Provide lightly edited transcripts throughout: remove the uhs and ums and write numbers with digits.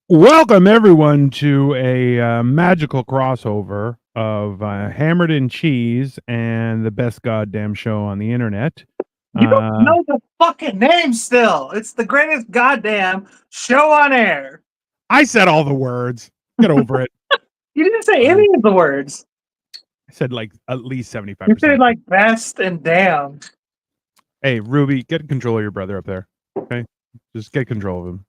Welcome everyone to a magical crossover of Hammered in Cheese and the best goddamn show on the internet. You don't know the fucking name still. It's the greatest goddamn show on air. I said all the words. Get over it. You didn't say any of the words. I said like at least 75%. You said like best and damn. Hey, Ruby, get control of your brother up there. Okay? Just get control of him.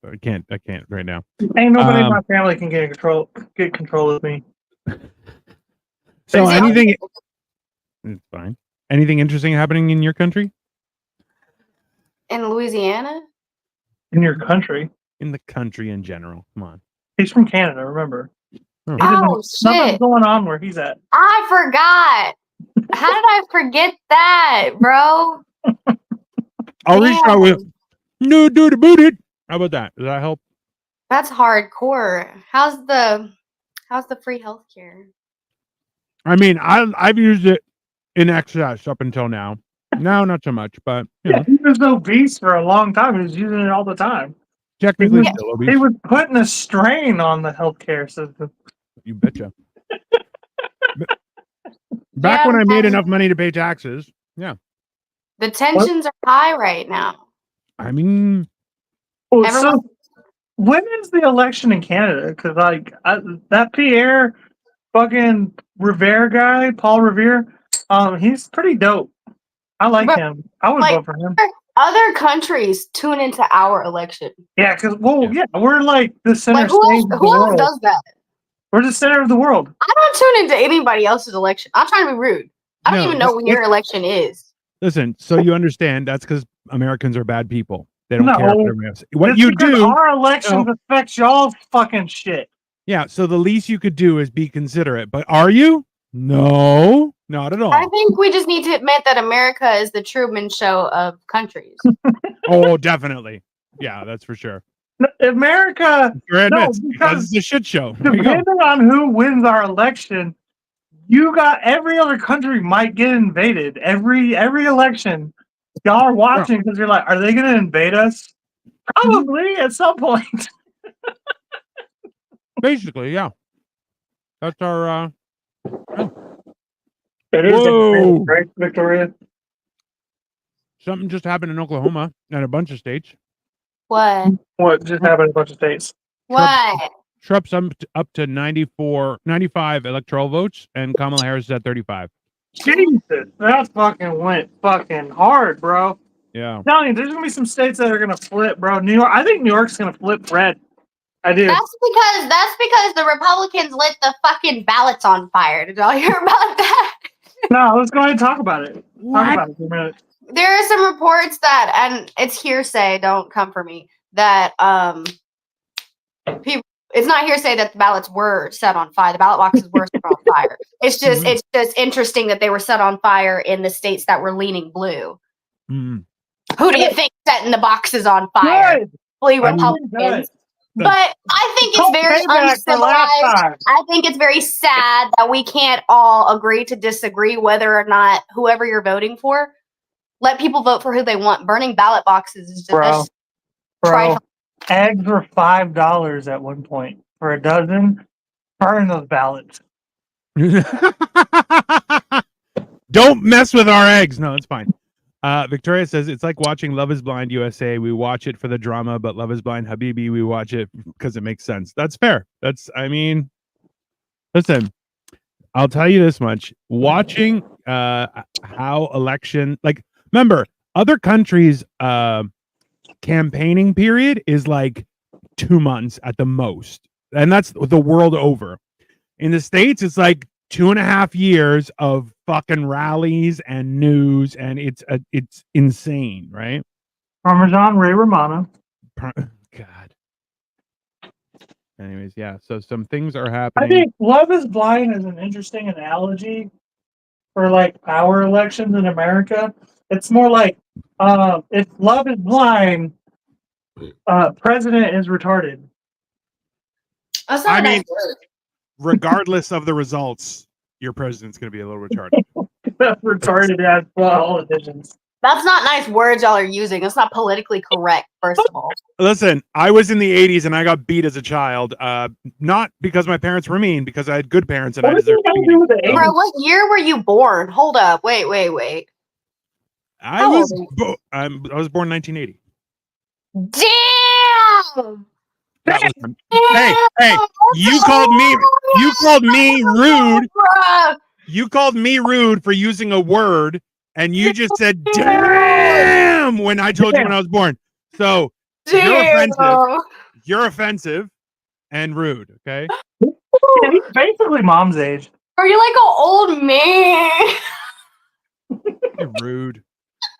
I can't right now. Ain't nobody in my family can get control of me. So anything, it's fine. Anything interesting happening in your country? In Louisiana? In your country? In the country in general. Come on. He's from Canada, remember? Oh, Nothing's shit. going on where he's at. I forgot. How did I forget that, bro? I'll reach out with no do the booted. How about that? Does that help? That's hardcore. How's the free healthcare? I mean, I've used it in excess up until now. Now, not so much, but you know. He was obese for a long time. He was using it all the time. Technically, still obese. He was putting a strain on the healthcare system. You betcha. Back when I made enough money to pay taxes, yeah. The tensions are high right now. I mean, so when is the election in Canada? Because that Pierre fucking Revere guy, Paul Revere, he's pretty dope. I like him. I would vote for him. Other countries tune into our election. Yeah, because we're like the center stage of the who else world. does that? We're the center of the world. I don't tune into anybody else's election. I'm trying to be rude. I don't even know when your election is. Listen, so you understand that's because Americans are bad people. They don't care if they're mess. What It's you because do, our elections affect y'all's fucking shit. Yeah, so the least you could do is be considerate. But are you? No, not at all. I think we just need to admit that America is the Truman Show of countries. Oh, definitely. Yeah, that's for sure. America, because it's a shit show. Depending on who wins our election, you got every other country might get invaded. Every election, y'all are watching because you're like, are they going to invade us? Probably at some point. Basically, yeah. That's our. It is right, Victoria. Something just happened in Oklahoma and a bunch of states. What? What just happened in a bunch of states? What? Trump's up to 95 electoral votes, and Kamala Harris is at 35. Jesus, that fucking went fucking hard, bro. Yeah. I'm telling you, there's gonna be some states that are gonna flip, bro. New York, I think New York's gonna flip red. I do. That's because the Republicans lit the fucking ballots on fire. Did y'all hear about that? No, let's go ahead and talk about it. Talk about it for a minute. There are some reports that, and it's hearsay, don't come for me, that people, it's not hearsay that the ballots were set on fire. The ballot boxes were set on fire. It's just it's just interesting that they were set on fire in the states that were leaning blue. Mm. Who do you think setting the boxes on fire? Fully Republicans. But I think it's very uncivilized. I think it's very sad that we can't all agree to disagree whether or not whoever you're voting for, let people vote for who they want. Burning ballot boxes is just bro. Eggs were $5 at one point for a dozen. Burn those ballots. Don't mess with our eggs. No, it's fine. Victoria says it's like watching Love is Blind USA. We watch it for the drama, but Love is Blind Habibi, we watch it because it makes sense. That's fair. Listen, I'll tell you this much. Watching how election, remember, other countries' campaigning period is like 2 months at the most. And that's the world over. In the States, it's like 2.5 years of fucking rallies and news, and it's insane, right? Parmesan Ray Romano. God. Anyways, yeah. So some things are happening. I think Love is Blind is an interesting analogy for like our elections in America. It's more like if Love is Blind, president is retarded. That's not nice. Regardless of the results, your president's going to be a little retarded. Retarded as politicians. That's not nice words y'all are using. It's not politically correct. first of all. Listen, I was in the 80s and I got beat as a child. Not because my parents were mean, because I had good parents and I deserved beating. Bro, what year were you born? Hold up. Wait. I was born 1980. Damn! Hey, you called me rude. You called me rude for using a word, and you just said damn when I told you when I was born. So you're offensive and rude, okay? Yeah, he's basically mom's age. Are you like an old man? You're rude.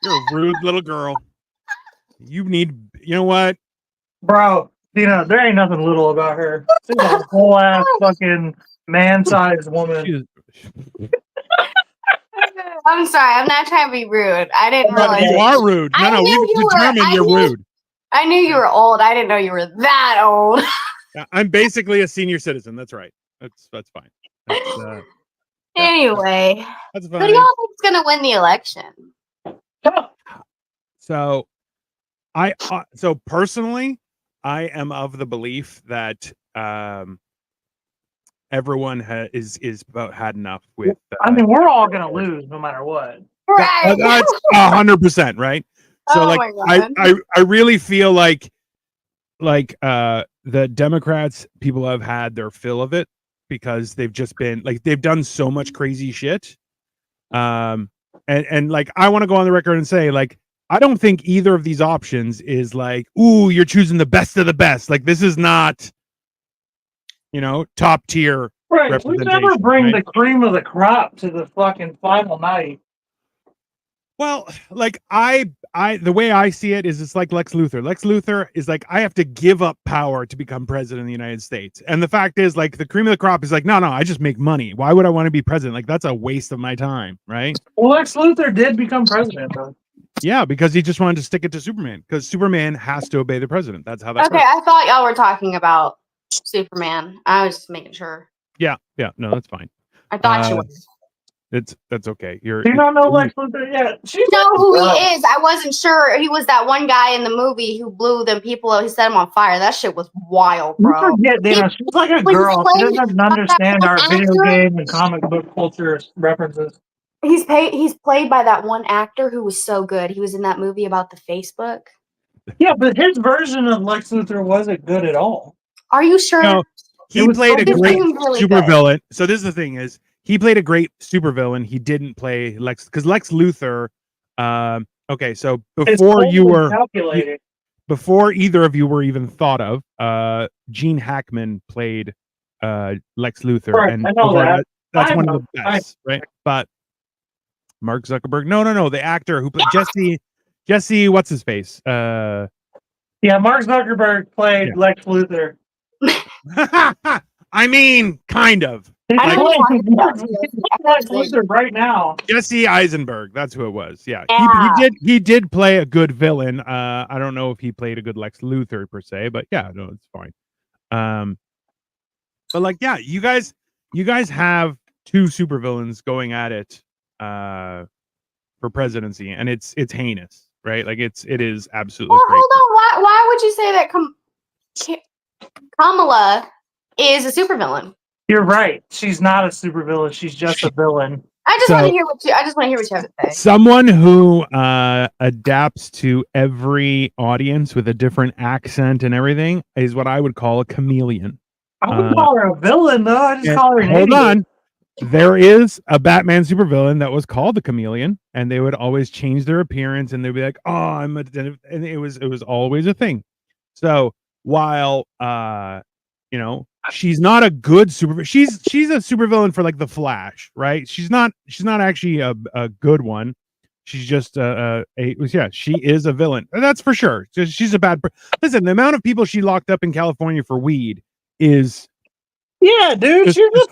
You're a rude little girl. You know what? Bro, Dino, there ain't nothing little about her. She's a whole ass fucking man-sized woman. I'm sorry. I'm not trying to be rude. I didn't realize you are rude. No, we've determined you're rude. I knew you were old. I didn't know you were that old. I'm basically a senior citizen. That's right. That's fine. Anyway, that's who fine. do y'all think is gonna win the election? So, so personally, I am of the belief that everyone is about had enough with. I mean, we're all gonna lose no matter what. Right. That's 100%, right? So, I really feel like the Democrats, people have had their fill of it because they've just been they've done so much crazy shit. And I want to go on the record and say I don't think either of these options is ooh, you're choosing the best of the best. This is not, top tier. Right. We never bring the cream of the crop to the fucking final night. Well, the way I see it is it's like Lex Luthor. Lex Luthor is I have to give up power to become president of the United States. And the fact is the cream of the crop is no, I just make money. Why would I want to be president? That's a waste of my time, right? Well, Lex Luthor did become president, though. Yeah, because he just wanted to stick it to Superman because Superman has to obey the president. That's how that works. I thought y'all were talking about Superman. I was just making sure. Yeah, no, that's fine. I thought you were. That's okay. You don't know Lex Luthor yet. You know who he is. I wasn't sure. He was that one guy in the movie who blew them people up. He set them on fire. That shit was wild, bro. You forget, Dino. She's like a girl. She doesn't understand our video game and comic book culture references. He's played by that one actor who was so good. He was in that movie about the Facebook. Yeah, but his version of Lex Luthor wasn't good at all. Are you sure? No, he played a great supervillain. So this is the thing is he played a great supervillain. He didn't play Lex because Lex Luthor. Okay, so before either of you were even thought of, Gene Hackman played Lex Luthor, right, and I know that's one of the best, right? But Mark Zuckerberg, no, the actor who played Jesse, what's his face? Yeah, Mark Zuckerberg played Lex Luthor. I mean, kind of. Lex Luthor right now. Jesse Eisenberg, that's who it was. Yeah. He did play a good villain. I don't know if he played a good Lex Luthor per se, but yeah, no, it's fine. But you guys have two supervillains going at it for presidency, and it's heinous, right? It is absolutely crazy. Hold on, why would you say that Kamala is a supervillain? You're right. She's not a supervillain. She's just a villain. I just want to hear what you have to say. Someone who adapts to every audience with a different accent and everything is what I would call a chameleon. I wouldn't call her a villain, though. I just call her an idiot. Hold on. There is a Batman supervillain that was called the Chameleon, and they would always change their appearance, and they'd be like, "Oh, and it was always a thing." So while she's not a good super, she's a supervillain for the Flash, right? She's not actually a good one. She's just she is a villain. That's for sure. She's a bad. Listen, the amount of people she locked up in California for weed is. Yeah, dude, she's a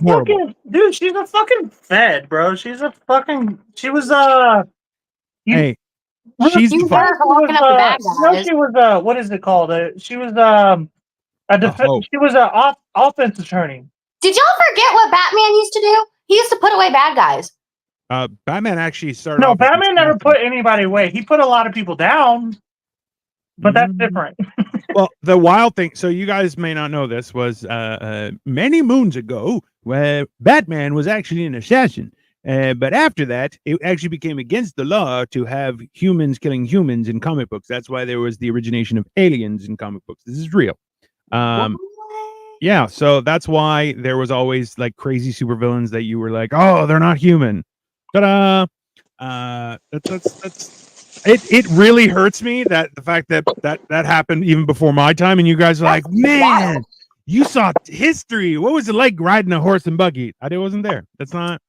fucking fed, bro. She was hey, she's what is it called? She was she was an offense attorney. Did y'all forget what Batman used to do? He used to put away bad guys. Batman actually started. No, Batman never put anybody away. He put a lot of people down. But that's different. Well, the wild thing, so you guys may not know this, was many moons ago, where Batman was actually an assassin. But after that, it actually became against the law to have humans killing humans in comic books. That's why there was the origination of aliens in comic books. This is real. Yeah, so that's why there was always like crazy supervillains that you were like, oh, they're not human. Ta-da! It really hurts me that the fact that happened even before my time, and you guys are like, man, you saw history. What was it like riding a horse and buggy? I wasn't there. That's not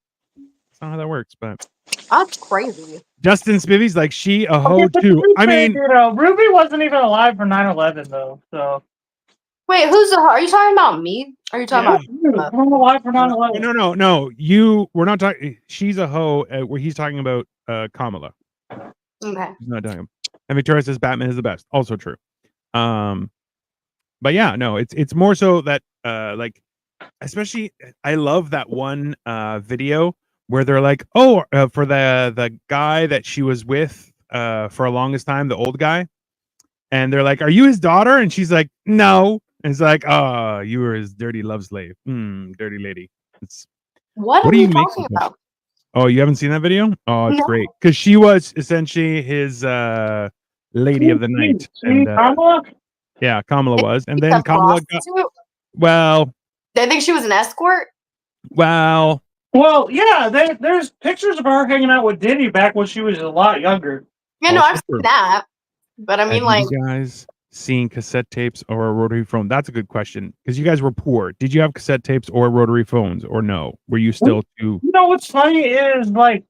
how that works. But that's crazy. Justin Spivvy's like, she a hoe too. I mean, Ruby wasn't even alive for 9/11 though. So wait, who's the? Are you talking about me? Are you talking about? I'm alive for 9/11. No. We're not talking. She's a hoe. Where he's talking about Kamala. Okay. He's not doing him. And Victoria says Batman is the best. Also true. But yeah, no, it's more so that like, especially I love that one video where they're like, oh, for the guy that she was with for a longest time, the old guy, and they're like, are you his daughter? And she's like, no. And it's like, oh, you were his dirty love slave. Dirty lady. What are you talking about? Oh, you haven't seen that video? Oh, it's great. Because she was essentially his lady of the night. And, Kamala? Yeah, Kamala was. And then Kamala got... Well... They think she was an escort? Well... Well, yeah, there's pictures of her hanging out with Diddy back when she was a lot younger. Yeah, no, I've seen that. But I mean, have you guys seen cassette tapes or a rotary phone? That's a good question. Because you guys were poor. Did you have cassette tapes or rotary phones? Or no? Were you still too... You know what's funny is, like,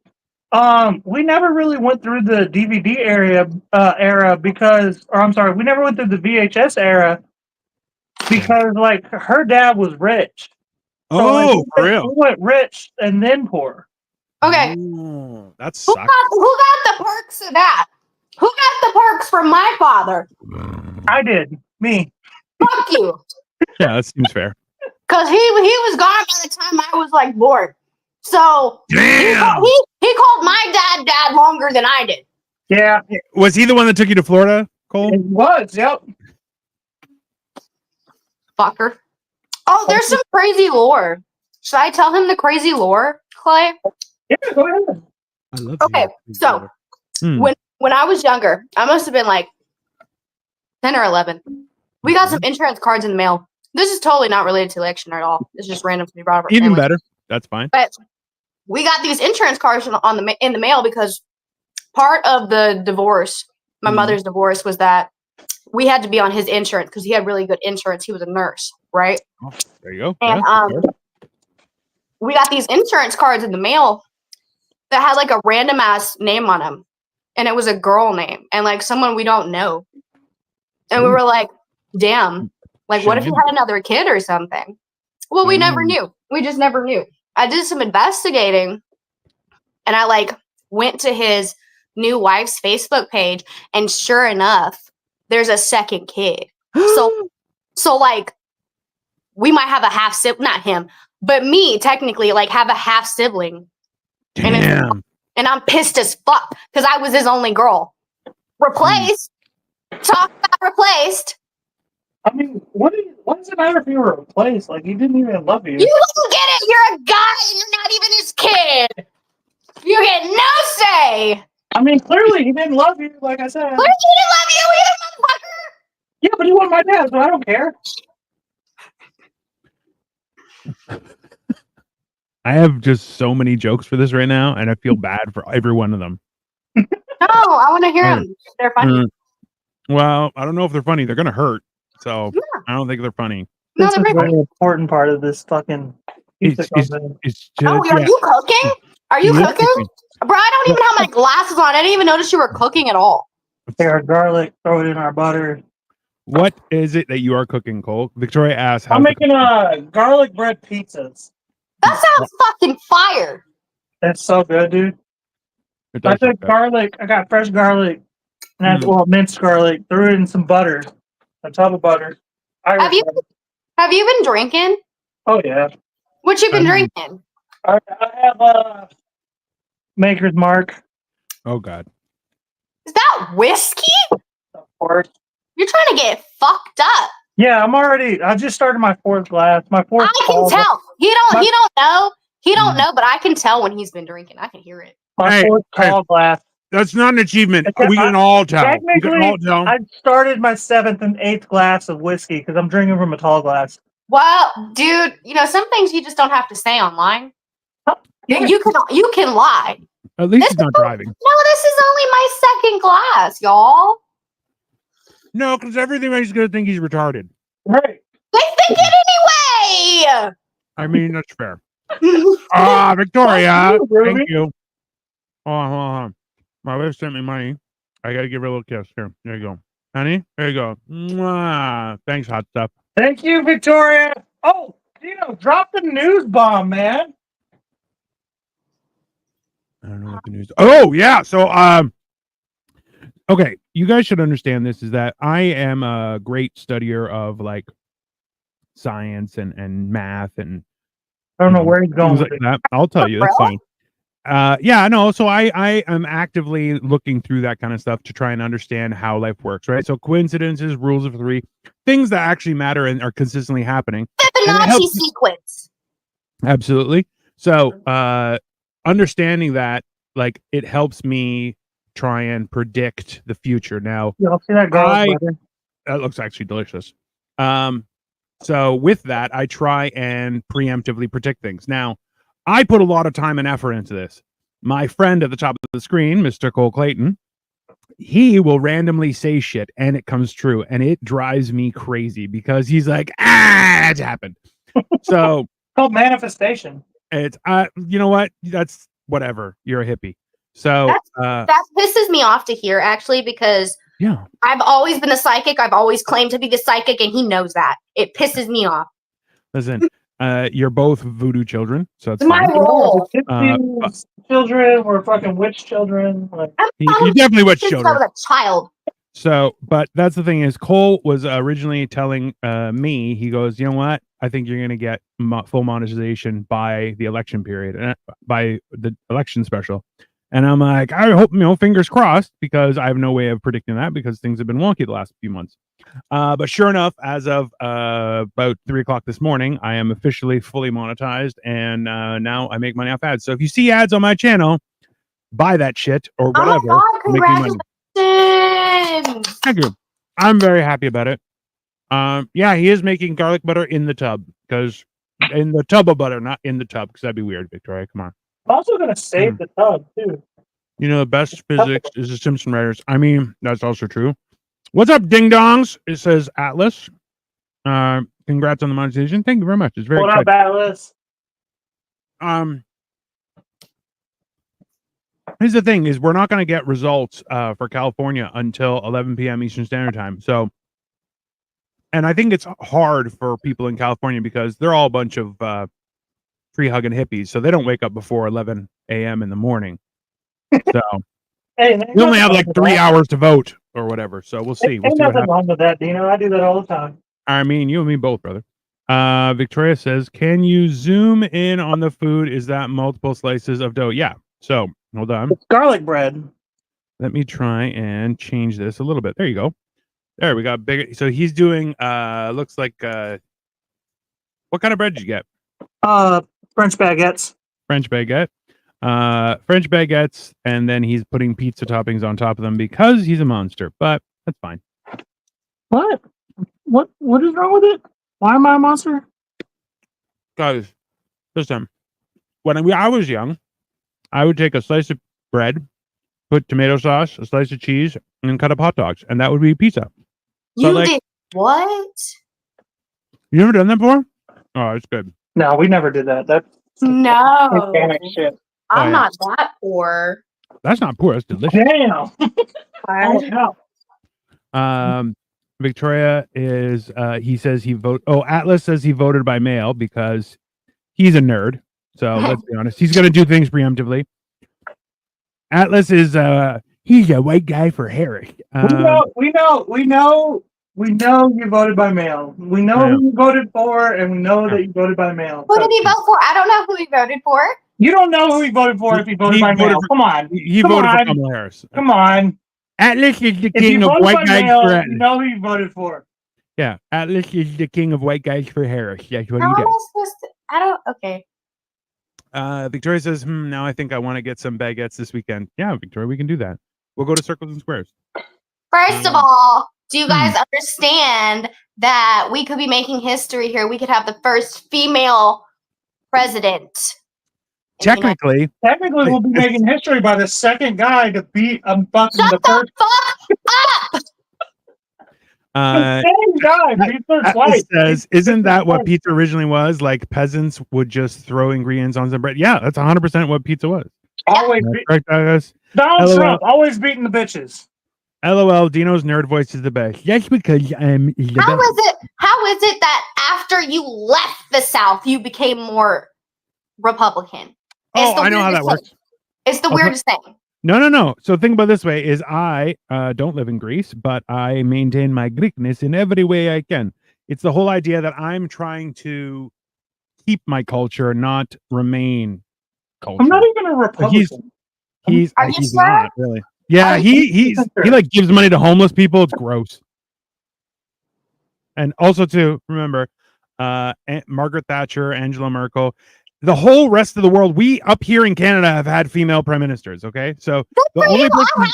we never really went through the DVD era because... Or, I'm sorry, we never went through the VHS era because, like, her dad was rich. So, for real? We went rich and then poor. Okay. Ooh, that's who got the perks of that? Who got the perks from my father? I did. Me. Fuck you. Yeah, that seems fair. Because he was gone by the time I was like born. So he called my dad longer than I did. Yeah. Was he the one that took you to Florida, Cole? It was, yep. Fucker. Oh, there's some crazy lore. Should I tell him the crazy lore, Clay? Yeah, go ahead. I love so when I was younger, I must have been like 10 or 11. We got some insurance cards in the mail. This is totally not related to election at all. It's just random to be brought up. Even better. That's fine. But we got these insurance cards in the mail because part of the divorce, my mother's divorce, was that we had to be on his insurance because he had really good insurance. He was a nurse, right? Oh, there you go. And we got these insurance cards in the mail that had like a random ass name on them, and it was a girl name and like someone we don't know. And we were like, "Damn! Like, what if he had another kid or something?" Well, we never knew. We just never knew. I did some investigating, and I like went to his new wife's Facebook page, and sure enough, there's a second kid. So like, we might have a half sibling, not him, but me technically like have a half sibling. Damn. And I'm pissed as fuck because I was his only girl. Replaced. Talk about replaced. I mean, what does it matter if you were replaced? Like, he didn't even love you. You don't get it. You're a guy and you're not even his kid. You get no say. I mean, clearly he didn't love you, like I said. Clearly he didn't love you either, motherfucker. Yeah, but he wasn't my dad, so I don't care. I have just so many jokes for this right now, and I feel bad for every one of them. No, I want to hear them. They're funny. Well, I don't know if they're funny. They're going to hurt. So I don't think they're funny. This is a very important part of this fucking... It's just, are you cooking? Are you cooking? Bro, I don't even have my glasses on. I didn't even notice you were cooking at all. Here, garlic, throw it in our butter. What is it that you are cooking, Cole? Victoria asks. I'm making garlic bread pizzas. That sounds fucking fire. That's so good, dude. I took garlic. I got fresh garlic, and minced garlic. Threw it in some butter, a tub of butter. Have you been drinking? Oh yeah. What you been drinking? I have Maker's Mark. Oh God. Is that whiskey? Of course. You're trying to get fucked up. Yeah, I just started my fourth glass. My fourth. I can tell. He don't know. He don't know, but I can tell when he's been drinking. I can hear it. My fourth tall glass. That's not an achievement. We can all tell. Technically, I started my 7th and 8th glass of whiskey because I'm drinking from a tall glass. Well, dude, some things you just don't have to say online. You can lie. At least he's not driving. No, this is only my second glass, y'all. No, because everybody's going to think he's retarded. Right. They think it anyway. I mean, that's fair. Victoria, thank you. Hold on. My wife sent me money. I got to give her a little kiss. Here, there you go. Honey, there you go. Mwah. Thanks, hot stuff. Thank you, Victoria. Oh, Dino, drop the news bomb, man. I don't know what the news. Oh, yeah. So, okay. You guys should understand this is that I am a great studier of like science and math and I don't know where he's going like that. I'll tell you. That's fine. Yeah, no. So I am actively looking through that kind of stuff to try and understand how life works, right? So coincidences, rules of three, things that actually matter and are consistently happening. Fibonacci sequence. Absolutely. So understanding that, like, it helps me try and predict the future. Now, you'll see that that looks actually delicious. So with that, I try and preemptively predict things. Now, I put a lot of time and effort into this. My friend at the top of the screen, Mr. Cole Clayton, he will randomly say shit and it comes true. And it drives me crazy because he's like, it's happened. So it's called manifestation. It's, you know what? That's whatever. You're a hippie. So that pisses me off to hear, actually, because yeah, I've always been a psychic. I've always claimed to be the psychic, and he knows that. It pisses me off. Listen, you're both voodoo children, so it's my role. Children or fucking witch children. Like, you definitely witch children. I was a child. So, but that's the thing is, Cole was originally telling me, he goes, you know what? I think you're going to get full monetization by the election period, by the election special. And I'm like, I hope, fingers crossed, because I have no way of predicting that because things have been wonky the last few months. But sure enough, as of about 3:00 this morning, I am officially fully monetized, and now I make money off ads. So if you see ads on my channel, buy that shit or whatever. Oh my God, congratulations! Thank you. I'm very happy about it. Yeah, he is making garlic butter in the tub, because in the tub of butter, not in the tub, because that'd be weird, Victoria. Come on. I'm also going to save the tub, too. The best physics is the Simpson writers. I mean, that's also true. What's up, ding dongs? It says Atlas. Congrats on the monetization. Thank you very much. It's very exciting. What up, Atlas? Here's the thing: is we're not going to get results for California until 11 p.m. Eastern Standard Time. So, and I think it's hard for people in California because they're all a bunch of free hugging hippies, so they don't wake up before 11 a.m. in the morning. So we only have like 3 hours to vote or whatever. So we'll see. We'll see nothing wrong with that, Dino. I do that all the time. I mean, you and me both, brother. Victoria says, "Can you zoom in on the food? Is that multiple slices of dough?" Yeah. So hold on. It's garlic bread. Let me try and change this a little bit. There you go. There we got bigger. So he's doing. Looks like. What kind of bread did you get? French baguettes. French baguette. French baguettes, and then he's putting pizza toppings on top of them because he's a monster. But that's fine. What? What is wrong with it? Why am I a monster? Guys, listen. When I was young, I would take a slice of bread, put tomato sauce, a slice of cheese, and cut up hot dogs, and that would be pizza. You did what? You never done that before? Oh, it's good. No, we never did that. That's organic shit. I'm not that poor. That's not poor. That's delicious. Damn. Victoria is. He says he vote. Oh, Atlas says he voted by mail because he's a nerd. So let's be honest. He's going to do things preemptively. Atlas is. He's a white guy for Harris. We know you voted by mail. We know who you voted for, and we know that you voted by mail. Who did he vote for? I don't know who he voted for. You don't know who he voted for if he voted by mail. Come on. He voted for Kamala Harris. Come on. Atlas is the If king you of vote white by guys mail, for you Atlas. know who you voted for. Yeah, Atlas is the king of white guys for Harris. That's what How he am I does. supposed to? I don't. Okay. Victoria says, now I think I want to get some baguettes this weekend. Yeah, Victoria, we can do that. We'll go to Circles and Squares. First of all, do you guys understand that we could be making history here? We could have the first female president. Technically, we'll be making history by the second guy to beat Shut the first. Fuck up! The same guy beat her twice. Says, isn't that what pizza originally was? Like peasants would just throw ingredients on some bread. Yeah, that's 100% what pizza was. Always correct, guys. Donald Trump always beating the bitches. LOL, Dino's nerd voice is the best. Yes, because I'm the best. How is it that after you left the South, you became more Republican? I know how that works. It's the weirdest thing. No. So think about it this way: is I don't live in Greece, but I maintain my Greekness in every way I can. It's the whole idea that I'm trying to keep my culture, not remain culture. I'm not even a Republican. He's not really. Yeah, he like gives money to homeless people. It's gross. And also too, remember, Margaret Thatcher, Angela Merkel, the whole rest of the world. We up here in Canada have had female prime ministers. Okay, so the only person,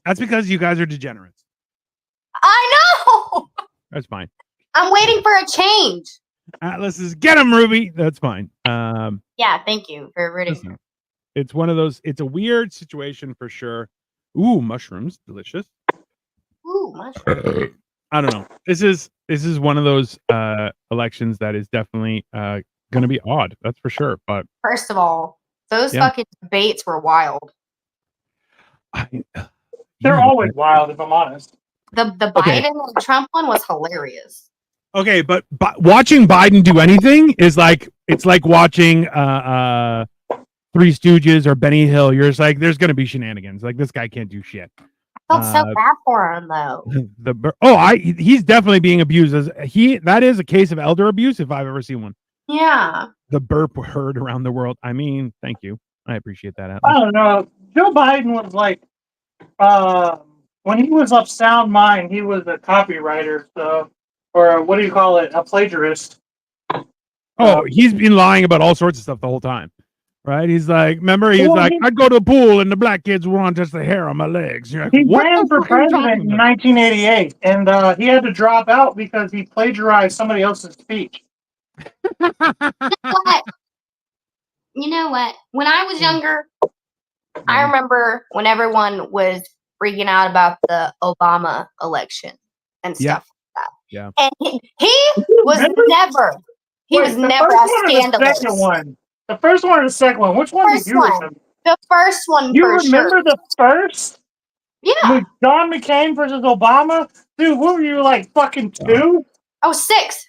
that's because you guys are degenerates. I know. That's fine. I'm waiting for a change. Atlas is get him, Ruby. That's fine. Yeah, thank you for reading. It's one of those. It's a weird situation for sure. Ooh, mushrooms, delicious. Ooh, mushrooms. I don't know. This is one of those elections that is definitely going to be odd. That's for sure. But first of all, those fucking debates were wild. They're always wild, if I'm honest. The Biden and Trump one was hilarious. Okay, but watching Biden do anything is like it's like watching Three Stooges or Benny Hill. You're just like, there's going to be shenanigans. Like this guy can't do shit. I felt so bad for him though. He's definitely being abused. That is a case of elder abuse if I've ever seen one. Yeah. The burp heard around the world. I mean, thank you. I appreciate that. Atlas. I don't know. Joe Biden was like, when he was of sound mind, he was a copywriter, or what do you call it? A plagiarist. He's been lying about all sorts of stuff the whole time. Right? He's like, remember, he's like, I'd go to the pool and the black kids would want to touch the hair on my legs. You're like, he ran for president in 1988, and he had to drop out because he plagiarized somebody else's speech. You know what? When I was younger, I remember when everyone was freaking out about the Obama election and stuff like that. Yeah. And he was never as scandalous. The first one or the second one? Which one did you remember? The first one. You remember the first? Yeah. With John McCain versus Obama? Dude, what were you, like, fucking 2? Oh, 6.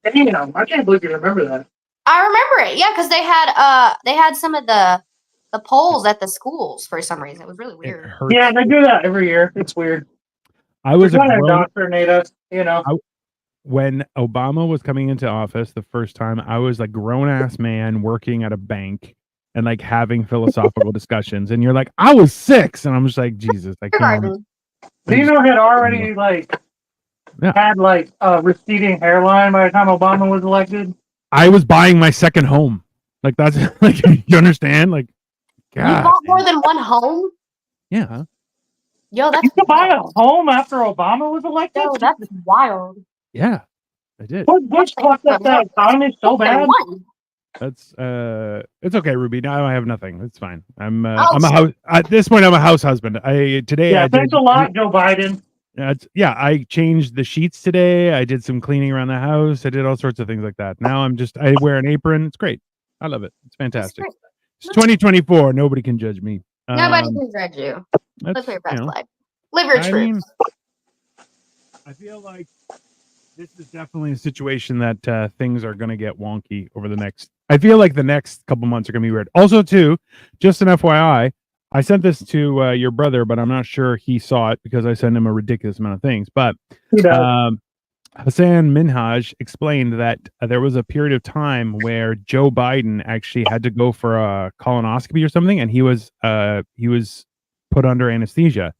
Damn, I can't believe you remember that. I remember it, yeah, because they had some of the polls at the schools for some reason. It was really weird. Yeah, they do that every year. It's weird. I was trying to indoctrinate us, you know. When Obama was coming into office the first time, I was like grown-ass man working at a bank and like having philosophical discussions. And you're like, I was 6. And I'm just like, Jesus, I can't. Dino had already had like a receding hairline by the time Obama was elected. I was buying my second home. Like that's like, you understand? Like, God, you bought more than one home? Yeah. Yo, that's you could buy a home after Obama was elected? Yo, that's wild. Yeah, I did. What's fucked up that economy so bad? That's it's okay, Ruby. Now I have nothing. It's fine. I'm a house at this point. I'm a house husband. Thanks a lot, Joe Biden. I changed the sheets today. I did some cleaning around the house. I did all sorts of things like that. Now I wear an apron. It's great. I love it. It's fantastic. It's 2024. Nobody can judge me. Nobody can judge you. Live your best life. Live your truth. I feel like this is definitely a situation that things are going to get wonky over the next. I feel like the next couple months are going to be weird. Also, too, just an FYI, I sent this to your brother, but I'm not sure he saw it because I sent him a ridiculous amount of things. But Hassan Minhaj explained that there was a period of time where Joe Biden actually had to go for a colonoscopy or something, and he was put under anesthesia.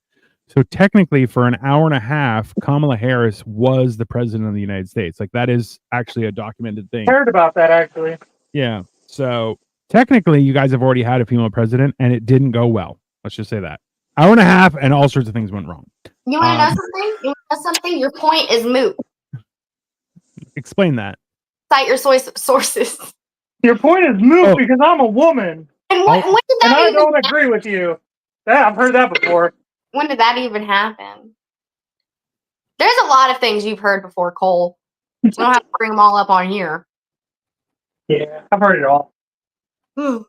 So technically, for an hour and a half, Kamala Harris was the president of the United States. Like, that is actually a documented thing. Heard about that, actually. Yeah. So technically, you guys have already had a female president, and it didn't go well. Let's just say that. Hour and a half, and all sorts of things went wrong. You want to know something? You want to know something? Your point is moot. Explain that. Cite your sources. Your point is moot because I'm a woman. And when did that and I even don't agree with you. Yeah, I've heard that before. When did that even happen? There's a lot of things you've heard before, Cole. We don't have to bring them all up on here. Yeah, I've heard it all. Ooh.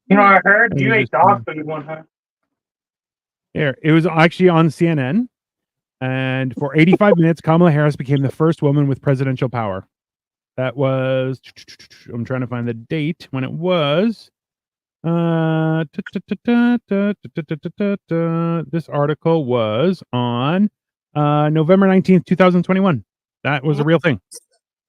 You know, I heard you ate dog food one time. Here, it was actually on CNN. And for 85 minutes, Kamala Harris became the first woman with presidential power. That was, I'm trying to find the date when it was. This article was on November 19th, 2021. That was a real thing.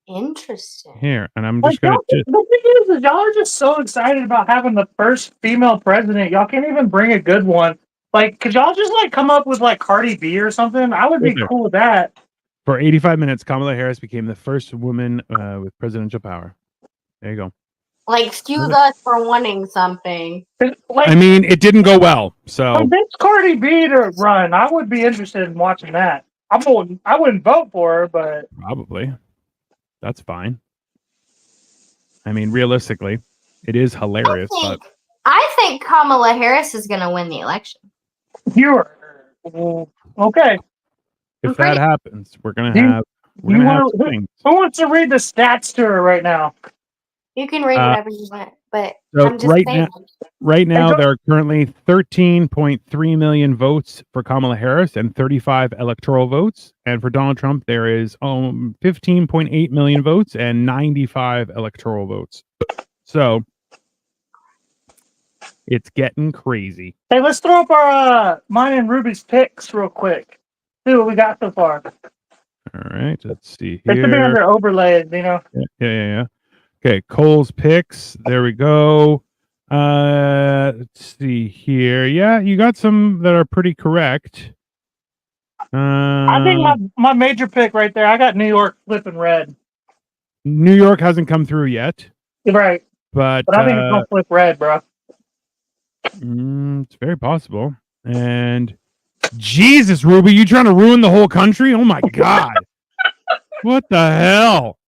Interesting. Here, and I'm just going to. The thing is, y'all are just so excited about having the first female president. Y'all can't even bring a good one. Like, could y'all just like come up with like Cardi B or something? I would be cool with that. For 85 minutes, Kamala Harris became the first woman with presidential power. There you go. Like, excuse us for wanting something. Like, I mean, it didn't go well. So convince Cardi B to run. I would be interested in watching that. I wouldn't vote for her, but probably that's fine. I mean, realistically, it is hilarious. I think Kamala Harris is going to win the election. You're okay. If that happens, we're gonna have. Who wants to read the stats to her right now? You can read whatever you want, but so I'm just saying. Right now, there are currently 13.3 million votes for Kamala Harris and 35 electoral votes, and for Donald Trump, there is 15.8 million votes and 95 electoral votes. So it's getting crazy. Hey, let's throw up our mine and Ruby's picks real quick. See what we got so far. All right, let's see here. They should be under overlays, you know. Yeah. Okay, Cole's picks. There we go. Let's see here. Yeah, you got some that are pretty correct. I think my major pick right there. I got New York flipping red. New York hasn't come through yet. Right. But I think it's gonna flip red, bro. It's very possible. And Jesus, Ruby, you trying to ruin the whole country? Oh my God. What the hell?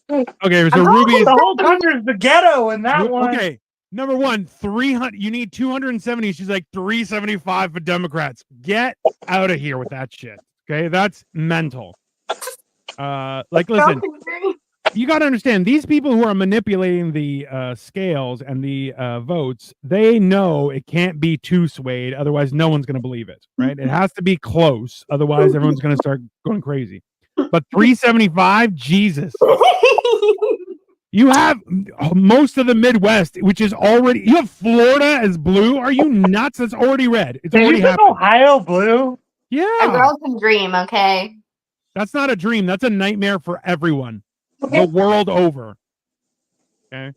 Okay, so Ruby, the whole country is the ghetto in that one. Okay, number one, 300. You need 270. She's like 375 for Democrats. Get out of here with that shit. Okay, that's mental. Like, listen, you got to understand, these people who are manipulating the scales and the votes, they know it can't be too swayed. Otherwise, no one's going to believe it, right? It has to be close. Otherwise, everyone's going to start going crazy. But 375, Jesus. You have most of the Midwest, which is already, you have Florida as blue. Are you nuts? That's already red. It's already happened. Ohio blue? Yeah. A girl can dream, okay? That's not a dream. That's a nightmare for everyone. The world over. Okay.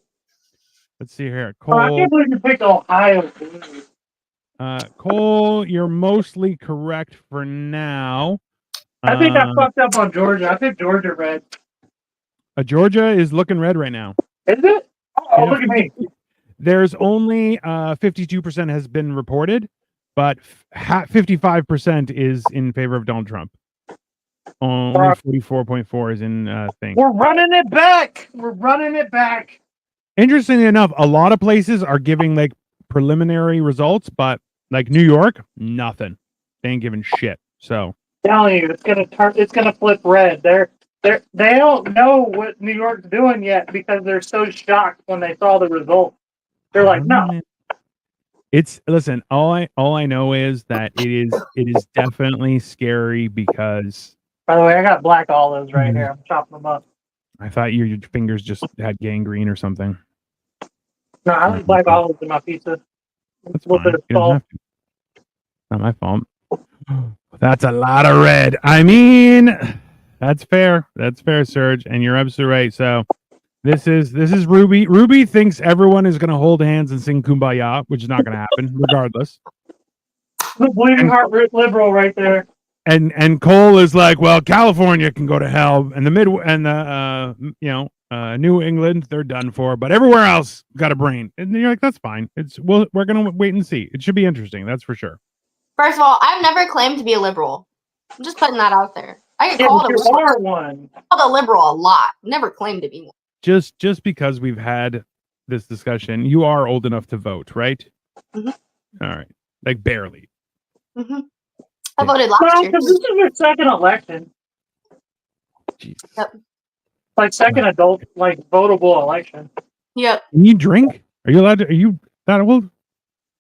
Let's see here. Cole. I can't believe you picked Ohio. Cole, you're mostly correct for now. I think I fucked up on Georgia. I picked Georgia red. Georgia is looking red right now. Is it? Oh, look at me. There's only 52% has been reported, but 55% is in favor of Donald Trump. Only 44.4 is in thing. We're running it back. We're running it back. Interestingly enough, a lot of places are giving like preliminary results, but like New York, nothing. They ain't giving shit. So telling you, it's gonna flip red. They don't know what New York's doing yet because they're so shocked when they saw the result. They're like, no. Listen, all I know is that it is definitely scary because. By the way, I got black olives right here. I'm chopping them up. I thought your fingers just had gangrene or something. No, I like black olives in my pizza. That's a little bit of salt. Not my fault. That's a lot of red. I mean, that's fair. That's fair, Serge. And you're absolutely right. So This is Ruby. Ruby thinks everyone is going to hold hands and sing "Kumbaya," which is not going to happen, regardless. The bleeding heart liberal right there. And Cole is like, well, California can go to hell, and the New England, they're done for, but everywhere else got a brain. And you're like, that's fine. We're gonna wait and see. It should be interesting, that's for sure. First of all, I've never claimed to be a liberal. I'm just putting that out there. I get called a liberal a lot. Never claimed to be one. Just because we've had this discussion, you are old enough to vote, right? Mm-hmm. All right, like barely. Mm-hmm. I voted last year. Because this is your second election. Jesus. Yep. Like second adult, like votable election. Yep. Can you drink? Are you allowed to? Are you that old?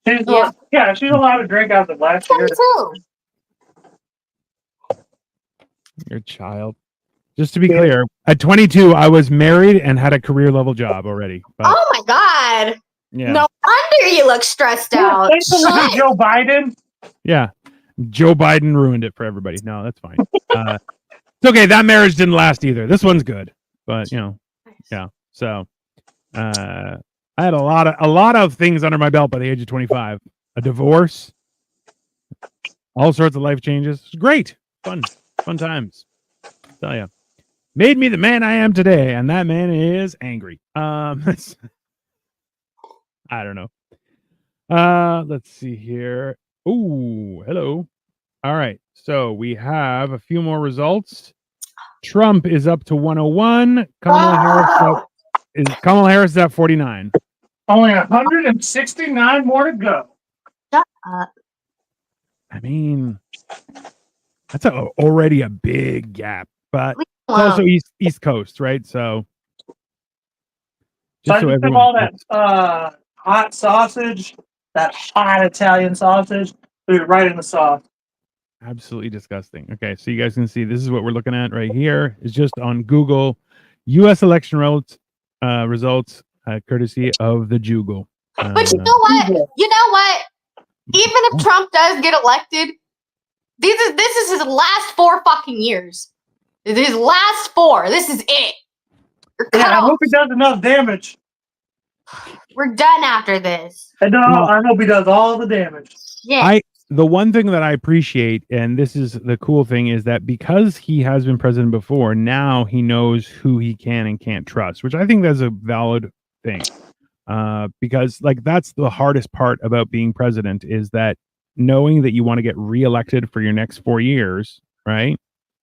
She's allowed to drink as of last year. 22. You're a child. Just to be clear, at 22, I was married and had a career level job already. But, oh my God. Yeah. No wonder you look stressed out. Joe Biden. Yeah. Joe Biden ruined it for everybody. No, that's fine. It's okay. That marriage didn't last either. This one's good, but yeah. So, I had a lot of things under my belt by the age of 25. A divorce, all sorts of life changes. It was great, fun times. I'll tell you, made me the man I am today, and that man is angry. I don't know. Let's see here. Oh, hello. All right. So we have a few more results. Trump is up to 101. Kamala Harris is at 49. Only 169 more to go. Shut up. I mean, that's already a big gap, but it's also East Coast, right? So I just took all that hot sausage, that hot Italian sausage, threw it right in the sauce. Absolutely disgusting. Okay, so you guys can see this is what we're looking at right here. It's just on Google, U.S. election results, courtesy of the Jugal. But you know what? Even if Trump does get elected, this is his last 4 fucking years. His last 4. This is it. I hope he does enough damage. We're done after this. I hope he does all the damage. Yeah. The one thing that I appreciate, and this is the cool thing, is that because he has been president before, now he knows who he can and can't trust, which I think that's a valid thing. Because that's the hardest part about being president, is that knowing that you want to get reelected for your next 4 years, right?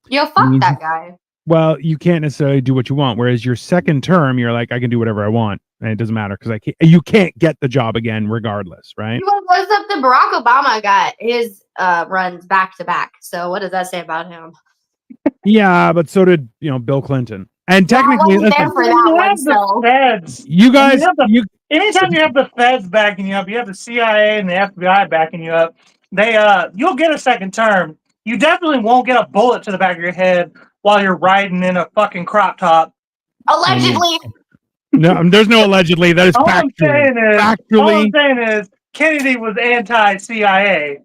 Yo, fuck that guy. Well, you can't necessarily do what you want. Whereas your second term, you're like, I can do whatever I want, and it doesn't matter because you can't get the job again regardless, right? What's up? The Barack Obama got his runs back to back. So what does that say about him? Yeah, but so did Bill Clinton. And technically, anytime you have the feds backing you up, you have the CIA and the FBI backing you up. You'll get a second term. You definitely won't get a bullet to the back of your head while you're riding in a fucking crop top. Allegedly. No, there's no allegedly. That is factually. All I'm saying is Kennedy was anti-CIA.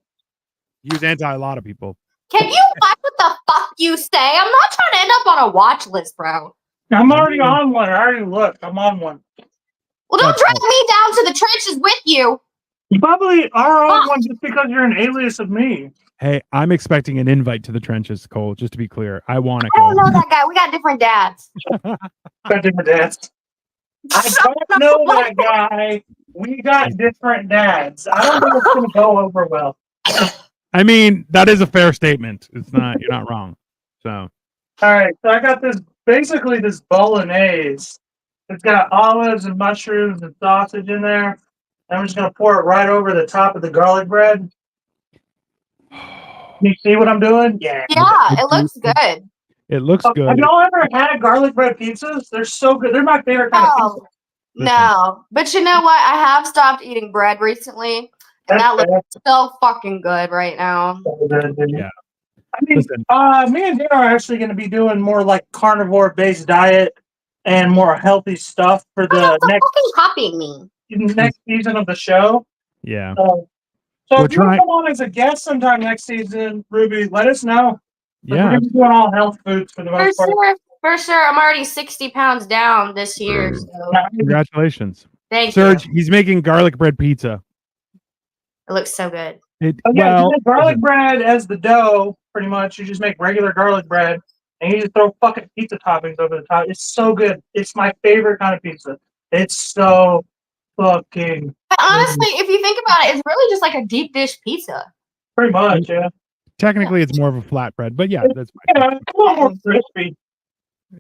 He was anti a lot of people. Can you watch what the fuck you say? I'm not trying to end up on a watch list, bro. I'm already on one. I already looked. I'm on one. Well, don't drag me down to the trenches with you. You probably are on one just because you're an alias of me. Hey, I'm expecting an invite to the trenches, Cole, just to be clear. I want to go. I don't know that guy. We got different dads. Got different dads. I don't know that guy. We got different dads. I don't know if it's going to go over well. I mean, that is a fair statement. It's not. You're not wrong. So. All right. So I got this bolognese. It's got olives and mushrooms and sausage in there. I'm just going to pour it right over the top of the garlic bread. You see what I'm doing? Yeah. Yeah, it looks good. It looks good. Have y'all ever had garlic bread pizzas? They're so good. They're my favorite kind of pizza. No, but you know what? I have stopped eating bread recently, and that looks so fucking good right now. Yeah. I mean, me and Dino are actually going to be doing more like carnivore-based diet and more healthy stuff for the next season of the show. Yeah. So if you want to come on as a guest sometime next season, Ruby, let us know. Yeah. We're going to be doing all health foods for the most part. For sure. I'm already 60 pounds down this year. So. Congratulations. Thank Serge, you. he's making garlic bread pizza. It looks so good. You make garlic bread as the dough, pretty much. You just make regular garlic bread, and you just throw fucking pizza toppings over the top. It's so good. It's my favorite kind of pizza. It's so fucking. But honestly, if you think about it, it's really just like a deep dish pizza. Pretty much, yeah. Technically, it's more of a flatbread, but yeah, that's fine. Yeah, it's a little more crispy.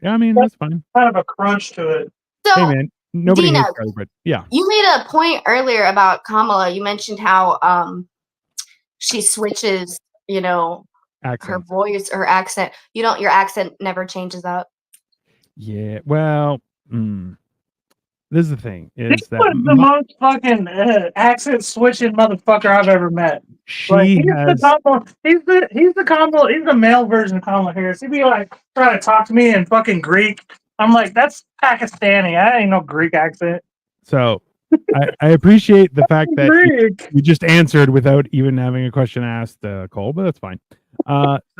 Yeah, I mean, that's fine. Kind of a crunch to it. So, hey, man, nobody Dino, hates garlic bread. Yeah. You made a point earlier about Kamala. You mentioned how she switches, her voice, her accent. Your accent never changes up. Yeah, well, this is the thing. Is that the most fucking accent switching motherfucker I've ever met? He's the male version of Kamala Harris. He'd be like trying to talk to me in fucking Greek. I'm like, that's Pakistani. I ain't no Greek accent. So I appreciate the fact that you just answered without even having a question asked, Cole, but that's fine.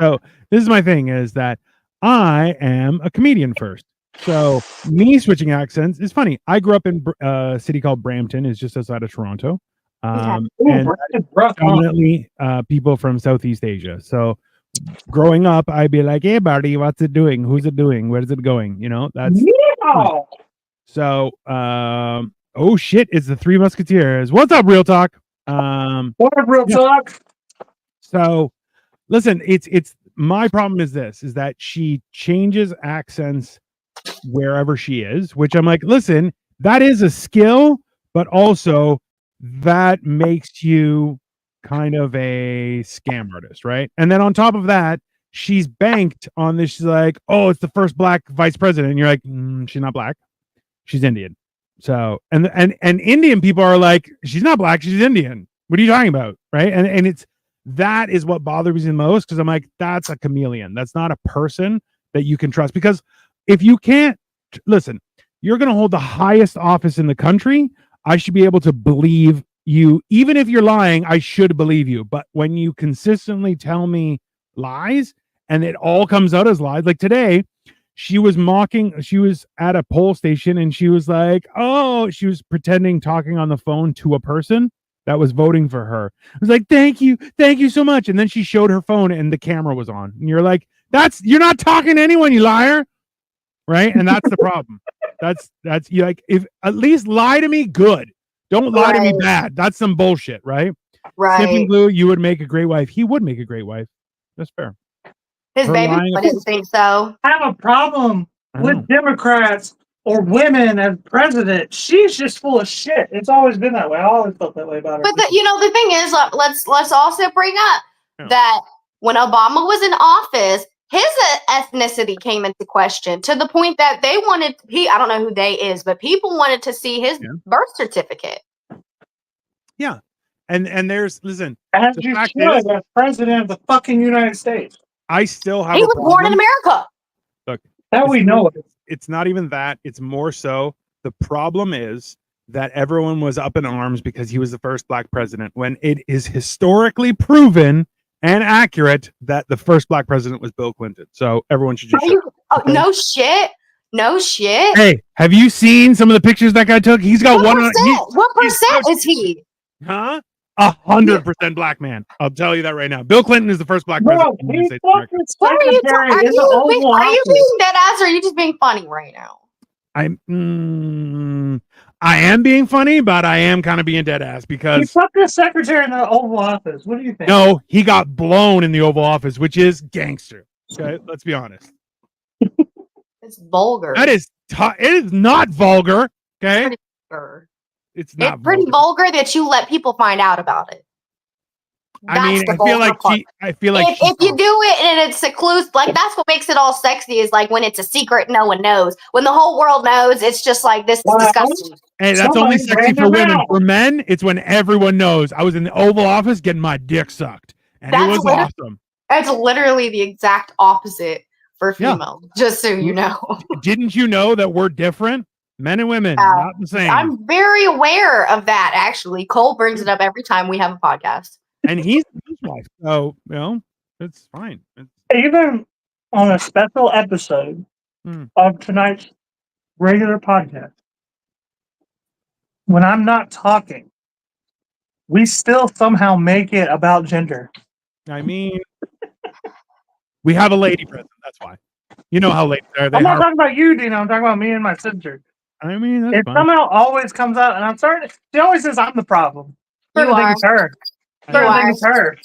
So this is my thing is that I am a comedian first. So me switching accents is funny. I grew up in a city called Brampton, it's just outside of Toronto. And predominantly people from Southeast Asia. So growing up, I'd be like, hey, buddy, what's it doing? Who's it doing? Where's it going? That's so oh shit, it's the Three Musketeers. What's up, Real Talk? What up, Real Talk? So listen, it's my problem is that she changes accents wherever she is, which I'm like, listen, that is a skill, but also that makes you kind of a scam artist, right? And then on top of that, she's banked on this. She's like, oh, it's the first black vice president. And you're like, she's not black. She's Indian. So, and Indian people are like, she's not black. She's Indian. What are you talking about? Right. And that is what bothers me the most. Cause I'm like, that's a chameleon. That's not a person that you can trust, because if you can't listen, you're going to hold the highest office in the country. I should be able to believe you. Even if you're lying, I should believe you. But when you consistently tell me lies and it all comes out as lies, like today, she was at a poll station and she was like, oh, she was pretending talking on the phone to a person that was voting for her. It was like, thank you so much. And then she showed her phone and the camera was on. And you're like, you're not talking to anyone, you liar. Right. And that's the problem. That's you like, if at least lie to me good. Don't lie to me bad. That's some bullshit, right? Right. Sniffing Glue, you would make a great wife. He would make a great wife. That's fair. His baby didn't think so. I have a problem with Democrats or women as president. She's just full of shit. It's always been that way. I always felt that way about her. But the thing is, let's also bring up that when Obama was in office, his ethnicity came into question to the point that they wanted, I don't know who they is, but people wanted to see his birth certificate. Yeah. And there's, listen. As you should, as president of the fucking United States. I still have He was born in America. Look. That we know it. It's not even that. It's more so the problem is that everyone was up in arms because he was the first black president, when it is historically proven and accurate that the first black president was Bill Clinton. So everyone should just no shit. Hey, have you seen some of the pictures that guy took? He's got what percent is he? Huh? 100% black man. I'll tell you that right now. Bill Clinton is the first black president. Are you being dead ass, or are you just being funny right now? I am being funny, but I am kind of being dead ass because he fucked the secretary in the Oval Office. What do you think? No, he got blown in the Oval Office, which is gangster. Okay, let's be honest. It's vulgar. That is it is not vulgar. Okay, it's not. Pretty vulgar that you let people find out about it. I feel like if you do it and it's seclusive, like that's what makes it all sexy, is like when it's a secret, no one knows. When the whole world knows, it's just like, this is disgusting. Hey, that's only sexy for women. For men, it's when everyone knows. I was in the Oval Office getting my dick sucked, and it was awesome. That's literally the exact opposite for females. Just so you know. Didn't you know that we're different? Men and women, not the same. I'm very aware of that. Actually, Cole brings it up every time we have a podcast. And he's his wife, so it's fine. Even on a special episode of tonight's regular podcast. When I'm not talking, we still somehow make it about gender. I mean, we have a lady present. That's why. You know how ladies are. I'm not talking about you, Dino. I'm talking about me and my sister. I mean, that's it fine. somehow always comes out, and I'm starting. She always says I'm the problem. You I think it's her. I think it's her.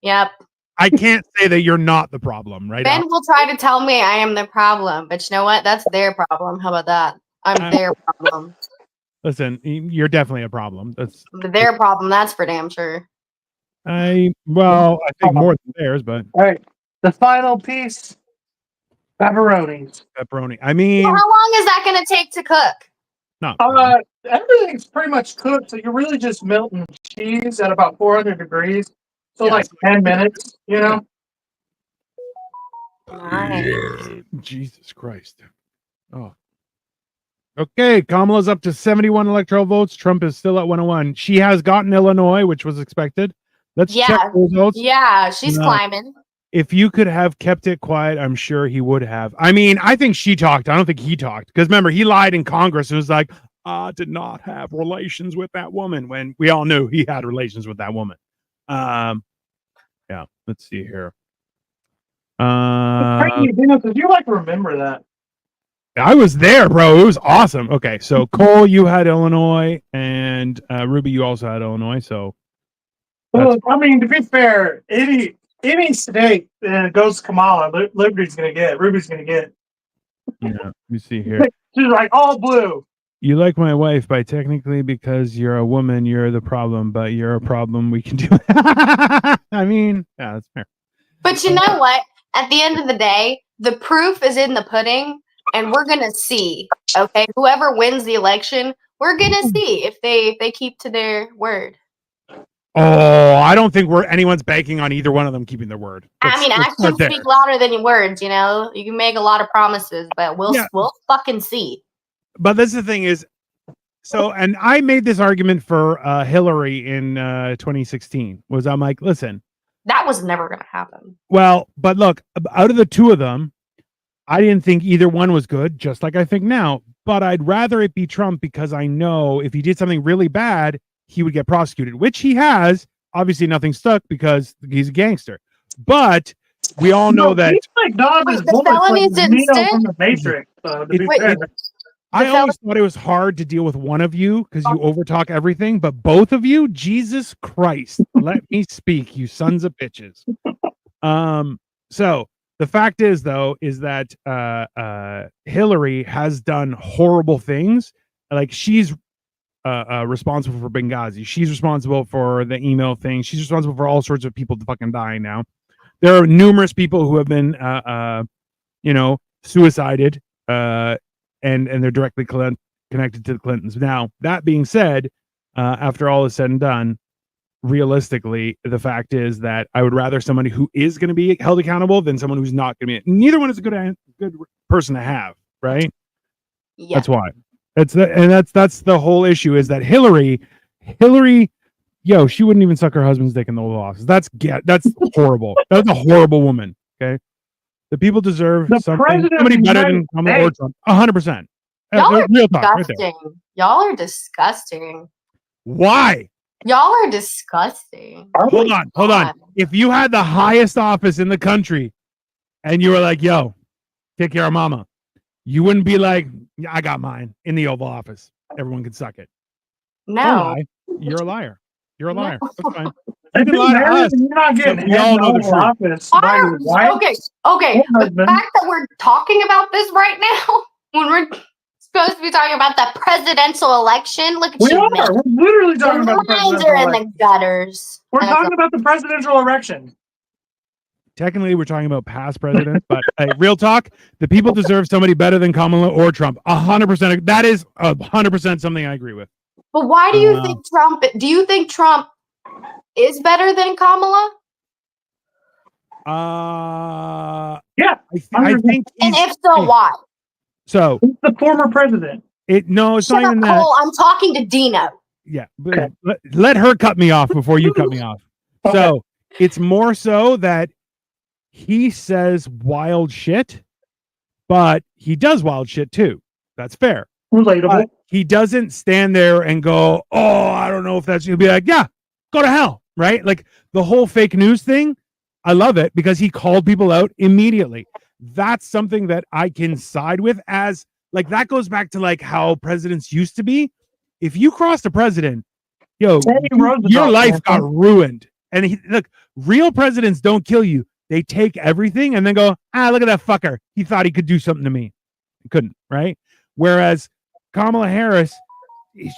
Yep. I can't say that you're not the problem, right? Ben will try to tell me I am the problem, but you know what? That's their problem. How about that? I'm their problem. Listen, you're definitely a problem. That's their problem. That's for damn sure. I think more than theirs, but all right. The final piece, pepperonis. Pepperoni. I mean, well, how long is that going to take to cook? No. Everything's pretty much cooked, so you're really just melting cheese at about 400 degrees. So like 10 minutes, you know? Nice. Jesus Christ. Oh. Okay, Kamala's up to 71 electoral votes. Trump is still at 101. She has gotten Illinois, which was expected. Let's check the results. Yeah, she's climbing. If you could have kept it quiet, I'm sure he would have. I mean, I think she talked. I don't think he talked. Because remember, he lied in Congress and was like, I did not have relations with that woman, when we all knew he had relations with that woman. Yeah, let's see here. Did you remember that? I was there, bro. It was awesome. Okay, so Cole, you had Illinois, and Ruby, you also had Illinois. So, well, I mean, to be fair, any state that goes to Kamala, Liberty's gonna get. Ruby's gonna get. Yeah, let me see here. She's like all blue. You like my wife by technically because you're a woman, you're the problem, but you're a problem. We can do. I mean, yeah, that's fair. But you know what? At the end of the day, the proof is in the pudding, and we're gonna see. Okay, whoever wins the election, we're gonna see if they keep to their word. Oh, I don't think anyone's banking on either one of them keeping their word. Actions speak louder than your words. You know, you can make a lot of promises, but we'll fucking see. But this is the thing is, so, and I made this argument for Hillary in 2016. I'm like, listen, that was never going to happen. Well, but look, out of the two of them, I didn't think either one was good, just like I think now. But I'd rather it be Trump because I know if he did something really bad, he would get prosecuted, which he has. Obviously, nothing stuck because he's a gangster. But we all know that. He's like the felonies didn't stick from the Matrix. I always thought it was hard to deal with one of you because you overtalk everything, but both of you, Jesus Christ, let me speak, you sons of bitches. So the fact is, though, is that Hillary has done horrible things. Like she's responsible for Benghazi. She's responsible for the email thing. She's responsible for all sorts of people fucking dying now. There are numerous people who have been, suicided. And they're directly connected to the Clintons. Now, that being said, after all is said and done, realistically, the fact is that I would rather somebody who is going to be held accountable than someone who's not going to be. Neither one is a good person to have, right? Yeah. That's why. That's the whole issue is that Hillary, she wouldn't even suck her husband's dick in the Oval Office. That's horrible. That's a horrible woman. Okay. The people deserve somebody better than Kamala or Trump. 100%. Y'all are disgusting. Y'all are disgusting. Why? Y'all are disgusting. Hold on. If you had the highest office in the country and you were like, yo, take care of mama, you wouldn't be like, I got mine in the Oval Office. Everyone can suck it. No. You're a liar. You're a liar. That's fine. You can lie to us. You're not getting we all know the office. Okay. The fact that we're talking about this right now, when we're supposed to be talking about the presidential election, look at you. We're literally talking about the presidential election. In the gutters. We're talking about the presidential election. Technically, we're talking about past presidents, but hey, real talk, the people deserve somebody better than Kamala or Trump. 100%. That is 100% something I agree with. But why do you think Trump? Do you think Trump is better than Kamala? Yeah, I think. And if so, why? So he's the former president. It's not even that. Cole, I'm talking to Dino. Yeah, but let her cut me off before you cut me off. Okay. So it's more so that he says wild shit, but he does wild shit too. That's fair. Relatable. But he doesn't stand there and go, "Oh, I don't know if that's." He'll be like, "Yeah, go to hell," right? Like the whole fake news thing. I love it because he called people out immediately. That's something that I can side with, as like that goes back to like how presidents used to be. If you crossed a president, your life got ruined. And look, real presidents don't kill you. They take everything and then go, look at that fucker. He thought he could do something to me. He couldn't, right? Whereas Kamala Harris,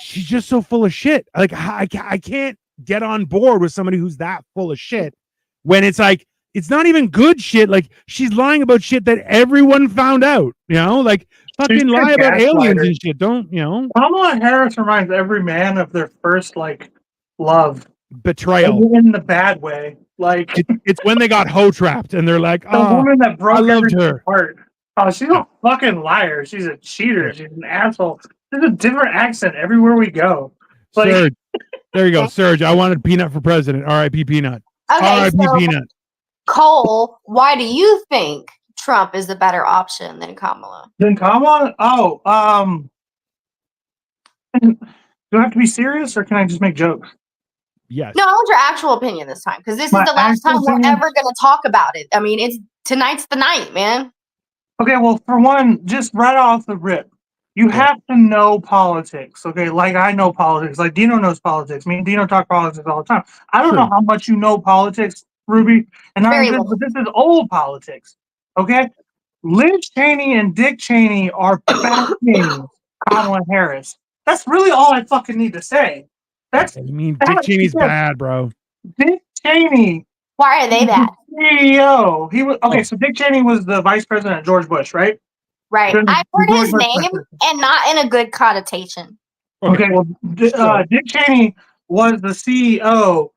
she's just so full of shit. Like I can't get on board with somebody who's that full of shit when it's like, it's not even good shit. Like she's lying about shit that everyone found out, like fucking lie about aliens and shit. Don't, Kamala Harris reminds every man of their first like love. Betrayal. In the bad way. Like it's when they got hoe trapped and they're like, the woman that broke I loved her heart. Oh, she's a fucking liar. She's a cheater. Yeah. She's an asshole. There's a different accent everywhere we go. Like, Serge. There you go, Serge. I wanted Peanut for president. R.I.P. Peanut. Okay, R.I.P. so Peanut. Cole, why do you think Trump is the better option than Kamala? Than Kamala? Oh, do I have to be serious or can I just make jokes? Yes. No, I want your actual opinion this time because this is the last time we're ever going to talk about it. I mean, tonight's the night, man. Okay, well, for one, just right off the rip, you have to know politics. Okay, like I know politics, like Dino knows politics. Me and Dino talk politics all the time. I don't know how much you know politics, Ruby, and but this is old politics. Okay, Liz Cheney and Dick Cheney are backing Kamala Harris. That's really all I fucking need to say. Dick Cheney's bad, bro. Dick Cheney. Why are they bad? CEO. He was so Dick Cheney was the vice president of George Bush, right? Right. I heard his name and not in a good connotation. Okay, well, Dick Cheney was the CEO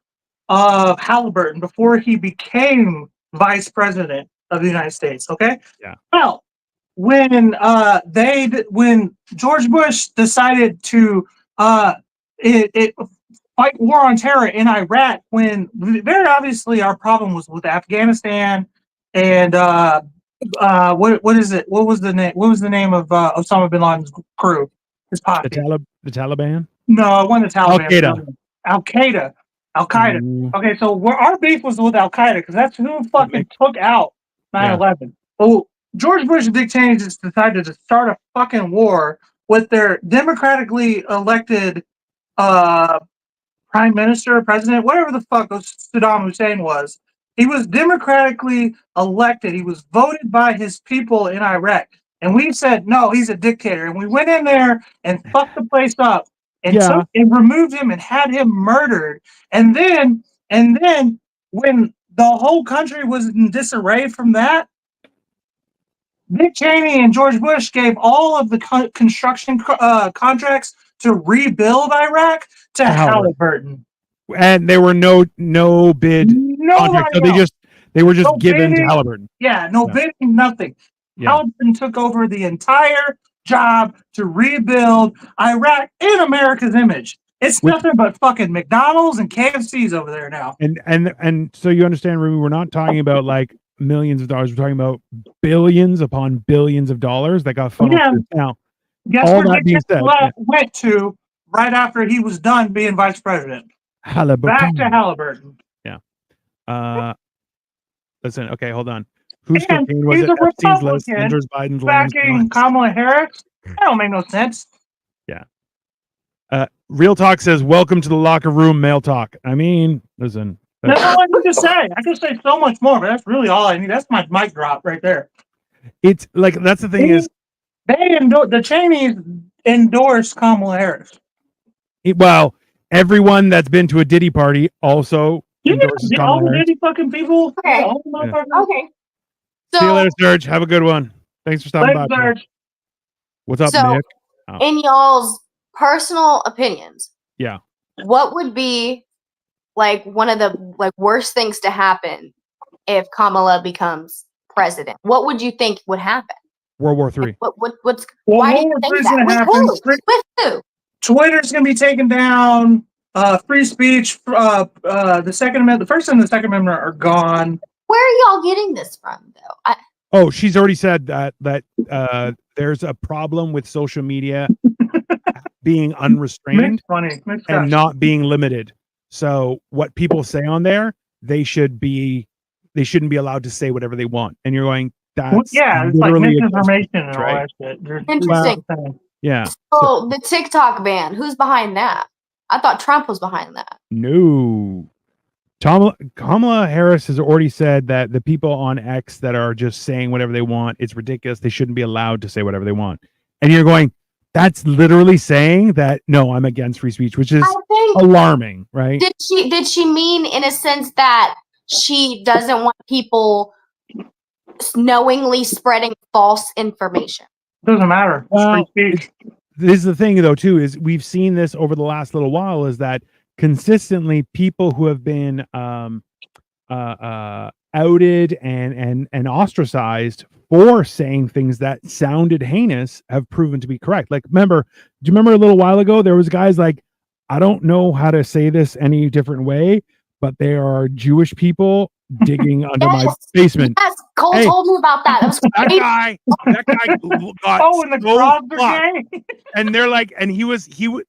of Halliburton before he became vice president of the United States. Okay. Yeah. Well, when George Bush decided to fight war on terror in Iraq, when very obviously our problem was with Afghanistan and what is it? What was the name? What was the name of Osama bin Laden's crew? His posse. The Taliban? No, it wasn't the Taliban. Al-Qaeda. Al-Qaeda. Okay, so our beef was with Al-Qaeda because that's who fucking took out 9/11. Yeah. Well, George Bush and Dick Cheney just decided to start a fucking war with their democratically elected prime minister, president, whatever the fuck Saddam Hussein was. He was democratically elected. He was voted by his people in Iraq. And we said, no, he's a dictator. And we went in there and fucked the place up and removed him and had him murdered. And then when the whole country was in disarray from that, Dick Cheney and George Bush gave all of the construction contracts to rebuild Iraq to Halliburton. And there were no bid contracts. So they were just given bidding, to Halliburton. Yeah, bidding, nothing. Yeah. Halliburton took over the entire job to rebuild Iraq in America's image. It's nothing but fucking McDonald's and KFCs over there now. And so you understand, Ruby, we're not talking about like millions of dollars. We're talking about billions upon billions of dollars that got funneled through. Now, guess all that being said, went to right after he was done being vice president. Halliburton. Back to Halliburton. Yeah. Listen. Okay, hold on. Who's cocaine was it? Epstein's list. Hunter's Biden's backing Kamala Harris. That don't make no sense. Yeah. Real Talk says, "Welcome to the locker room." Male talk. I mean, listen. That's all I need to say. I can say so much more, but that's really all I need. That's my mic drop right there. It's like that's the thing is the Cheneys endorsed Kamala Harris. Well, everyone that's been to a Diddy party also endorses Kamala Harris. All the Diddy fucking people. Okay. Okay. So, see you later, Serge. Have a good one. Thanks for stopping by. Serge. What's up, Nick? In y'all's personal opinions, what would be like one of the worst things to happen if Kamala becomes president? What would you think would happen? World War III. Why do you think that? With who? Twitter's gonna be taken down. Free speech. The Second Amendment, the First and the Second Amendment are gone. Where are y'all getting this from, though? Oh, she's already said that there's a problem with social media being unrestrained and not being limited. So what people say on there, they shouldn't be allowed to say whatever they want. And you're going, that's it's like misinformation and all that shit. Interesting. Yeah. So the TikTok ban, who's behind that? I thought Trump was behind that. No. Kamala Harris has already said that the people on X that are just saying whatever they want, it's ridiculous. They shouldn't be allowed to say whatever they want. And you're going, that's literally saying that, no, I'm against free speech, which is alarming, right? Did she mean in a sense that she doesn't want people knowingly spreading false information? Doesn't matter. Well, this is the thing, though, too, is we've seen this over the last little while, is that consistently people who have been outed and ostracized for saying things that sounded heinous have proven to be correct. Like, do you remember a little while ago, there was guys like, I don't know how to say this any different way, but there are Jewish people digging under my basement. Yes, Cole told me about that. That guy got in the crowd brigade. And they're like, and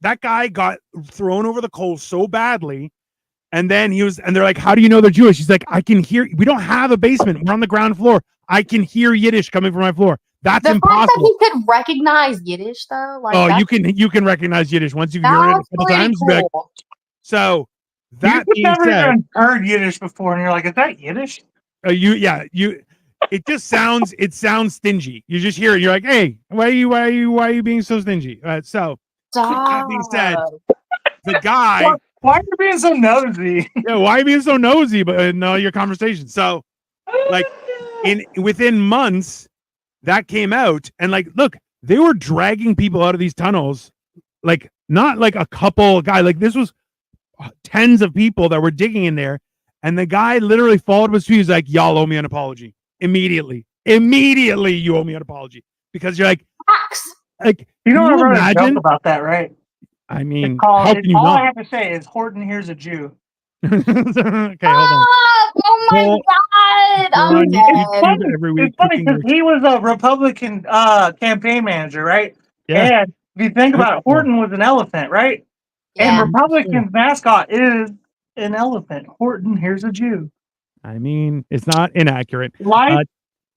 that guy got thrown over the coals so badly. And then they're like, how do you know they're Jewish? He's like, I can hear, we don't have a basement. We're on the ground floor. I can hear Yiddish coming from my floor. That's impossible. The fact that he could recognize Yiddish, though. Like, you can recognize Yiddish once you've heard it a couple times. Cool. So that being never said, even heard Yiddish before, and you're like, is that Yiddish? It just sounds stingy. You just hear it. You're like, hey, why are you being so stingy? So that being said, the guy. Why are you being so nosy? Yeah, why are you being so nosy? But in all your conversations, so like within months, that came out, and like, look, they were dragging people out of these tunnels, like not like a couple guy, like this was tens of people that were digging in there, and the guy literally followed his feet. He's like, y'all owe me an apology immediately. You owe me an apology, because you're like, you know, I wrote a joke about that, right? I mean, how can you not? I have to say is Horton here's a Jew. Okay, hold on. Oh my God! I'm dead. It's funny because he was a Republican campaign manager, right? Yeah. And if you think about it, Horton was an elephant, right? Yeah. And Republican mascot is an elephant. Horton, here's a Jew. I mean, it's not inaccurate. Life,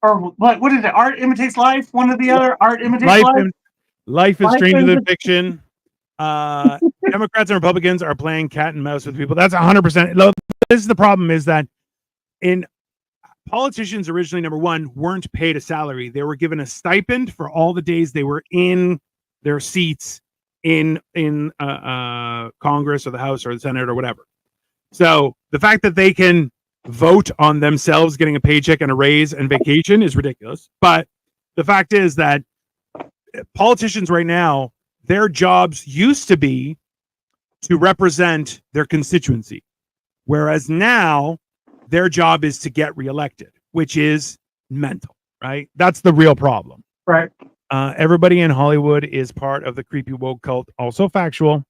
or what is it? Art imitates life. One or the other. Art imitates life. Life is stranger than fiction. Democrats and Republicans are playing cat and mouse with people. That's 100%. This is the problem, is that in politicians originally, number one, weren't paid a salary. They were given a stipend for all the days they were in their seats in Congress or the House or the Senate or whatever. So the fact that they can vote on themselves getting a paycheck and a raise and vacation is ridiculous. But the fact is that politicians right now, their jobs used to be to represent their constituency, whereas now their job is to get reelected, which is mental, right? That's the real problem. Right. Everybody in Hollywood is part of the creepy woke cult. Also factual.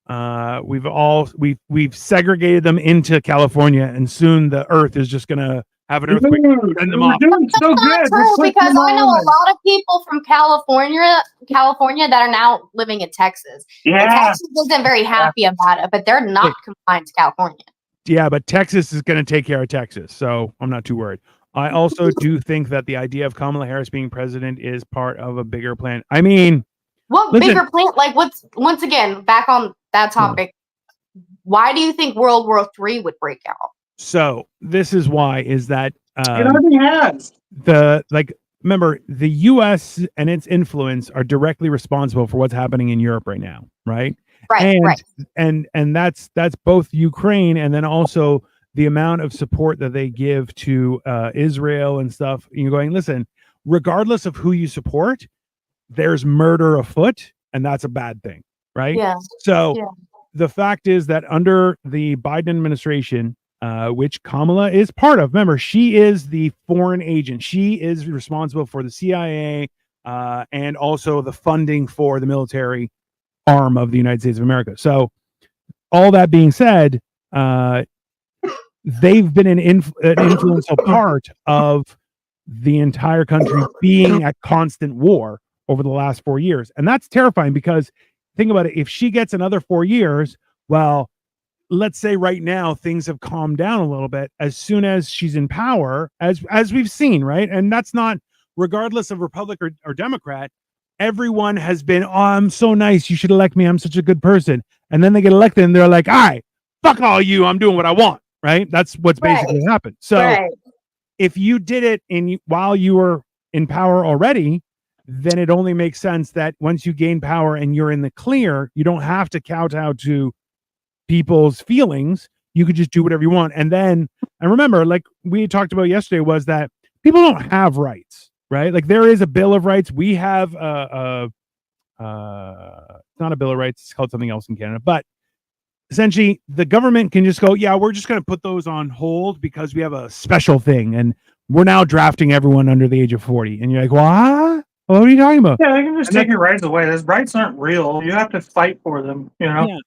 We've segregated them into California, and soon the Earth is just gonna have an earthquake. Send them off. So good. Because I know a lot of people from California that are now living in Texas. Yeah. And Texas isn't very happy about it, but they're not confined to California. Yeah, but Texas is going to take care of Texas, so I'm not too worried. I also do think that the idea of Kamala Harris being president is part of a bigger plan. I mean, bigger plan? Like, once again, back on that topic, why do you think World War III would break out? So this is why, is that it already has. Remember, the U.S. and its influence are directly responsible for what's happening in Europe right now, right? Right. And that's both Ukraine, and then also the amount of support that they give to Israel and stuff. You're going, listen, regardless of who you support, there's murder afoot, and that's a bad thing, right? Yeah. So the fact is that under the Biden administration, which Kamala is part of, remember, she is the foreign agent. She is responsible for the CIA and also the funding for the military arm of the United States of America. So all that being said, they've been an influential part of the entire country being at constant war over the last 4 years. And that's terrifying because think about it. If she gets another 4 years, well, let's say right now things have calmed down a little bit. As soon as she's in power, as we've seen, right? And that's not regardless of Republican or Democrat, everyone has been, oh, I'm so nice. You should elect me. I'm such a good person. And then they get elected and they're like, all right, fuck all you. I'm doing what I want. Right. That's what's basically happened. So if you did it while you were in power already, then it only makes sense that once you gain power and you're in the clear, you don't have to kowtow to people's feelings. You could just do whatever you want. And remember, like we talked about yesterday, was that people don't have rights, right? Like there is a Bill of Rights. We have not a Bill of Rights. It's called something else in Canada, but essentially the government can just go, yeah, we're just going to put those on hold because we have a special thing. And we're now drafting everyone under the age of 40. And you're like, what? What are you talking about? Yeah, they can just take your rights away. Those rights aren't real. You have to fight for them, you know? Yeah.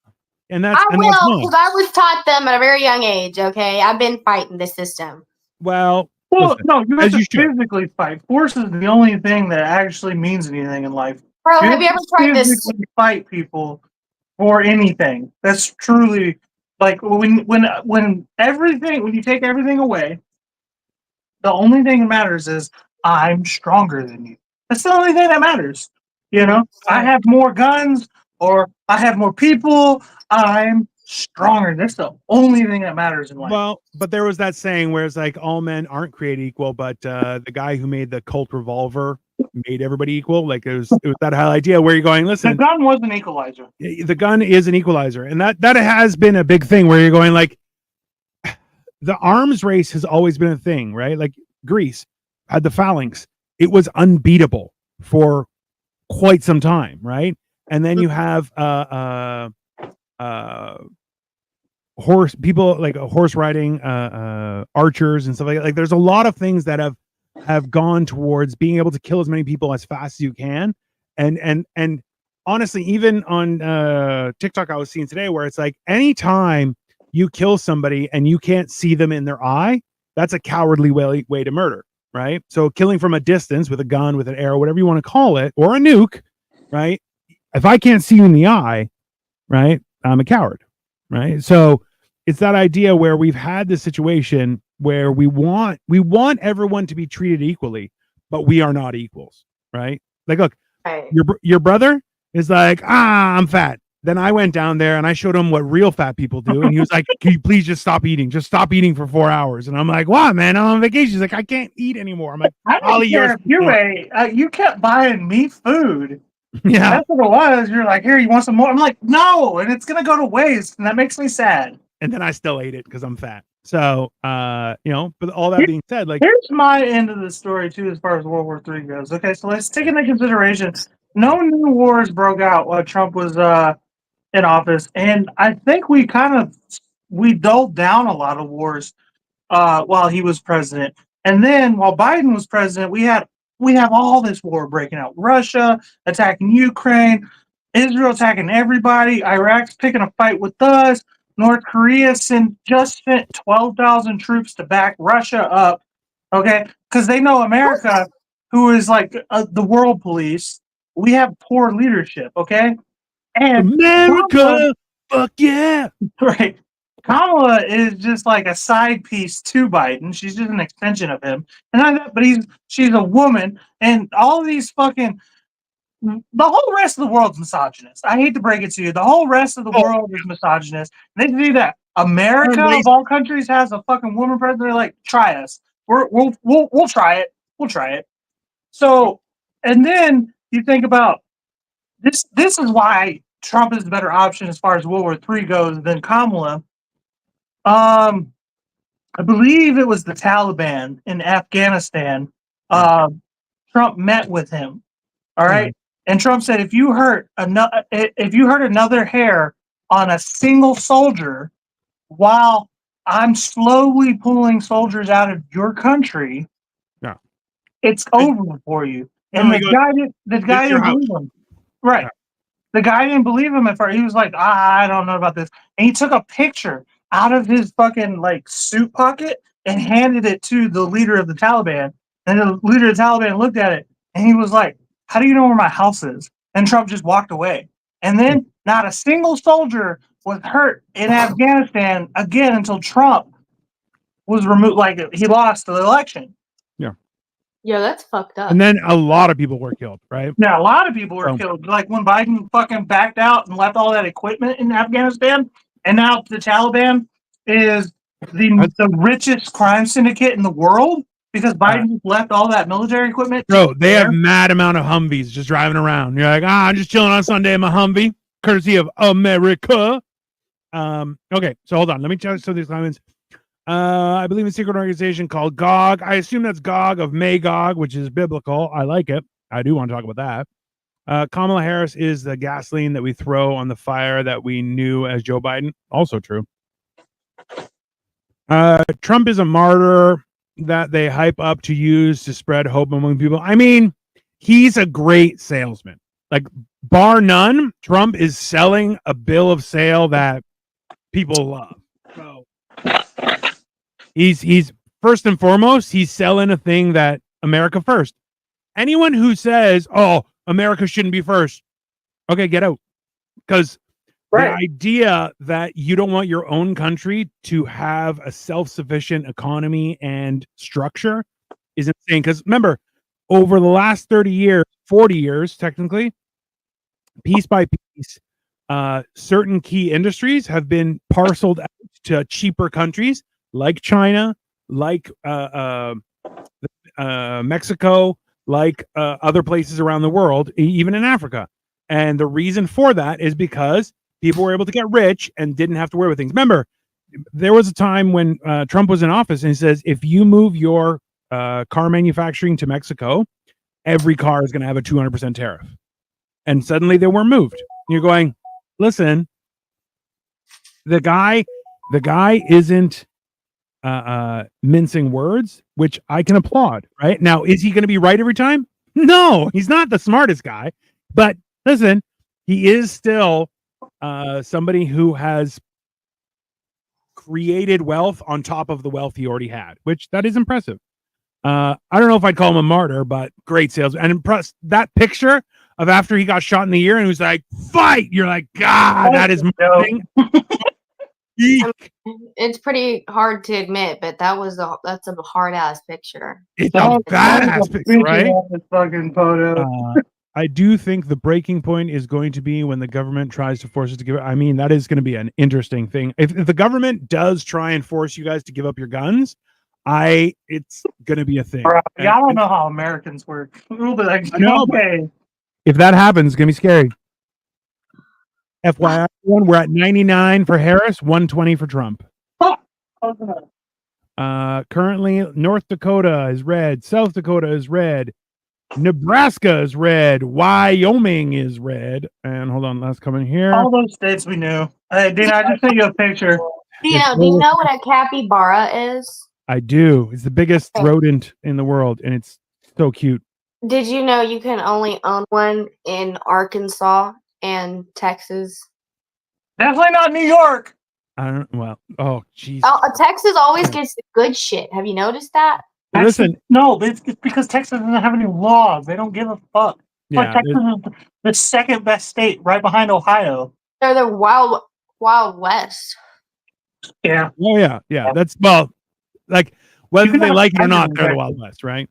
And that's I will, because I was taught them at a very young age, okay? I've been fighting this system. Well, listen, no, you have to physically fight. Force is the only thing that actually means anything in life. Bro, have you ever tried this? Fight people for anything. That's truly like when you take everything away, the only thing that matters is I'm stronger than you. That's the only thing that matters. You know, I have more guns or I have more people. I'm stronger. That's the only thing that matters in life. Well, but there was that saying where it's like all men aren't created equal, but the guy who made the Colt revolver made everybody equal. Like it was that whole idea where you're going, listen, the gun was an equalizer. The gun is an equalizer, and that has been a big thing where you're going like the arms race has always been a thing, right? Like Greece had the phalanx. It was unbeatable for quite some time, right? And then you have horse people like horse riding, archers and stuff like that. Like there's a lot of things that have gone towards being able to kill as many people as fast as you can. And honestly, even on TikTok, I was seeing today where it's like anytime you kill somebody and you can't see them in their eye, that's a cowardly way to murder, right? So killing from a distance with a gun, with an arrow, whatever you want to call it, or a nuke, right? If I can't see you in the eye, right, I'm a coward, right? So it's that idea where we've had this situation where we want everyone to be treated equally, but we are not equals, right? Like, look, your brother is like, I'm fat. Then I went down there and I showed him what real fat people do. And he was like, can you please just stop eating? Just stop eating for 4 hours. And I'm like, wow, man, I'm on vacation. He's like, I can't eat anymore. I'm like, I don't care if you ate. You kept buying me food. Yeah. That's what it was. You're like, here, you want some more? I'm like, no, and it's going to go to waste. And that makes me sad. And then I still ate it because I'm fat. So, but all that being said, like, here's my end of the story, too, as far as World War III goes. Okay, so let's take into consideration no new wars broke out while Trump was in office, and I think we dulled down a lot of wars while he was president. And then while Biden was president, we have all this war breaking out: Russia attacking Ukraine, Israel attacking everybody, Iraq's picking a fight with us, North Korea just sent 12,000 troops to back Russia up. Okay, because they know America, who is like the world police. We have poor leadership. Okay. And America, fuck yeah. Right. Kamala is just like a side piece to Biden. She's just an extension of him. She's a woman, and all these the whole rest of the world's misogynist. I hate to break it to you. The whole rest of the world is misogynist. They see that America of all countries has a fucking woman president. They're like, try us. We'll try it. We'll try it. So, and then you think about this. This is why Trump is the better option as far as World War III goes than Kamala. I believe it was the Taliban in Afghanistan. Trump met with him. All right, and Trump said, if you hurt another hair on a single soldier, while I'm slowly pulling soldiers out of your country, it's over for you. And the guy didn't believe him. Right. Yeah. The guy didn't believe him at first. He was like, I don't know about this. And he took a picture out of his fucking like suit pocket and handed it to the leader of the Taliban And the leader of the Taliban looked at it, and he was like, "How do you know where my house is?" And Trump just walked away. And then not a single soldier was hurt in Afghanistan again until Trump was removed. Like, he lost the election. Yeah, that's fucked up. And then a lot of people were killed, right? Yeah, a lot of people were killed. Like when Biden fucking backed out and left all that equipment in Afghanistan, and now the Taliban is the richest crime syndicate in the world because Biden just left all that military equipment. Bro, they have mad amount of Humvees just driving around. You're like, I'm just chilling on Sunday in my Humvee, courtesy of America. Okay, so hold on. Let me check some of these comments. I believe in a secret organization called Gog. I assume that's Gog of Magog, which is biblical. I like it. I do want to talk about that. Kamala Harris is the gasoline that we throw on the fire that we knew as Joe Biden. Also true. Trump is a martyr that they hype up to use to spread hope among people. I mean, he's a great salesman. Like, bar none, Trump is selling a bill of sale that people love. So he's first and foremost, he's selling a thing that America first. Anyone who says, "Oh, America shouldn't be first," okay, get out. Because the idea that you don't want your own country to have a self-sufficient economy and structure is insane. Because remember, over the last 30 years, 40 years, technically, piece by piece, certain key industries have been parceled out to cheaper countries like China, like Mexico, like other places around the world, even in Africa. And the reason for that is because people were able to get rich and didn't have to worry with things. Remember, there was a time when Trump was in office and he says, if you move your car manufacturing to Mexico, every car is going to have a 200% tariff. And suddenly they were moved. And you're going, listen, the guy isn't mincing words, which I can applaud. Right now, is he going to be right every time? No, he's not the smartest guy. But listen, he is still somebody who has created wealth on top of the wealth he already had, which that is impressive. I don't know if I'd call him a martyr, but great sales. And impressed, that picture of after he got shot in the ear and he was like, fight. You're like, God, that is marketing. It's pretty hard to admit, but that's a hard ass picture. It's a badass picture, right? Fucking photo. I do think the breaking point is going to be when the government tries to force us to give it. I mean, that is going to be an interesting thing. If the government does try and force you guys to give up your guns, it's going to be a thing. Bro, I don't know how Americans work. But like, okay. If that happens, it's going to be scary. FYI, we're at 99 for Harris, 120 for Trump. Currently, North Dakota is red. South Dakota is red. Nebraska is red. Wyoming is red. And hold on, last comment here. All those states we knew. Hey, Dino, I just sent you a picture. Dino, do you know what a capybara is? I do. It's the biggest rodent in the world, and it's so cute. Did you know you can only own one in Arkansas and Texas? Definitely not New York. I don't. Well, oh, jeez. Texas always gets the good shit. Have you noticed that? Listen, no, it's because Texas doesn't have any laws. They don't give a fuck. Yeah, like Texas is the second best state, right behind Ohio. They're the wild west. Yeah. Oh yeah. That's like whether they like it or not, they're the Wild West, right?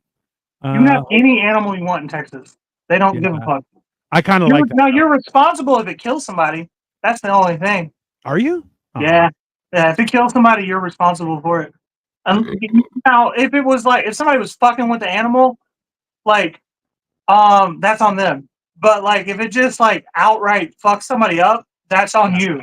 You can have any animal you want in Texas. They don't give a fuck. I kind of like that. No, you're responsible if it kills somebody. That's the only thing. Are you? Oh. Yeah. If it kills somebody, you're responsible for it. Now, if it was like if somebody was fucking with the animal, like, that's on them. But like if it just like outright fucks somebody up, that's on you.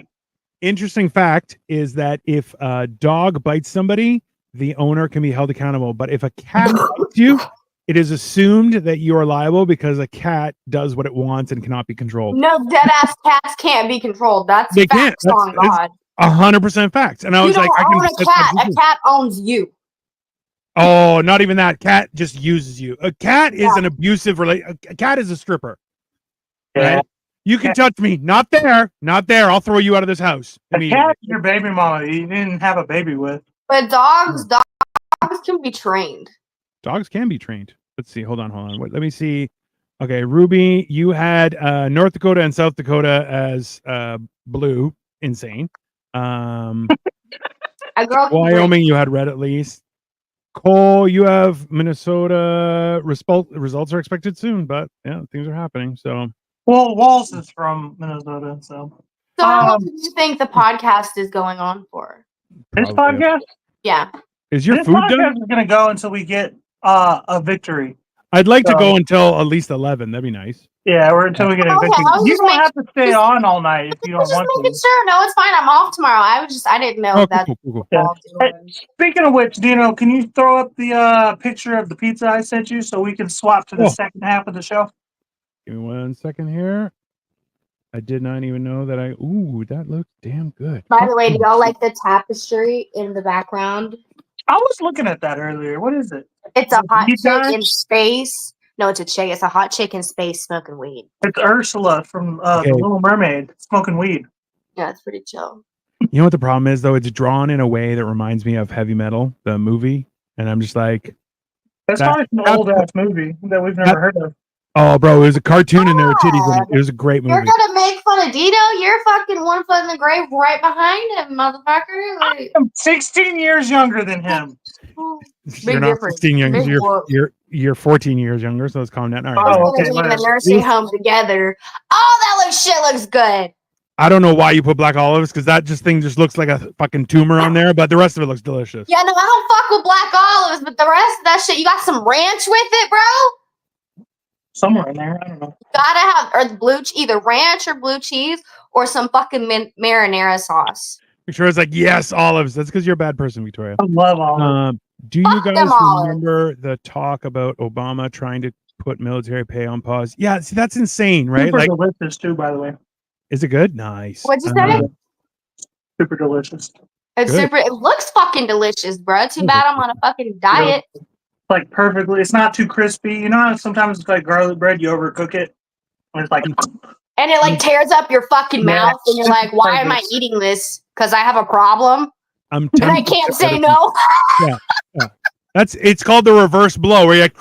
Interesting fact is that if a dog bites somebody, the owner can be held accountable. But if a cat bites you, it is assumed that you are liable because a cat does what it wants and cannot be controlled. No, dead ass cats can't be controlled. That's they facts can't. on God. 100% facts. And I was like, I can own a cat. A cat owns you. Oh, not even that. Cat just uses you. A cat is an abusive relation. A cat is a stripper. Yeah. Right? You can touch me. Not there. Not there. I'll throw you out of this house. A cat is your baby mama you didn't have a baby with. But dogs can be trained. Dogs can be trained. Let's see. Hold on. Let me see. Okay, Ruby, you had North Dakota and South Dakota as blue. Insane. Wyoming, you had red at least. Cole, you have Minnesota. Results are expected soon, but yeah, things are happening. So, well, Walls is from Minnesota, so. So how long do you think the podcast is going on for? This podcast? Yeah. Is your food done? Is going to go until we get a victory. I'd like to go until at least 11. That'd be nice. Yeah, or until we get a victory. You don't have to stay on all night if you don't want to. Sure, no, it's fine. I'm off tomorrow. I didn't know that. Cool. Yeah. Hey, speaking of which, Dino, can you throw up the picture of the pizza I sent you so we can swap to the second half of the show? Give me 1 second here. I did not even know that ooh, that looks damn good. By the way, do y'all like the tapestry in the background? I was looking at that earlier. What is it? It's a hot chick in space. No, it's a chick. It's a hot chick in space smoking weed. It's Ursula from The Little Mermaid smoking weed. Yeah, it's pretty chill. You know what the problem is, though? It's drawn in a way that reminds me of Heavy Metal, the movie. And I'm just like... That's probably an old-ass movie that we've never heard of. Oh, bro, it was a cartoon and there were titties in it. It was a great movie. You're gonna make fun of Dino? You're fucking 1 foot in the grave right behind him, motherfucker. Like, I'm 16 years younger than him. You're not 16 younger. You're 14 years younger, so let's calm down. All right. Oh, okay. In the nursing home together. Oh, that shit looks good. I don't know why you put black olives, because that thing just looks like a fucking tumor on there, but the rest of it looks delicious. Yeah, no, I don't fuck with black olives, but the rest of that shit, you got some ranch with it, bro? Somewhere in there, I don't know. You gotta have either ranch or blue cheese or some fucking marinara sauce. Victoria's like, yes, olives. That's because you're a bad person, Victoria. I love olives. Do you guys remember the talk about Obama trying to put military pay on pause? Yeah, see, that's insane, right? Super delicious too, by the way. Is it good? Nice. What'd you say? Super delicious. It's super. It looks fucking delicious, bro. Too bad I'm on a fucking diet. Like perfectly. It's not too crispy. You know how sometimes it's like garlic bread, you overcook it, and it's like, and it like tears up your fucking mouth, and you're like, why am I eating this? Because I have a problem. And I can't say no. Yeah. It's called the reverse blow, where you're like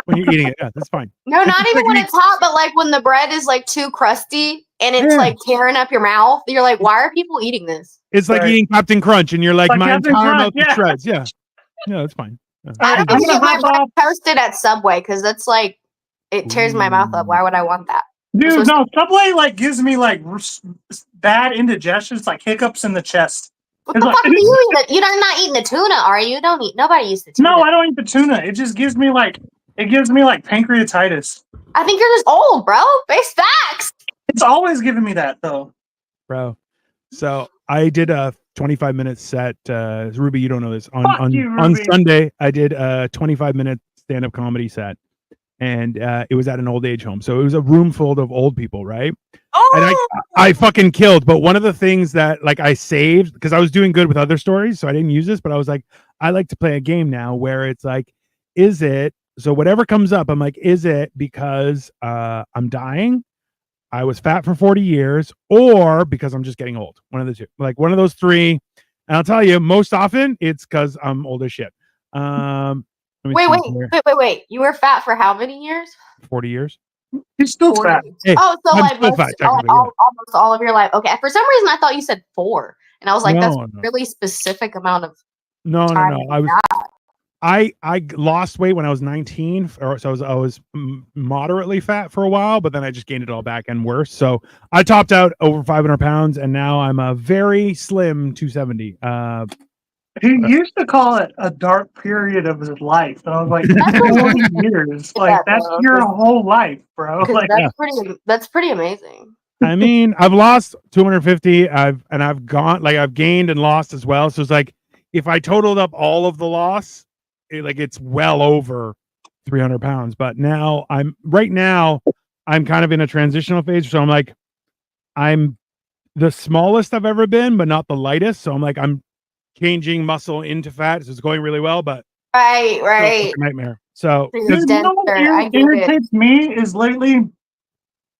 when you're eating it. Yeah, that's fine. No, not even when it's hot, but like when the bread is like too crusty and it's like tearing up your mouth. You're like, why are people eating this? It's like eating Captain Crunch, and you're like my entire mouth is shreds. Yeah, that's fine. I don't get my bread toasted at Subway because that's like it tears my mouth up. Why would I want that? Dude, no, Subway like gives me like bad indigestion. It's like hiccups in the chest. What the fuck do you eat? You're not eating the tuna, are you? Nobody eats the tuna. No, I don't eat the tuna. It just gives me like pancreatitis. I think you're just old, bro. Face facts. It's always giving me that though, bro. So I did a 25-minute set. Ruby, you don't know this. On Sunday, I did a 25-minute stand-up comedy set, and it was at an old age home. So it was a room full of old people, right? Oh! And I fucking killed. But one of the things that like I saved, because I was doing good with other stories, so I didn't use this, but I was like, I like to play a game now where it's like, is it, so whatever comes up, I'm like, is it because I'm dying? I was fat for 40 years, or because I'm just getting old. One of the two, like one of those three. And I'll tell you, most often it's because I'm old as shit. Wait. You were fat for how many years? 40 years. He's still fat. Hey, so like almost all of your life. Okay. For some reason, I thought you said 4, and I was like, that's a really specific amount of. No. I lost weight when I was 19, so I was moderately fat for a while, but then I just gained it all back and worse. So I topped out over 500 pounds, and now I'm a very slim 270. He used to call it a dark period of his life, and I was like, that's 40 years. Like that's your whole life, bro. Like that's pretty amazing. I mean, I've lost 250. I've gained and lost as well. So it's like if I totaled up all of the loss, it's well over 300 pounds. But now I'm kind of in a transitional phase. So I'm like, I'm the smallest I've ever been, but not the lightest. So I'm like, I'm changing muscle into fat. So it's going really well, but right. Nightmare. So what irritates me is lately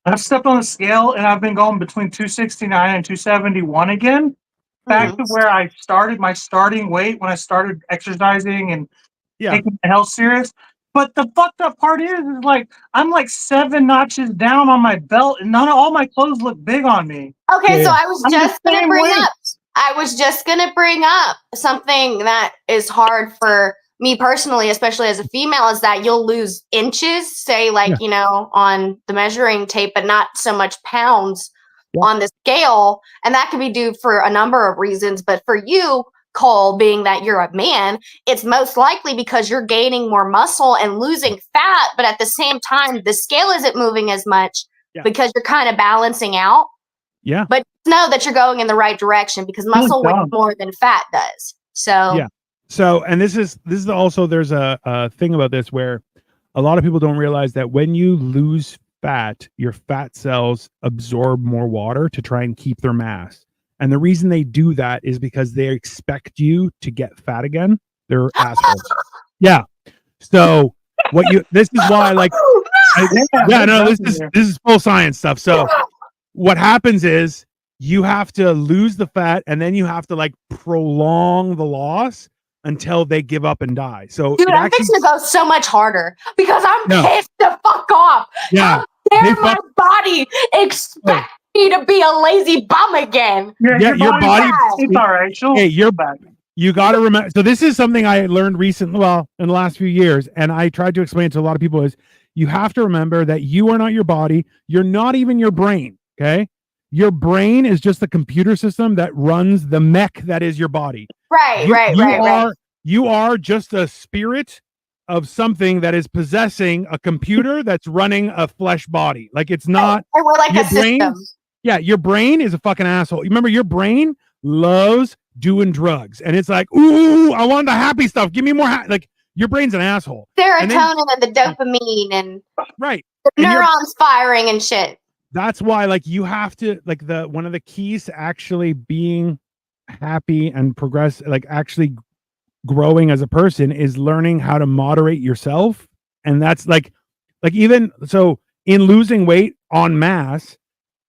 I've stepped on a scale and I've been going between 269 and 271 again. Back to where I started my starting weight when I started exercising and taking my health serious. But the fucked up part is like I'm like 7 notches down on my belt, and none of all my clothes look big on me. Okay, so I was just gonna bring up something that is hard for me personally, especially as a female, is that you'll lose inches, say like, on the measuring tape, but not so much pounds on the scale. And that could be due for a number of reasons. But for you, Cole, being that you're a man, it's most likely because you're gaining more muscle and losing fat, but at the same time, the scale isn't moving as much because you're kind of balancing out. Yeah. But know that you're going in the right direction because muscle weighs more than fat does. So So, and this is also, there's a thing about this where a lot of people don't realize that when you lose fat, your fat cells absorb more water to try and keep their mass. And the reason they do that is because they expect you to get fat again. They're assholes. Yeah. So this is why, like, this is full science stuff. So what happens is you have to lose the fat and then you have to like prolong the loss until they give up and die. So dude, I'm fixing to go so much harder because I'm pissed the fuck off. Yeah. How dare my body expect me to be a lazy bum again? Yeah, your body. It's all right. You got to remember. So this is something I learned recently, in the last few years, and I tried to explain to a lot of people is you have to remember that you are not your body. You're not even your brain. Okay. Your brain is just the computer system that runs the mech that is your body. Right. You are just a spirit of something that is possessing a computer that's running a flesh body. Like it's not. And we're like your a brain. system. Yeah, your brain is a fucking asshole. You remember your brain loves doing drugs, and it's like, ooh, I want the happy stuff. Give me more. Like your brain's an asshole. Serotonin and the dopamine and the neurons firing and shit. That's why, like, you have to like one of the keys to actually being happy and progress, like actually growing as a person, is learning how to moderate yourself. And that's like even so in losing weight en masse,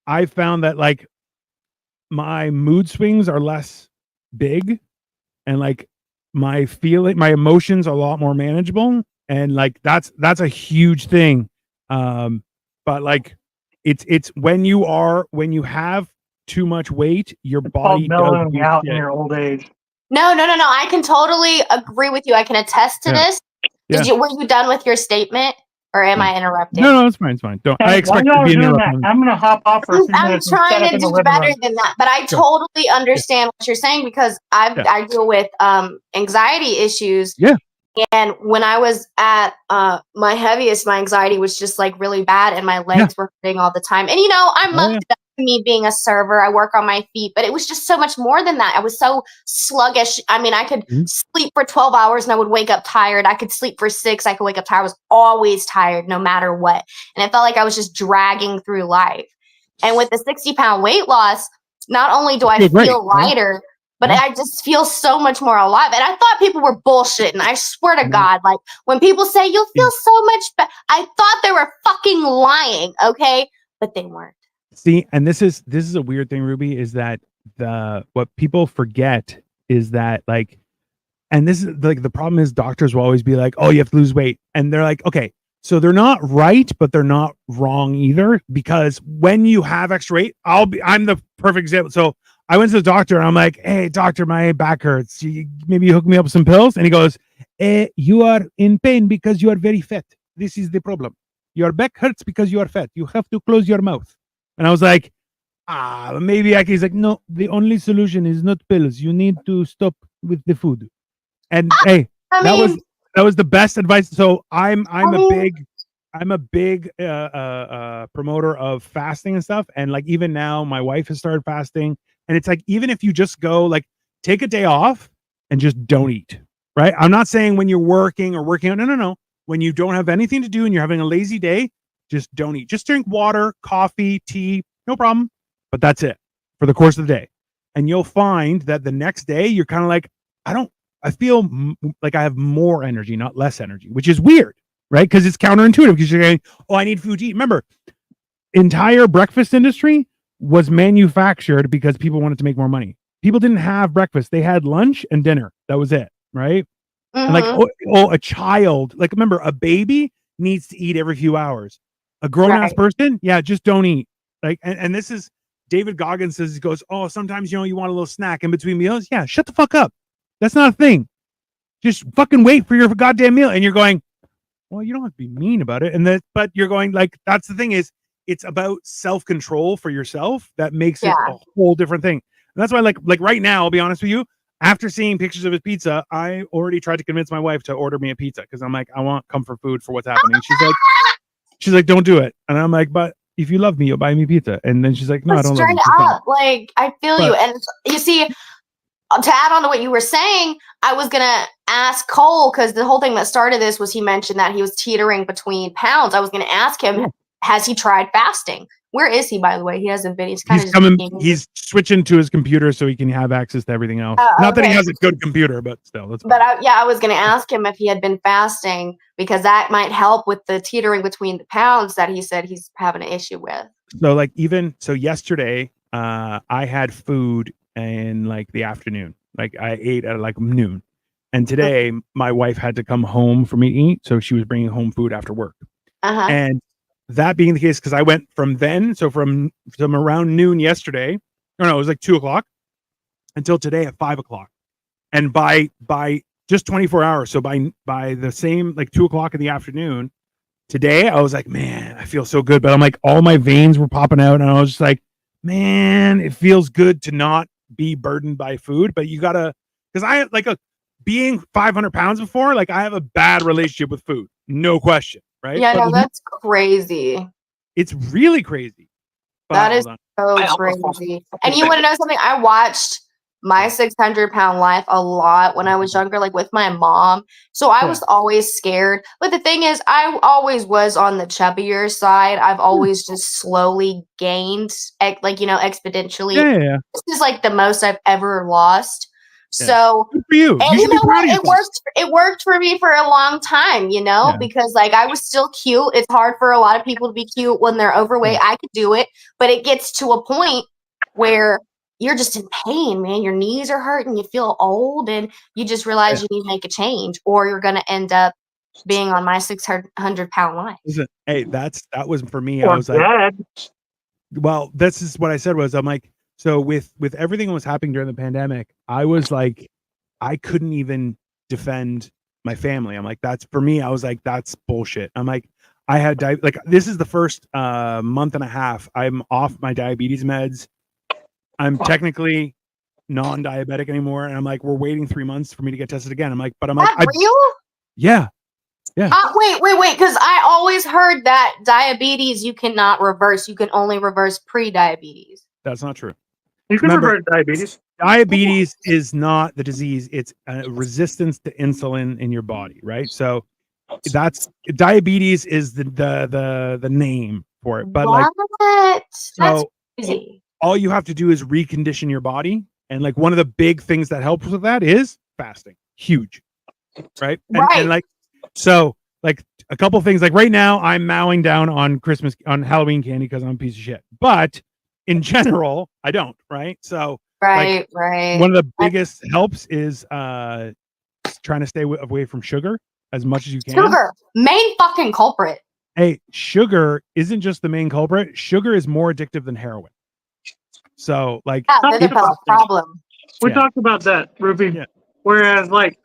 I found that like my mood swings are less big and like my emotions are a lot more manageable. And like that's a huge thing. But like it's when you have too much weight, your body mellowing out in your old age. No. I can totally agree with you. I can attest to this. Were you done with your statement, or am I interrupting? No, it's fine. Don't. I expect to be interrupted. I'm gonna hop off for a few minutes. I'm trying to do better than that, but I totally understand what you're saying because I deal with anxiety issues. Yeah. And when I was at my heaviest, my anxiety was just like really bad and my legs were hurting all the time. And I'm up to me being a server. I work on my feet, but it was just so much more than that. I was so sluggish. I mean, I could sleep for 12 hours and I would wake up tired. I could sleep for 6. I could wake up tired. I was always tired no matter what. And it felt like I was just dragging through life. And with the 60-pound weight loss, not only do I feel lighter, but I just feel so much more alive. And I thought people were bullshitting. I swear to God, like when people say you'll feel so much better, I thought they were fucking lying, okay? But they weren't. See, and this is a weird thing, Ruby, is that what people forget is that like, and this is like the problem is doctors will always be like, oh, you have to lose weight. And they're like, okay, so they're not right, but they're not wrong either, because when you have extra weight, I'm the perfect example. So I went to the doctor and I'm like, hey, doctor, my back hurts. Maybe you hook me up with some pills? And he goes, you are in pain because you are very fat. This is the problem. Your back hurts because you are fat. You have to close your mouth. And I was like, maybe I can. He's like, no, the only solution is not pills. You need to stop with the food. And hey, that was the best advice. So I'm a big promoter of fasting and stuff. And like even now, my wife has started fasting. And it's like, even if you just go like take a day off and just don't eat, right? I'm not saying when you're working or working out. No. When you don't have anything to do and you're having a lazy day, just don't eat. Just drink water, coffee, tea, no problem. But that's it for the course of the day. And you'll find that the next day you're kind of like, I feel like I have more energy, not less energy, which is weird, right? Because it's counterintuitive because you're going, oh, I need food to eat. Remember, entire breakfast industry was manufactured because people wanted to make more money. People didn't have breakfast. They had lunch and dinner. That was it, right? And like, a child, like, remember, a baby needs to eat every few hours. A grown-ass person, just don't eat. Like, and this is, David Goggins says, he goes, oh, sometimes, you want a little snack in between meals. Yeah, shut the fuck up. That's not a thing. Just fucking wait for your goddamn meal. And you're going, well, you don't have to be mean about it. But you're going, like, that's the thing, is it's about self-control for yourself that makes it a whole different thing. And that's why, like right now, I'll be honest with you, after seeing pictures of his pizza, I already tried to convince my wife to order me a pizza, because I'm like, I want comfort food for what's happening. She's like, don't do it. And I'm like, but if you love me, you'll buy me pizza. And then she's like, no, I don't love you. Straight up, like, I feel you. And you see, to add on to what you were saying, I was gonna ask Cole, because the whole thing that started this was he mentioned that he was teetering between pounds. I was gonna ask him, has he tried fasting? Where is he, by the way? He hasn't been. He's switching to his computer so he can have access to everything else. Not that he has a good computer, but still. I was going to ask him if he had been fasting, because that might help with the teetering between the pounds that he said he's having an issue with. So yesterday, I had food in like the afternoon. Like, I ate at like noon. And today my wife had to come home for me to eat. So she was bringing home food after work. And that being the case, because I went from then, so from around noon yesterday, it was like 2:00 until today at 5:00. And by just 24 hours, so by the same, like 2:00 in the afternoon today, I was like, man, I feel so good. But I'm like, all my veins were popping out, and I was just like, man, it feels good to not be burdened by food. But you gotta, because I like being 500 pounds before, like, I have a bad relationship with food, no question. Right? Yeah, no, that's crazy. It's really crazy. That is so crazy. And you want to know something? I watched My 600-Pound Life a lot when I was younger, like with my mom. So I was always scared. But the thing is, I always was on the chubbier side. I've always just slowly gained, exponentially. Yeah. This is like the most I've ever lost. So, good for you. And you know what? It worked for me for a long time, because like I was still cute. It's hard for a lot of people to be cute when they're overweight. I could do it, but it gets to a point where you're just in pain, man. Your knees are hurting. You feel old, and you just realize you need to make a change, or you're going to end up being on My 600-Pound Life. Listen, hey, that was for me. I was like, well, this is what I said was, I'm like, so with everything that was happening during the pandemic, I was like, I couldn't even defend my family. I'm like, that's for me. I was like, that's bullshit. I'm like, I had this is the first month and a half I'm off my diabetes meds. I'm technically non-diabetic anymore, and I'm like, we're waiting 3 months for me to get tested again. I'm like, real? Yeah. Wait, because I always heard that diabetes you cannot reverse. You can only reverse pre-diabetes. That's not true. You can reverse diabetes. Diabetes is not the disease; it's a resistance to insulin in your body, right? So that's diabetes is the name for it. But that's crazy. All you have to do is recondition your body, and like one of the big things that helps with that is fasting. Huge, right? And like so, like a couple things. Like right now, I'm mowing down on Halloween candy because I'm a piece of shit, but in general, I don't, right? So right. One of the biggest helps is trying to stay away from sugar as much as you can. Sugar, main fucking culprit. Hey, sugar isn't just the main culprit. Sugar is more addictive than heroin. So like that's a problem. We talked about that, Ruby. Yeah. Whereas like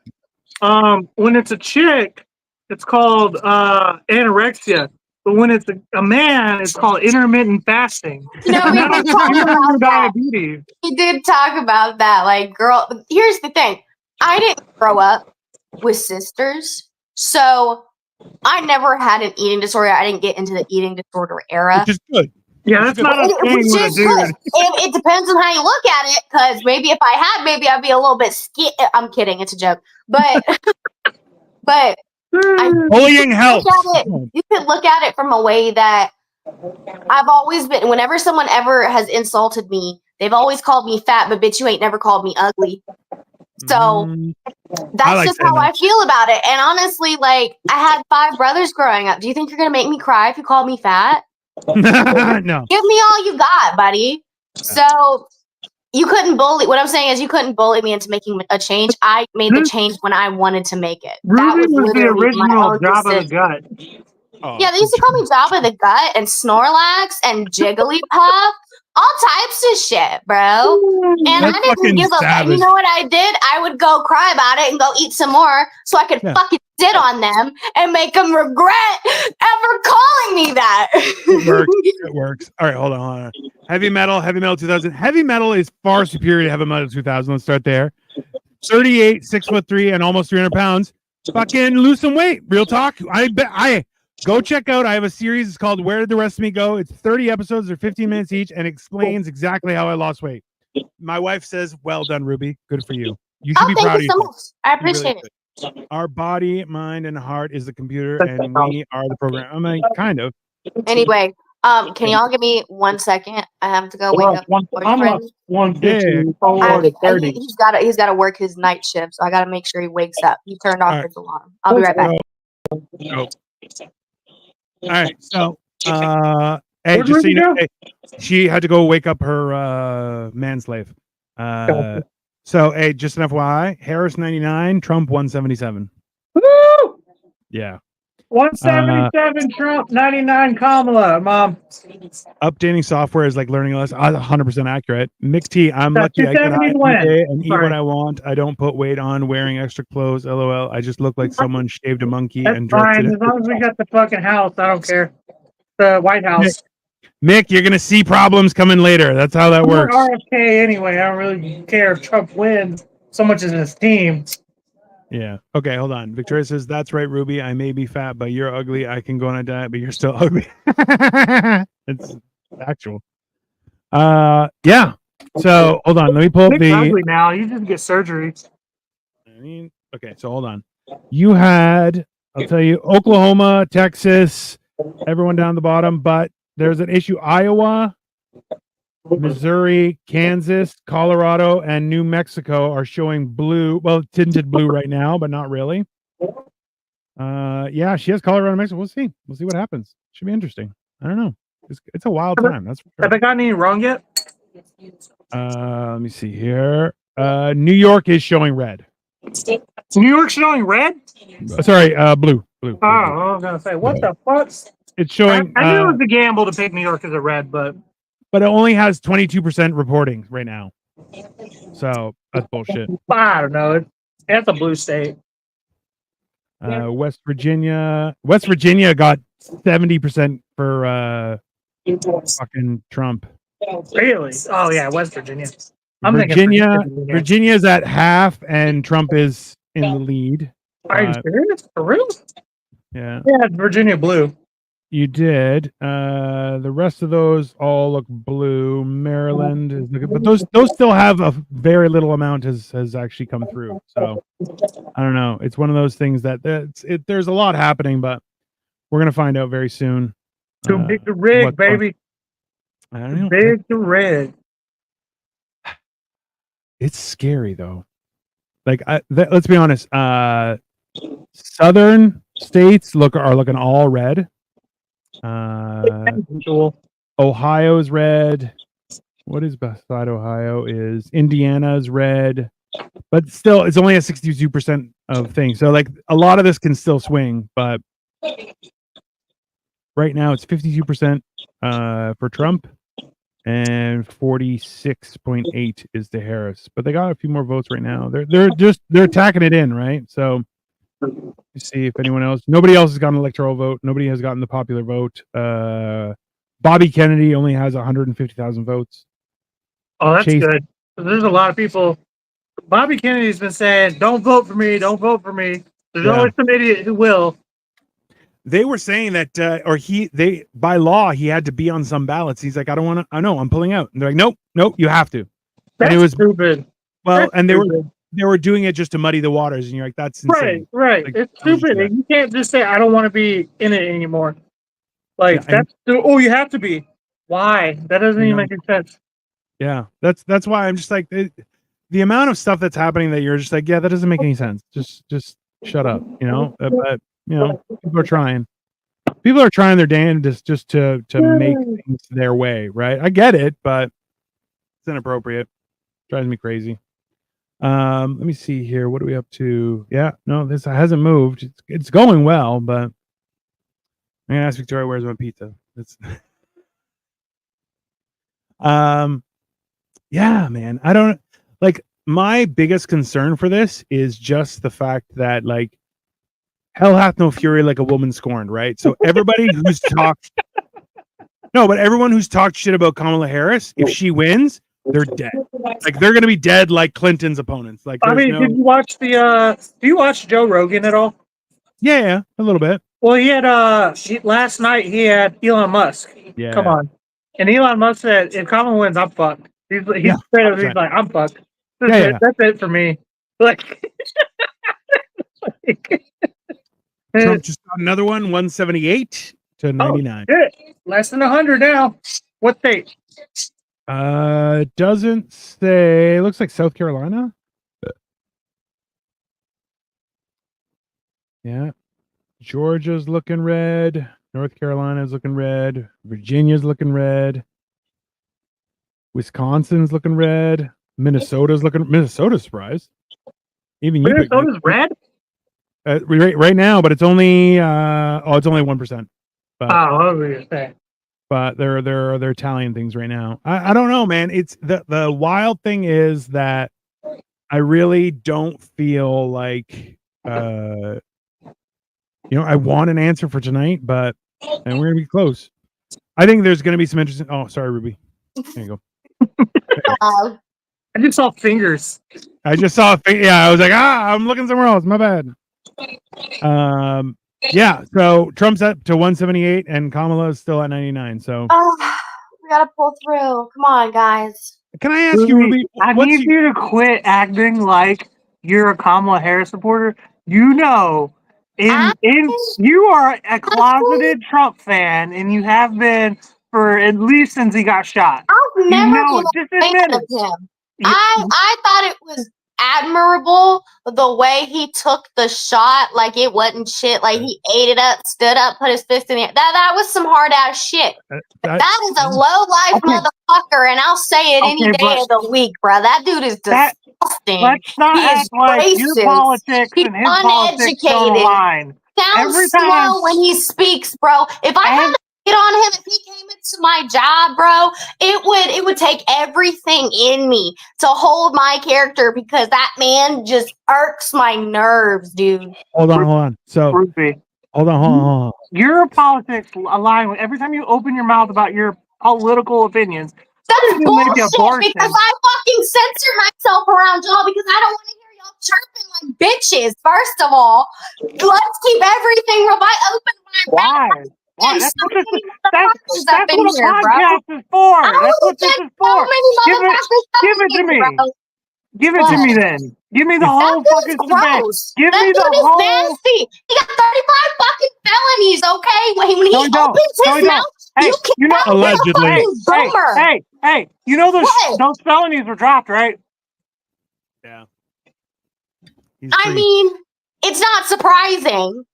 when it's a chick, it's called anorexia. But when it's a man, it's called intermittent fasting. No, we did talk about diabetes. We did talk about that. Like, girl, here's the thing. I didn't grow up with sisters, so I never had an eating disorder. I didn't get into the eating disorder era. Which is good. Yeah, that's not a thing with a dude. It depends on how you look at it, because maybe if I had, maybe I'd be a little bit scared. I'm kidding. It's a joke. But bullying helps. You could look at it from a way that I've always been. Whenever someone ever has insulted me, they've always called me fat, but bitch, you ain't never called me ugly. So that's just how I feel about it. And honestly, like, I had 5 brothers growing up. Do you think you're gonna make me cry if you call me fat? No. Give me all you got, buddy. So You couldn't bully. What I'm saying is, you couldn't bully me into making a change. I made the change when I wanted to make it. That was Ruby was the literally my original own job of the decision. gut. Oh, Yeah, they used to call me Job of the Gut and Snorlax and Jigglypuff, all types of shit, bro. And That's I didn't fucking give a. And you savage. know what I did? I would go cry about it and go eat some more, so I could fucking sit on them and make them regret ever calling me that. It works. It works. All right, hold on. Heavy metal 2000. Heavy metal is far superior to heavy metal 2000. Let's start there. 38, 6'3", and almost 300 pounds. Fucking lose some weight. Real talk. I go check out. I have a series. It's called Where Did the Rest of Me Go? It's 30 episodes. They're 15 minutes each, and explains exactly how I lost weight. My wife says, "Well done, Ruby. Good for you. You should be proud of yourself." So much. I appreciate it. Our body, mind, and heart is the computer, and we are the program. I mean, kind of. Anyway, can y'all give me 1 second? I have to go wake up. I'm up 150 30. He's got to work his night shift, so I got to make sure he wakes up. He turned off his alarm. I'll be right back. All right, so hey, just so you know, she had to go wake up her manslave. So hey, just an FYI, Harris 99, Trump 177. Woo! Yeah. 177 Trump, 99 Kamala, Mom. Updating software is like learning a lesson. 100% accurate. Mick T, I'm lucky I get out every day and eat what I want. I don't put weight on, wearing extra clothes. LOL. I just look like someone shaved a monkey and dressed it. As long as we got the fucking house, I don't care. The White House. Mick, you're gonna see problems coming later. That's how that works. RFK anyway. I don't really care if Trump wins so much as his team. Yeah. Okay, hold on. Victoria says, "That's right, Ruby. I may be fat, but you're ugly. I can go on a diet, but you're still ugly." It's actual. Yeah. So hold on. Let me pull up the. Ugly now. You just get surgery. Okay. So hold on. You had. I'll tell you, Oklahoma, Texas, everyone down the bottom, but there's an issue. Iowa, Missouri, Kansas, Colorado, and New Mexico are showing blue. Well, tinted blue right now, but not really. Yeah, she has Colorado and Mexico. We'll see. We'll see what happens. Should be interesting. I don't know. It's a wild time. That's for sure. Have I gotten any wrong yet? Let me see here. New York is showing red. New York showing red? Sorry, blue. Blue. Oh, I was gonna say, what the fuck? It's showing. I knew it was a gamble to pick New York as a red, but it only has 22% reporting right now. So that's bullshit. I don't know. That's a blue state. West Virginia got 70% for fucking Trump. Really? Oh yeah, West Virginia. Virginia's at half, and Trump is in the lead. Are you serious? For real? Yeah. Yeah, Virginia blue. You did. The rest of those all look blue. Maryland is looking, but those still have a very little amount has actually come through. So I don't know. It's one of those things that there's a lot happening, but we're gonna find out very soon. Too big to rig, baby. I don't know. Big to rig. It's scary though. Like let's be honest. Southern states are looking all red. Ohio's red. What is beside Ohio is Indiana's red, but still it's only a 62% of things. So like a lot of this can still swing, but right now it's 52% for Trump and 46.8 is to Harris. But they got a few more votes right now. They're attacking it in, right? So let's see if anyone else. Nobody else has gotten an electoral vote. Nobody has gotten the popular vote. Bobby Kennedy only has 150,000 votes. Oh, that's good. There's a lot of people. Bobby Kennedy's been saying, "Don't vote for me. Don't vote for me." There's always some idiot who will. They were saying that, by law he had to be on some ballots. He's like, "I don't want to. I know I'm pulling out." And they're like, "Nope, you have to." That's and it was stupid. Well, that's and stupid. They were doing it just to muddy the waters, and you're like, "That's insane." Right. Like, it's stupid. You can't just say, "I don't want to be in it anymore." Like you have to be. Why? That doesn't even make any sense. Yeah, that's why I'm just like the amount of stuff that's happening that you're just like, yeah, that doesn't make any sense. Just shut up, But people are trying. People are trying their damnedest to make things their way, right? I get it, but it's inappropriate. Drives me crazy. Let me see here. What are we up to? Yeah, no, this hasn't moved. It's going well, but I'm gonna ask Victoria, where's my pizza? It's yeah, man. I don't like, my biggest concern for this is just the fact that, like, hell hath no fury like a woman scorned, right? So everybody who's talked but everyone who's talked shit about Kamala Harris, if she wins, they're dead. Like, they're gonna be dead like Clinton's opponents. Like, I mean, did you watch do you watch Joe Rogan at all? Yeah, a little bit. Well, he had last night he had Elon Musk. Yeah. Come on. And Elon Musk said, if Kamala wins, I'm fucked. He's straight up, he's like, I'm fucked. That's it for me. Like, Trump just got another one, 178 to 99. Oh, less than 100 now. What state? Doesn't say. Looks like South Carolina. Yeah. Georgia's looking red. North Carolina's looking red. Virginia's looking red. Wisconsin's looking red. Minnesota's surprised. Even Minnesota's red? Right now, but it's only it's only 1%. But, what were you saying? But they're tallying things right now. I don't know, man. It's the wild thing is that I really don't feel like I want an answer for tonight, and we're gonna be close. I think there's gonna be some interesting. Oh, sorry, Ruby. There you go. I just saw fingers. I was like, I'm looking somewhere else. My bad. Yeah, so Trump's up to 178 and Kamala is still at 99. So we gotta pull through. Come on, guys. Can I ask you, Ruby? I need you to quit acting like you're a Kamala Harris supporter. You know, you are a closeted Trump fan, and you have been for at least since he got shot. I've never been a fan of him. I thought it was admirable the way he took the shot, like it wasn't shit. Like, he ate it up, stood up, put his fist in the air. That was some hard ass shit. That is a low life motherfucker, and I'll say it any day of the week, bro. That dude is disgusting. Let's not act like your politics and his politics don't align. Sounds slow when he speaks, bro. If I had to get on him, if he came into my job, bro, it would take everything in me to hold my character, because that man just irks my nerves, dude. Hold on. So hold on. Your politics align with every time you open your mouth about your political opinions. That's bullshit, because I fucking censor myself around y'all because I don't want to hear y'all chirping like bitches. First of all, let's keep everything real. I open my mouth. Why? That's what a podcast is for. That's what this is for. Give it to me. Give it to me then. Give me the whole fucking debate. Give me the whole. Nasty. He got 35 fucking felonies. Okay, when he opens his mouth, you can't allegedly. Hey, you know those felonies were dropped, right? Yeah. I mean, it's not surprising.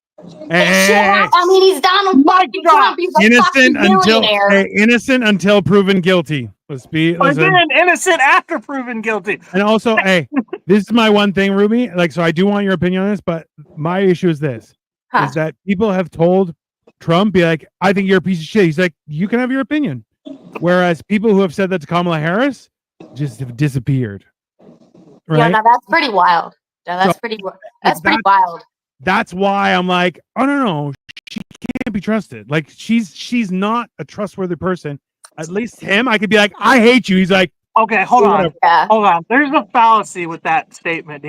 Hey. I mean, he's Donald fucking Trump. He's a fucking billionaire. Innocent until proven guilty. Again, innocent after proven guilty. And also, hey, this is my one thing, Ruby. Like, so I do want your opinion on this, but my issue is this: is that people have told Trump, be like, I think you're a piece of shit. He's like, you can have your opinion. Whereas people who have said that to Kamala Harris just have disappeared. Right? Yeah, no, that's pretty wild. No, that's pretty wild. That's why I'm like, oh no, she can't be trusted. Like, she's not a trustworthy person. At least him, I could be like, I hate you. He's like, okay, hold on. There's a fallacy with that statement,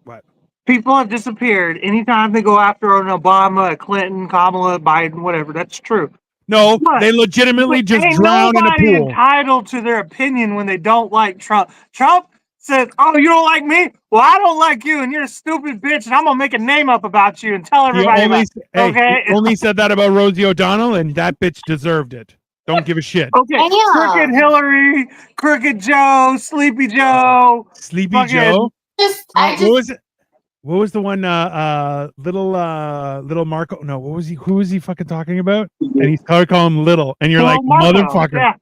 What? People have disappeared anytime they go after an Obama, a Clinton, Kamala, Biden, whatever. That's true. No, they legitimately just drown in a pool. Entitled to their opinion when they don't like Trump. Trump says, "Oh, you don't like me? Well, I don't like you, and you're a stupid bitch, and I'm gonna make a name up about you and tell everybody." He only said that about Rosie O'Donnell, and that bitch deserved it. Don't give a shit. Okay, Crooked Hillary, Crooked Joe, Sleepy Joe, Joe. What was the one? Little Marco. No, what was he? Who was he fucking talking about? And he's calling him Little, and you're like, Marco, motherfucker, yeah.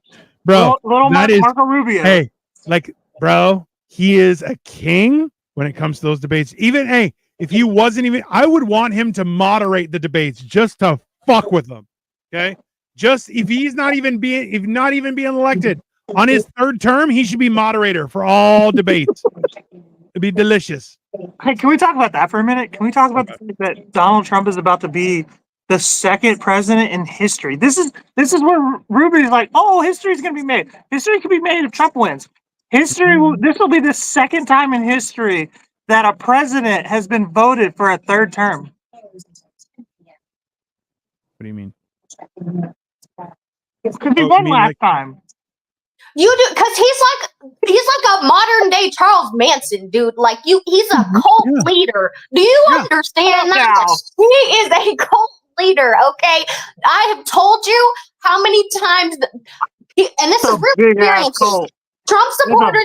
bro. Little Marco Rubio. Hey, like, bro. he is a king when it comes to those debates. Even if he wasn't even, I would want him to moderate the debates just to fuck with them. Okay, just if he's not even being elected on his third term, he should be moderator for all debates. It'd be delicious. Hey, can we talk about that for a minute? Can we talk about the fact that Donald Trump is about to be the second president in history? This is where Ruby's like, oh, history's gonna be made. History can be made if Trump wins. This will be the second time in history that a president has been voted for a third term. What do you mean? Because he won last time. You do, because he's like a modern day Charles Manson, dude. Like he's a cult leader. Do you understand that? He is a cult leader. Okay, I have told you how many times, and this is real experience. Trump supporters,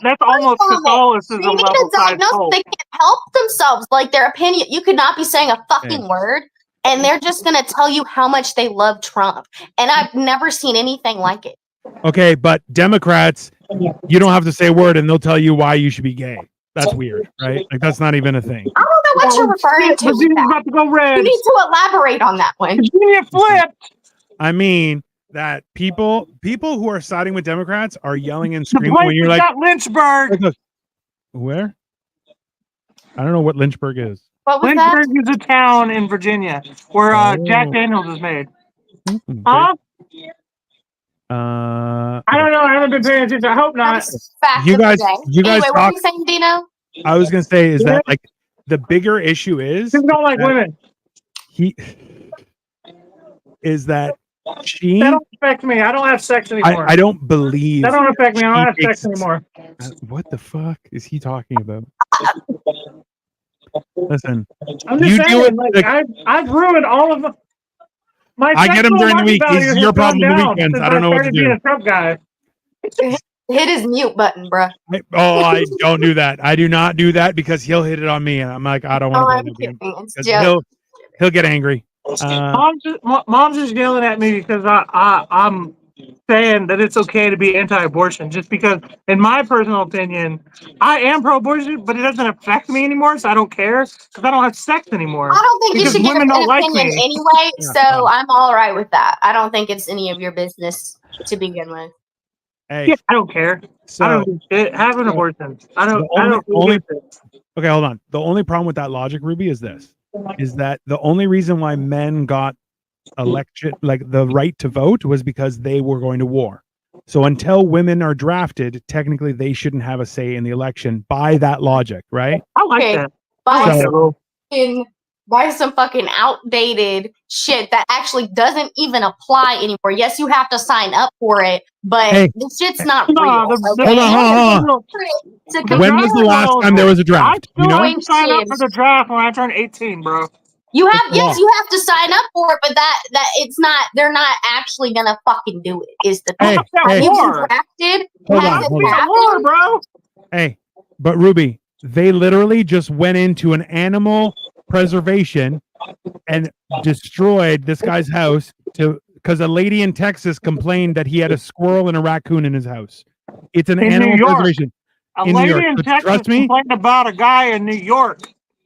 that's almost Catholicism level size cult. They can't help themselves. Like their opinion, you could not be saying a fucking word, and they're just gonna tell you how much they love Trump. And I've never seen anything like it. Okay, but Democrats, you don't have to say a word and they'll tell you why you should be gay. That's weird, right? Like that's not even a thing. I don't know what you're referring to. About to go red. You need to elaborate on that one. Virginia flipped. I mean that people who are siding with Democrats are yelling and screaming when you're like Lynchburg. Where? I don't know what Lynchburg is. What was Lynchburg is a town in Virginia where Jack Daniels is made. Huh? I don't know. I haven't been paying attention. I hope not. You guys anyway, what are you saying, Dino? I was gonna say is that like the bigger issue is you don't like women. That don't affect me. I don't have sex anymore. I don't believe that don't affect me. I don't have sex anymore. What the fuck is he talking about? Listen, I'm just saying, I've ruined all of them. I get him during the week. It's your problem on the weekends. I don't know what to do. A Trump guy. Hit his mute button, bro. I don't do that. I do not do that because he'll hit it on me, and I'm like, I don't want to play the game. He'll get angry. Mom's just yelling at me because I'm saying that it's okay to be anti-abortion, just because, in my personal opinion, I am pro-abortion, but it doesn't affect me anymore, so I don't care because I don't have sex anymore. I don't think you should get an opinion anyway, so I'm all right with that. I don't think it's any of your business to begin with. Hey, I don't care. I don't do shit. Have an abortion. Okay, hold on. The only problem with that logic, Ruby, is that the only reason why men got election, like the right to vote, was because they were going to war. So until women are drafted, technically they shouldn't have a say in the election by that logic, right? I like that. By some fucking outdated shit that actually doesn't even apply anymore. Yes, you have to sign up for it, but the shit's not real. Hold on. When was the last time there was a draft? I still sign up for the draft when I turn 18, bro. You have you have to sign up for it, but that it's not. They're not actually gonna fucking do it. Is the thing? Hold on, bro. Hey, but Ruby, they literally just went into an animal preservation and destroyed this guy's house because a lady in Texas complained that he had a squirrel and a raccoon in his house. It's an animal preservation. A lady in Texas complained about a guy in New York.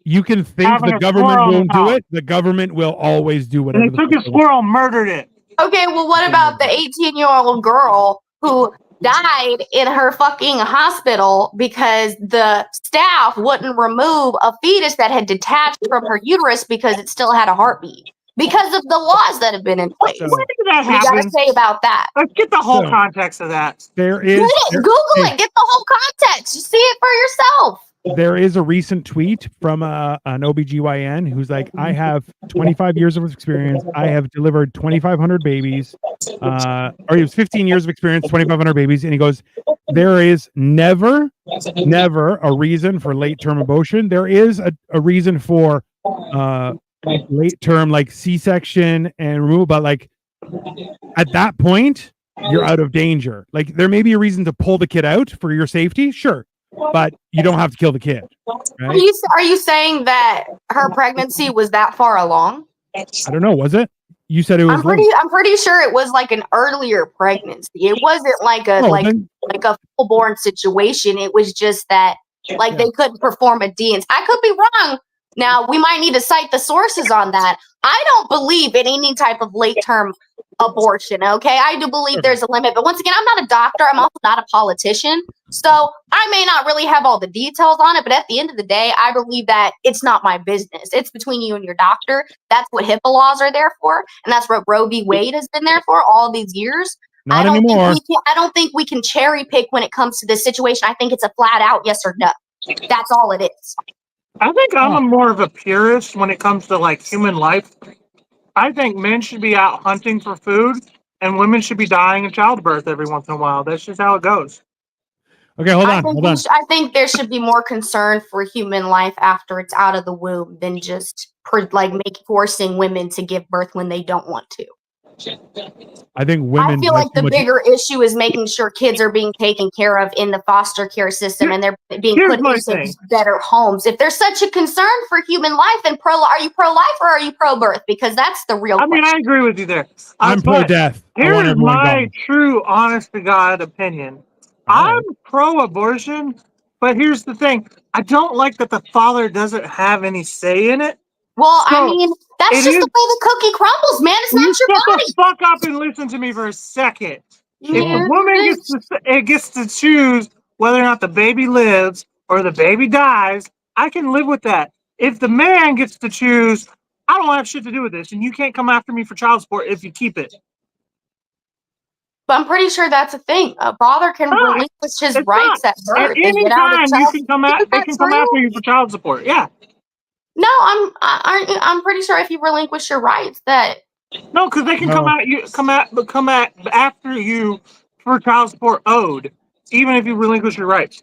You can think the government won't do it. The government will always do whatever. And they took a squirrel, murdered it. Okay, well, what about the 18-year-old girl who died in her fucking hospital because the staff wouldn't remove a fetus that had detached from her uterus because it still had a heartbeat? Because of the laws that have been in place. What did that happen? You gotta say about that. Let's get the whole context of that. There is Google it. Get the whole context. You see it for yourself. There is a recent tweet from an OBGYN who's like, I have 25 years of experience. I have delivered 2,500 babies. Or he was 15 years of experience, 2,500 babies. And he goes, there is never a reason for late-term abortion. There is a reason for late-term, like C-section and removal. But like at that point, you're out of danger. Like there may be a reason to pull the kid out for your safety. Sure. But you don't have to kill the kid. Right? Are you saying that her pregnancy was that far along? I don't know. Was it? You said it was. I'm pretty sure it was like an earlier pregnancy. It wasn't like a like a full born situation. It was just that like they couldn't perform a D. I could be wrong. Now we might need to cite the sources on that. I don't believe in any type of late term abortion. Okay, I do believe there's a limit, but once again, I'm not a doctor. I'm also not a politician, so I may not really have all the details on it. But at the end of the day, I believe that it's not my business. It's between you and your doctor. That's what HIPAA laws are there for, and that's what Roe v. Wade has been there for all these years. Not anymore. I don't think we can cherry pick when it comes to this situation. I think it's a flat out yes or no. That's all it is. I think I'm more of a purist when it comes to like human life. I think men should be out hunting for food and women should be dying in childbirth every once in a while. That's just how it goes. Okay, hold on. I think there should be more concern for human life after it's out of the womb than just forcing women to give birth when they don't want to. I think women. I feel like the bigger issue is making sure kids are being taken care of in the foster care system and they're being put into better homes. If there's such a concern for human life and are you pro-life or are you pro-birth? Because that's the real question. I agree with you there. I'm pro-death. Here's my true, honest to God opinion. I'm pro-abortion, but here's the thing. I don't like that the father doesn't have any say in it. Well, I mean, that's just the way the cookie crumbles, man. It's not your body. Shut the fuck up and listen to me for a second. If the woman gets to choose whether or not the baby lives or the baby dies, I can live with that. If the man gets to choose, I don't have shit to do with this, and you can't come after me for child support if you keep it. But I'm pretty sure that's a thing. A father can relinquish his rights at birth. At any time, they can come after you for child support. Yeah. No, I'm pretty sure if you relinquish your rights that. No, because they can come after you for child support owed, even if you relinquish your rights.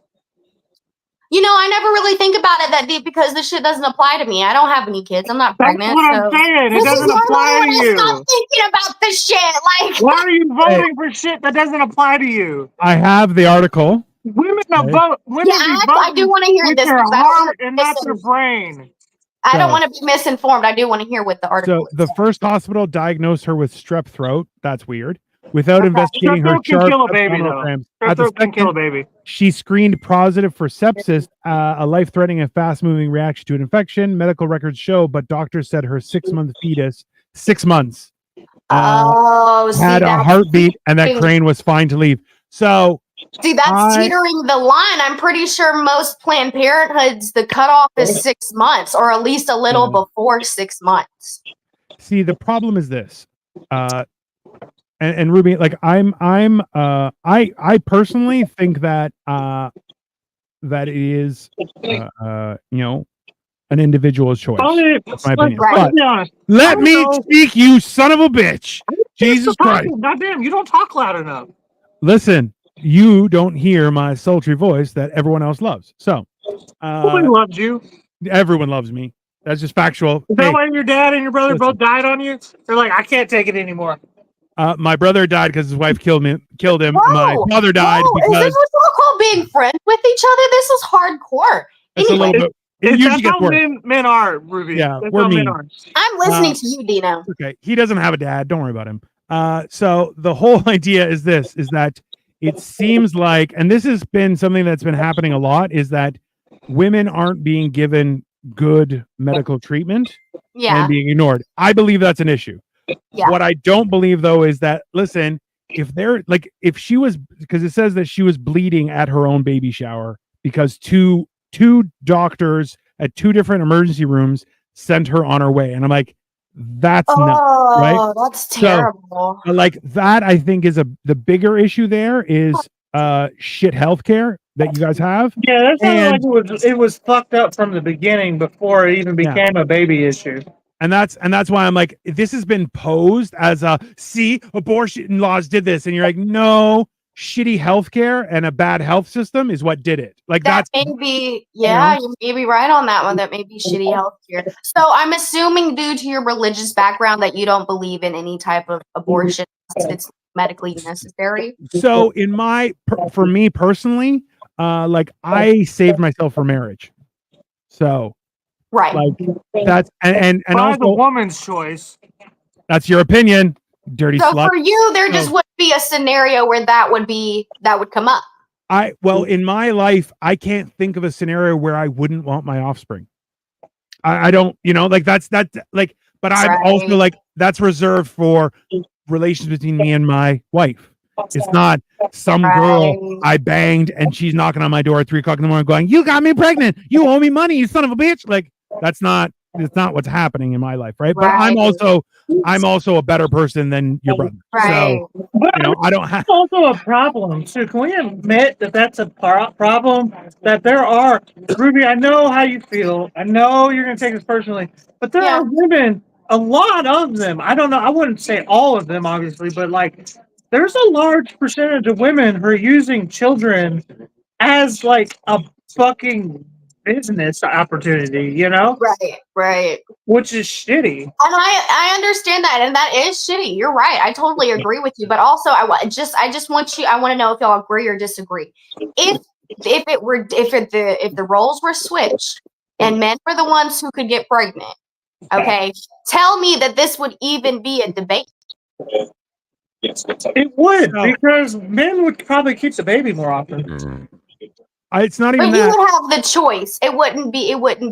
You know, I never really think about it that deep because this shit doesn't apply to me. I don't have any kids. I'm not pregnant. That's what I'm saying. It doesn't apply to you. Stop thinking about this shit. Like, why are you voting for shit that doesn't apply to you? I have the article. Women vote. I do want to hear this. Their heart and not their brain. I don't want to be misinformed. I do want to hear what the article is. The first hospital diagnosed her with strep throat. That's weird. Without investigating her chart of sonograms. At the second, she screened positive for sepsis, a life-threatening and fast-moving reaction to an infection. Medical records show, but doctors said her 6-month fetus, 6 months, had a heartbeat, and that crane was fine to leave. So, see, that's teetering the line. I'm pretty sure most Planned Parenthoods, the cutoff is 6 months, or at least a little before 6 months. See, the problem is this. And Ruby, like I personally think that that it is an individual's choice. That's my opinion. But let me speak, you son of a bitch. Jesus Christ. Goddamn, you don't talk loud enough. Listen, you don't hear my sultry voice that everyone else loves. So nobody loves you. Everyone loves me. That's just factual. Is that why your dad and your brother both died on you? They're like, I can't take it anymore. My brother died because his wife killed him. Whoa, my father died because. Is this what you call being friends with each other? This is hardcore. Anyway, that's how men are, Ruby. Yeah, that's we're how mean. Men are. I'm listening to you, Dino. Okay, he doesn't have a dad. Don't worry about him. So the whole idea is that it seems like, and this has been something that's been happening a lot, is that women aren't being given good medical treatment and being ignored. I believe that's an issue. Yeah. What I don't believe though is that, listen, if she was, because it says that she was bleeding at her own baby shower because two doctors at 2 different emergency rooms sent her on her way, and I'm like, that's nuts, right? That's terrible. So, like that, I think is the bigger issue. There is shit healthcare that you guys have. Yeah, that's like it was fucked up from the beginning before it even became a baby issue. And that's why I'm like, this has been posed as abortion laws did this, and you're like, no, shitty healthcare and a bad health system is what did it. Like that's maybe, you may be right on that one. That may be shitty healthcare. So I'm assuming, due to your religious background, that you don't believe in any type of abortion if it's medically necessary. So for me personally, like I saved myself for marriage. So. Right. Like that's and also the woman's choice. That's your opinion, dirty so slut. for you, there just wouldn't be a scenario where that would come up. In my life, I can't think of a scenario where I wouldn't want my offspring. I don't, like that's like, but I'm also like, that's reserved for relations between me and my wife. It's not some girl I banged and she's knocking on my door at 3 o'clock in the morning going, "You got me pregnant. You owe me money, you son of a bitch." Like, it's not what's happening in my life, right? But I'm also a better person than your brother. Right. So, I don't have. It's also a problem too. Can we admit that that's a problem? That there are, Ruby, I know how you feel. I know you're going to take this personally, but there are women, a lot of them. I don't know. I wouldn't say all of them, obviously, but like, there's a large percentage of women who are using children as like a fucking business opportunity, Right. Which is shitty. And I understand that, and that is shitty. You're right. I totally agree with you. But also, I want to know if y'all agree or disagree. If the roles were switched and men were the ones who could get pregnant, okay, tell me that this would even be a debate. It would, because men would probably keep the baby more often. It's not even but that. You would have the choice. It wouldn't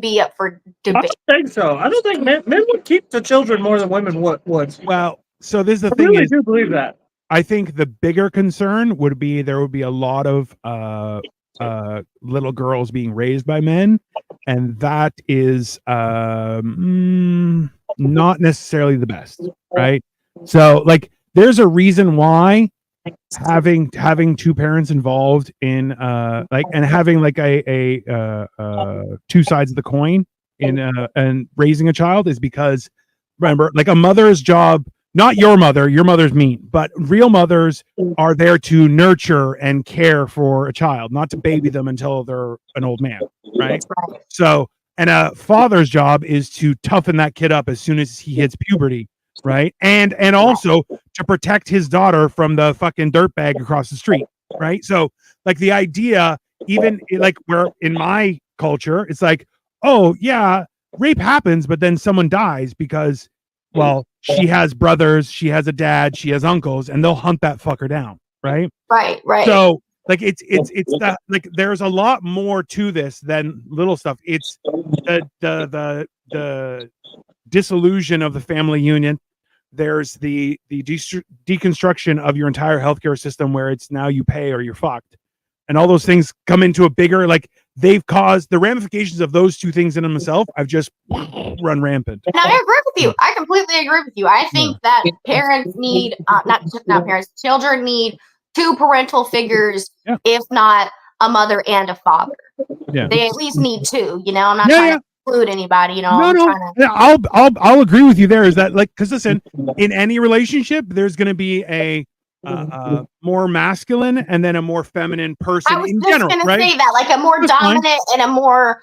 be up for debate. I don't think so. I don't think men would keep the children more than women would. Well, so this is the thing. I really do believe that. I think the bigger concern would be there would be a lot of little girls being raised by men, and that is not necessarily the best, right? So, like, there's a reason why having two parents involved in and having like a two sides of the coin in and raising a child is because, remember, like, a mother's job, not your mother's mean, but real mothers are there to nurture and care for a child, not to baby them until they're an old man, right? So, and a father's job is to toughen that kid up as soon as he hits puberty, right? And also to protect his daughter from the fucking dirtbag across the street, right? So, like, the idea, even like where in my culture, it's like, oh yeah, rape happens, but then someone dies because, well, she has brothers, she has a dad, she has uncles, and they'll hunt that fucker down, right? Right. So, like, it's that, like, there's a lot more to this than little stuff. It's the disillusion of the family union. There's the deconstruction of your entire healthcare system, where it's now you pay or you're fucked, and all those things come into a bigger, like, they've caused the ramifications of those two things in themselves. I've just run rampant. And I agree with you. I completely agree with you. I think that parents need not parents, children need two parental figures, if not a mother and a father. Yeah. They at least need two. I'm not trying to exclude anybody. I'll agree with you there. Is that, like, because listen, in any relationship, there's going to be a more masculine and then a more feminine person in general. I was just going to say that, like, a more dominant and a more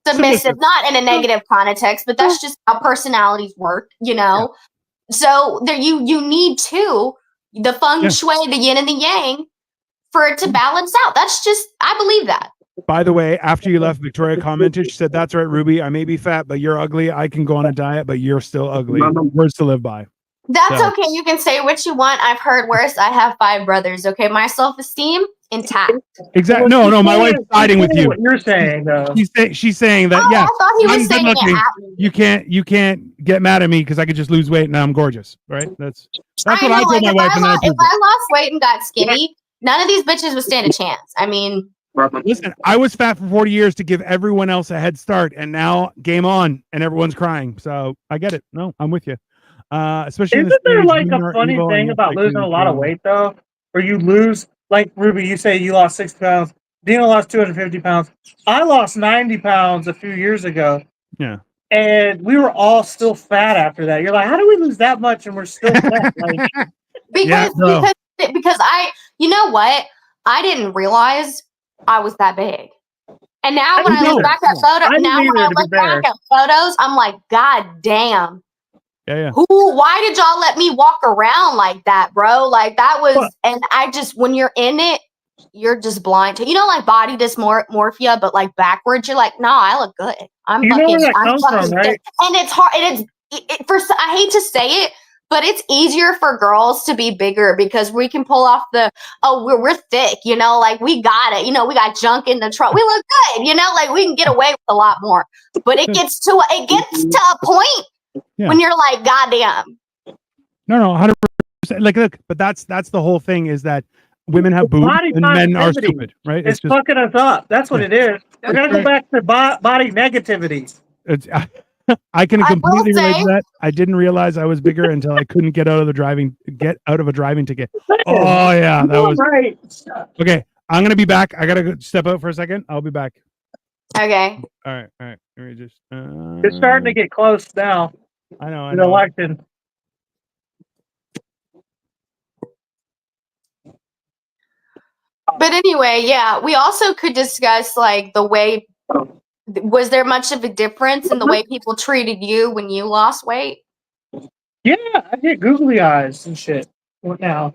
submissive, not in a negative context, but that's just how personalities work, So there, you need two, the feng shui, the yin and the yang, for it to balance out. That's just, I believe that. By the way, after you left, Victoria commented, she said, "That's right, Ruby. I may be fat, but you're ugly. I can go on a diet, but you're still ugly." Words to live by. That's okay. You can say what you want. I've heard worse. I have 5 brothers. Okay, my self-esteem intact. Exactly. No, my wife's siding with you. What you're saying, though. She's saying that. I thought he was saying it at me. You can't get mad at me because I could just lose weight and now I'm gorgeous, right? That's what I told my wife. If I lost weight and got skinny, none of these bitches would stand a chance. I mean, listen, I was fat for 40 years to give everyone else a head start, and now game on, and everyone's crying. So I get it. No, I'm with you. Especially, isn't there like a funny thing about losing a lot of weight though, where you lose, like, Ruby, you say you lost 60 pounds, Dino lost 250 pounds, I lost 90 pounds a few years ago. Yeah, and we were all still fat after that. You're like, how do we lose that much and we're still fat? Like, because you know what? I didn't realize I was that big. And now when I look back at photos, I'm like, God damn. Yeah. Why did y'all let me walk around like that, bro? Like, that was, and I just, when you're in it, you're just blind to, like, body dysmorphia, but like backwards, you're like, no, I look good. I'm fucking, where that comes from, right? And it's hard. And it's I hate to say it, but it's easier for girls to be bigger because we can pull off we're thick, you know, like we got it, you know, we got junk in the trunk, we look good, you know, like we can get away with a lot more. But it gets to a point when you're like, goddamn. No, 100%. Like, look, but that's the whole thing is that women have boobs and men are stupid, right? It's just fucking us up. That's what it is. We're gonna go back to body negativity. I can completely relate to that. I didn't realize I was bigger until I couldn't get out of a driving ticket. Oh yeah, that was right. Okay. I'm gonna be back. I gotta step out for a second. I'll be back. Okay. All right. Let me just. It's starting to get close now. I know. The election. But anyway, yeah, we also could discuss like the way. Was there much of a difference in the way people treated you when you lost weight? Yeah, I get googly eyes and shit. What now?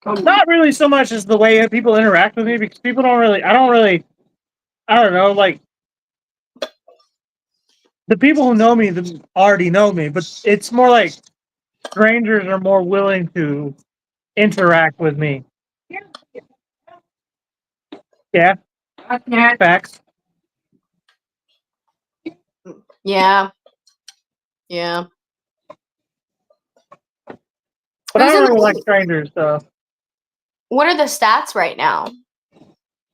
Not really so much as the way people interact with me because people don't really. I don't know. Like the people who know me already know me, but it's more like strangers are more willing to interact with me. Yeah. Facts. Yeah. But I don't really like strangers, so. What are the stats right now?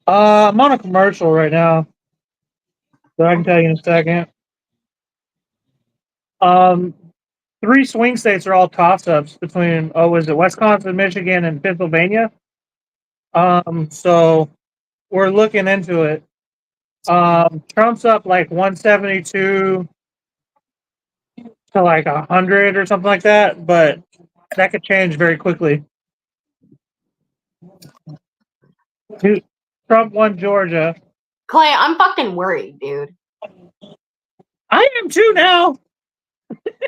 I'm on a commercial right now. So I can tell you in a second. 3 swing states are all toss-ups between, was it Wisconsin, Michigan, and Pennsylvania? So we're looking into it. Trump's up like 172 to like 100 or something like that, but that could change very quickly. Trump won Georgia. Clay, I'm fucking worried, dude. I am too now.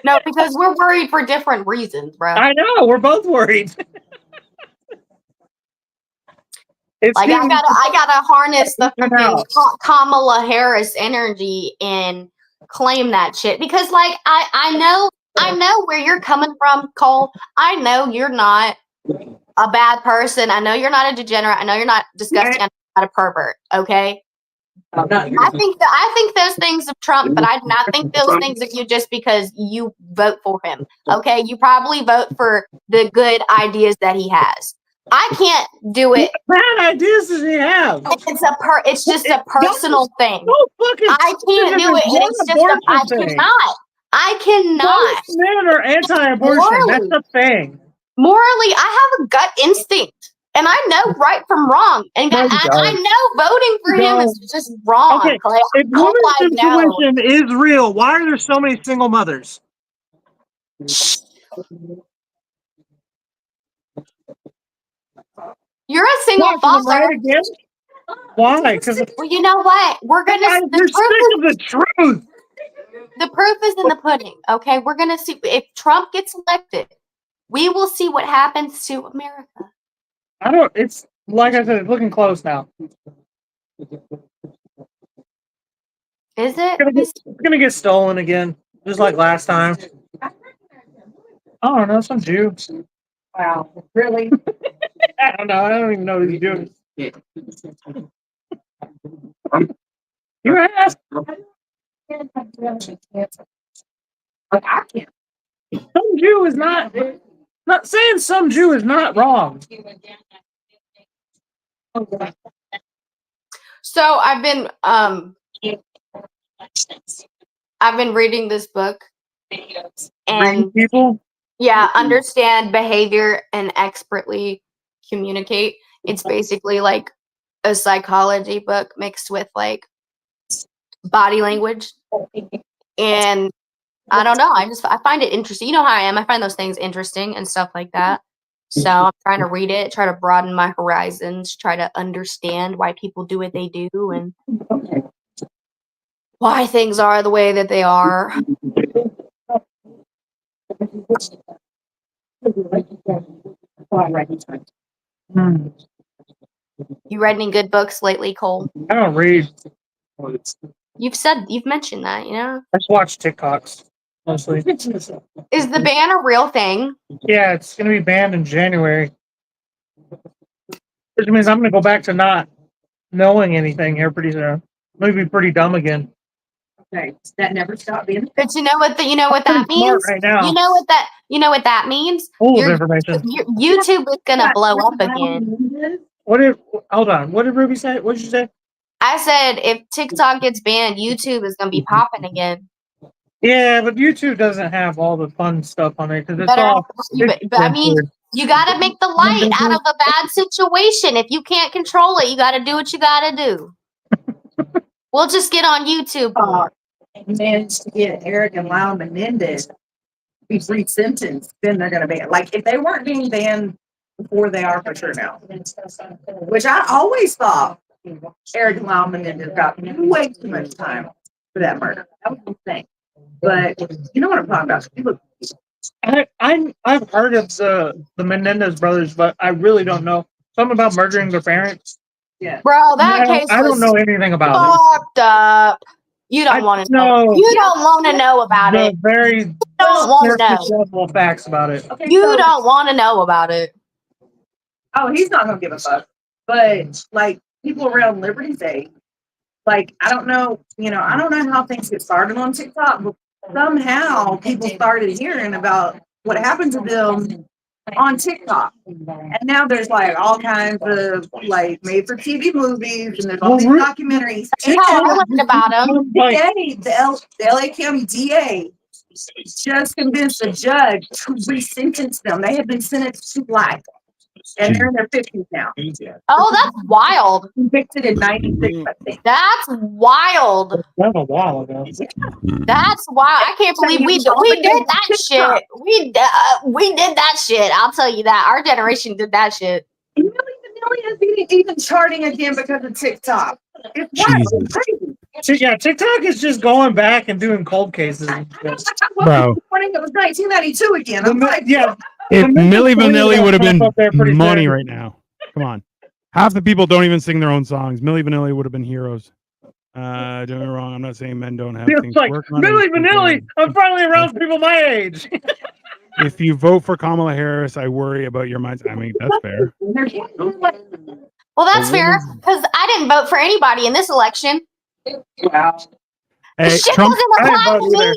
No, because we're worried for different reasons, bro. I know, we're both worried. I gotta harness the fucking Kamala Harris energy and claim that shit because, like, I know where you're coming from, Cole. I know you're not a bad person. I know you're not a degenerate. I know you're not disgusting. I'm not a pervert. Okay. I think those things of Trump, but I do not think those things of you just because you vote for him. Okay, you probably vote for the good ideas that he has. I can't do it. What bad ideas does he have? It's just a personal thing. I can't do it. It's just I cannot. Most men are anti-abortion. That's the thing. Morally, I have a gut instinct. And I know right from wrong. And I know voting for him is just wrong. Okay. If women's intuition is real, why are there so many single mothers? You're a single father. Right again? Why? Well, you know what? We're gonna. The truth. The proof is in the pudding. Okay, we're gonna see if Trump gets elected. We will see what happens to America. It's like I said, it's looking close now. Is it? It's gonna get stolen again, just like last time. I don't know, some Jew. Wow, really? I don't know. I don't even know what he's doing. You asked. I can't. Some Jew is not. Not saying some Jew is not wrong. So I've been reading this book and people. Yeah, understand behavior and expertly communicate. It's basically like a psychology book mixed with like body language. And I don't know. I find it interesting. You know how I am. I find those things interesting and stuff like that. So I'm trying to read it, try to broaden my horizons, try to understand why people do what they do and why things are the way that they are. You read any good books lately, Cole? I don't read. You've mentioned that, you know? I just watch TikToks. mostly. Is the ban a real thing? Yeah, it's going to be banned in January. Which means I'm going to go back to not knowing anything here pretty soon. I'm going to be pretty dumb again. Okay, that never stopped being. But you know what that means? Right now. You know what that means? Full of information. YouTube is gonna blow up again. Hold on. What did Ruby say? What did you say? I said if TikTok gets banned, YouTube is gonna be popping again. Yeah, but YouTube doesn't have all the fun stuff on it because it's all. But I mean, you gotta make the light out of a bad situation. If you can't control it, you gotta do what you gotta do. We'll just get on YouTube. Managed to get Eric and Lyle Menendez be re-sentenced, then they're going to ban. Like, if they weren't being banned before, they are for sure now. Which I always thought Eric and Lyle Menendez got way too much time for that murder. That was the thing. But you know what I'm talking about. I've heard of the Menendez brothers, but I really don't know. Something about murdering their parents. Yeah. Bro, that case I don't know anything about it. Fucked up. You don't want to know. You don't want to know about it. Very don't want to know facts about it. Okay, you don't want to know about it. Oh, he's not gonna give a fuck. But like people around Liberty Day, like I don't know, I don't know how things get started on TikTok, but somehow people started hearing about what happened to them on TikTok. And now there's like all kinds of like made for TV movies and there's all these documentaries. That's how I learned about them. The LA County DA just convinced the judge to re-sentence them. They had been sentenced to life. And they're in their 50s now. Oh, that's wild. Convicted in 96, I think. That's wild. That was a while ago. That's wild. I can't believe we did that shit. We did that shit. I'll tell you that. Our generation did that shit. Millie Vanilli is even charting again because of TikTok. It's wild. It's crazy. Yeah, TikTok is just going back and doing cold cases. Bro. It was 1992 again. I'm like, yeah. If Milli Vanilli would have been money right now. Come on. Half the people don't even sing their own songs. Milli Vanilli would have been heroes. Don't get me wrong. I'm not saying men don't have things like, to work on. Milli Vanilli, I'm finally around people my age. If you vote for Kamala Harris, I worry about your minds. I mean, that's fair. Well, that's fair because I didn't vote for anybody in this election. Wow. Hey, shit Trump, doesn't apply to me.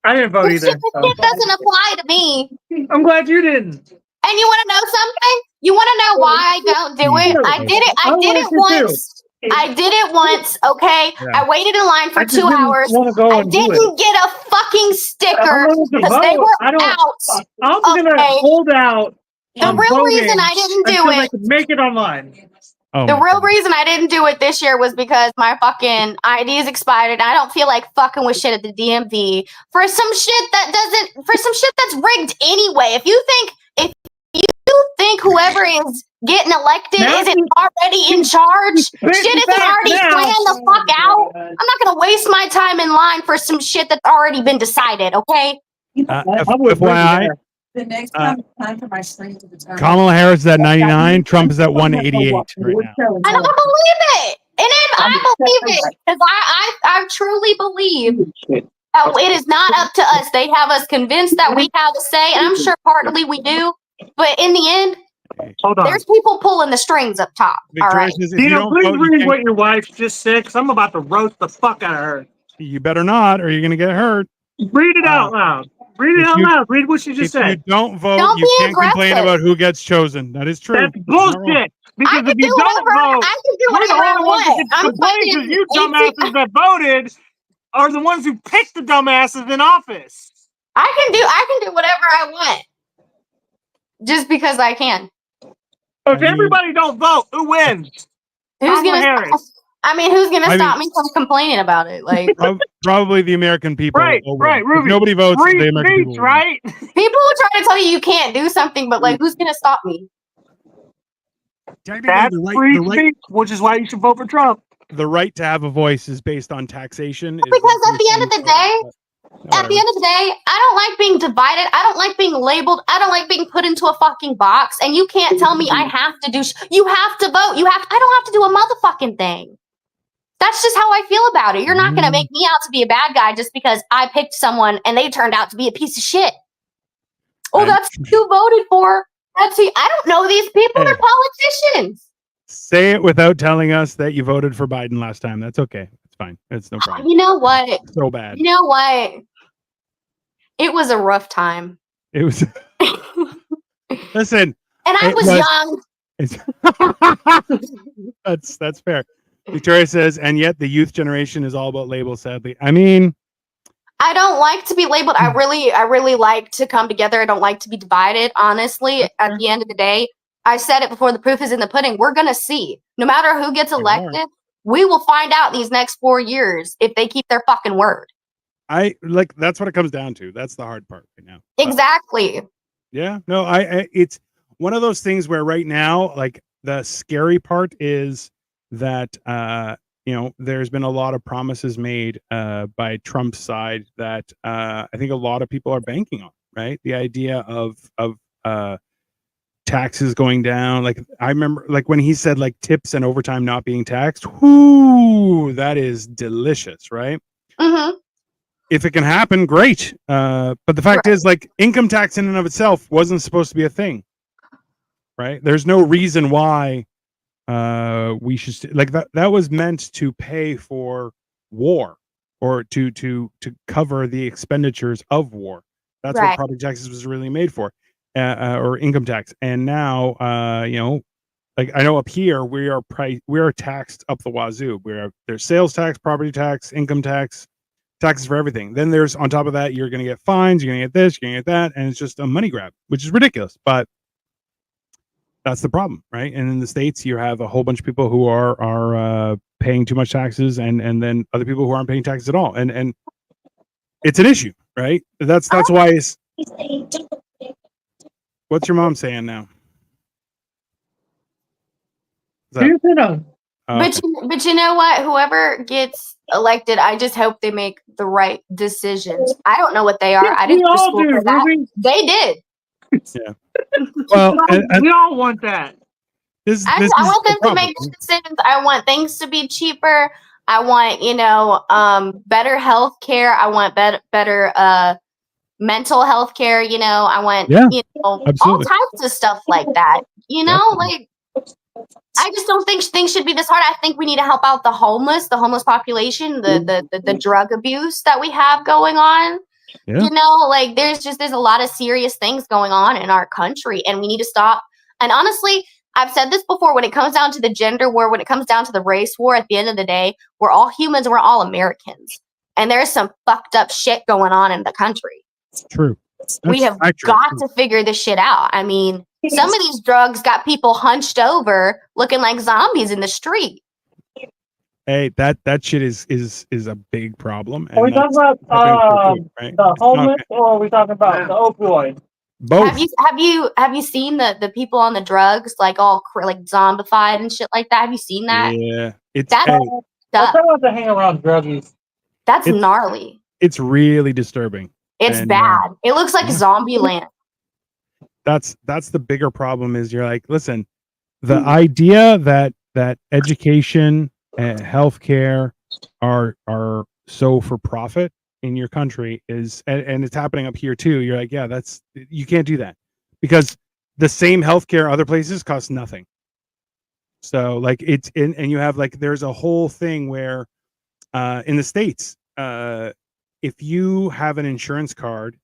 I didn't vote either. It doesn't apply to me. I'm glad you didn't. And you want to know something? You want to know why I don't do it? I did it. I did it once. I did it once. Okay. Yeah. I waited in line for 2 hours. I didn't get a fucking sticker because they were out. I'm gonna hold out. The real reason I didn't do it. Make it online. Oh the real reason I didn't do it this year was because my fucking ID is expired and I don't feel like fucking with shit at the DMV for some shit that's rigged anyway. If you think whoever is getting elected isn't already in charge, shit isn't already planned the fuck out. I'm not gonna waste my time in line for some shit that's already been decided, okay? FYI, the next time it's time for my screen to determine. Kamala Harris is at 99. Trump is at 188 right now. I don't believe it. And I believe it because I truly believe it is not up to us. They have us convinced that we have a say, and I'm sure partly we do. But in the end, there's people pulling the strings up top. All right. Dino, please read what your wife just said because I'm about to roast the fuck out of her. You better not, or you're going to get hurt. Read it out loud. Read it out loud. Read what she just said. If you don't vote, you can't complain about who gets chosen. That is true. That's bullshit. Because if you don't vote, I can do whatever I want. Because you dumbasses that voted are the ones who picked the dumbasses in office. I can do whatever I want. Just because I can. If everybody don't vote, who wins? Who's gonna stop me from complaining about it? Like probably the American people. Right, Ruby. If nobody votes. The American people, right? People will try to tell you can't do something, but like, who's gonna stop me? That's free speech, which is why you should vote for Trump. The right to have a voice is based on taxation. Because at the end of the day, I don't like being divided. I don't like being labeled. I don't like being put into a fucking box. And you can't tell me I have to do. You have to vote. I don't have to do a motherfucking thing. That's just how I feel about it. You're not going to make me out to be a bad guy just because I picked someone and they turned out to be a piece of shit. Oh, that's who you voted for. That's who. I don't know these people. They're politicians. Say it without telling us that you voted for Biden last time. That's okay. It's fine. It's no problem. You know what? So bad. You know what? It was a rough time. It was. Listen. And I was young. That's fair. Victoria says, and yet the youth generation is all about labels, sadly. I mean, I don't like to be labeled. I really like to come together. I don't like to be divided. Honestly, at the end of the day, I said it before, the proof is in the pudding. We're going to see. No matter who gets elected, we will find out these next 4 years if they keep their fucking word. That's what it comes down to. That's the hard part right now. Exactly. Yeah. No, it's one of those things where right now, like, the scary part is that, there's been a lot of promises made by Trump's side that I think a lot of people are banking on, right? The idea of taxes going down. Like, I remember, like, when he said, like, tips and overtime not being taxed. Whoo, that is delicious, right? Mm-hmm. If it can happen, great. But the fact is, like, income tax in and of itself wasn't supposed to be a thing, right? There's no reason why we should, like, that was meant to pay for war or to cover the expenditures of war. That's what property taxes was really made for, or income tax. And now, like, I know up here we are taxed up the wazoo. There's sales tax, property tax, income tax, taxes for everything. Then there's, on top of that, you're going to get fines, you're going to get this, you're going to get that, and it's just a money grab, which is ridiculous. But that's the problem, right? And in the States, you have a whole bunch of people who are paying too much taxes, and then other people who aren't paying taxes at all, and it's an issue, right? That's why it's. What's your mom saying now? But you know what? Whoever gets elected, I just hope they make the right decisions. I don't know what they are. I didn't go to school for that. They did. Yeah. Well, we all want that. I want them to make decisions. I want things to be cheaper. I want, better health care. I want better mental health care. I want, all types of stuff like that. Like, I just don't think things should be this hard. I think we need to help out the homeless population, the drug abuse that we have going on. Yeah. Like, there's a lot of serious things going on in our country, and we need to stop. And honestly, I've said this before, when it comes down to the gender war, when it comes down to the race war, at the end of the day, we're all humans, we're all Americans. And there's some fucked up shit going on in the country. True. We have got to figure this shit out. I mean, some of these drugs got people hunched over looking like zombies in the street. Hey, that shit is a big problem. Are we talking about the homeless, or are we talking about the opioid? Both. Have you seen the people on the drugs, like, all like zombified and shit like that? Have you seen that? Yeah, I'm talking about the hang around druggies. That's gnarly. It's really disturbing. It's bad. It looks like zombie land. That's the bigger problem. Is you're like, listen, the idea that education and healthcare are so for profit in your country is, and it's happening up here too. You're like, yeah, you can't do that, because the same healthcare other places costs nothing. So, like, it's in, and you have, like, there's a whole thing where in the States, if you have an insurance card,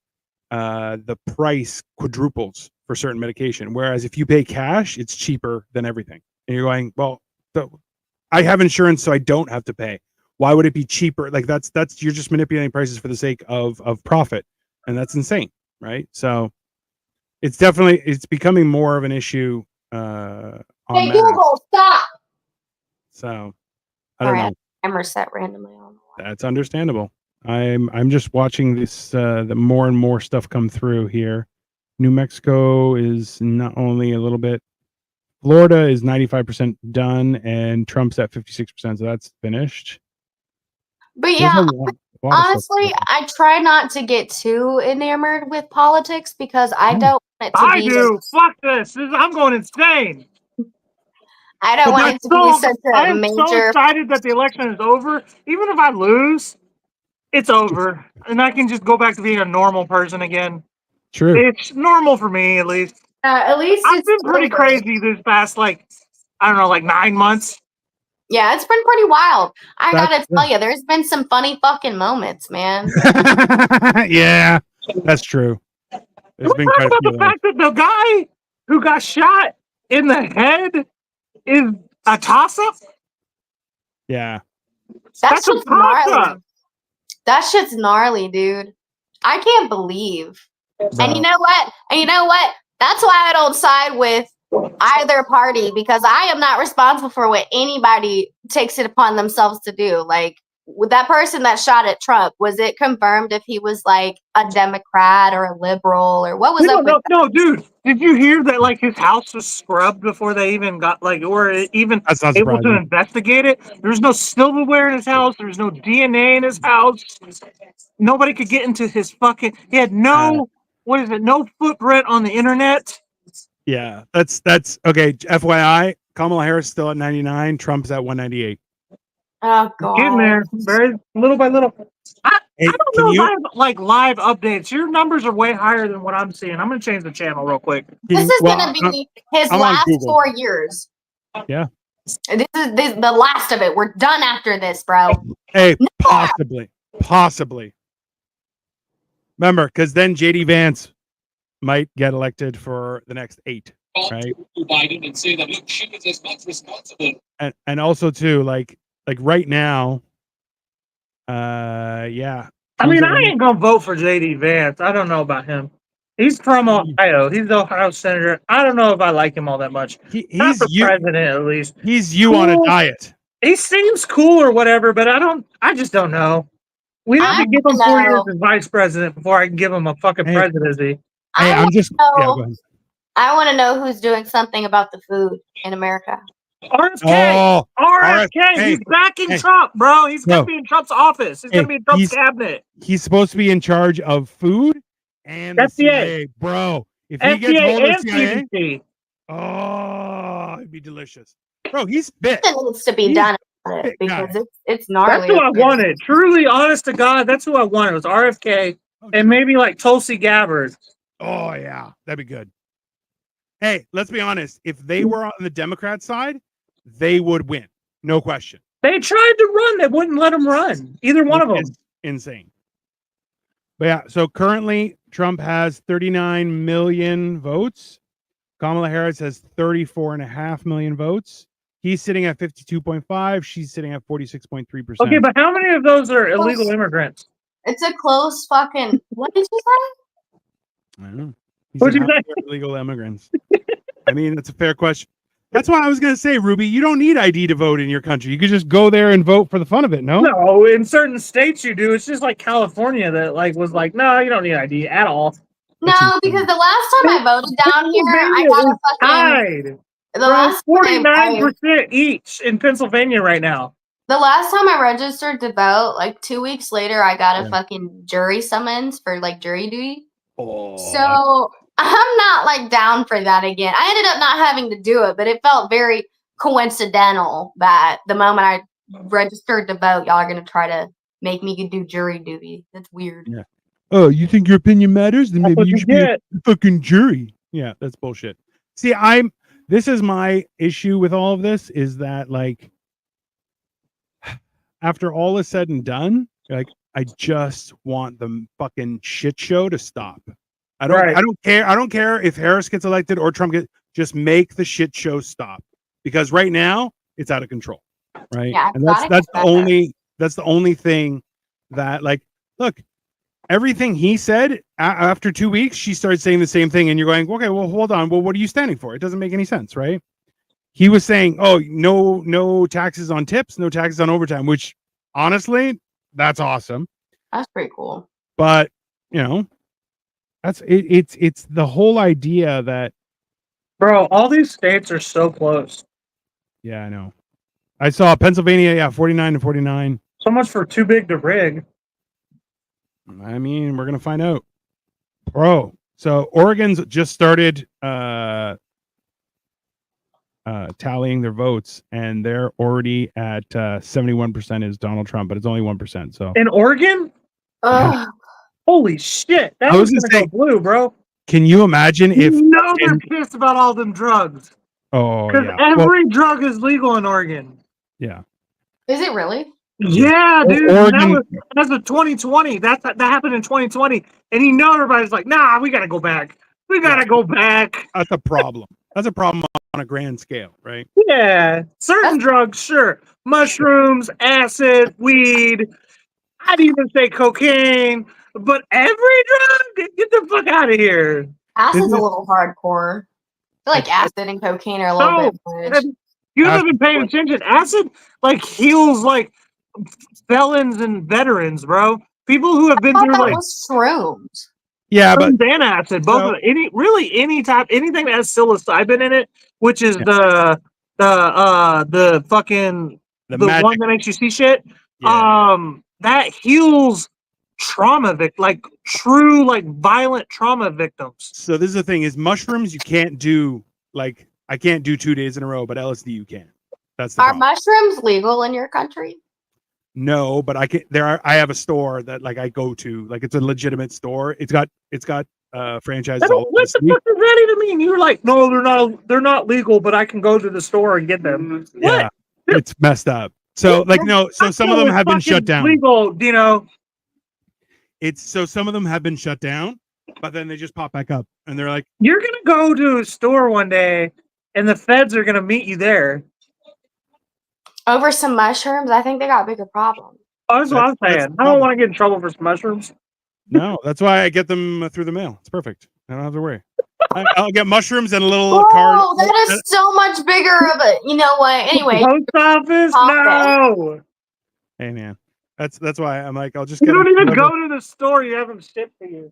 the price quadruples for certain medication, whereas if you pay cash, it's cheaper than everything. And you're going, well, I have insurance, so I don't have to pay. Why would it be cheaper? Like, that's you're just manipulating prices for the sake of profit, and that's insane, right? So it's becoming more of an issue. Hey, Google, stop. So I don't know. Timer set randomly on. That's understandable. I'm just watching this the more and more stuff come through here. New Mexico is not only a little bit. Florida is 95% done, and Trump's at 56%, so that's finished. But yeah, honestly, I try not to get too enamored with politics, because I don't want it to be. Fuck this. I'm going insane. I don't want it to be such I a am so major. excited that the election is over. Even if I lose, it's over, and I can just go back to being a normal person again. True. It's normal for me, at least. At least I've it's been pretty over. crazy this past, like, I don't know, like 9 months. Yeah, it's been pretty wild. I gotta tell you, there's been some funny fucking moments, man. Yeah, that's true. There's been quite a about few the of those. fact that the guy who got shot in the head is a toss-up? Yeah. That's a shit's gnarly. toss-up. That shit's gnarly, dude. I can't believe. And you know what? That's why I don't side with either party, because I am not responsible for what anybody takes it upon themselves to do. Like, with that person that shot at Trump, was it confirmed if he was like a Democrat or a liberal, or what was up with No, dude. Did you hear that, like, his house was scrubbed before they even got, like, or even That's not able to surprising. investigate it? There's no silverware in his house. There's no DNA in his house. Nobody could get into his fucking. He had no. What is it? No footprint on the internet. Yeah, that's okay. FYI, Kamala Harris still at 99. Trump's at 198. Oh god. Getting there, very little by little. I don't know if I have like live updates. Your numbers are way higher than what I'm seeing. I'm gonna change the channel real quick. This is gonna be his last 4 years. Yeah. This is the last of it. We're done after this, bro. Hey, possibly. Remember, because then JD Vance might get elected for the next 8, right? Biden and say that look, she is as much responsible. And also too, like right now, yeah. I mean, I ain't gonna vote for JD Vance. I don't know about him. He's from Ohio. He's the Ohio senator. I don't know if I like him all that much. Not for president, at least. He's cool. On a diet. He seems cool or whatever, but I just don't know. We have to give him 4 years as vice president before I can give him a fucking presidency. Hey, I'm just. I want to know who's doing something about the food in America. RFK. RFK. He's backing Trump, bro. He's going to be in Trump's office. He's going to be in Trump's cabinet. He's supposed to be in charge of food and the CIA, bro. If he gets hold of the CIA, it'd be delicious, bro. He's fit. It needs to be done because it's gnarly. That's who I wanted. Truly, honest to God, that's who I wanted. It was RFK and maybe like Tulsi Gabbard. Oh yeah, that'd be good. Hey, let's be honest. If they were on the Democrat side, they would win. No question. They tried to run. They wouldn't let them run. Either one of them. Insane. But yeah, so currently Trump has 39 million votes. Kamala Harris has 34.5 million votes. He's sitting at 52.5. She's sitting at 46.3%. Okay, but how many of those are illegal immigrants? It's a close fucking. What did you say? I don't know. What did you say? Illegal immigrants. I mean, that's a fair question. That's what I was going to say, Ruby. You don't need ID to vote in your country. You could just go there and vote for the fun of it, no? No, in certain states you do. It's just like California that was like, no, you don't need ID at all. No, because the last time I voted down here, I got a fucking. The last 49% each in Pennsylvania right now. The last time I registered to vote, like 2 weeks later, I got a fucking jury summons for like jury duty. Oh. So I'm not like down for that again. I ended up not having to do it, but it felt very coincidental that the moment I registered to vote, y'all are gonna try to make me do jury duty. That's weird. Yeah. Oh, you think your opinion matters? Then maybe you should be a fucking jury. Yeah, that's bullshit. See, this is my issue with all of this is that like after all is said and done, like I just want the fucking shit show to stop. I don't care if Harris gets elected or Trump just make the shit show stop because right now it's out of control. Right. Yeah, and that's the only thing that like, look, everything he said after 2 weeks, she started saying the same thing. And you're going, okay, well, hold on. Well, what are you standing for? It doesn't make any sense. Right. He was saying, oh, no taxes on tips, no taxes on overtime, which honestly, that's awesome. That's pretty cool. But, you know, it's the whole idea that. Bro, all these states are so close. Yeah, I know. I saw Pennsylvania, 49-49. So much for too big to rig. I mean, we're going to find out. Bro, so Oregon's just started tallying their votes, and they're already at 71% is Donald Trump, but it's only 1%. So in Oregon, holy shit, that was gonna go blue, bro. Can you imagine if they're pissed about all them drugs? Oh, because yeah. every drug is legal in Oregon. Yeah. Is it really? Yeah, dude. Oregon, that's a 2020. That happened in 2020, and everybody's like, "Nah, we gotta go back. We gotta go back." That's a problem. That's a problem on a grand scale, right? Yeah, certain drugs, sure, mushrooms, acid, weed. I'd even say cocaine, but every drug, get the fuck out of here. Acid's a little hardcore. I feel like acid and cocaine are a little bit much. You haven't been paying attention. Acid heals felons and veterans, bro. People who have been through shrooms. Yeah, but and acid, both anything that has psilocybin in it, which is the fucking the one that makes you see shit. Yeah. That heals trauma true violent trauma victims. So this is the thing: is mushrooms you can't do I can't do 2 days in a row, but LSD you can. That's the problem. Mushrooms legal in your country? No, but I can. I have a store that I go to. It's a legitimate store. It's got franchises. What the fuck does that even mean? You were like, no, they're not legal, but I can go to the store and get them. Yeah, what? It's messed up. So no, so some of them have been shut down. Legal, Dino. So some of them have been shut down, but then they just pop back up, and they're like, you're gonna go to a store one day, and the feds are gonna meet you there. Over some mushrooms? I think they got bigger problems. That's what I'm saying. I don't want to get in trouble for some mushrooms. No, that's why I get them through the mail. It's perfect. I don't have to worry. I'll get mushrooms and a little card. Oh, that is so much bigger of it. You know what? Anyway. Post office? No. Hey, man. That's why I'm like, I'll just get. You don't even go to the store. You have them shipped to you.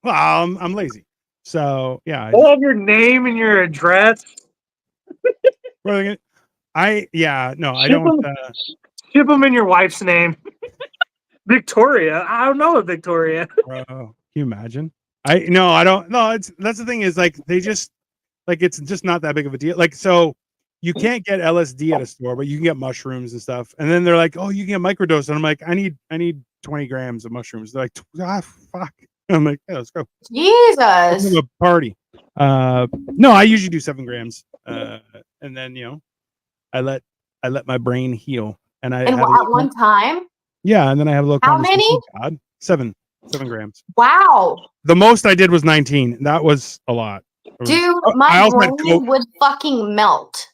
Well, I'm lazy. So, yeah. All of your name and your address. I don't. Ship them in your wife's name. Victoria. I don't know a Victoria. Bro, can you imagine? I don't. No, that's the thing is they just it's just not that big of a deal. So you can't get LSD at a store, but you can get mushrooms and stuff. And then they're like, oh, you can get microdose. And I'm like, I need 20 grams of mushrooms. They're like, fuck. I'm like, yeah, let's go. Jesus. Let's do a party. No, I usually do 7 grams. And then I let my brain heal. And at one time? Yeah, and then I have a little. How many? God, 7 grams. Wow. The most I did was 19. That was a lot. Dude, my brain would fucking melt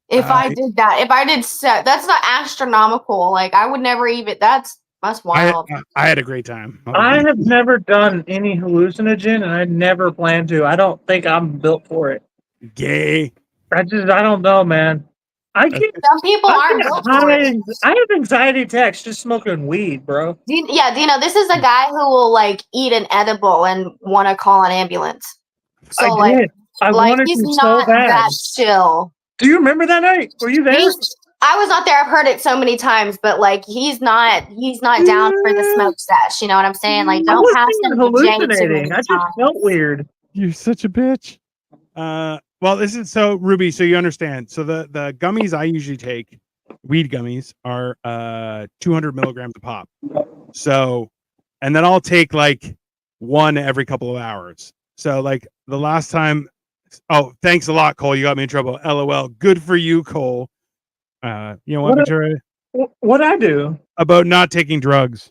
if I did that. If I did that's not astronomical. I would never even. That's wild. I had a great time. I have never done any hallucinogen, and I never plan to. I don't think I'm built for it. Gay. I don't know, man. Some people aren't built for it. I have anxiety attacks just smoking weed, bro. Yeah, Dino, this is a guy who will eat an edible and want to call an ambulance. So I wanted he's to not so bad. that chill. Do you remember that night? Were you there? I was not there. I've heard it so many times, but he's not down for the smoke sesh. You know what I'm saying? Don't pass him hallucinating. I just felt weird. You're such a bitch. Well, this is so Ruby, so you understand. So the gummies I usually take, weed gummies, are 200 milligrams a pop. So, and then I'll take one every couple of hours. So the last time, oh, thanks a lot, Cole. You got me in trouble. LOL. Good for you, Cole. You know what, Victoria? What I do about not taking drugs?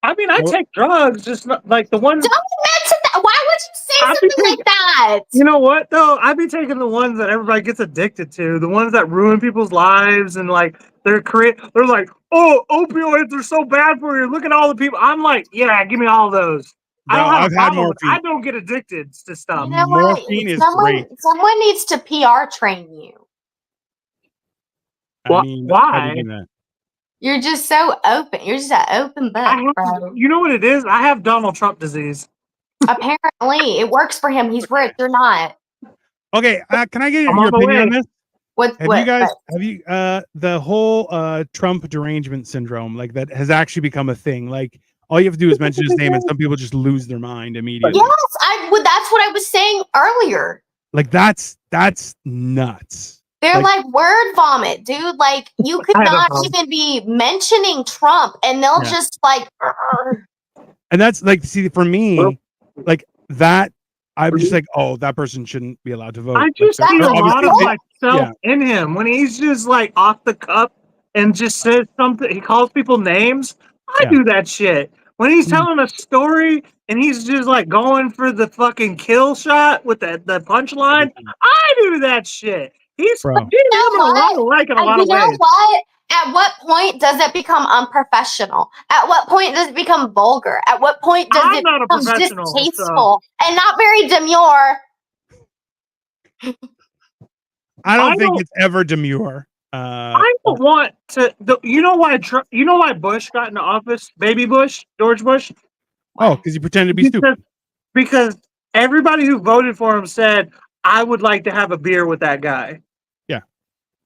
I mean, I take drugs, just not the ones. Don't mention that. Why would you say something like that? You know what though? I'd be taking the ones that everybody gets addicted to, the ones that ruin people's lives, and they're like, oh, opioids are so bad for you. Look at all the people. I'm like, yeah, give me all of those. No, I've had morphine. I don't get addicted to stuff. You know morphine is great. Someone needs to PR train you. Why? You're just so open. You're just an open book, bro. You know what it is? I have Donald Trump disease. Apparently, it works for him. He's rich. You're not. Okay, can I get your opinion on this? Have you the whole Trump derangement syndrome that has actually become a thing? All you have to do is mention his name, and some people just lose their mind immediately. Yes, that's what I was saying earlier. That's nuts. They're like word vomit, dude. Like you could not even be mentioning Trump, and they'll just like. And that's like, see, for me, like that, I'm just like, oh, that person shouldn't be allowed to vote. I just like, see a lot of myself in him when he's just like off the cuff and just says something. He calls people names. I do that shit. When he's telling a story and he's just like going for the fucking kill shot with the punchline, I do that shit. He's a lot like in a lot of ways. You know what? At what point does it become unprofessional? At what point does it become vulgar? At what point does it become distasteful and not very demure? I don't think it's ever demure. I don't want to. You know why? You know why Bush got into office? Baby Bush, George Bush. Oh, because he pretended to be stupid. Because everybody who voted for him said, "I would like to have a beer with that guy." Yeah,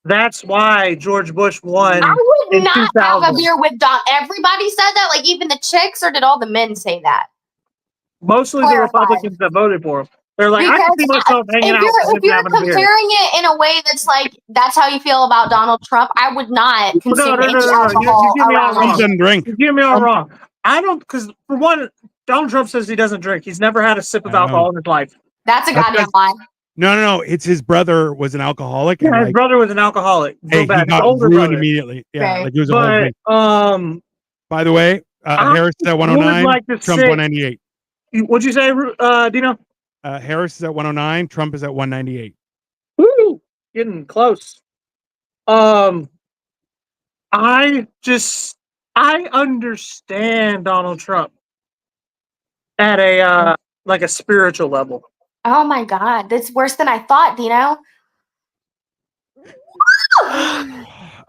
that's why George Bush won. I would not have a beer with Don. Everybody said that, like even the chicks, or did all the men say that? Mostly the Republicans that voted for him. They're like, I can see myself hanging out. If you're comparing it in a way that's like, that's how you feel about Donald Trump, I would not consume any alcohol around. Trump doesn't drink. You get me all wrong. I don't, because for one, Donald Trump says he doesn't drink. He's never had a sip of alcohol in his life. That's a goddamn lie. No. It's his brother was an alcoholic. Yeah, his brother was an alcoholic. Hey, he got ruined immediately. Yeah, like it was a whole thing. By the way, Harris is at 109, Trump 198. What'd you say, Dino? Harris is at 109, Trump is at 198. Woo! Getting close. I understand Donald Trump at a like a spiritual level. Oh my God, that's worse than I thought, Dino.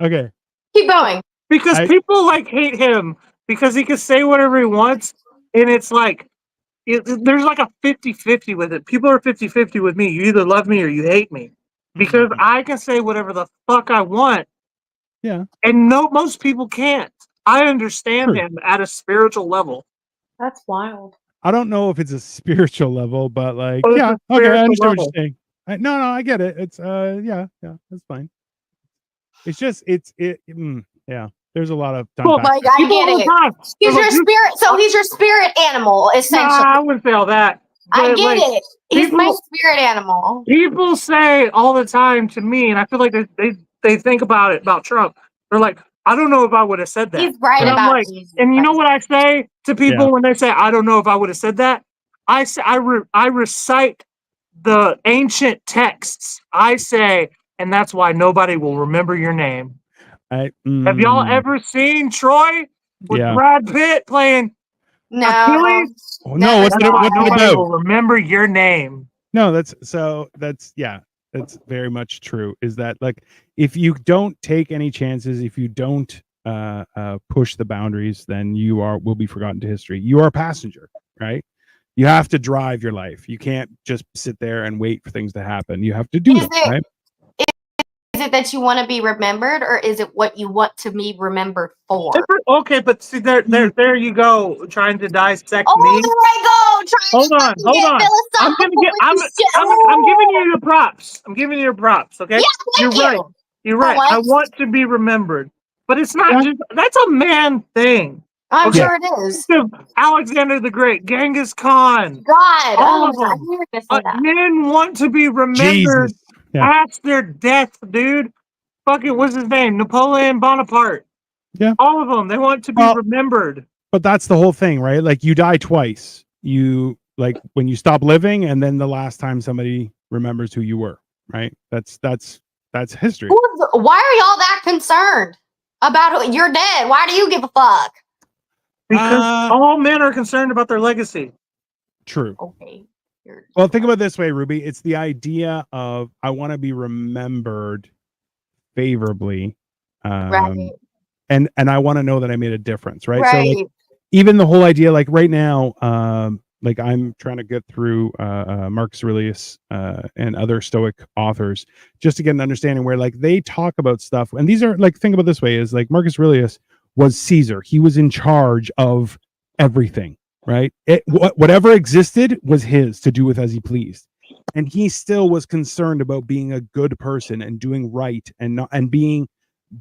Okay. Keep going. Because people like hate him because he can say whatever he wants, and it's like there's like a 50-50 with it. People are 50-50 with me. You either love me or you hate me. Because I can say whatever the fuck I want. Yeah. And most people can't. I understand him at a spiritual level. That's wild. I don't know if it's a spiritual level, but like, okay, I understand what you're saying. No, I get it. It's yeah, that's fine. It's just yeah. There's a lot of time. Like, I get it. He's your spirit, so he's your spirit animal, essentially. Nah, I wouldn't say all that. I get it. He's my spirit animal. People say all the time to me, and I feel like they think about it about Trump. They're like, I don't know if I would have said that. He's right about Jesus. And you know what I say to people when they say, I don't know if I would have said that? I say, I recite the ancient texts. I say, and that's why nobody will remember your name. Have y'all ever seen Troy with Brad Pitt playing Achilles? No, what's it about? Will remember your name. No, that's very much true. Is that like if you don't take any chances, if you don't push the boundaries, then you will be forgotten to history. You are a passenger, right? You have to drive your life. You can't just sit there and wait for things to happen. You have to do them, right? Is it that you want to be remembered, or is it what you want to be remembered for? Okay, but see, there you go, trying to dissect me. Oh, there I go. Hold on. I'm giving you your props. I'm giving you your props. Okay, yeah, You're right. I want to be remembered, but it's not just that's a man thing. I'm sure it is. Alexander the Great, Genghis Khan. God, all of them. Men want to be remembered. Past their death, dude. Fucking, what's his name? Napoleon Bonaparte. Yeah. All of them. They want to be remembered. But that's the whole thing, right? Like you die twice. You like when you stop living, and then the last time somebody remembers who you were, right? That's history. Why are y'all that concerned about who you're dead? Why do you give a fuck? Because all men are concerned about their legacy. True. Okay. Well, think about it this way, Ruby. It's the idea of I want to be remembered favorably, right? And I want to know that I made a difference, right? So like, even the whole idea, like right now, like I'm trying to get through Marcus Aurelius and other Stoic authors just to get an understanding where like they talk about stuff, and these are like think about it this way: is like Marcus Aurelius was Caesar. He was in charge of everything. Right? Whatever existed was his to do with as he pleased. and he still was concerned about being a good person and doing right and not and being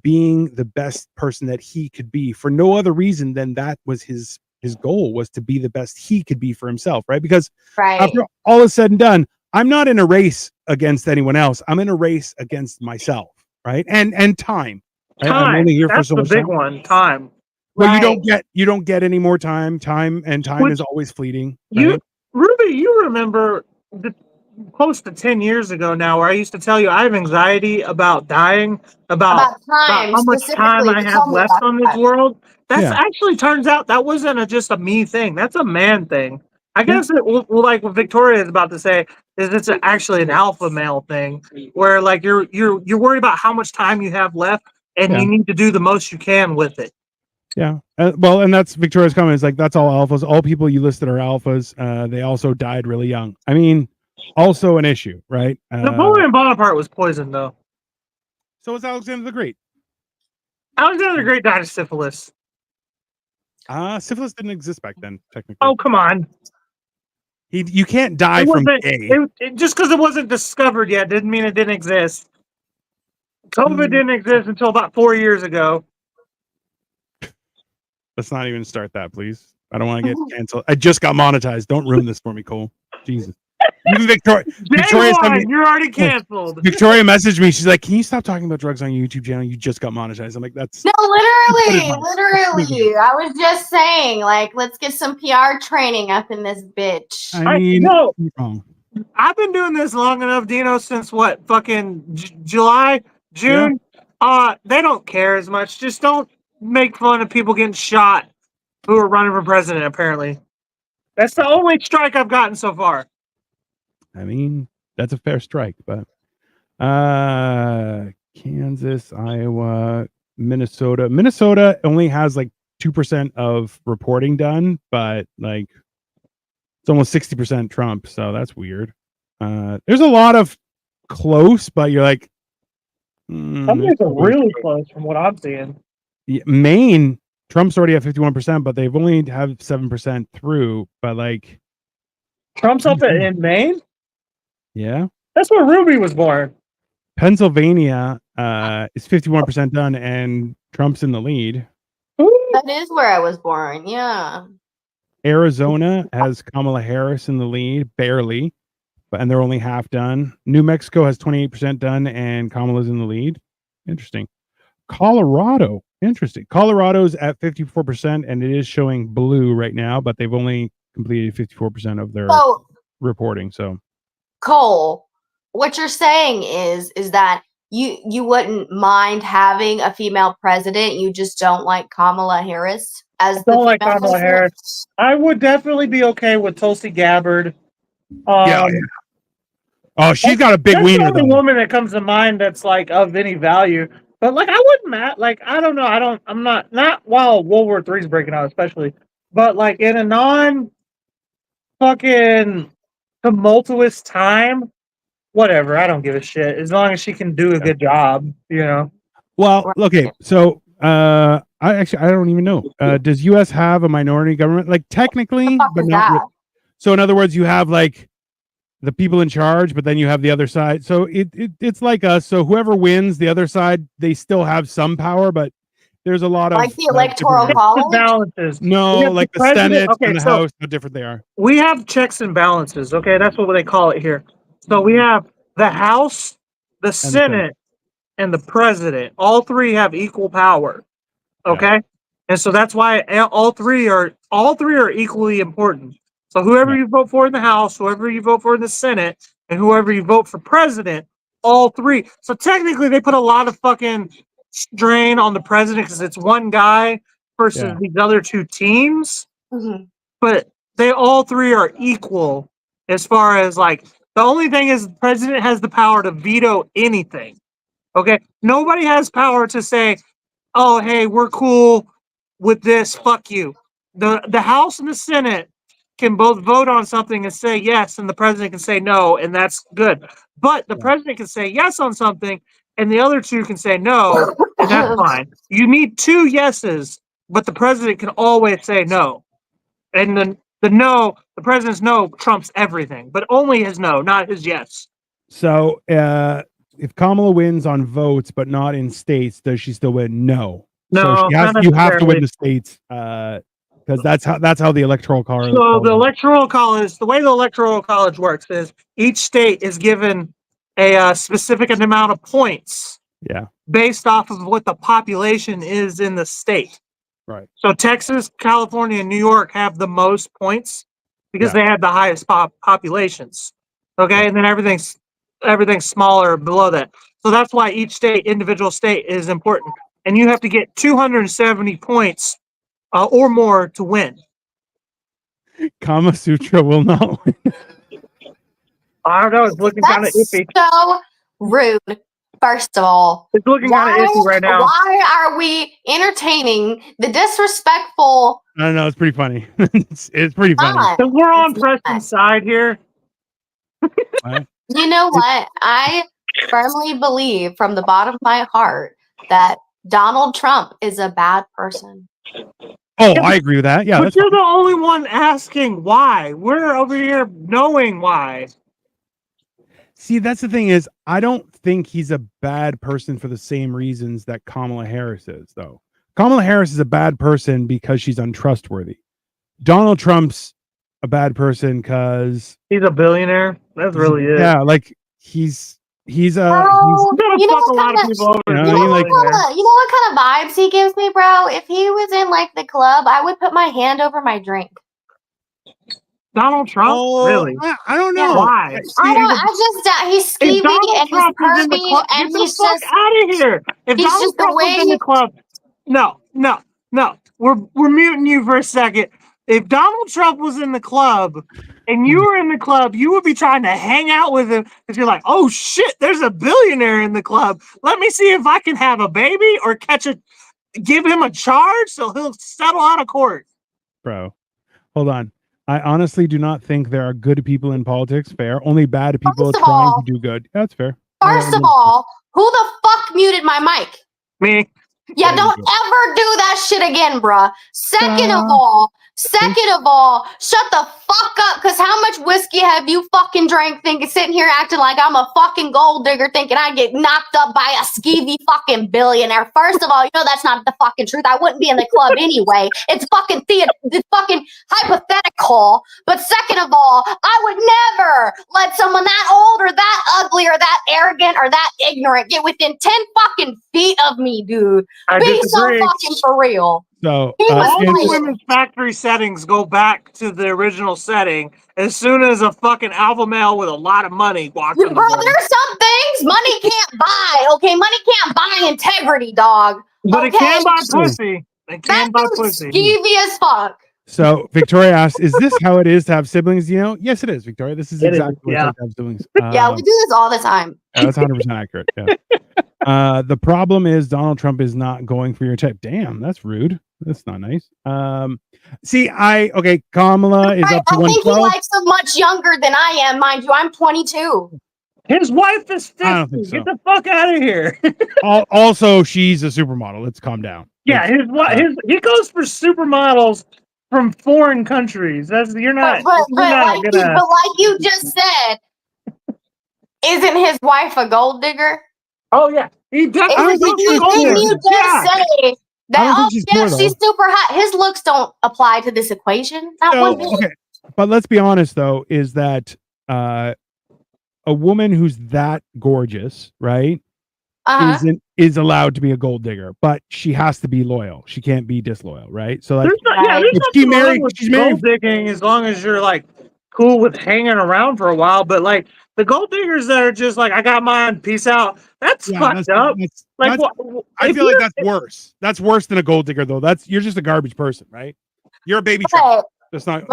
the best person that he could be for no other reason than that was his goal was to be the best he could be for himself, right? Because after all is said and done, I'm not in a race against anyone else. I'm in a race against myself, right? And time. Time. I'm only here That's for so the much big time. one. Time. Well, you don't get any more time. Time is always fleeting. Right? Ruby, you remember close to 10 years ago now, where I used to tell you I have anxiety about dying, about time, how much time I have left on this world. That's actually turns out that wasn't just a me thing. That's a man thing. I guess like what Victoria is about to say is it's actually an alpha male thing, where like you're worried about how much time you have left, and you need to do the most you can with it. Yeah. Well, and that's Victoria's comment. Is like that's all alphas. All people you listed are alphas. They also died really young. I mean, also an issue, right? Napoleon Bonaparte was poisoned, though. So was Alexander the Great. Alexander the Great died of syphilis. Syphilis didn't exist back then, technically. Oh, come on. You can't die from gay. Just because it wasn't discovered yet didn't mean it didn't exist. COVID didn't exist until about 4 years ago. Let's not even start that, please. I don't want to get canceled. I just got monetized. Don't ruin this for me, Cole. Jesus. Even Victoria, you're already canceled. Victoria messaged me. She's like, "Can you stop talking about drugs on your YouTube channel? You just got monetized." I'm like, "That's no, literally. I was just saying, like, let's get some PR training up in this bitch." I mean, I've been doing this long enough, Dino, since what fucking July, June. Yeah. They don't care as much. Just don't make fun of people getting shot who are running for president. Apparently, that's the only strike I've gotten so far. I mean, that's a fair strike, but Kansas, Iowa, Minnesota. Minnesota only has like 2% of reporting done, but like it's almost 60% Trump, so that's weird. There's a lot of close, but you're like some of these are really close from what I'm seeing. Maine, Trump's already at 51%, but they've only have 7% through, but like Trump's up in Maine? Yeah. That's where Ruby was born. Pennsylvania is 51% done, and Trump's in the lead. That is where I was born, yeah. Arizona has Kamala Harris in the lead, barely, and they're only half done. New Mexico has 28% done, and Kamala's in the lead. Interesting. Colorado, interesting. Colorado's at 54%, and it is showing blue right now, but they've only completed 54% of their reporting. So, Cole, what you're saying is that you wouldn't mind having a female president. You just don't like Kamala Harris as the female Kamala Harris. I would definitely be okay with Tulsi Gabbard. Yeah. Oh, she's got a big wiener. That's the only woman that comes to mind that's like of any value. But like, I wouldn't like, I don't know. I'm not while World War III is breaking out, especially, but like in a non fucking tumultuous time, whatever. I don't give a shit as long as she can do a good job, you know. Well, okay, so I don't even know. Does U.S. have a minority government? Like technically, but not really. So in other words, you have like the people in charge, but then you have the other side. So it's like us. So whoever wins, the other side, they still have some power, but there's a lot of like the electoral college balances. No, like the Senate and the House, how different they are. We have checks and balances. Okay, that's what they call it here. So we have the House, the Senate, and the President. All three have equal power. Okay, and so that's why all three are equally important. So whoever you vote for in the House, whoever you vote for in the Senate, and whoever you vote for president, all three. So technically, they put a lot of fucking strain on the president because it's one guy versus these other two teams. Mm-hmm. But they all three are equal as far as like the only thing is the president has the power to veto anything. Okay, nobody has power to say, "Oh, hey, we're cool with this. Fuck you." The House and the Senate can both vote on something and say yes, and the president can say no, and that's good. But the president can say yes on something, and the other two can say no, and that's fine. You need two yeses, but the president can always say no. And then the president's no trumps everything, but only his no, not his yes. So if Kamala wins on votes but not in states, does she still win? No. No, so you have to win the states because that's how the electoral college. So the electoral college, the way the electoral college works is each state is given a specific amount of points. Yeah. Based off of what the population is in the state. Right. So Texas, California, and New York have the most points because they have the highest populations. Okay, and then everything's smaller below that. So that's why each individual state is important, and you have to get 270 points or more to win. Kama Sutra will not win. I don't know. It's looking kind of iffy. So rude. First of all, it's looking kind of iffy right now. Why are we entertaining the disrespectful? I don't know. It's pretty funny. it's pretty funny. Because we're on Preston's side here. You know what? I firmly believe from the bottom of my heart that Donald Trump is a bad person. Oh, I agree with that. Yeah, but you're the only one asking why. We're over here knowing why. See, that's the thing is, I don't think he's a bad person for the same reasons that Kamala Harris is, though. Kamala Harris is a bad person because she's untrustworthy. Donald Trump's a bad person because he's a billionaire. That's really it. Yeah, like he's you know what kind of vibes he gives me, bro? If he was in like the club, I would put my hand over my drink. Donald Trump? Really? I don't know. Why? He's skeevy and he's pervy and he's just out of here. If Donald Trump was in the club, no. We're muting you for a second. If Donald Trump was in the club and you were in the club, you would be trying to hang out with him because you're like, oh shit, there's a billionaire in the club. Let me see if I can have a baby or give him a charge so he'll settle out of court. Bro, hold on. I honestly do not think there are good people in politics. Fair. Only bad people trying to do good. That's fair. First of all, who the fuck muted my mic? Me. Yeah, don't ever do that shit again, bruh. Second of all, shut the fuck up, because how much whiskey have you fucking drank sitting here acting like I'm a fucking gold digger thinking I get knocked up by a skeevy fucking billionaire? First of all, you know that's not the fucking truth. I wouldn't be in the club anyway. It's fucking it's fucking hypothetical. But second of all, I would never let someone that old or that ugly or that arrogant or that ignorant get within 10 fucking feet of me, dude. Be so fucking for real. So all women's factory settings go back to the original setting as soon as a fucking alpha male with a lot of money walks in. Bro, there's some things money can't buy. Okay, money can't buy integrity, dog. But it can buy pussy. It can buy pussy. Skeevy as fuck. So Victoria asks, "Is this how it is to have siblings?" You know, yes, it is, Victoria. This is exactly what it's like to have siblings. Yeah, we do this all the time. That's 100% accurate. Yeah. The problem is Donald Trump is not going for your type. Damn, that's rude. That's not nice. Kamala is up to 112. I think he likes them much younger than I am, mind you. I'm 22. His wife is 50. I don't think so. Get the fuck out of here. Also, she's a supermodel. Let's calm down. Yeah, he goes for supermodels from foreign countries. But like you just said, isn't his wife a gold digger? Oh yeah, he definitely. Say that she's super hot. His looks don't apply to this equation. Okay, but let's be honest though, is that a woman who's that gorgeous, right? Is allowed to be a gold digger, but she has to be loyal. She can't be disloyal, right? So like, she's married gold digging as long as you're like cool with hanging around for a while. But like the gold diggers that are just like, I got mine, peace out. That's fucked up. I feel like that's worse. That's worse than a gold digger, though. You're just a garbage person, right? You're a baby truck. That's not.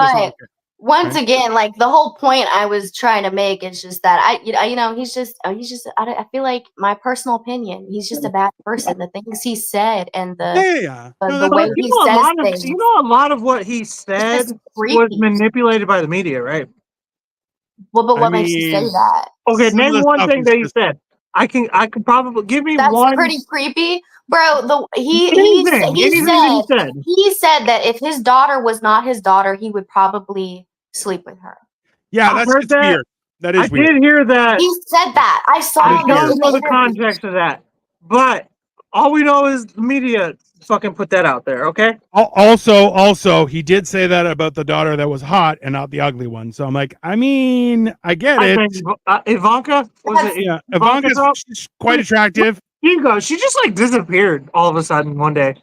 Once again, like the whole point I was trying to make is just that he's just. I feel like my personal opinion. He's just a bad person. The things he said and the way he says things. You know, a lot of what he said was manipulated by the media, right? Well, but what makes you say that? Okay, name one thing that he said. I could probably give me That's one. pretty creepy, bro. He Anything he said that if his daughter was not his daughter, he would probably sleep with her. Yeah, I've that's heard that. weird. That is I weird. did hear that. He said that. I saw. I don't know the interview. context of that, but all we know is the media fucking put that out there. Okay. Also, he did say that about the daughter that was hot and not the ugly one. So I'm like, I mean, I get it. Think, Ivanka was it? Yeah, Ivanka's she's quite attractive. Here you go. She just like disappeared all of a sudden one day.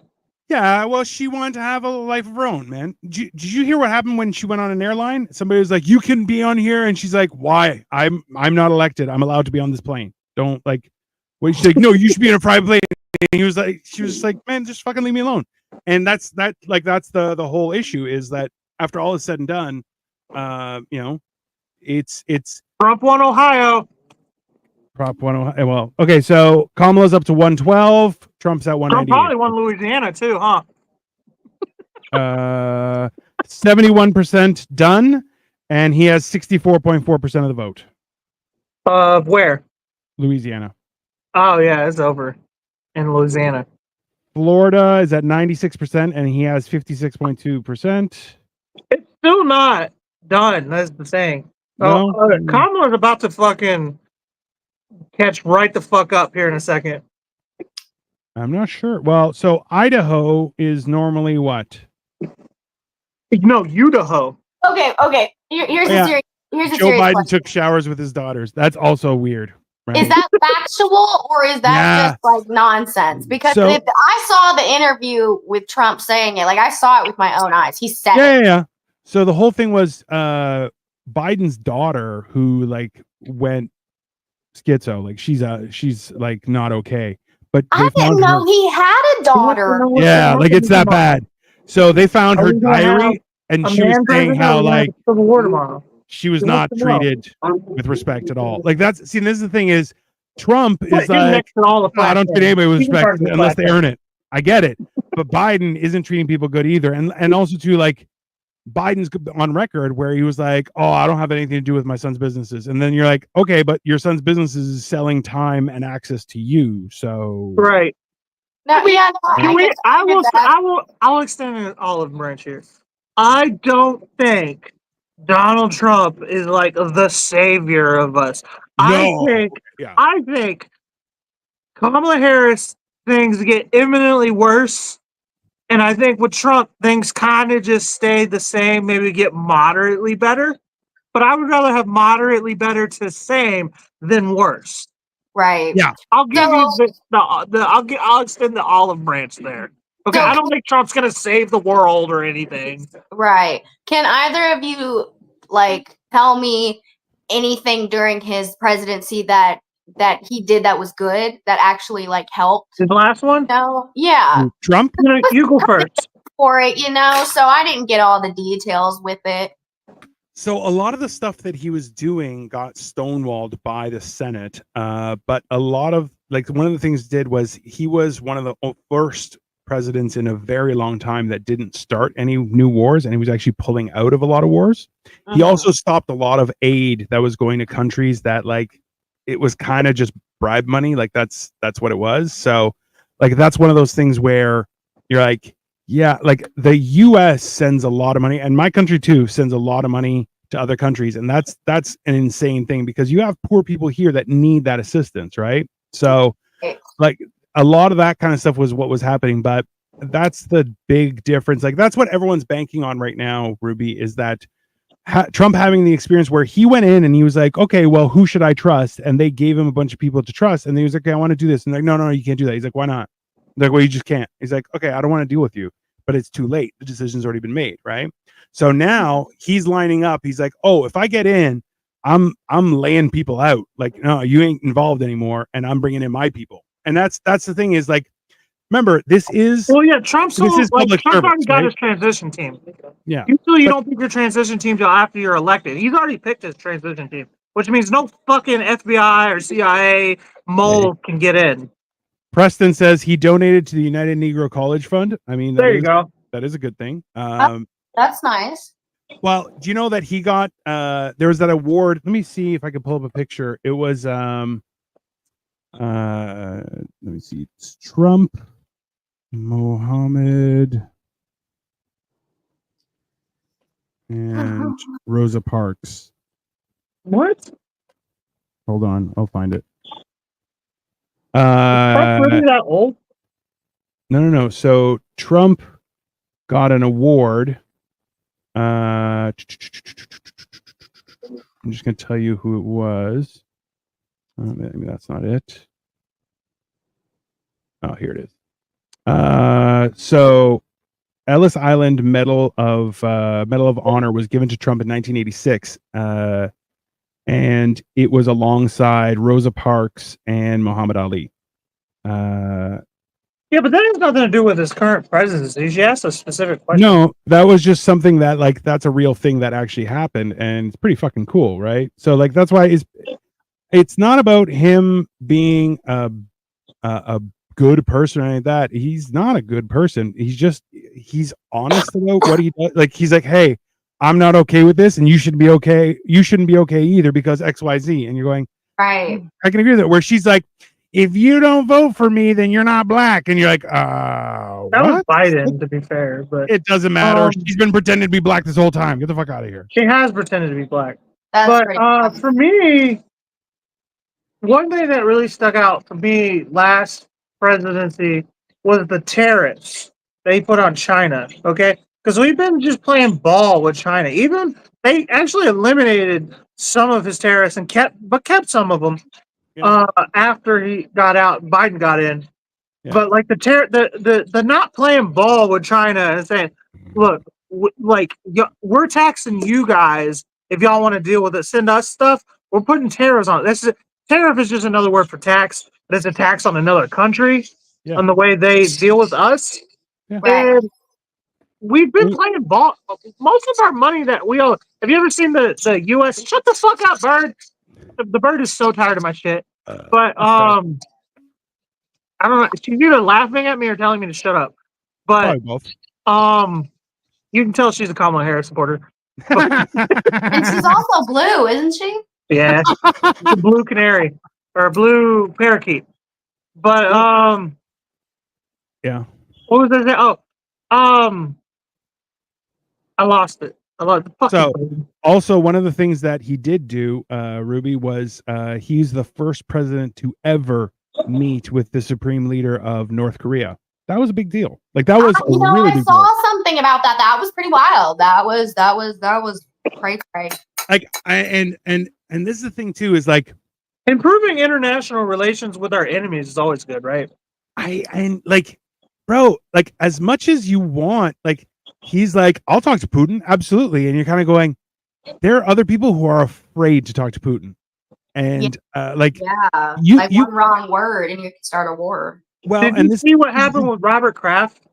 Yeah, well, she wanted to have a life of her own, man. Did you hear what happened when she went on an airline? Somebody was like, "You can be on here," and she's like, "Why? I'm not elected. I'm allowed to be on this plane. Don't like." Wait, she's like, "No, you should be in a private plane." And she was just like, "Man, just fucking leave me alone." And that's the whole issue is that after all is said and done, it's Trump won Ohio. Prop 1. Well, okay, so Kamala's up to 112. Trump's at 198. Trump probably won Louisiana too, huh? 71% done, and he has 64.4% of the vote. Where? Louisiana. Oh yeah, it's over in Louisiana. Florida is at 96%, and he has 56.2%. It's still not done. That's the thing. No? Kamala's about to fucking catch right the fuck up here in a second. I'm not sure. Well, so Idaho is normally what? No, Idaho. Okay. Here's a serious. Joe Biden took showers with his daughters. That's also weird. Right? Is that factual or is that just like nonsense? Because if I saw the interview with Trump saying it, like I saw it with my own eyes. He said it. Yeah. So the whole thing was Biden's daughter who like went schizo, like she's like not okay. But I didn't know he had a daughter. Yeah, like it's that bad. So they found her diary, and she was saying how like she was not treated with respect at all. Like this is the thing is Trump is like, I don't treat anybody with respect unless they earn it. I get it, but Biden isn't treating people good either, and also too like. Biden's on record where he was like, "Oh, I don't have anything to do with my son's businesses," and then you're like, "Okay, but your son's business is selling time and access to you." So right. No, yeah, no, I'll extend an olive branch here. I don't think Donald Trump is like the savior of us. No. I think Kamala Harris things get imminently worse. And I think with Trump, things kind of just stay the same, maybe get moderately better. But I would rather have moderately better to same than worse. Right. Yeah. I'll give you I'll extend the olive branch there. Okay, I don't think Trump's gonna save the world or anything. Right. Can either of you like tell me anything during his presidency that he did that was good, that actually like helped? The last one? No. Yeah. Trump? You go first. For it, so I didn't get all the details with it. So a lot of the stuff that he was doing got stonewalled by the Senate. But a lot of like one of the things did was he was one of the first presidents in a very long time that didn't start any new wars, and he was actually pulling out of a lot of wars. He also stopped a lot of aid that was going to countries that like it was kind of just bribe money. Like that's what it was. So like that's one of those things where you're like, yeah, like the US sends a lot of money, and my country too sends a lot of money to other countries, and that's an insane thing because you have poor people here that need that assistance, right? So like a lot of that kind of stuff was what was happening, but that's the big difference. Like that's what everyone's banking on right now, Ruby, is that Trump having the experience where he went in and he was like, okay, well, who should I trust? And they gave him a bunch of people to trust, and he was like, okay, I want to do this, and they're like, no, you can't do that. He's like, why not? They're like, well, you just can't. He's like, okay, I don't want to deal with you, but it's too late. The decision's already been made, right? So now he's lining up. He's like, oh, if I get in, I'm laying people out. Like, no, you ain't involved anymore, and I'm bringing in my people. And that's the thing is like, remember, this is Trump's public Trump service, already got right? his transition team. Yeah, You don't pick your transition team till after you're elected. He's already picked his transition team, which means no fucking FBI or CIA mole can get in. Preston says he donated to the United Negro College Fund. I mean, there you go. That is a good thing. That's nice. Well, do you know that he got there was that award? Let me see if I can pull up a picture. It was Let me see. It's Trump, Mohammed, and Rosa Parks. What? Hold on, I'll find it. Trump really that old? No. So Trump got an award. I'm just going to tell you who it was. Maybe that's not it. Oh, here it is. So Ellis Island Medal of Honor was given to Trump in 1986, and it was alongside Rosa Parks and Muhammad Ali. Yeah, but that has nothing to do with his current presidency. She asked a specific question. No, that was just something that like that's a real thing that actually happened, and it's pretty fucking cool, right? So like that's why it's not about him being a good person or anything like that. He's not a good person. He's honest about what he does. Like he's like, hey, I'm not okay with this, and you should be okay. You shouldn't be okay either because XYZ. And you're going, Right. I can agree with that. Where she's like, if you don't vote for me, then you're not black. And you're like, that was Biden, to be fair, but it doesn't matter. She's been pretending to be black this whole time. Get the fuck out of here. she has pretended to be black. That's But for me, one thing that really stuck out for me last presidency was the tariffs they put on China. Okay, because we've been just playing ball with China. Even they actually eliminated some of his tariffs and kept some of them. Yeah. After he got out, Biden got in. Yeah. But like the not playing ball with China and saying, look, we're taxing you guys if y'all want to deal with it. Send us stuff. We're putting tariffs on it. Tariff is just another word for tax, but it's a tax on another country on the way they deal with us. Yeah. And we've been playing ball. Most of our money that we owe. Have you ever seen the U.S.? Shut the fuck up, bird. The bird is so tired of my shit. But I don't know. She's either laughing at me or telling me to shut up. But both. you can tell she's a Kamala Harris supporter. And she's also blue, isn't she? Yeah, it's a blue canary or a blue parakeet. But yeah. What was I saying? I lost it. So also one of the things that he did do, Ruby, was he's the first president to ever meet with the supreme leader of North Korea. That was a big deal. Like that was really I saw something about that. That was pretty wild. That was crazy. Like and this is the thing too, is like improving international relations with our enemies is always good, right? Bro, like as much as you want, like he's like, I'll talk to Putin, absolutely. And you're kind of going, there are other people who are afraid to talk to Putin. And one wrong word and you can start a war. Well, did you see what happened with Robert Kraft?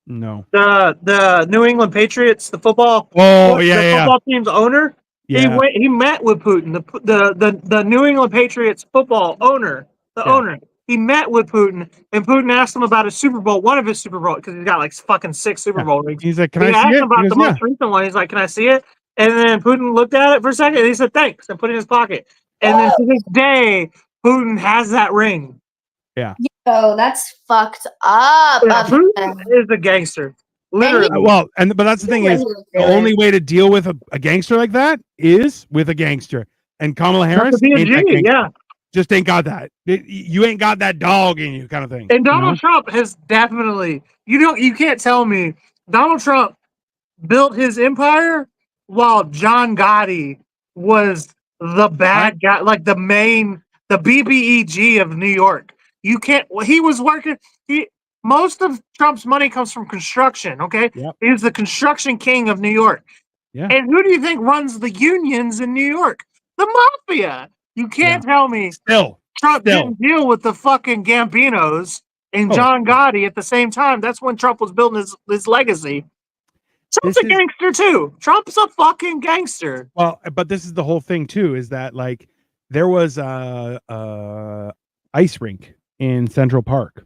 No. The New England Patriots, the football. Football team's owner. Yeah. He met with Putin. The New England Patriots football owner, owner. He met with Putin, and Putin asked him about his Super Bowl, one of his Super Bowl, because he's got like fucking 6 Super Bowl rings. He's like, "Can I see asked it?" him about the most recent one. He's like, "Can I see it?" And then Putin looked at it for a second, and he said, "Thanks," and put it in his pocket. And then to this day, Putin has that ring. Yeah. Oh, that's fucked up. Yeah, Putin is a gangster. Literally. But that's the thing is, the only way to deal with a gangster like that is with a gangster. And Kamala Harris, just ain't got that. You ain't got that dog in you, kind of thing. And Donald Trump has definitely. You can't tell me Donald Trump built his empire while John Gotti was the bad guy, like the BBEG of New York. You can't. He was working. Most of Trump's money comes from construction. Okay, he's the construction king of New York. Yeah. And who do you think runs the unions in New York? The mafia. You can't tell me Trump didn't deal with the fucking Gambinos and John Gotti at the same time. That's when Trump was building his legacy. Trump's a gangster too. Trump's a fucking gangster. Well, but this is the whole thing too, is that like there was a ice rink in Central Park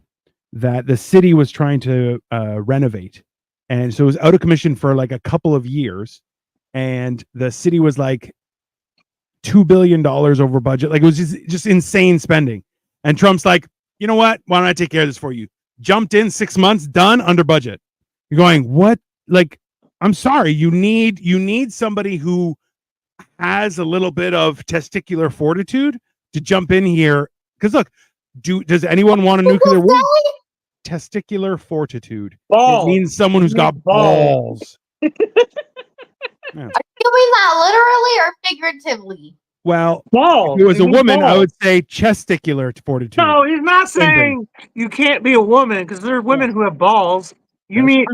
that the city was trying to renovate. And so it was out of commission for like a couple of years. And the city was like $2 billion over budget. Like it was just insane spending. And Trump's like, you know what? Why don't I take care of this for you? Jumped in 6 months, done, under budget. You're going, what? Like, I'm sorry. You need somebody who has a little bit of testicular fortitude to jump in here. Because look, does anyone want a nuclear war? Testicular fortitude. Balls. It means someone who's got balls. Are you doing that literally or figuratively? Well, balls. if it was a woman, I would say chesticular fortitude. No, he's not saying you can't be a woman because there are women who have balls. You mean,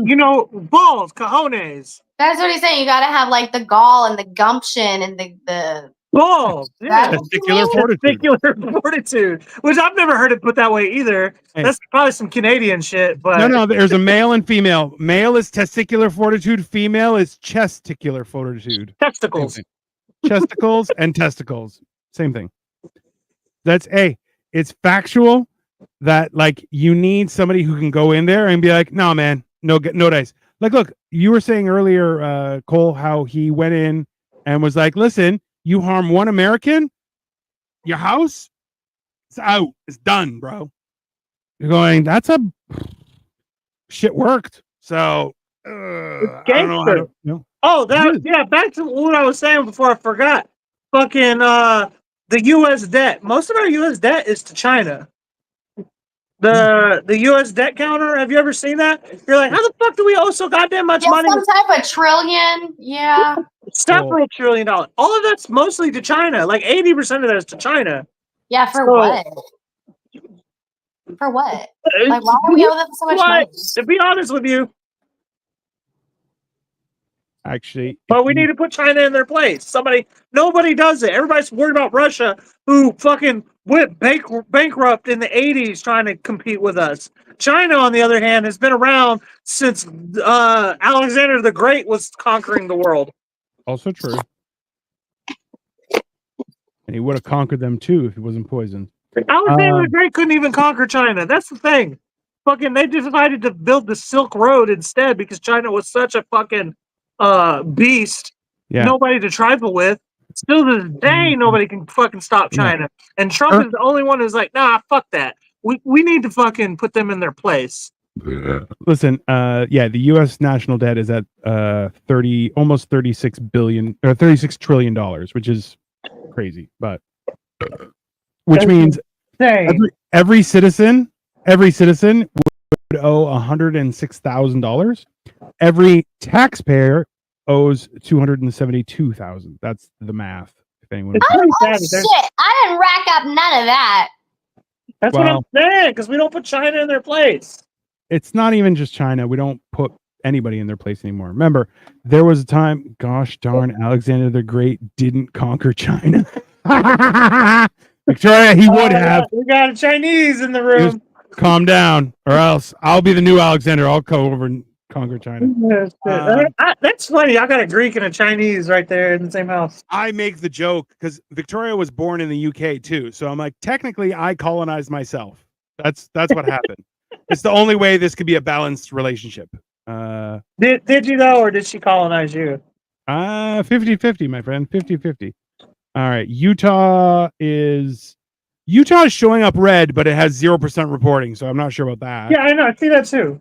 balls, cojones. That's what he's saying. You got to have like the gall and the gumption and the balls. Yeah. Testicular fortitude, which I've never heard it put that way either. Hey. That's probably some Canadian shit. But no, there's a male and female. Male is testicular fortitude. Female is chesticular fortitude. Testicles. Chesticles and testicles. Same thing. It's factual that like you need somebody who can go in there and be like, no, man, no dice. Like, look, you were saying earlier, Cole, how he went in and was like, listen, you harm one American, your house, it's out. It's done, bro. You're going, that's a shit worked. So I don't know how to, Oh, back to what I was saying before I forgot. Fucking the US debt. Most of our US debt is to China. The US debt counter, have you ever seen that? You're like, how the fuck do we owe so goddamn much money? Some type of trillion. Yeah. Several $1 trillion. All of that's mostly to China. Like 80% of that is to China. Yeah, for what? For what? Like, why do we owe them so much money? To be honest with you. Actually, but we need to put China in their place. Nobody does it. Everybody's worried about Russia, who fucking went bankrupt in the 80s trying to compete with us. China, on the other hand, has been around since Alexander the Great was conquering the world. Also true. And he would have conquered them too if he wasn't poisoned. Alexander the Great couldn't even conquer China. That's the thing. Fucking, they decided to build the Silk Road instead because China was such a fucking beast. Yeah. Nobody to trifle with. Still to this day, nobody can fucking stop China. Yeah. And Trump is the only one who's like, nah, fuck that. We need to fucking put them in their place. Listen, the U.S. national debt is at almost $36 trillion, which is crazy, but which means every citizen would owe $106,000. Every taxpayer owes $272,000. That's the math. If anyone, shit! I didn't rack up none of that. That's what I'm saying, because we don't put China in their place. It's not even just China. We don't put anybody in their place anymore. Remember, there was a time, gosh darn, Alexander the Great didn't conquer China. Victoria, he would have. We got a Chinese in the room. Just calm down, or else I'll be the new Alexander. I'll come over and conquer China. That's funny. I got a Greek and a Chinese right there in the same house. I make the joke because Victoria was born in the UK too, so I'm like, technically, I colonized myself. That's what happened. It's the only way this could be a balanced relationship. Did you though, or did she colonize you? 50-50, my friend. 50-50. All right. Utah is showing up red, but it has 0% reporting, so I'm not sure about that. Yeah, I know. I see that too.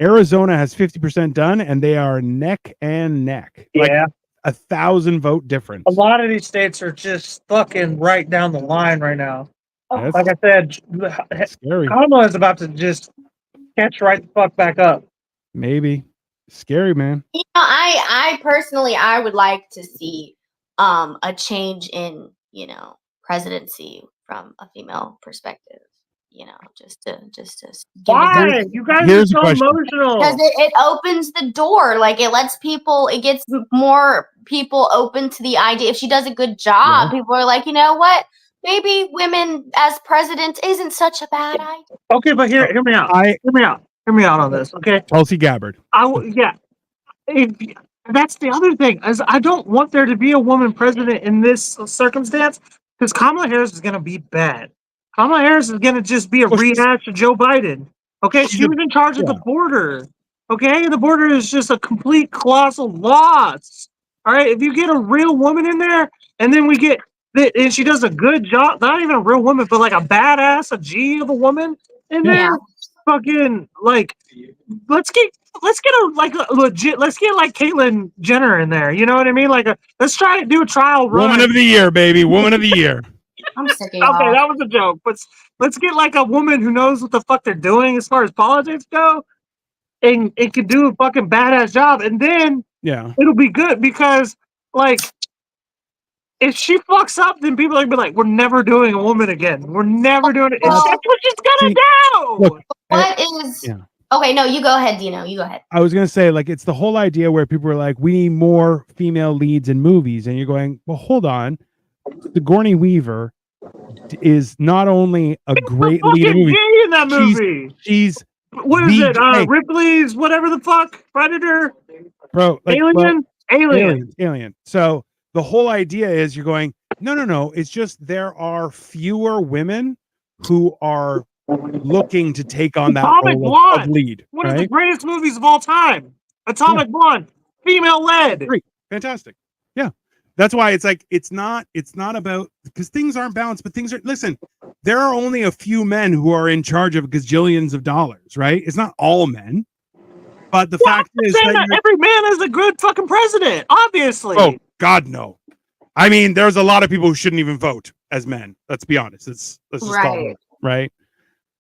Arizona has 50% done, and they are neck and neck. Yeah. Like 1,000 vote difference. A lot of these states are just fucking right down the line right now. Like I said, scary. Kamala is about to just catch right the fuck back up. Maybe. Scary, man. I personally, I would like to see a change in, presidency from a female perspective. Just to why you guys are so emotional? Because it opens the door, like it gets more people open to the idea. If she does a good job, people are like, you know what? Maybe women as president isn't such a bad idea. Okay, but hear me out. Hear me out on this. Okay, Tulsi Gabbard. That's the other thing, is I don't want there to be a woman president in this circumstance because Kamala Harris is going to be bad. Kamala Harris is going to just be a rehash of Joe Biden. Okay, she was in charge of the border. Okay, the border is just a complete colossal loss. All right, if you get a real woman in there, and then we get and she does a good job. Not even a real woman, but like a badass, a G of a woman in there. Yeah. Fucking like, let's get a like a legit. Let's get like Caitlyn Jenner in there. You know what I mean? Like, let's try to do a trial run. Woman of the year, baby. Woman of the year. I'm sick of y'all. Okay, that was a joke, but let's get like a woman who knows what the fuck they're doing as far as politics go, and it could do a fucking badass job, and then it'll be good because like. If she fucks up, then people are gonna be like, "We're never doing a woman again. We're never doing it." And that's what she's gonna do. Look, what is? Yeah. Okay, no, you go ahead, Dino. You go ahead. I was gonna say, like, it's the whole idea where people are like, "We need more female leads in movies," and you're going, "Well, hold on. Sigourney Weaver is not only a great lead in that movie. She's what is it? Ripley's whatever the fuck Predator, bro. Like, Alien. So. The whole idea is you're going, no. It's just there are fewer women who are looking to take on that role of lead. One of the greatest movies of all time. Atomic Blonde, female led. Great, fantastic. Yeah, that's why it's like it's not about because things aren't balanced, but things are. Listen, there are only a few men who are in charge of gazillions of dollars, right? It's not all men. But the fact is that every man is a good fucking president, obviously. Oh God, no. I mean, there's a lot of people who shouldn't even vote as men. Let's be honest. Let's just call it, right?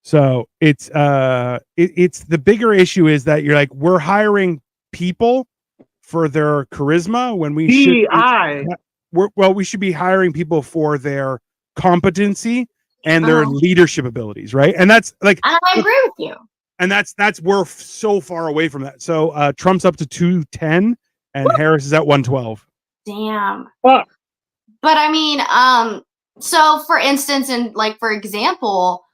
So it's the bigger issue is that you're like we're hiring people for their charisma when we we should be hiring people for their competency and their leadership abilities, right? And that's like I agree with you. And that's we're so far away from that. So Trump's up to 210 and Harris is at 112. Damn. But I mean, so for instance, and like for example,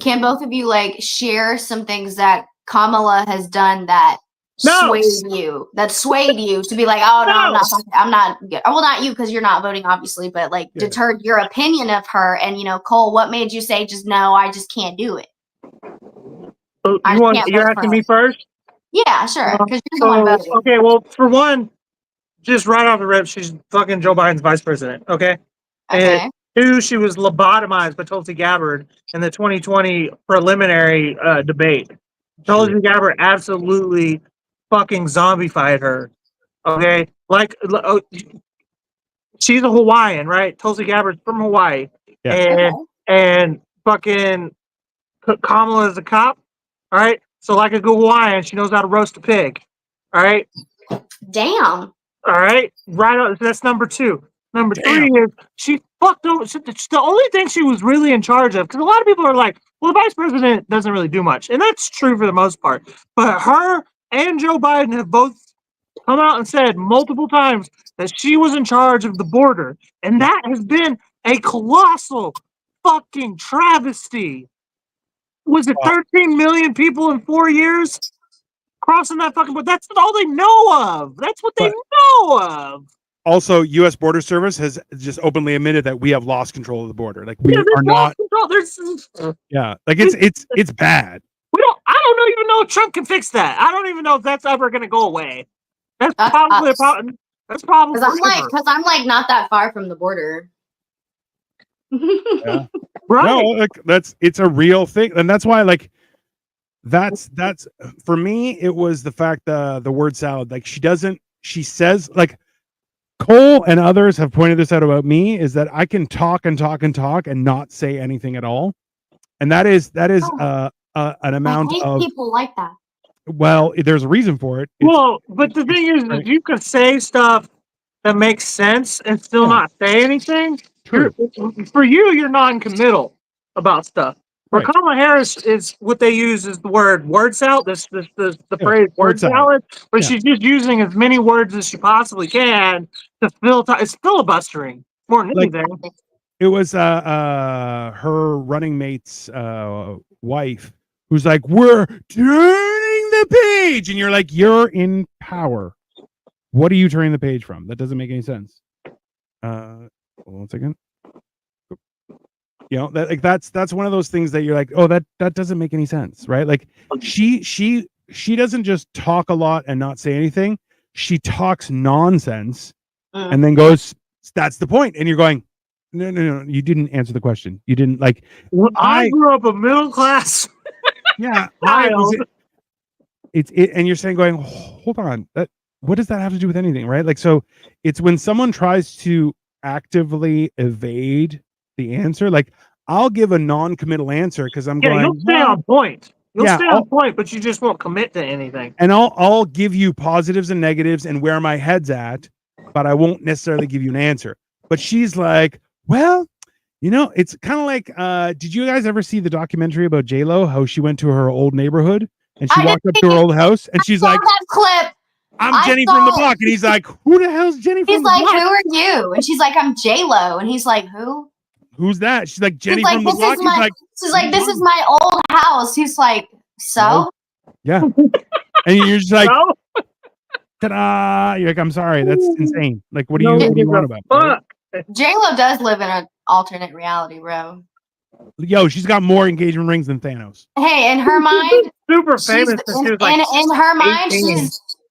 can both of you like share some things that Kamala has done that swayed you to be like, oh no, I'm not good. Well, not you because you're not voting, obviously, but like deterred your opinion of her. And Cole, what made you say just no? I just can't do it. You're asking me first? Yeah, sure. Because you're the one voting. Okay, well, for one, just right off the rip, she's fucking Joe Biden's vice president. Okay. And two, she was lobotomized by Tulsi Gabbard in the 2020 preliminary debate. Tulsi Gabbard absolutely fucking zombified her. Okay, like she's a Hawaiian, right? Tulsi Gabbard's from Hawaii, and fucking Kamala is a cop. All right, so like a good Hawaiian, she knows how to roast a pig. All right. Damn. All right, right on. That's number two. Number three is she fucked over. The only thing she was really in charge of, because a lot of people are like, well, the vice president doesn't really do much, and that's true for the most part. But her and Joe Biden have both come out and said multiple times that she was in charge of the border, and that has been a colossal fucking travesty. Was it 13 million people in 4 years crossing that fucking border? That's all they know of. That's what they know of. Also, U.S. Border Service has just openly admitted that we have lost control of the border. Like we are not. Like it's bad. I don't even know if Trump can fix that. I don't even know if that's ever going to go away. That's probably a problem. That's probably because I'm like not that far from the border. Right. No, like it's a real thing, and that's why that's for me. It was the fact the word salad. Like she says like Cole and others have pointed this out about me is that I can talk and talk and talk and not say anything at all, and that is an amount of people like that. Well, there's a reason for it. But the thing is, if you could say stuff that makes sense and still not say anything. For you, you're non-committal about stuff. For Kamala Harris, is what they use is the word salad. The phrase word salad, but she's just using as many words as she possibly can to fill. It's filibustering more than anything. It was her running mate's wife who's like, "We're turning the page," and you're like, "You're in power. What are you turning the page from? That doesn't make any sense." Hold on a second. That's one of those things that you're like, oh, that doesn't make any sense, right? Like she doesn't just talk a lot and not say anything. She talks nonsense and then goes, that's the point. And you're going, No. You didn't answer the question. You didn't like. Well, I grew up a middle class. Yeah, child. and you're saying, going, hold on, what does that have to do with anything, right? Like, so it's when someone tries to actively evade the answer. Like, I'll give a non-committal answer because I'm going. You'll stay on point. You'll Yeah, stay on point, but you just won't commit to anything. And I'll give you positives and negatives and where my head's at, but I won't necessarily give you an answer. But she's like, well, it's kind of like, did you guys ever see the documentary about J-Lo, how she went to her old neighborhood and she walked up to her old house and she's like, that clip. I'm Jenny from the block. And he's like, who the hell's Jenny from the block? He's like, who are you? And she's like, I'm J-Lo. And he's like, who? Who's that? She's like, Jenny from the block. She's like, this is my old house. He's like, so? Yeah. And you're just like, ta-da! You're like, I'm sorry, that's insane. Like, what do you want about? Fuck. J-Lo does live in an alternate reality, bro. Yo, she's got more engagement rings than Thanos. Hey, in her mind, super famous. In her mind,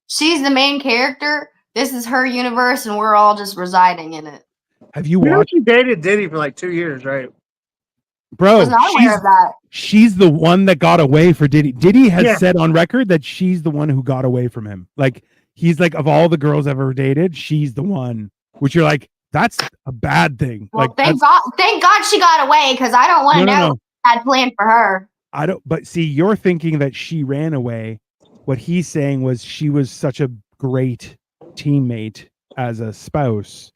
she's the main character. This is her universe, and we're all just residing in it. Have you watched? She dated Diddy for like 2 years, right? Bro, I was not aware of that. She's the one that got away for Diddy. Diddy has said on record that she's the one who got away from him. Like, he's like, of all the girls ever dated, she's the one. Which you're like, that's a bad thing. Well, like, thank God she got away, because I don't want to know what I had planned for her. I don't. But see, you're thinking that she ran away. What he's saying was she was such a great teammate as a spouse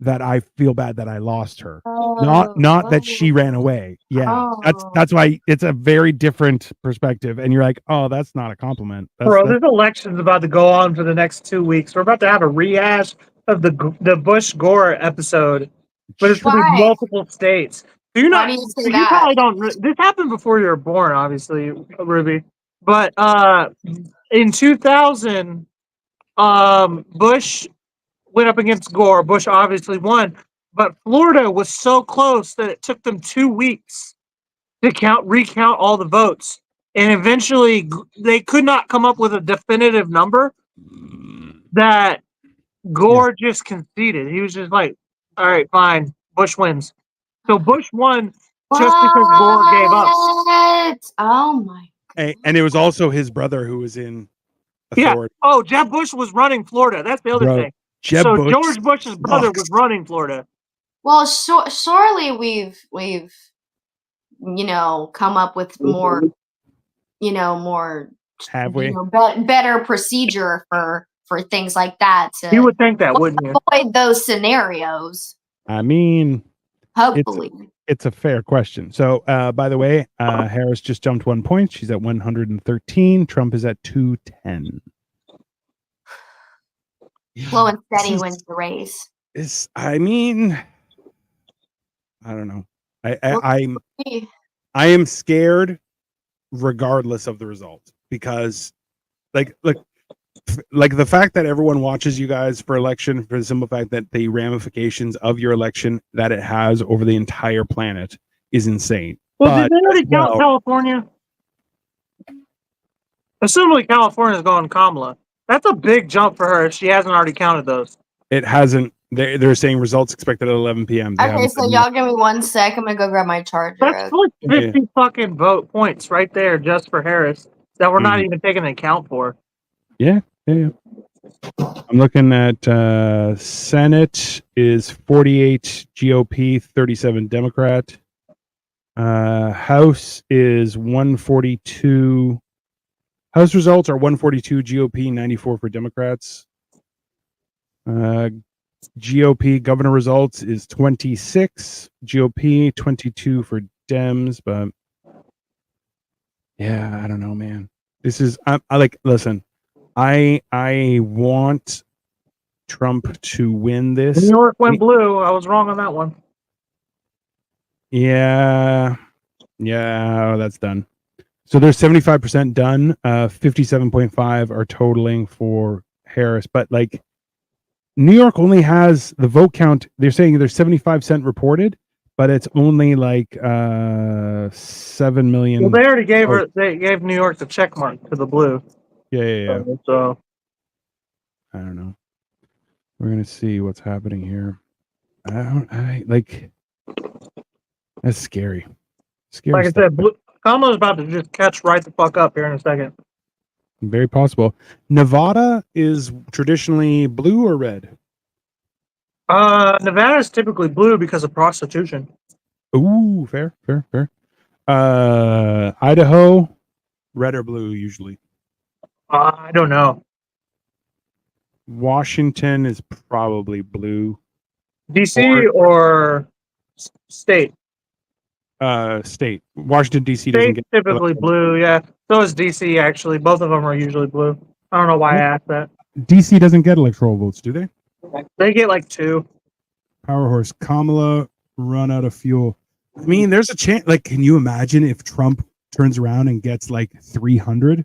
that I feel bad that I lost her. Not that she ran away. Yeah. That's why it's a very different perspective. And you're like, oh, that's not a compliment. This election's about to go on for the next 2 weeks. We're about to have a rehash of the Bush Gore episode, but it's going to be multiple states. You probably don't. This happened before you were born, obviously, Ruby. But in 2000, Bush went up against Gore. Bush obviously won, but Florida was so close that it took them 2 weeks to recount all the votes, and eventually they could not come up with a definitive number. That Gore just conceded. He was just like, "All right, fine, Bush wins." So Bush won just because Gore gave up. Oh my! And it was also his brother who was in authority. Yeah. Oh, Jeb Bush was running Florida. That's the other thing. George Bush's brother was running Florida. Well, surely we've come up with more, have we better procedure for things like that. You would think that, wouldn't you? Avoid those scenarios. I mean, hopefully, it's a fair question. So, by the way, Harris just jumped 1 point. She's at 113. Trump is at 210. Slow and steady wins the race. I mean, I don't know. I am scared regardless of the result, because like the fact that everyone watches you guys for election, for the simple fact that the ramifications of your election that it has over the entire planet is insane. Well, did they already count California? Assuming California's going Kamala. That's a big jump for her if she hasn't already counted those. It hasn't. They're saying results expected at 11 p.m. Okay, so y'all give me 1 sec. I'm gonna go grab my charger. That's like 50 fucking vote points right there just for Harris that we're not even taking an account for. Yeah. I'm looking at Senate is 48 GOP, 37 Democrat. House is 142. House results are 142 GOP, 94 for Democrats. GOP governor results is 26 GOP, 22 for Dems. But yeah, I don't know, man. This is listen. I want Trump to win this. New York went blue. I was wrong on that one. Yeah, that's done. So there's 75% done. 57.5 are totaling for Harris, but like New York only has the vote count. They're saying there's 75% reported, but it's only like 7 million. Well, they already gave her. They gave New York the check mark to the blue. Yeah. So I don't know. We're gonna see what's happening here. That's scary. Scary Like I stuff. said, Kamala's about to just catch right the fuck up here in a second. Very possible. Nevada is traditionally blue or red? Nevada is typically blue because of prostitution. Ooh, fair. Idaho, red or blue usually. I don't know. Washington is probably blue. DC or state? State. Washington D.C. doesn't State get typically blue. Yeah. So is DC actually. Both of them are usually blue. I don't know why I asked that. D.C. doesn't get electoral votes, do they? They get like 2. Power horse Kamala run out of fuel. I mean, there's a chance. Like, can you imagine if Trump turns around and gets like 300?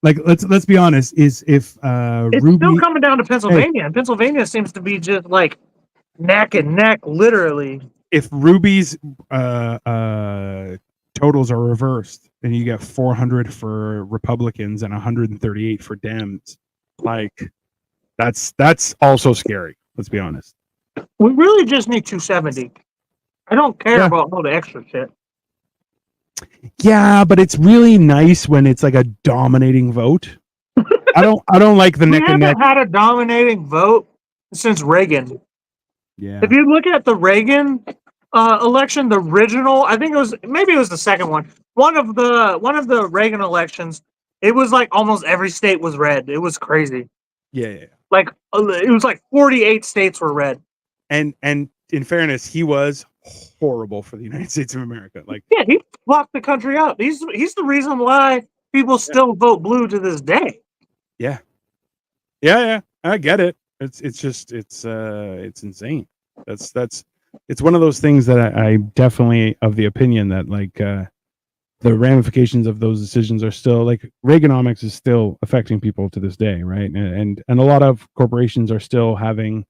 Like, let's be honest. Is if It's Ruby still coming down to Pennsylvania, and Pennsylvania seems to be just like neck and neck, literally. if Ruby's totals are reversed and you get 400 for Republicans and 138 for Dems, like that's also scary. Let's be honest. We really just need 270. I don't care Yeah. about all the extra shit. Yeah, but it's really nice when it's like a dominating vote. I don't like the We neck and neck. haven't had a dominating vote since Reagan. Yeah. If you look at the Reagan election, the original, I think it was the second one. One of the Reagan elections, it was like almost every state was red. It was crazy. Yeah. Like it was like 48 states were red. And in fairness, he was horrible for the United States of America. Like, yeah, he fucked the country up. He's the reason why people still vote blue to this day. Yeah, I get it. It's insane. It's one of those things that I definitely of the opinion that like the ramifications of those decisions are still like Reaganomics is still affecting people to this day, right? And a lot of corporations are still having.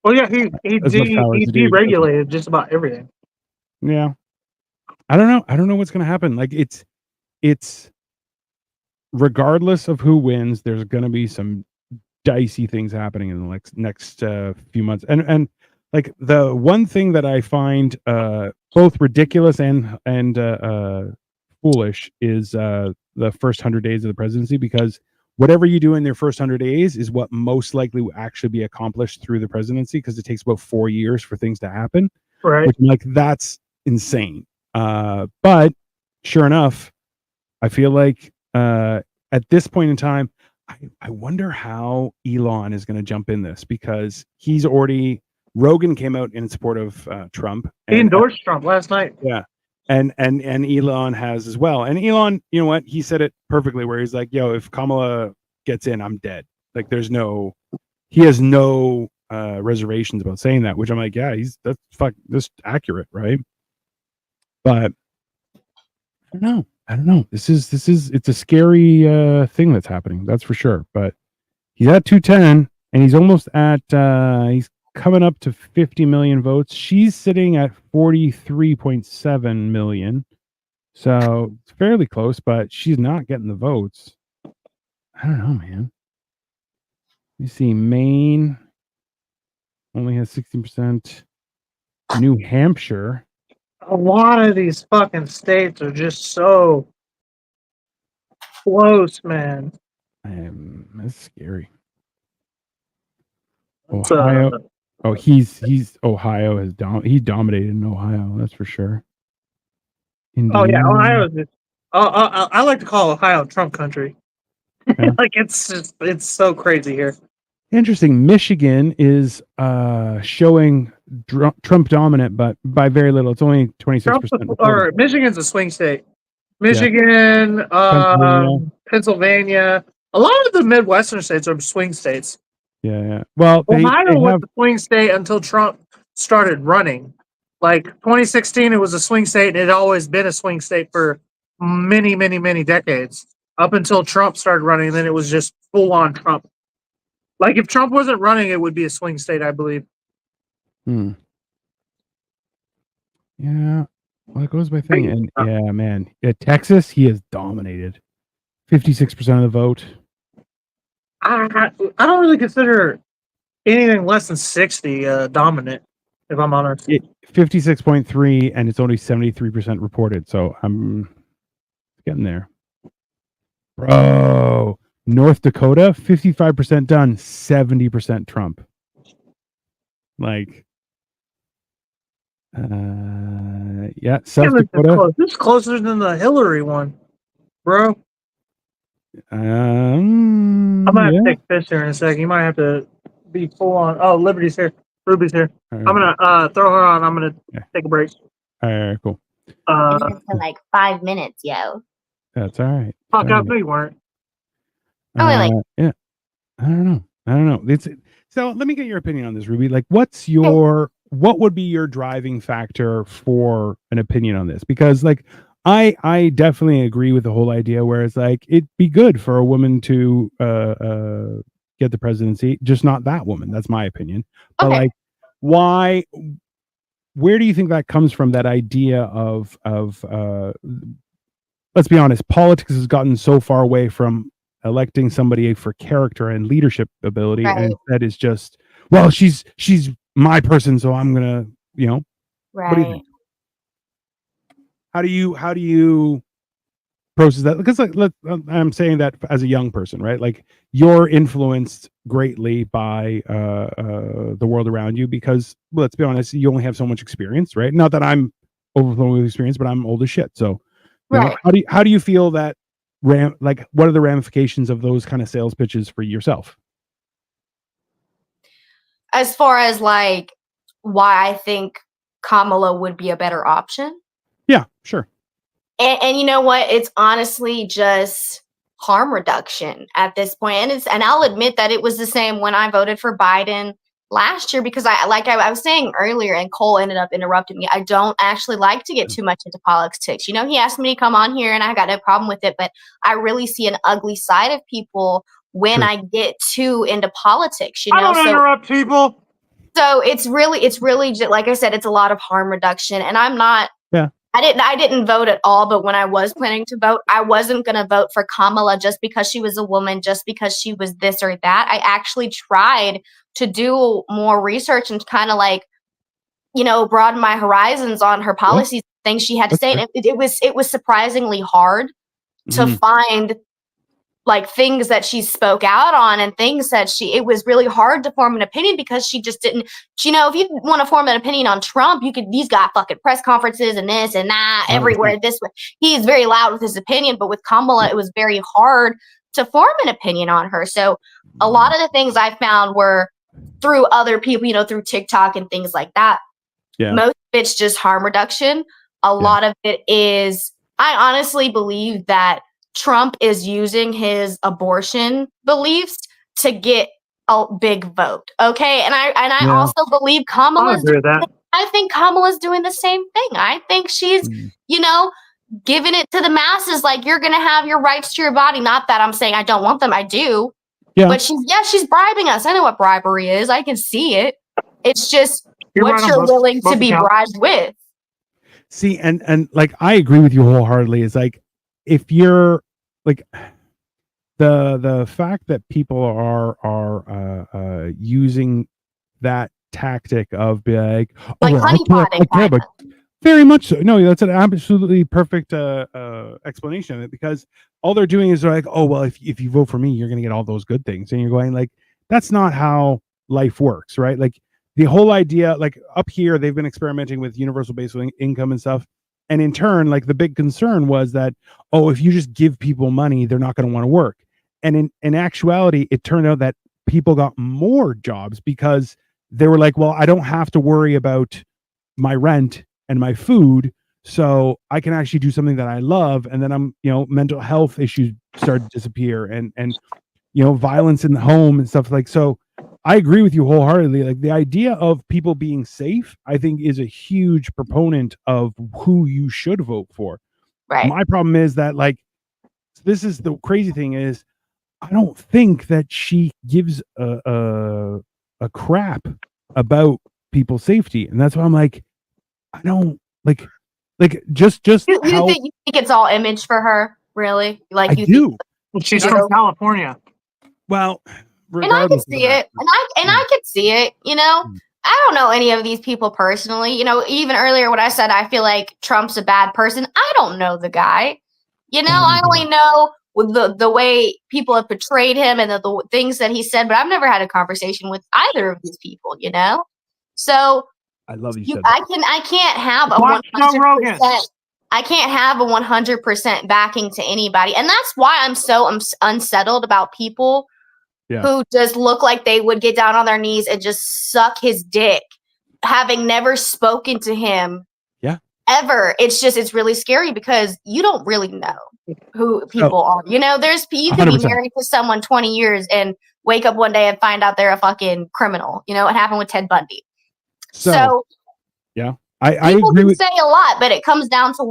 Well, yeah, he deregulated just about everything. Yeah, I don't know what's going to happen. Like it's regardless of who wins, there's going to be some dicey things happening in the next few months. And like the one thing that I find both ridiculous and foolish is the first 100 days of the presidency, because whatever you do in their first 100 days is what most likely will actually be accomplished through the presidency, because it takes about 4 years for things to happen. Right. Which, like, that's insane. But sure enough, I feel like at this point in time, I wonder how Elon is going to jump in this, because Rogan came out in support of Trump. He endorsed Trump last night. Yeah. And Elon has as well. And Elon, you know what? He said it perfectly, where he's like, yo, if Kamala gets in, I'm dead. Like he has no reservations about saying that, which I'm like, yeah, that's accurate, right? But I don't know. It's a scary thing that's happening. That's for sure. But he's at 210 and he's almost at he's coming up to 50 million votes. She's sitting at 43.7 million. So it's fairly close, but she's not getting the votes. I don't know, man. You see, Maine only has 16%. New Hampshire. A lot of these fucking states are just so close, man. That's scary. Ohio. He's Ohio has he dominated in Ohio. That's for sure. Indiana. Oh yeah, Ohio is. I like to call Ohio Trump country. Yeah. Like it's so crazy here. Interesting. Michigan is showing Trump dominant, but by very little. It's only 26%. Or Michigan's a swing state. Michigan, Pennsylvania. A lot of the Midwestern states are swing states. Yeah. Well, Ohio was the swing state until Trump started running. Like 2016, it was a swing state, and it had always been a swing state for many, many, many decades. Up until Trump started running, and then it was just full on Trump. Like if Trump wasn't running, it would be a swing state, I believe. Yeah. Well, it goes by thing. And yeah, man. At Texas, he has dominated. 56% of the vote. I don't really consider anything less than 60 dominant. if I'm honest. 56.3, and it's only 73% reported. So I'm getting there. Bro, North Dakota, 55% done, 70% Trump. Like, yeah, South Dakota. This is closer than the Hillary one, bro. I might have to take fish here in a second. You might have to be full on. Oh, Liberty's here. Ruby's here. Right. I'm gonna throw her on. I'm gonna take a break. All right, cool. For like 5 minutes, yo. That's all right. Fuck up, you weren't. Yeah, I don't know. It's so. Let me get your opinion on this, Ruby. Like, what would be your driving factor for an opinion on this? Because, like, I definitely agree with the whole idea where it's like it'd be good for a woman to get the presidency, just not that woman. That's my opinion. But like, why? Where do you think that comes from? That idea of let's be honest, politics has gotten so far away from electing somebody for character and leadership ability, and instead is just, well, she's my person, so I'm gonna, What do you think? How do you process that? Because I'm saying that as a young person, right? Like, you're influenced greatly by the world around you because, well, let's be honest, you only have so much experience, right? Not that I'm overflowing with experience, but I'm old as shit. So, how do you feel that? What are the ramifications of those kind of sales pitches for yourself? As far as like why I think Kamala would be a better option. Yeah, sure. And you know what? It's honestly just harm reduction at this point. And I'll admit that it was the same when I voted for Biden last year, because I was saying earlier, and Cole ended up interrupting me, I don't actually like to get too much into politics. He asked me to come on here and I got no problem with it, but I really see an ugly side of people when I get too into politics, I don't interrupt people. So it's really just, like I said, it's a lot of harm reduction, and I'm not. Yeah. I didn't vote at all, but when I was planning to vote, I wasn't going to vote for Kamala just because she was a woman, just because she was this or that. I actually tried to do more research and kind of broaden my horizons on her policies, things she had to say. And it was surprisingly hard to find things that she spoke out on and things that it was really hard to form an opinion because she just didn't, if you want to form an opinion on Trump, he's got fucking press conferences and this and that everywhere. He's very loud with his opinion, but with Kamala, it was very hard to form an opinion on her. So a lot of the things I found were through other people, through TikTok and things like that. Yeah. Most of it's just harm reduction. A lot of it is, I honestly believe that Trump is using his abortion beliefs to get a big vote. Okay. And I also believe Kamala's I think Kamala's doing the same thing. I think she's, giving it to the masses. Like, you're going to have your rights to your body. Not that I'm saying I don't want them. I do. Yeah. But she's bribing us. I know what bribery is. I can see it. It's just you're willing to be bribed with. See, and like, I agree with you wholeheartedly. Is like, if you're like, the fact that people are using that tactic of be like honeypotting, very much so. No, that's an absolutely perfect explanation of it, because all they're doing is they're like, oh well, if you vote for me, you're gonna get all those good things, and you're going like, that's not how life works, right? Like, the whole idea, like, up here they've been experimenting with universal basic income and stuff. And in turn, like, the big concern was that, oh, if you just give people money, they're not going to want to work. And in actuality, it turned out that people got more jobs because they were like, well, I don't have to worry about my rent and my food, so I can actually do something that I love. And then mental health issues started to disappear, and violence in the home and stuff like. So I agree with you wholeheartedly. Like, the idea of people being safe, I think, is a huge proponent of who you should vote for. Right. My problem is that, like, this is the crazy thing is, I don't think that she gives a crap about people's safety, and that's why I'm like, I don't like just. You think it's all image for her, really? Like, I do. She's from California. Well. And I can see it. And I can see it, I don't know any of these people personally. You know, even earlier when I said I feel like Trump's a bad person, I don't know the guy. You know, I only know the way people have portrayed him and the things that he said, but I've never had a conversation with either of these people, you know? So I love I can't have a 100%. I can't have a 100% backing to anybody. And that's why I'm so unsettled about people who just look like they would get down on their knees and just suck his dick, having never spoken to him ever. It's really scary because you don't really know who people are. You know, you could 100%. Be married to someone 20 years and wake up one day and find out they're a fucking criminal. You know, it happened with Ted Bundy. So I agree with say a lot, but it comes down to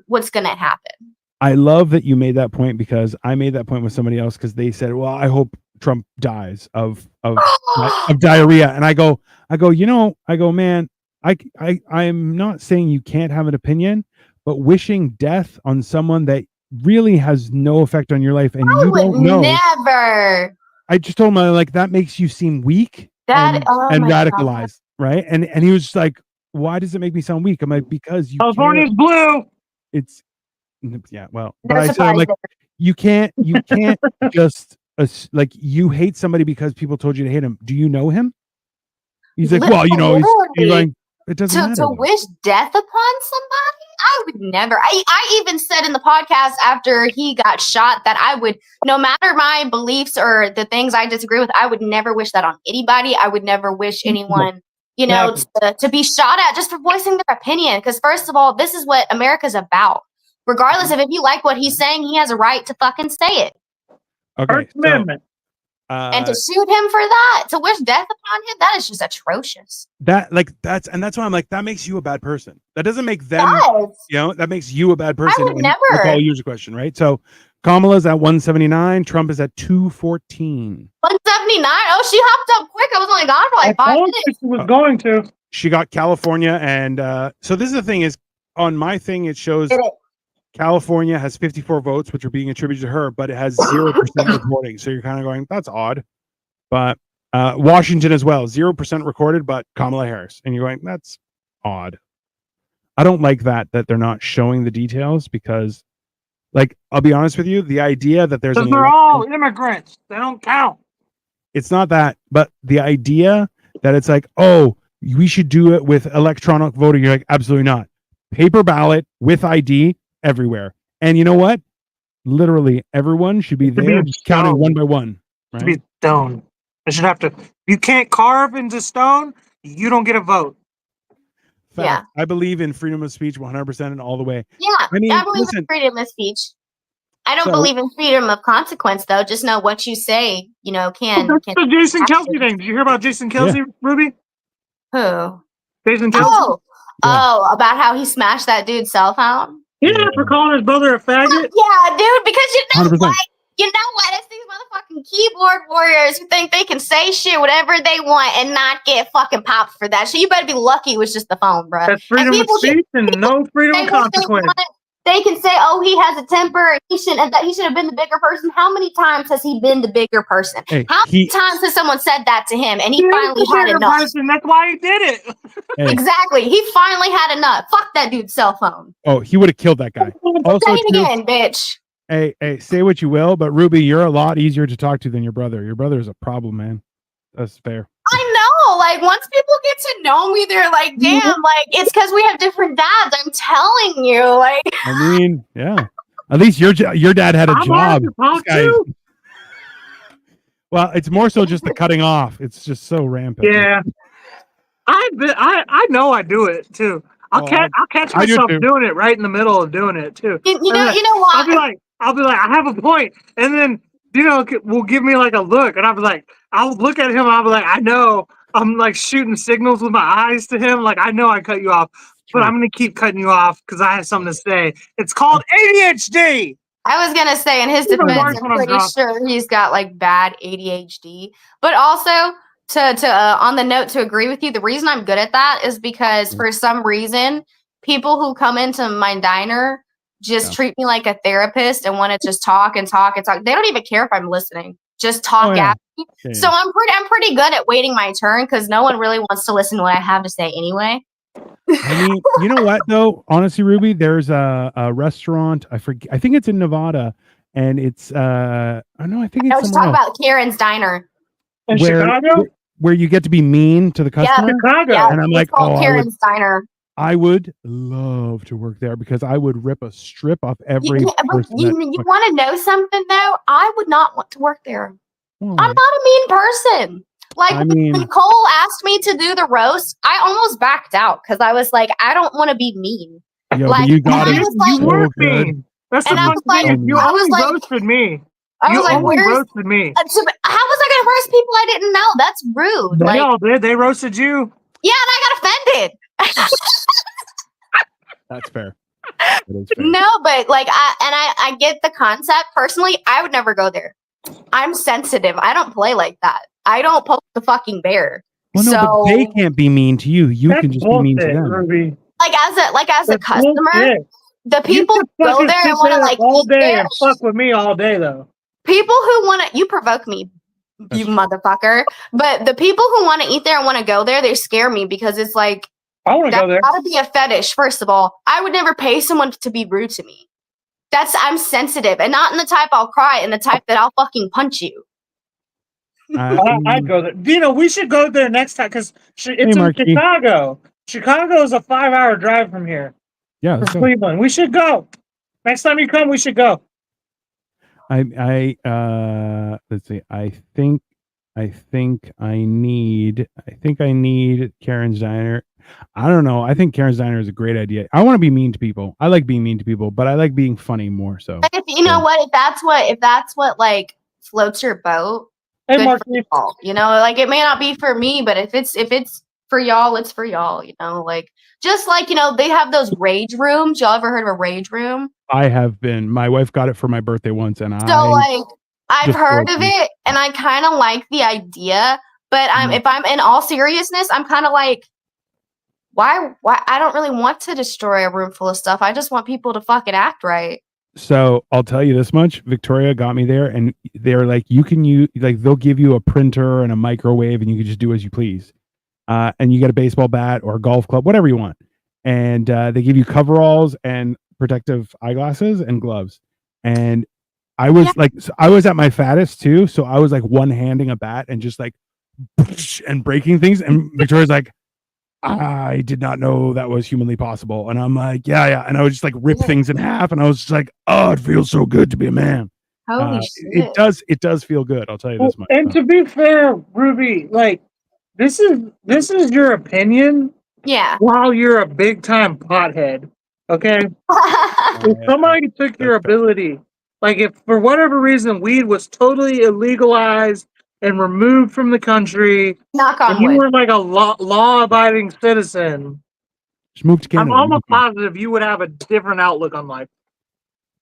what's going to happen. I love that you made that point because I made that point with somebody else because they said, well, I hope Trump dies of diarrhea. And I go, man, I'm not saying you can't have an opinion, but wishing death on someone that really has no effect on your life and you don't know. Never. I just told him like that makes you seem weak and radicalized, right? And he was just like, why does it make me sound weak? I'm like, because you California's blue. It's well, but I said I'm like, you can't just like you hate somebody because people told you to hate him. Do you know him? He's like, well, you know, he's like, it doesn't matter. To wish death upon somebody, I would never. I even said in the podcast after he got shot that I would, no matter my beliefs or the things I disagree with, I would never wish that on anybody. I would never wish anyone, you know, to be shot at just for voicing their opinion. Because first of all, this is what America's about. Regardless of if you like what he's saying, he has a right to fucking say it. Okay. And to shoot him for that, to wish death upon him, that is just atrocious. That's why I'm like, that makes you a bad person. That doesn't make them, you know, that makes you a bad person. I would never. I'll use a question, right? So Kamala's at 179, Trump is at 214. 179? Oh, she hopped up quick. I was only gone for like 5 minutes. She was going to. She got California, and so this is the thing is on my thing it shows California has 54 votes, which are being attributed to her, but it has 0% reporting. So you're kind of going, that's odd. But Washington as well, 0% recorded, but Kamala Harris. And you're going, that's odd. I don't like that they're not showing the details because, like, I'll be honest with you, the idea that there's they're all immigrants. They don't count. It's not that, but the idea that it's like, oh, we should do it with electronic voting. You're like, absolutely not. Paper ballot with ID everywhere. And you know what? Literally everyone should be there counting one by one. Right? To be stone. I should have to. You can't carve into stone. You don't get a vote. Fact. Yeah. I believe in freedom of speech 100% and all the way. Yeah. I believe in freedom of speech. I don't believe in freedom of consequence, though. Just know what you say, you know, can. That's the Jason Kelsey thing. Did you hear about Jason Kelsey, Ruby? Who? Jason Kelsey. Oh, about how he smashed that dude's cell phone? Yeah, for calling his brother a faggot. Yeah, dude, because you know 100%. what? You know what? It's these motherfucking keyboard warriors who think they can say shit whatever they want and not get fucking popped for that shit. You better be lucky it was just the phone, bro. That's freedom of speech and no freedom of consequence. They can say, "Oh, he has a temper. And he should have been the bigger person." How many times has he been the bigger person? How many times has someone said that to him, and he finally had enough? That's why he did it. Exactly. He finally had enough. Fuck that dude's cell phone. Oh, he would have killed that guy. Also, say it again, bitch. Hey, say what you will, but Ruby, you're a lot easier to talk to than your brother. Your brother is a problem, man. That's fair. I know. Like, once people get to know me, they're like, damn, like, it's because we have different dads. I'm telling you. Like, I mean, yeah. At least your dad had a job. Well, it's more so just the cutting off. It's just so rampant. Yeah. I know I do it, too. I'll catch myself doing it right in the middle of doing it, too. You know what? I'll be like, I have a point. And then, will give me like a look. And I'll look at him and I'll be like, I know. I'm like shooting signals with my eyes to him. Like, I know I cut you off, but I'm going to keep cutting you off because I have something to say. It's called ADHD. I was going to say, in his defense, I'm pretty sure he's got like bad ADHD. But also, to on the note to agree with you, the reason I'm good at that is because for some reason, people who come into my diner just treat me like a therapist and want to just talk and talk and talk. They don't even care if I'm listening. just talk yeah. at me. So I'm pretty good at waiting my turn because no one really wants to listen to what I have to say anyway. I mean, you know what though? Honestly, Ruby, there's a restaurant. I forget. I think it's in Nevada, and it's I think I it's was somewhere talking else. about Karen's Diner in Chicago. Where you get to be mean to the customer. Chicago. Yeah, and I'm it's like, called Karen's Diner. I would love to work there because I would rip a strip off every person. You want to know something though? I would not want to work there. Why? I'm not a mean person. Like when Nicole asked me to do the roast, I almost backed out because I was like, I don't want to be mean. Yo, like, but you got it. You were mean. That's the funny thing. You only roasted me. I was like, roasted me. How was I going to roast people I didn't know? That's rude. They all did. They roasted you. Yeah, and I got offended. That's fair. That is fair. No, but like, I get the concept. Personally, I would never go there. I'm sensitive. I don't play like that. I don't poke the fucking bear. Well, no, so, but they can't be mean to you. You can just be mean to them. Ruby. Like as a customer, bullshit. The people who go there and want to like all eat day there, and fuck with me all day though. People who want to, you provoke me, you motherfucker. But the people who want to eat there and want to go there, they scare me because it's like, I want to go there. Gotta be a fetish. First of all, I would never pay someone to be rude to me. I'm sensitive and not in the type I'll cry, in the type that I'll fucking punch you. I'd go there. Dino, we should go there next time because it's in Chicago. Chicago is a 5-hour drive from here. Yeah, from Cleveland. We should go. Next time you come, we should go. Let's see. I think I need Karen's Diner. I don't know. I think Karen's Diner is a great idea. I want to be mean to people. I like being mean to people, but I like being funny more so. If you know what, if that's what like floats your boat, hey, Mark, you know, like it may not be for me, but if it's for y'all, it's for y'all, you know, like just like, you know, they have those rage rooms. Y'all ever heard of a rage room? I have been. My wife got it for my birthday once, and I've heard of it, and I kind of like the idea, but if I'm in all seriousness, I'm kind of like, why I don't really want to destroy a room full of stuff. I just want people to fucking act right. So I'll tell you this much. Victoria got me there, and they're like, they'll give you a printer and a microwave, and you can just do as you please. And you get a baseball bat or a golf club, whatever you want. And they give you coveralls and protective eyeglasses and gloves. And I was I was at my fattest too. So I was like one-handing a bat and just like, and breaking things. And Victoria's like, I did not know that was humanly possible. And I'm like, yeah. And I would just like rip things in half. And I was just like, oh, it feels so good to be a man. Holy shit. It does feel good. I'll tell you this much. And to be fair, Ruby, like this is your opinion. Yeah. While you're a big time pothead. Okay. If somebody took your ability, like if for whatever reason weed was totally illegalized and removed from the country, and you were like a law-abiding citizen, just move to Canada. I'm almost positive you would have a different outlook on life.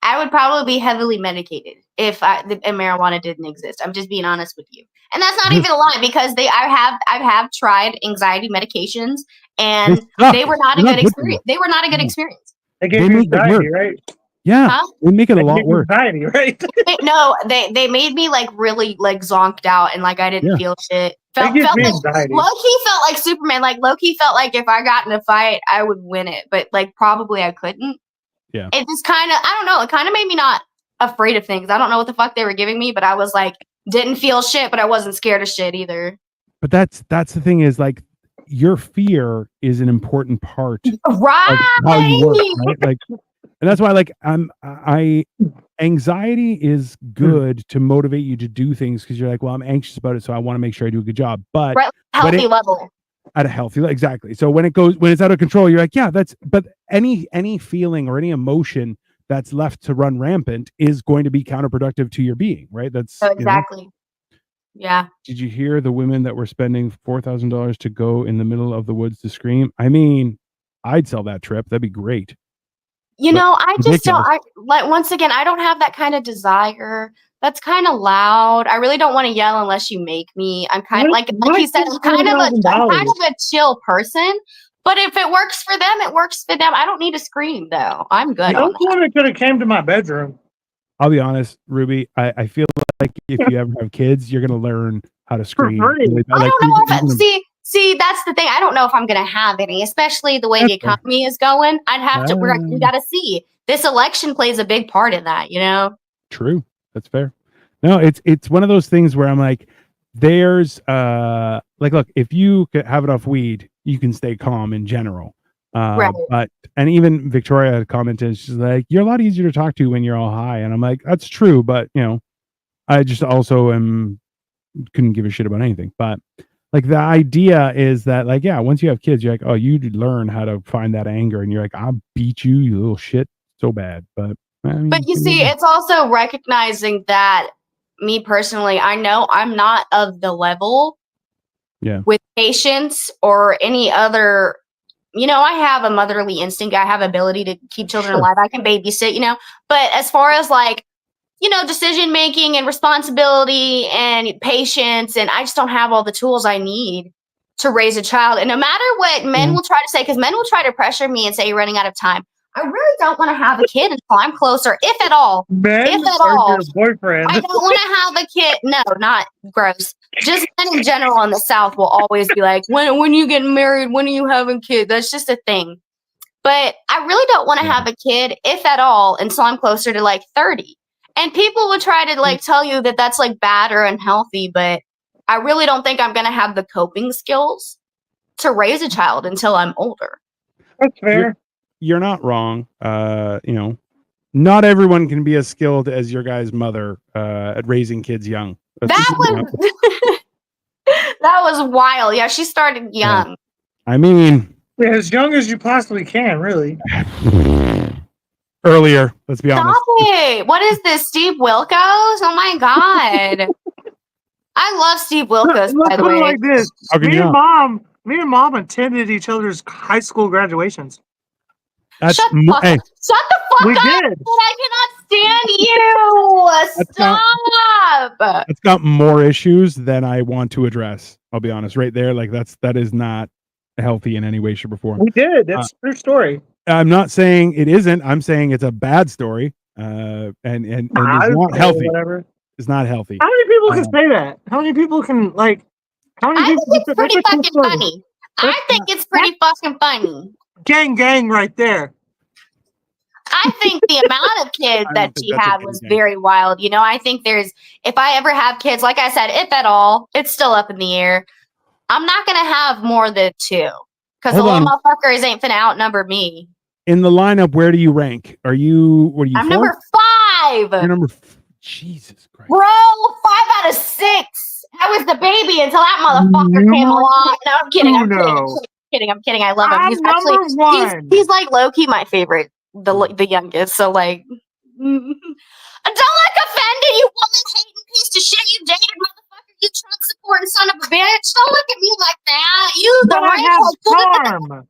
I would probably be heavily medicated if marijuana didn't exist. I'm just being honest with you, and that's not even a lie because I have tried anxiety medications and they were not a good experience. They were not a good experience. They gave you anxiety, right? Yeah, they make it a lot worse. Anxiety, right? No, they made me like really like zonked out and like I didn't feel shit. Felt like low-key felt like Superman. Like low-key felt like if I got in a fight, I would win it, but like probably I couldn't. Yeah, it just kind of I don't know. It kind of made me not afraid of things. I don't know what the fuck they were giving me, but I was like didn't feel shit, but I wasn't scared of shit either. But that's the thing is like your fear is an important part of how you work, right? Like. And that's why, like, anxiety is good to motivate you to do things because you're like, well, I'm anxious about it, so I want to make sure I do a good job. But healthy level. At a healthy level, exactly. So when it's out of control, you're like, yeah, but any feeling or any emotion that's left to run rampant is going to be counterproductive to your being, right? That's exactly. Yeah. Did you hear the women that were spending $4,000 to go in the middle of the woods to scream? I mean, I'd sell that trip. That'd be great. You know, I just don't. Once again, I don't have that kind of desire. That's kind of loud. I really don't want to yell unless you make me. I'm kind of like he said, I'm kind of a chill person. But if it works for them, it works for them. I don't need to scream though. I'm good. Those women could have came to my bedroom. I'll be honest, Ruby. I feel like if you ever have kids, you're gonna learn how to scream. free. Like, I don't know you're gonna- see, that's the thing. I don't know if I'm gonna have any, especially the way the That's fair. economy is going. I'd have to. We got to see. This election plays a big part in that, you know. True. That's fair. No, it's one of those things where I'm like, there's like, look, if you have enough weed, you can stay calm in general. Right. But and even Victoria commented, she's like, you're a lot easier to talk to when you're all high, and I'm like, that's true, but you know, I just also couldn't give a shit about anything. But like the idea is that like, yeah, once you have kids, you're like, oh, you learn how to find that anger, and you're like, I'll beat you, you little shit, so bad. But I mean, But you see, it's also recognizing that me personally, I know I'm not of the level with patience or any other, you know, I have a motherly instinct. I have ability to keep children alive. I can babysit, you know, but as far as like, you know, decision making and responsibility and patience, and I just don't have all the tools I need to raise a child. And no matter what men will try to say, because men will try to pressure me and say you're running out of time. I really don't want to have a kid until I'm closer, if at all. Men if at or all. your boyfriend. I don't want to have a kid. No, not gross. Just men in general in the South will always be like, when you get married, when are you having kids? That's just a thing. But I really don't want to have a kid, if at all, until I'm closer to like 30. And people would try to like tell you that that's like bad or unhealthy, but I really don't think I'm going to have the coping skills to raise a child until I'm older. That's fair. You're not wrong. You know, not everyone can be as skilled as your guy's mother at raising kids young. That was wild. Yeah, she started young. Yeah. I mean, as young as you possibly can, really. Earlier, let's be honest. Stop it. What is this, Steve Wilkos? Oh my god. I love Steve Wilkos, by the way. Like this. Me and mom attended each other's high school graduations. That's Shut the fuck up. We did. I cannot stand you. Stop. It's got more issues than I want to address. I'll be honest. Right there, like that is not healthy in any way, shape, or form. We did. That's a true story. I'm not saying it isn't. I'm saying it's a bad story. And it's not healthy. Whatever. It's not healthy. How many people can say that? How many people can like? How many people? It's pretty fucking funny. I think it's pretty fucking funny. Gang right there. I think the amount of kids that she had was very wild. You know, I think if I ever have kids, like I said, if at all, it's still up in the air. I'm not going to have more than 2 because the little motherfuckers ain't finna outnumber me. In the lineup, where do you rank? What are you? I'm 4? number 5. You're number Jesus Christ. Bro, 5 out of 6. I was the baby until that motherfucker came along. No, I'm kidding. I'm kidding. I love him. He's actually one. He's like low-key my favorite, the youngest. So like, don't look offended, you woman-hating piece of shit. You dated motherfucker. You Trump supporting son of a bitch. Don't look at me like that. You the but I have charm.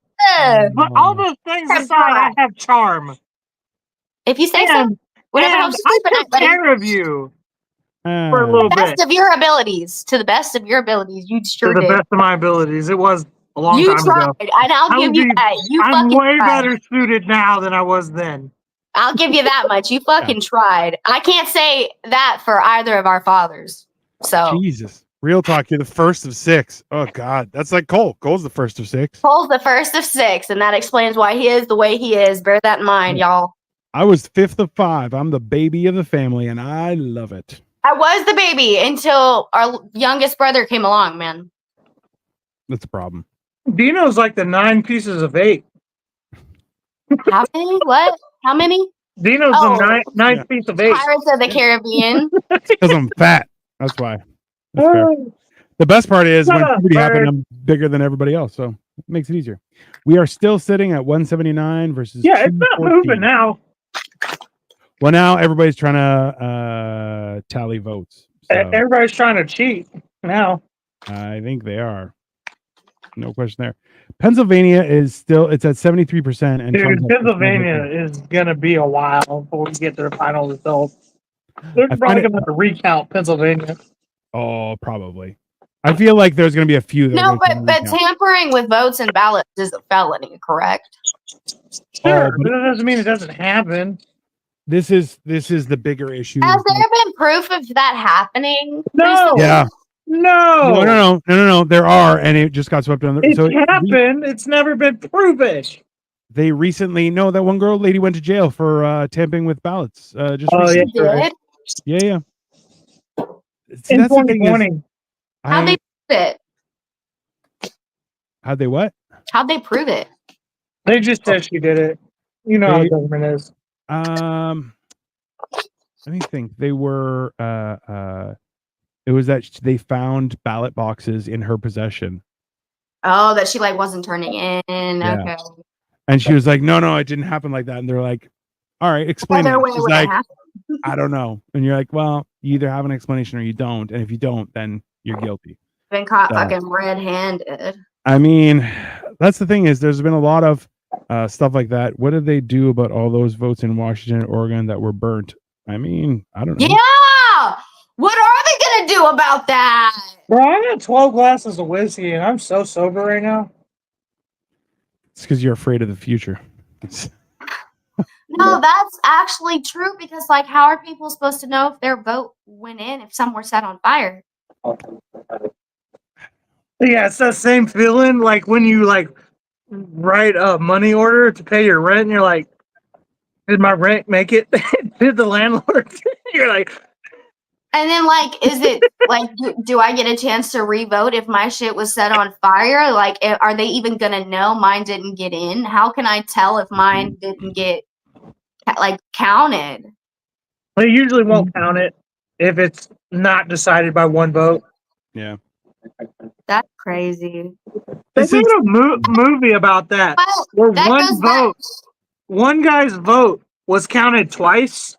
But all those things aside, I have charm. If you say so. Whatever helps you sleep at night, buddy. I took care of you for a little bit. To the best of your abilities. To the best of your abilities. You sure did. To the best of my abilities. It was a long time ago. And I'll give you that. I'm way better suited now than I was then. I'll give you that much. You fucking tried. I can't say that for either of our fathers. So Jesus. Real talk, you're the first of 6. Oh God. That's like Cole. Cole's the first of 6. Cole's the first of 6, and that explains why he is the way he is. Bear that in mind, y'all. I was 5th of 5. I'm the baby of the family, and I love it. I was the baby until our youngest brother came along, man. That's a problem. Dino's like the 9 pieces of 8. How many? What? How many? Dino's the ninth piece of 8. Pirates of the Caribbean. Because I'm fat. That's why. That's fair. The best part is when puberty happened, I'm bigger than everybody else, so it makes it easier. We are still sitting at 179 versus it's not moving now. Well, now everybody's trying to tally votes. So everybody's trying to cheat now. I think they are. No question there. Pennsylvania is still, it's at 73%. And dude, Pennsylvania is going to be a while before we get to the final results. They're probably going to have to recount Pennsylvania. Oh, probably. I feel like there's going to be a few. No, but tampering with votes and ballots is a felony, correct? Sure, but that doesn't mean it doesn't happen. This is the bigger issue. Has there been proof of that happening? No. recently? Yeah. No. There are, and it just got swept under. It's happened. It's never been proven. They recently that one lady went to jail for tampering with ballots. Just recently. Did? Yeah. See, In that's the thing 2020. is, How'd they prove it? how'd they what? How'd they prove it? They just said she did it. You know how the government is. Let me think. They were it was that they found ballot boxes in her possession. Oh, that she like wasn't turning in. Yeah. Okay. And she was like, no, it didn't happen like that. And they're like, all right, explain it. She's like, I don't know. And you're like, well, you either have an explanation or you don't. And if you don't, then you're guilty. Been caught fucking red-handed. I mean, that's the thing is there's been a lot of stuff like that. What did they do about all those votes in Washington and Oregon that were burnt? I mean, I don't know. Yeah. What are they gonna do about that? Bro, I got 12 glasses of whiskey and I'm so sober right now. It's because you're afraid of the future. No, that's actually true because, like, how are people supposed to know if their vote went in if some were set on fire? Yeah, it's that same feeling like when you like write a money order to pay your rent and you're like, did my rent make it? Did the landlord? You're like, and then like, is it like, do I get a chance to re-vote if my shit was set on fire? Like, are they even gonna know mine didn't get in? How can I tell if mine didn't get like counted? They usually won't count it if it's not decided by one vote. Yeah. That's crazy. They made a movie about that. Well, where one guy's vote was counted twice.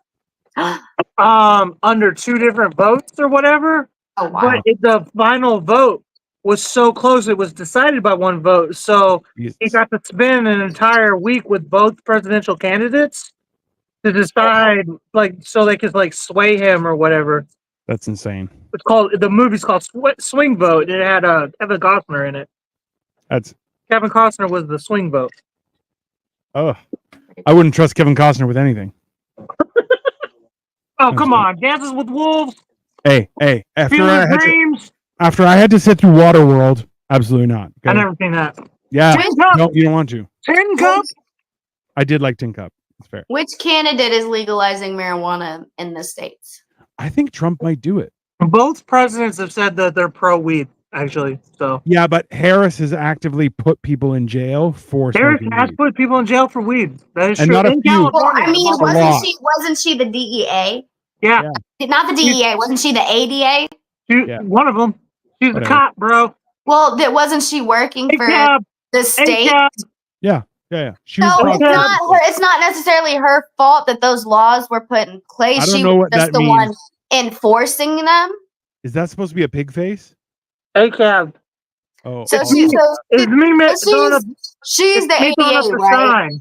Under two different votes or whatever. Oh wow. But the final vote was so close it was decided by one vote. So he got to spend an entire week with both presidential candidates to decide, like, so they could like sway him or whatever. That's insane. The movie's called Swing Vote. It had Kevin Costner in it. Kevin Costner was the swing vote. Oh, I wouldn't trust Kevin Costner with anything. Oh, come on. Dances with Wolves. Hey. After I had to sit through Waterworld, absolutely not. I never seen that. Yeah. No, you don't want to. Tin Cup? I did like Tin Cup. It's fair. Which candidate is legalizing marijuana in the States? I think Trump might do it. Both presidents have said that they're pro-weed, actually. So yeah, but Harris has actively put people in jail for Harris smoking has weed. put people in jail for weed. That is And true. not a In few. California. Well, I mean, Not a lot. wasn't she the DEA? Yeah. Not the DEA. Wasn't she the ADA? One of them. She's a cop, bro. Well, wasn't she working for the state? Yeah. She So was it's not necessarily her fault that those laws were put in place. I don't She know was what just that the one means. enforcing them. Is that supposed to be a pig face? ACAB. Oh, So oh. she's the ADA, right?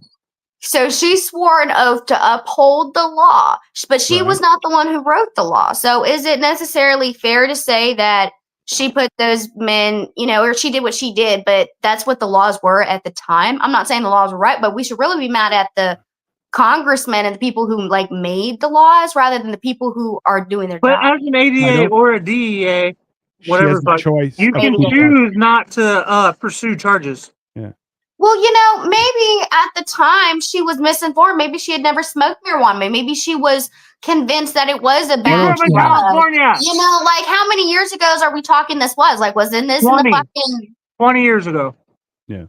So she swore an oath to uphold the law, but she was not the one who wrote the law. So is it necessarily fair to say that she put those men, or she did what she did, but that's what the laws were at the time? I'm not saying the laws were right, but we should really be mad at the congressmen and the people who like made the laws rather than the people who are doing their job. But as an ADA or a DEA, whatever, choice. You can choose not to pursue charges. Yeah. Well, maybe at the time she was misinformed. Maybe she had never smoked marijuana. Maybe she was convinced that it was a bad drug. California. Like how many years ago are we talking this was? Like, wasn't this 20. in the fucking 20 years ago? Yeah.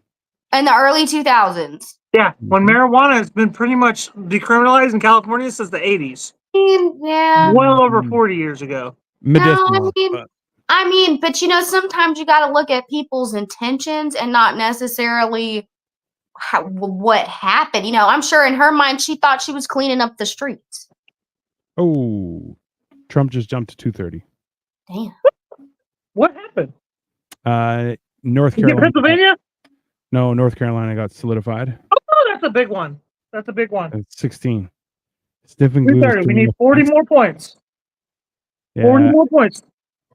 In the early 2000s. Yeah, when marijuana has been pretty much decriminalized in California since the 80s. Yeah. Well over 40 years ago. Medicinal. I mean, but sometimes you got to look at people's intentions and not necessarily what happened. I'm sure in her mind she thought she was cleaning up the streets. Oh, Trump just jumped to 230. Damn. What happened? North Carolina. Pennsylvania? No, North Carolina got solidified. Oh, that's a big one. That's a big one. It's 16. Stiff and glue. 230. We need 40 more points. Yeah. 40 more points.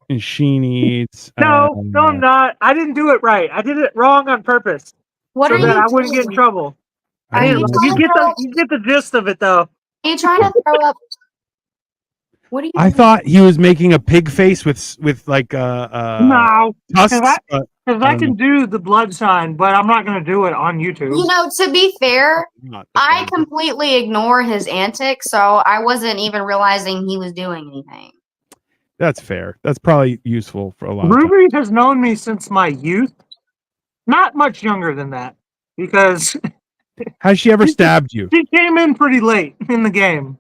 And she needs. No, I'm not. I didn't do it right. I did it wrong on purpose. What so are that you I wouldn't get in trouble. You get the gist of it, though. Are you trying to throw up? What are you? I thought he was making a pig face with like No, tusks. because I can do the blood sign, but I'm not going to do it on YouTube. You know, to be fair, Not I that completely ignore his antics, so I wasn't even realizing he was doing anything. That's fair. That's probably useful for a lot of time. Ruby has known me since my youth. Not much younger than that, because Has she ever stabbed you? she came in pretty late in the game.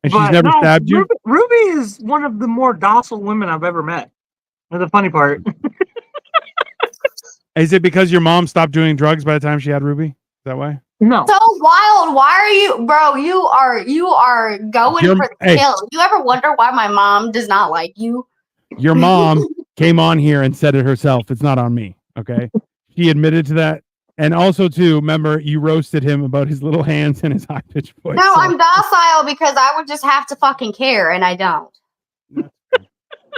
And she's never stabbed you? Ruby is one of the more docile women I've ever met. That's the funny part. Is it because your mom stopped doing drugs by the time she had Ruby? Is that why? No. So wild. Why are you, bro? You are going for the kill. You ever wonder why my mom does not like you? Your mom came on here and said it herself. It's not on me. Okay. She admitted to that. And also, too, remember, you roasted him about his little hands and his high pitched voice. No, I'm docile because I would just have to fucking care, and I don't.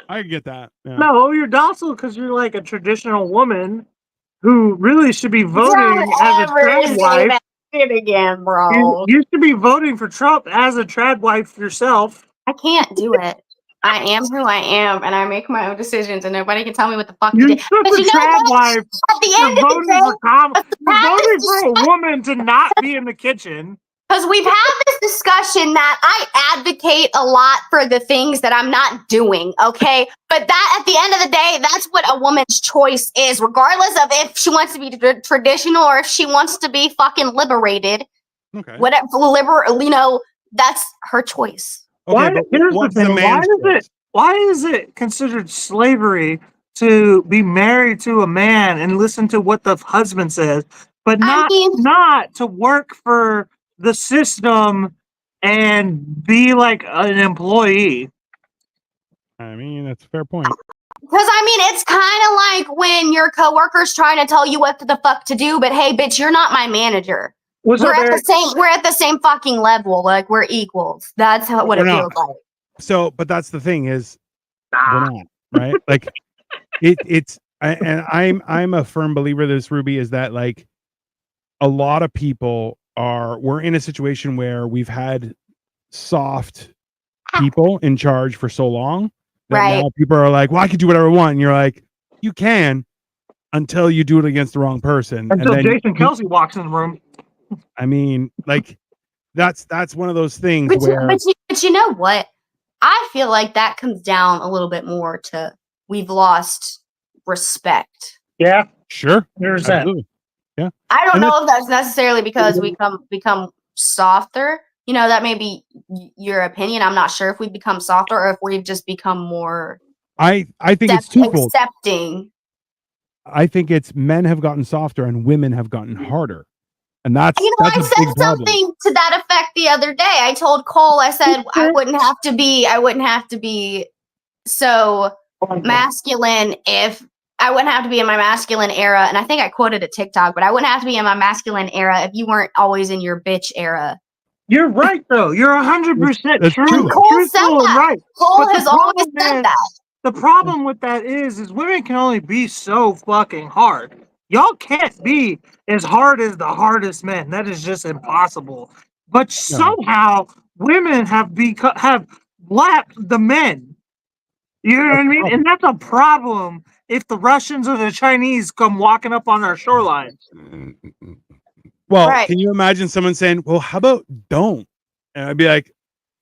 I get that. Yeah. No, you're docile because you're like a traditional woman who really should be voting as a trad wife. Again, bro. You should be voting for Trump as a trad wife yourself. I can't do it. I am who I am, and I make my own decisions, and nobody can tell me what the fuck to do. You're such a trad wife. At the end of the day, you're voting for a woman to not be in the kitchen. Because we've had this discussion that I advocate a lot for the things that I'm not doing, okay? But that, at the end of the day, that's what a woman's choice is, regardless of if she wants to be traditional or if she wants to be fucking liberated. Okay. Whatever, that's her choice. Okay, here's the thing. Why is it considered slavery to be married to a man and listen to what the husband says, but not to work for the system and be like an employee? I mean, that's a fair point. Because it's kind of like when your coworker's trying to tell you what the fuck to do, but hey, bitch, you're not my manager. We're at the same fucking level. Like, we're equals. That's what it feels like. So, but that's the thing is, we're not, right? Like, I'm a firm believer of this, Ruby, is that like a lot of people we're in a situation where we've had soft people in charge for so long that now people are like, well, I can do whatever I want. And you're like, you can until you do it against the wrong person. Until Jason Kelsey walks in the room. I mean, like, that's one of those things but you know what? I feel like that comes down a little bit more to we've lost respect. Yeah, sure. There's that. Yeah. I don't know if that's necessarily because we become softer. That may be your opinion. I'm not sure if we've become softer or if we've just become more. I think it's twofold. Accepting. I think it's men have gotten softer and women have gotten harder. And that's I said something to that effect the other day. I told Cole, I said I wouldn't have to be so masculine if I wouldn't have to be in my masculine era. And I think I quoted a TikTok, but I wouldn't have to be in my masculine era if you weren't always in your bitch era. You're right, though. You're 100% true. Cole said that. Right. Cole has always said that. The problem with that is women can only be so fucking hard. Y'all can't be as hard as the hardest men. That is just impossible. But somehow women have lapped the men. You know what I mean? And that's a problem if the Russians or the Chinese come walking up on our shoreline. Well, can you imagine someone saying, well, how about don't? And I'd be like,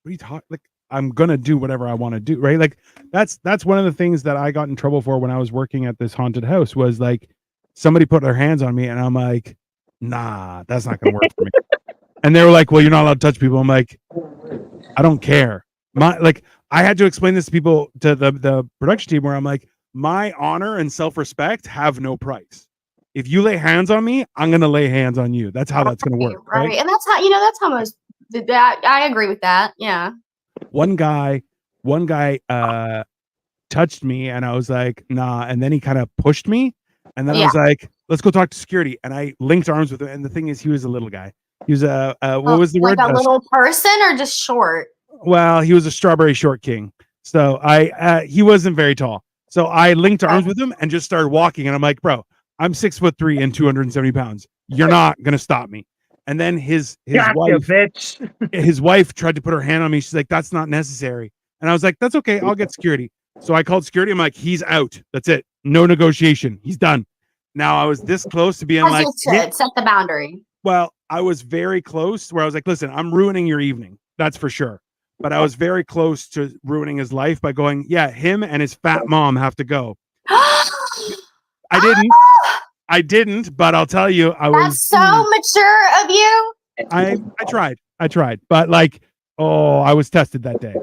what are you talking? Like, I'm going to do whatever I want to do, right? Like, that's one of the things that I got in trouble for when I was working at this haunted house was like, somebody put their hands on me and I'm like, nah, that's not going to work for me. And they were like, well, you're not allowed to touch people. I'm like, I don't care. I had to explain this to people, to the production team, where I'm like, my honor and self-respect have no price. If you lay hands on me, I'm going to lay hands on you. That's how that's going to work. Right. And that's how most, I agree with that. Yeah. One guy touched me and I was like, nah. And then he kind of pushed me. And then I was like, let's go talk to security. And I linked arms with him. And the thing is, he was a little guy. He was what was the word? Like a little person or just short? Well, he was a strawberry short king. So he wasn't very tall. So I linked arms with him and just started walking. And I'm like, bro, I'm 6'3" and 270 pounds. You're not going to stop me. And then his Gotcha, wife, bitch. his wife tried to put her hand on me. She's like, "That's not necessary." And I was like, "That's okay. I'll get security." So I called security. I'm like, "He's out. That's it. No negotiation. He's done." Now I was this close to being As like, you should set the boundary. well, I was very close where I was like, "Listen, I'm ruining your evening. That's for sure." But I was very close to ruining his life by going, "Yeah, him and his fat mom have to go." I didn't, but I'll tell you, That's so mature of you. I tried, but like, I was tested that day,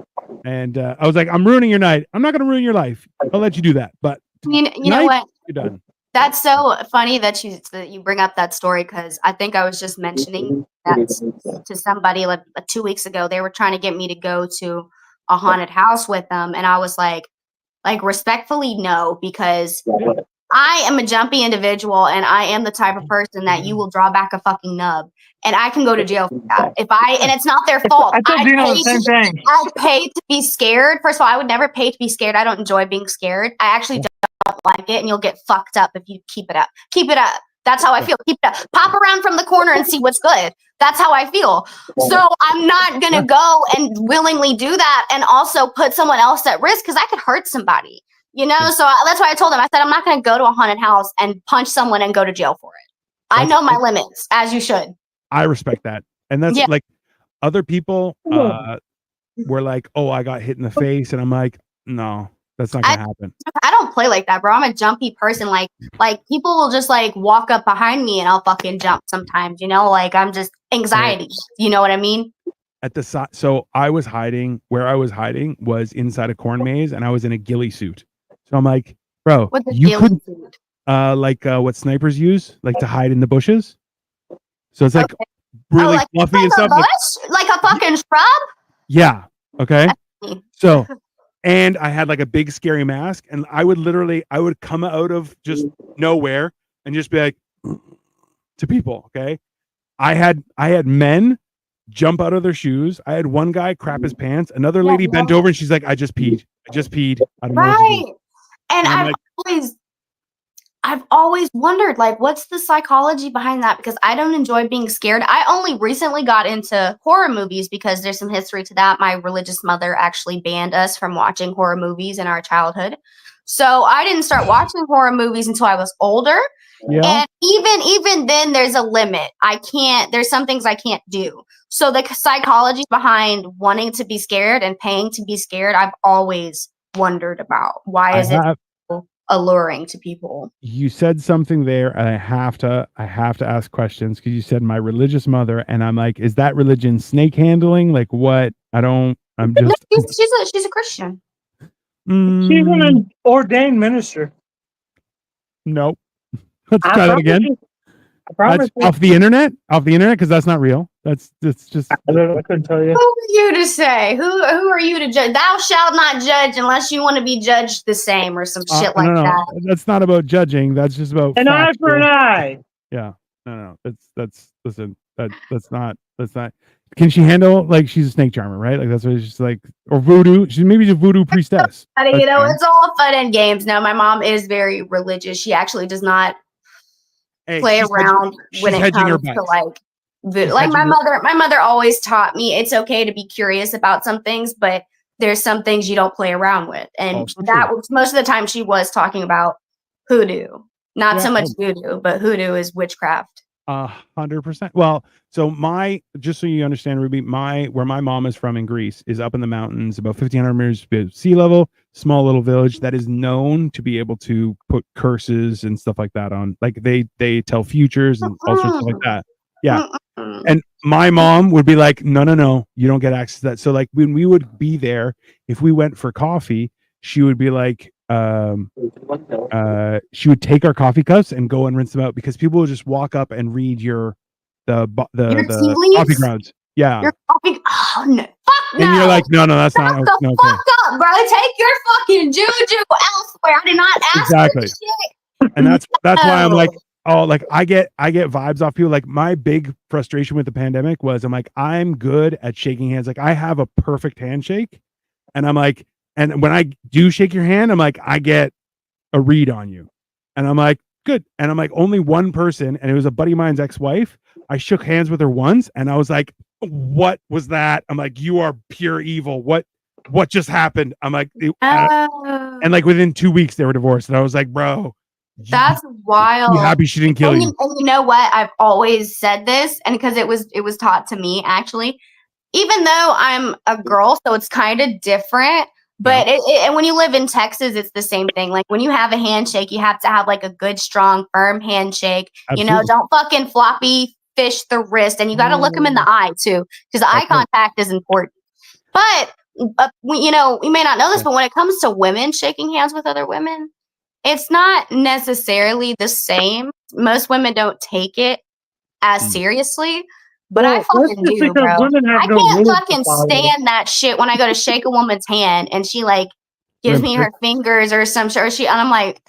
and I was like, "I'm ruining your night. I'm not going to ruin your life. I'll let you do that." But You know what? You're done. That's so funny that you bring up that story, because I think I was just mentioning that to somebody like 2 weeks ago. They were trying to get me to go to a haunted house with them, and I was like respectfully no, because I am a jumpy individual, and I am the type of person that you will draw back a fucking nub, and I can go to jail for that. And it's not their fault. I told Dino the same thing. I paid to be scared. First of all, I would never pay to be scared. I don't enjoy being scared. I actually don't like it, and you'll get fucked up if you keep it up. Keep it up. That's how I feel. Keep it up. Pop around from the corner and see what's good. That's how I feel. So I'm not gonna go and willingly do that, and also put someone else at risk, because I could hurt somebody. So that's why I told him. I said, I'm not going to go to a haunted house and punch someone and go to jail for it. I know my limits, as you should. I respect that. And that's like, other people were like, "Oh, I got hit in the face." And I'm like, "No, that's not going to happen." I don't play like that, bro. I'm a jumpy person. Like people will just like walk up behind me and I'll fucking jump sometimes, like I'm just anxiety. You know what I mean? At the side. So I was hiding, where I was hiding was inside a corn maze, and I was in a ghillie suit. So I'm like, "Bro, you couldn't what snipers use, like to hide in the bushes." So it's like really fluffy and stuff. Like a fucking shrub? Yeah. Okay. So, and I had like a big scary mask, and I would come out of just nowhere and just be like to people. Okay. I had men jump out of their shoes. I had one guy crap his pants. Another lady bent over and she's like, I just peed. I don't know what to do. And I've always wondered, like, what's the psychology behind that? Because I don't enjoy being scared. I only recently got into horror movies because there's some history to that. My religious mother actually banned us from watching horror movies in our childhood. So I didn't start watching horror movies until I was older. Yeah. And even then, there's a limit. There's some things I can't do. So the psychology behind wanting to be scared and paying to be scared, I've always wondered about. Why is it so alluring to people? You said something there, and I have to ask questions, because you said my religious mother, and I'm like, is that religion snake handling? Like what? I'm just. She's a Christian. She's an ordained minister. Nope. Let's try that again. That's off the internet, because that's not real. That's just. I couldn't tell you. Who are you to say? Who are you to judge? Thou shalt not judge unless you want to be judged the same, or some shit like that. That's not about judging. That's just about an eye for an eye. Yeah. No. That's not. Can she handle, like, she's a snake charmer, right? Like that's what she's like, or voodoo. She's maybe a voodoo priestess. It's all fun and games. No, my mom is very religious. She actually does not play around when it comes to like my mother always taught me it's okay to be curious about some things, but there's some things you don't play around with. And that was most of the time she was talking about hoodoo, not so much voodoo, but hoodoo is witchcraft. 100%. Well, so just so you understand, Ruby, where my mom is from in Greece is up in the mountains, about 1,500 meters above sea level, small little village that is known to be able to put curses and stuff like that on. Like they tell futures and all sorts of like that. Yeah. And my mom would be like, no, you don't get access to that. So like when we would be there, if we went for coffee, she would be like, she would take our coffee cups and go and rinse them out, because people would just walk up and read the coffee grounds. Yeah. Your coffee. Oh no! Fuck no! And you're like, no, that's Shut not. the fuck up, bro. Take your fucking juju elsewhere. I did not ask exactly. for shit. And that's why I'm like, like I get vibes off people. Like my big frustration with the pandemic was, I'm like, I'm good at shaking hands. Like I have a perfect handshake, and I'm like. And when I do shake your hand, I'm like, I get a read on you. And I'm like, good. And I'm like, only one person, and it was a buddy of mine's ex-wife. I shook hands with her once, and I was like, what was that? I'm like, you are pure evil. What just happened? I'm like, and like within 2 weeks they were divorced, and I was like, bro, that's wild. You happy she didn't kill you? And you know what? I've always said this, and because it was taught to me actually. Even though I'm a girl, so it's kind of different. But and when you live in Texas, it's the same thing. Like when you have a handshake, you have to have like a good, strong, firm handshake. Absolutely. You know, don't fucking floppy fish the wrist, and you got to look them in the eye too, because eye contact is important. But you know, we may not know this, but when it comes to women shaking hands with other women, it's not necessarily the same. Most women don't take it as seriously. But I fucking do, bro. I can't fucking stand that shit when I go to shake a woman's hand and she like gives me her fingers or some shit, and I'm like.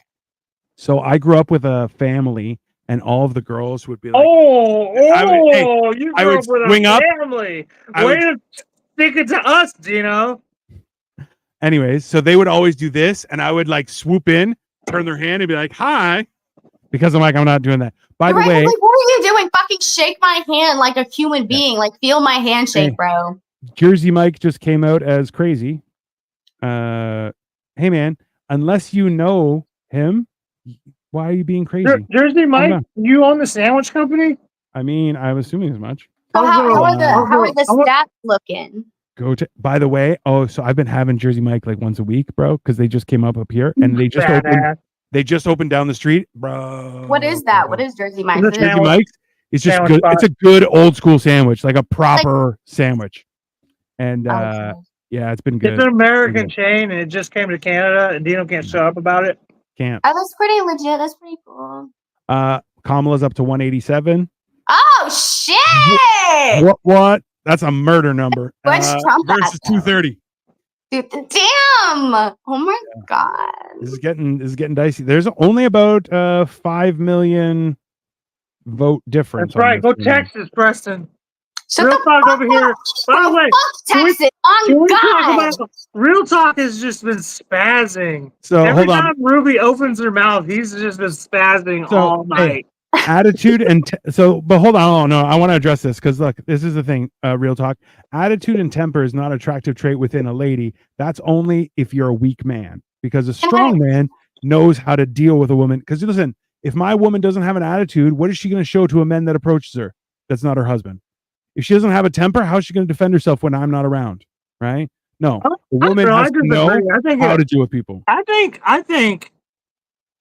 So I grew up with a family, and all of the girls would be like, I would swing up. Family. Way to stick it to us, Dino. Anyways, so they would always do this, and I would like swoop in, turn their hand, and be like, "Hi," because I'm like, I'm not doing that. By the way, like, what are you doing? Fucking shake my hand like a human being. Like, feel my handshake, bro. Jersey Mike just came out as crazy. Hey, man, unless you know him, why are you being crazy? Jersey Mike, you own the sandwich company? I mean, I'm assuming as much. So how are the stats looking? By the way, so I've been having Jersey Mike like once a week, bro, because they just came up here, and they just opened. They just opened down the street, bro. What is that? What is Jersey Mike's? Jersey Mike's. It's just good. It's a good old school sandwich, like a proper sandwich. And yeah, it's been good. It's an American chain, and it just came to Canada, and Dino can't shut up about it. Can't. Oh, that's pretty legit. That's pretty cool. Kamala's up to 187. Oh shit! What? That's a murder number. What's Trump versus 230. Dude, damn! Oh my god! This is getting dicey. There's only about 5 million vote difference. That's right. Go Texas, Preston. Real talk over here. By the way, Texas. Real talk has just been spazzing. So every hold on. time Ruby opens her mouth, he's just been spazzing all night. Attitude and but hold on. Oh no, I want to address this because look, this is the thing. Real talk. Attitude and temper is not an attractive trait within a lady. That's only if you're a weak man, because a strong man knows how to deal with a woman. Because listen, if my woman doesn't have an attitude, what is she going to show to a man that approaches her? That's not her husband. If she doesn't have a temper, how is she going to defend herself when I'm not around? Right? No, a woman has to know how to deal with people. I think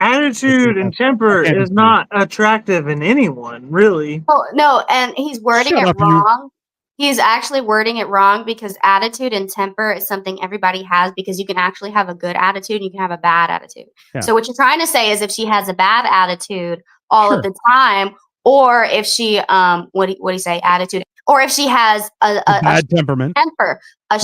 attitude and temper is not attractive in anyone, really. Oh, no, and he's wording it wrong. He's actually wording it wrong because attitude and temper is something everybody has, because you can actually have a good attitude and you can have a bad attitude. Yeah. So what you're trying to say is if she has a bad attitude all of the time, or if she what do you say, attitude, or if she has a bad temperament,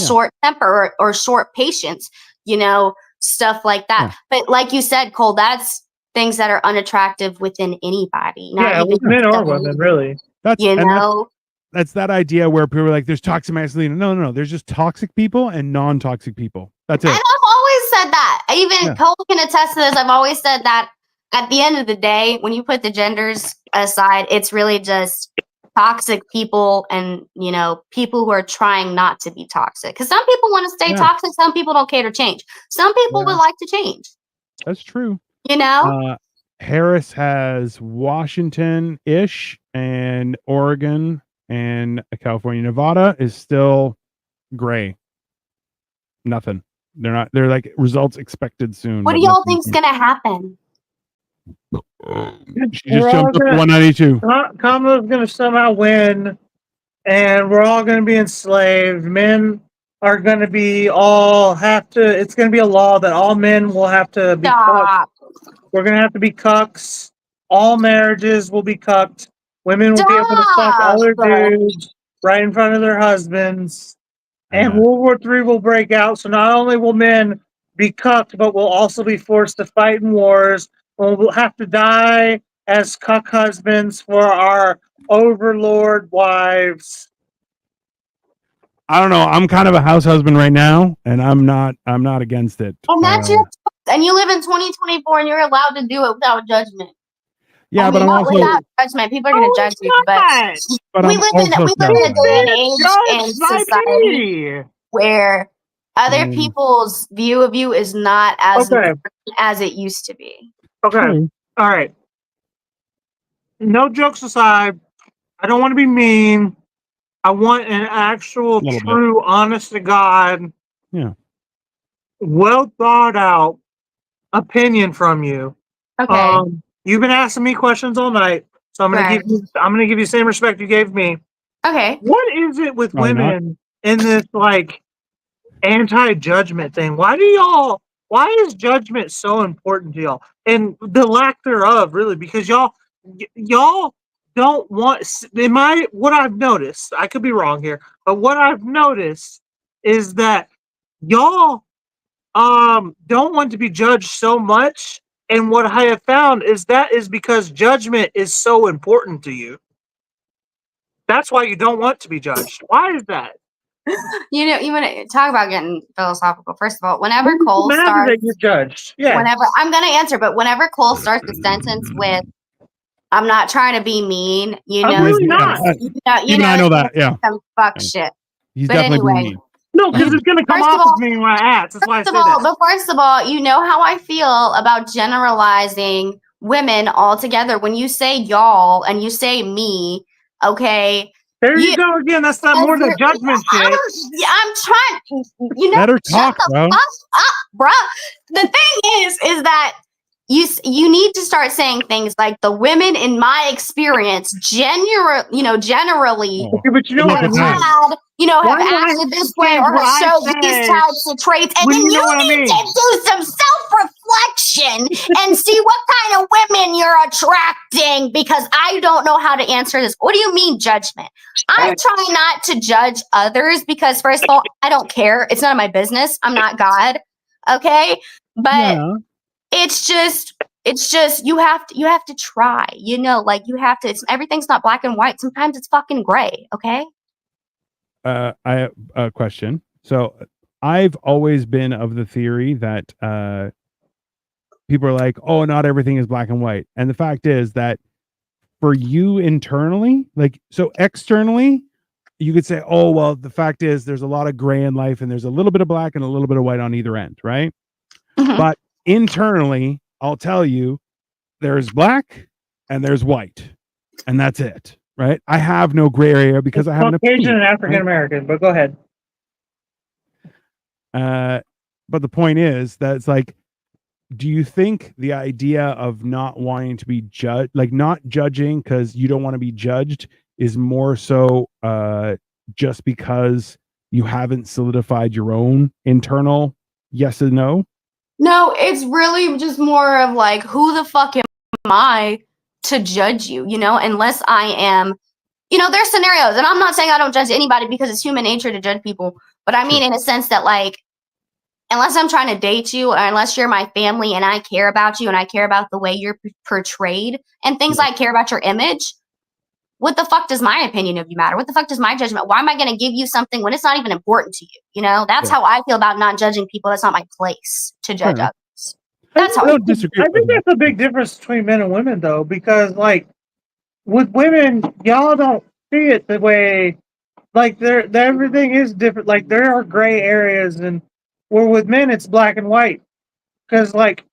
short temper or short patience, you know, stuff like that. Yeah. But like you said, Cole, that's things that are unattractive within anybody. Not even men or women, really. That's that idea where people are like, there's toxic masculinity. No. There's just toxic people and non-toxic people. That's it. And I've always said that. Even Cole can attest to this. I've always said that at the end of the day, when you put the genders aside, it's really just toxic people and, you know, people who are trying not to be toxic. Because some people want to stay toxic. Some people don't care to change. Some people would like to change. That's true. You know? Harris has Washington-ish and Oregon and California. Nevada is still gray. Nothing. They're like results expected soon. What do y'all think's going to happen? She just jumped up to 192. Kamala's going to somehow win, and we're all going to be enslaved. Men are going to be it's going to be a law that all men will have to be cucked. We're going to have to be cucks. All marriages will be cucked. Women will be able to fuck all their dudes right in front of their husbands. And World War III will break out. So not only will men be cucked, but we'll also be forced to fight in wars. We'll have to die as cuck husbands for our overlord wives. I don't know. I'm kind of a house husband right now, and I'm not against it. And that's your and you live in 2024, and you're allowed to do it without judgment. Yeah, but I'm also without judgment. People are going to judge you, but we live in a day and age and society where other people's view of you is not as important as it used to be. Okay. True. All right. No jokes aside, I don't want to be mean. I want an actual, true, honest to God, well thought out opinion from you. Okay. You've been asking me questions all night, so I'm gonna give you the same respect you gave me. Okay. What is it with women in this like anti-judgment thing? Why is judgment so important to y'all? And the lack thereof, really, because y'all don't want, what I've noticed, I could be wrong here, but what I've noticed is that y'all don't want to be judged so much. And what I have found is that is because judgment is so important to you. That's why you don't want to be judged. Why is that? You know, you want to talk about getting philosophical. First of all, whenever Cole starts, that you're judged. Yeah. Whenever I'm going to answer, but whenever Cole starts a sentence with, "I'm not trying to be mean," you know, I'm really not. I know that. Yeah. Some fuck shit. He's but definitely anyway, mean. No, because it's going to come off as me when I ask. That's why I say that. But first of all, you know how I feel about generalizing women altogether. When you say y'all and you say me, okay. There you go again. That's not more than judgment shit. I'm trying. You know, let her talk, bro. Up, bruh. The thing is that you need to start saying things like the women in my experience generally but you know what have acted this way or have showed these types of traits, and then you need to do some self-reflection and see what kind of women you're attracting, because I don't know how to answer this. What do you mean judgment? I'm trying not to judge others because, first of all, I don't care. It's none of my business. I'm not God. Okay? But it's just you have to try, you know, like you have to, everything's not black and white. Sometimes it's fucking gray. Okay. I have a question. So I've always been of the theory that people are like, oh, not everything is black and white. And the fact is that for you internally, like, so externally, you could say, oh, well, the fact is there's a lot of gray in life and there's a little bit of black and a little bit of white on either end. Right. Mm-hmm. But internally, I'll tell you, there's black and there's white, and that's it, right? I have no gray area because I have an opinion. Asian and African American, but go ahead. But the point is that it's like, do you think the idea of not wanting to be judged, like not judging because you don't want to be judged, is more so just because you haven't solidified your own internal yes and no? No, it's really just more of like, who the fuck am I to judge you, you know, unless I am, you know, there's scenarios, and I'm not saying I don't judge anybody because it's human nature to judge people, but I mean, in a sense that, like, unless I'm trying to date you or unless you're my family and I care about you and I care about the way you're portrayed and things like care about your image, what the fuck does my opinion of you matter? What the fuck does my judgment? Why am I going to give you something when it's not even important to you? You know, that's how I feel about not judging people. That's not my place to judge others. That's how I don't disagree. I think that's a big difference between men and women, though, because like with women, y'all don't see it the way, like everything is different. Like there are gray areas, and where with men it's black and white. Because like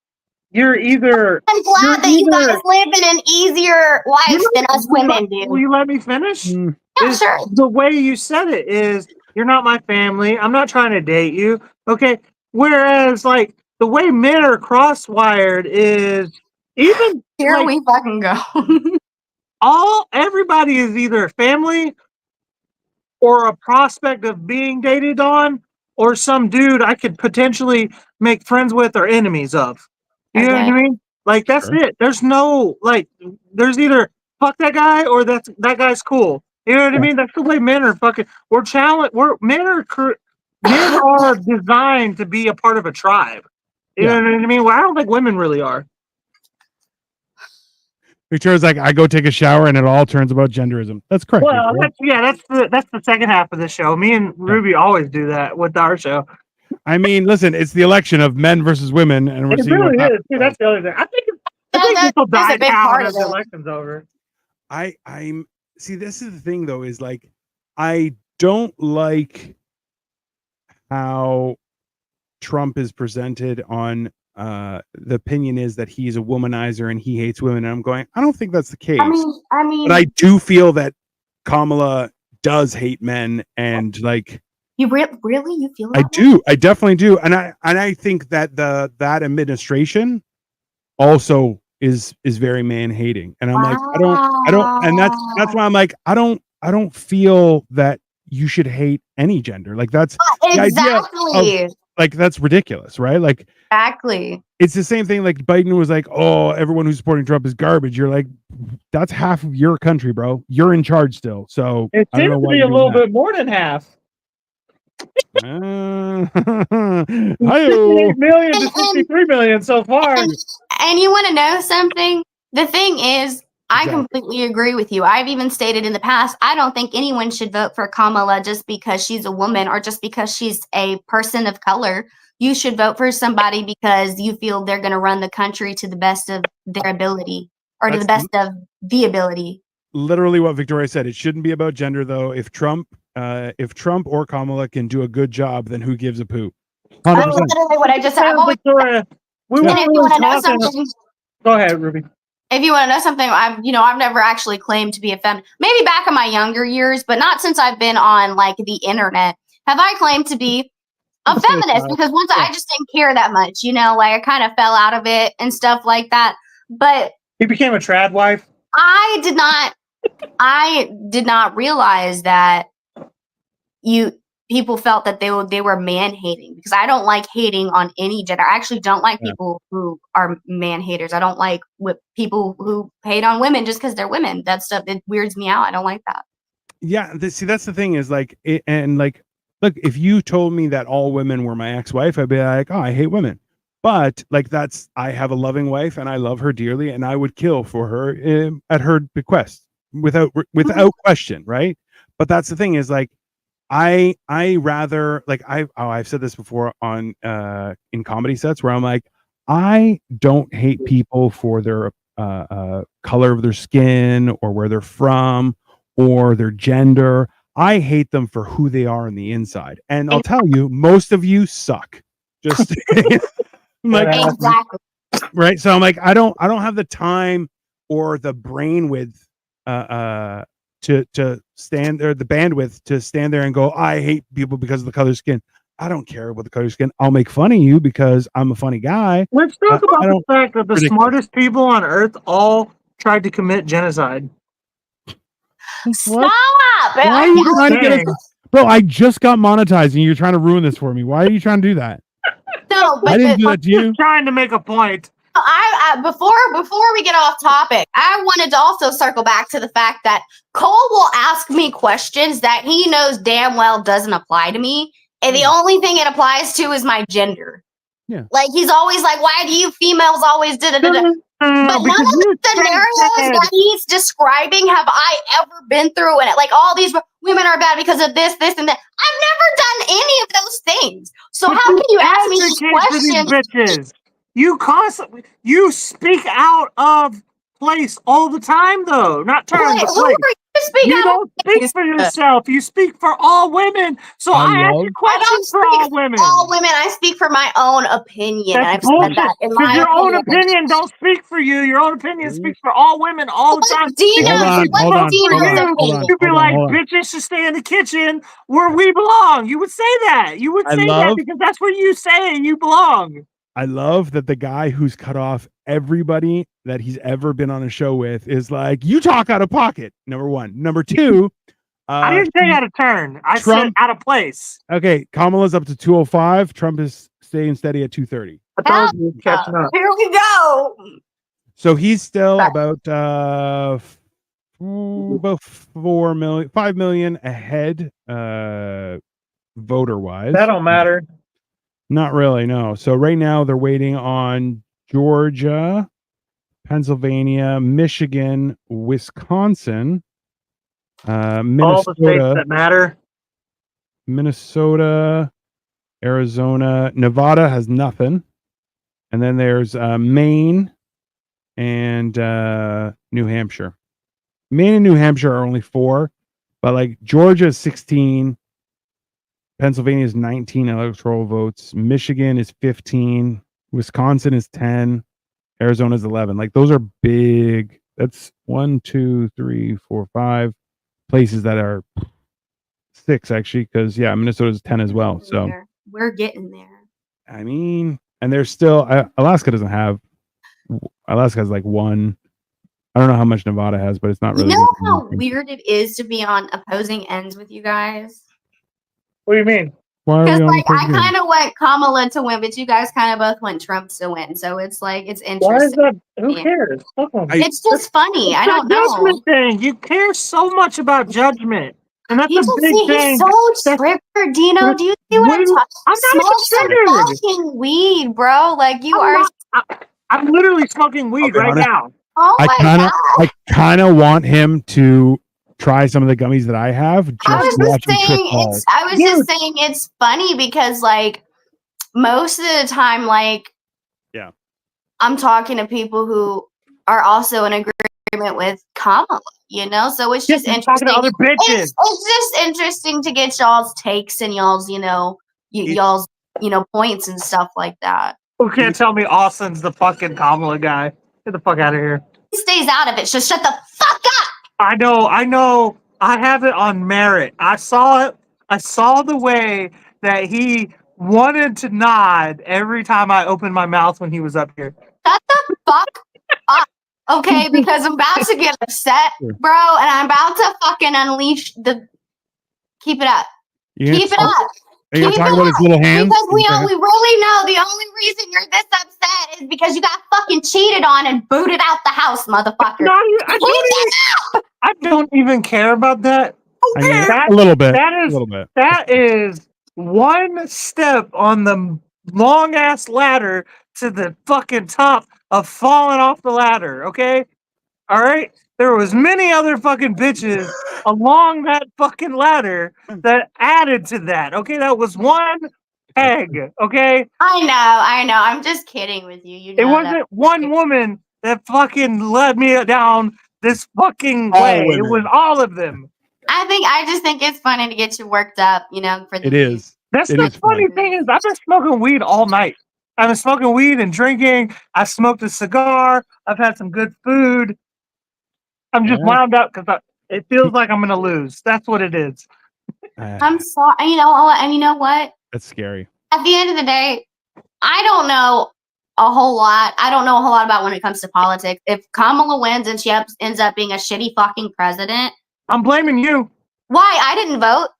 you're either. I'm glad that you guys live in an easier life than us women do. Will you let me finish? Yeah, sure. The way you said it is, you're not my family. I'm not trying to date you. Okay. Whereas, like, the way men are cross-wired is even here like, we fucking go. Everybody is either family or a prospect of being dated on, or some dude I could potentially make friends with or enemies of. You know what I mean? Like that's it. There's no like. There's either fuck that guy or that guy's cool. You know what I mean? That's the way men are fucking. Men are designed to be a part of a tribe. You know what I mean? Well, I don't think women really are. Victoria's like, I go take a shower and it all turns about genderism. That's correct. Well, that's the second half of the show. Me and Ruby always do that with our show. I mean, listen, it's the election of men versus women, and we're seeing really is. Dude, that's the other thing. I think think that this will is die a big down part as of the it. election's over. I'm see. This is the thing, though, is like I don't like how Trump is presented on the opinion is that he's a womanizer and he hates women. And I'm going, I don't think that's the case. I mean, but I do feel that Kamala does hate men, and like you really you feel that I way? do, I definitely do, and I think that that administration also is very man hating, and I'm like I don't, and that's why I'm like I don't feel that you should hate any gender. Like that's the idea of, Exactly. like that's ridiculous, right? Like Exactly. it's the same thing. Like Biden was like, "Oh, everyone who's supporting Trump is garbage." You're like, "That's half of your country, bro. You're in charge still." So It I don't seems know to why be you're a doing little that. bit more than half. Hi-yo. 58 million to 63 million so far. And you want to know something? The thing is, I Exactly. completely agree with you. I've even stated in the past, I don't think anyone should vote for Kamala just because she's a woman or just because she's a person of color. You should vote for somebody because you feel they're going to run the country to the best of their ability or to the That's best of the ability. literally what Victoria said. It shouldn't be about gender, though. If Trump or Kamala can do a good job, then who gives a poop? 100%. That's literally what I just said. I've always, Victoria, we and weren't if you really want to know talking. something, Go ahead, Ruby. if you want to know something, I've never actually claimed to be a feminist. Maybe back in my younger years, but not since I've been on like the internet have I claimed to be a feminist, because once I just didn't care that much, like I kind of fell out of it and stuff like that. But He became a trad wife. I did not realize that people felt that they were man hating, because I don't like hating on any gender. I actually don't like people who are man haters. I don't like people who hate on women just because they're women. That stuff, it weirds me out. I don't like that. Yeah, see, that's the thing is like, and like, look, if you told me that all women were my ex-wife, I'd be like, oh, I hate women. But like, I have a loving wife and I love her dearly, and I would kill for her at her bequest without question, right? But that's the thing is like, I rather like I've said this before on in comedy sets where I'm like, I don't hate people for their color of their skin or where they're from or their gender. I hate them for who they are on the inside. And I'll tell you, most of you suck. Just like Exactly. right. So I'm like, I don't have the time or the brain width to stand there, the bandwidth to stand there and go, I hate people because of the color of skin. I don't care about the color of skin. I'll make fun of you because I'm a funny guy. Let's talk about the fact that the smartest people on earth all tried to commit genocide. Stop! Why are you trying to get us? Bro, I just got monetized and you're trying to ruin this for me. Why are you trying to do that? No, but I didn't do that to you. Trying to make a point. I before we get off topic, I wanted to also circle back to the fact that Cole will ask me questions that he knows damn well doesn't apply to me, and the only thing it applies to is my gender. Yeah. Like he's always like, "Why do you females always da da da da?" But none of the scenarios that he's describing have I ever been through, and like all these women are bad because of this, and that. I've never done any of those things. So how can you ask me these questions? Bitches. You speak out of place all the time, though. Not turn. You don't speak for yourself. You speak for all women. So I ask you questions for all women. All women. I speak for my own opinion. That's I've said that in my your own opinion don't speak for you. Your own opinion speaks for all women all the time. You'd be like, bitches should stay in the kitchen where we belong. You would say that. You would say that because that's where you say you belong. I love that the guy who's cut off everybody that he's ever been on a show with is like, you talk out of pocket. Number one. Number two. I didn't say out of turn. I said out of place. Okay. Kamala's up to 205. Trump is staying steady at 230. Here we go. So he's still about 5 million ahead voter wise. That don't matter. Not really, no. So right now they're waiting on Georgia, Pennsylvania, Michigan, Wisconsin, Minnesota. All the states that matter. Minnesota, Arizona, Nevada has nothing. And then there's Maine and New Hampshire. Maine and New Hampshire are only 4, but like Georgia is 16, Pennsylvania is 19 electoral votes, Michigan is 15, Wisconsin is 10, Arizona is 11. Like those are big. That's 1, 2, 3, 4, 5 places that are 6 actually, because Minnesota's 10 as well. So we're getting there. I mean, and there's still Alaska doesn't have. Alaska has like 1. I don't know how much Nevada has, but it's not really. You know how weird it is to be on opposing ends with you guys? What do you mean? Because like I kind of went Kamala to win, but you guys kind of both went Trump to win. So it's like it's interesting. Why is that? Who cares? It's just funny. I don't know. Judgment thing. You care so much about judgment, and that's People a big see thing. He's so triggered, Dino. Do you see what I'm talking? I'm not Smoke some fucking weed, bro. Like you are. I'm literally smoking weed right now. Oh my god! I kind of want him to try some of the gummies that I have. I was just saying it's funny because like most of the time, like I'm talking to people who are also in agreement with Kamala. You know, so it's just interesting. To other bitches. It's just interesting to get y'all's takes and y'all's y'all's points and stuff like that. Who can't tell me Austin's the fucking Kamala guy? Get the fuck out of here. He stays out of it, so shut the fuck up! I know. I have it on merit. I saw it. I saw the way that he wanted to nod every time I opened my mouth when he was up here. Shut the fuck up. Okay, because I'm about to get upset, bro, and I'm about to fucking unleash the... Keep it up. Keep it up. Are you talking about his little hands? Because we really know the only reason you're this upset is because you got fucking cheated on and booted out the house, motherfucker. I don't even care about that. I mean, a little bit. That is one step on the long ass ladder to the fucking top of falling off the ladder. Okay, all right. There was many other fucking bitches along that fucking ladder that added to that. Okay, that was one peg. Okay. I know. I'm just kidding with you. You know it wasn't one woman that fucking led me down this fucking way. It was all of them. I just think it's funny to get you worked up, for the It is. That's the funny thing is I've been smoking weed all night. I've been smoking weed and drinking. I smoked a cigar. I've had some good food. I'm just wound up because it feels like I'm going to lose. That's what it is. I'm sorry. And you know what? That's scary. At the end of the day, I don't know a whole lot. I don't know a whole lot about when it comes to politics. If Kamala wins and she ends up being a shitty fucking president, I'm blaming you. Why? I didn't vote.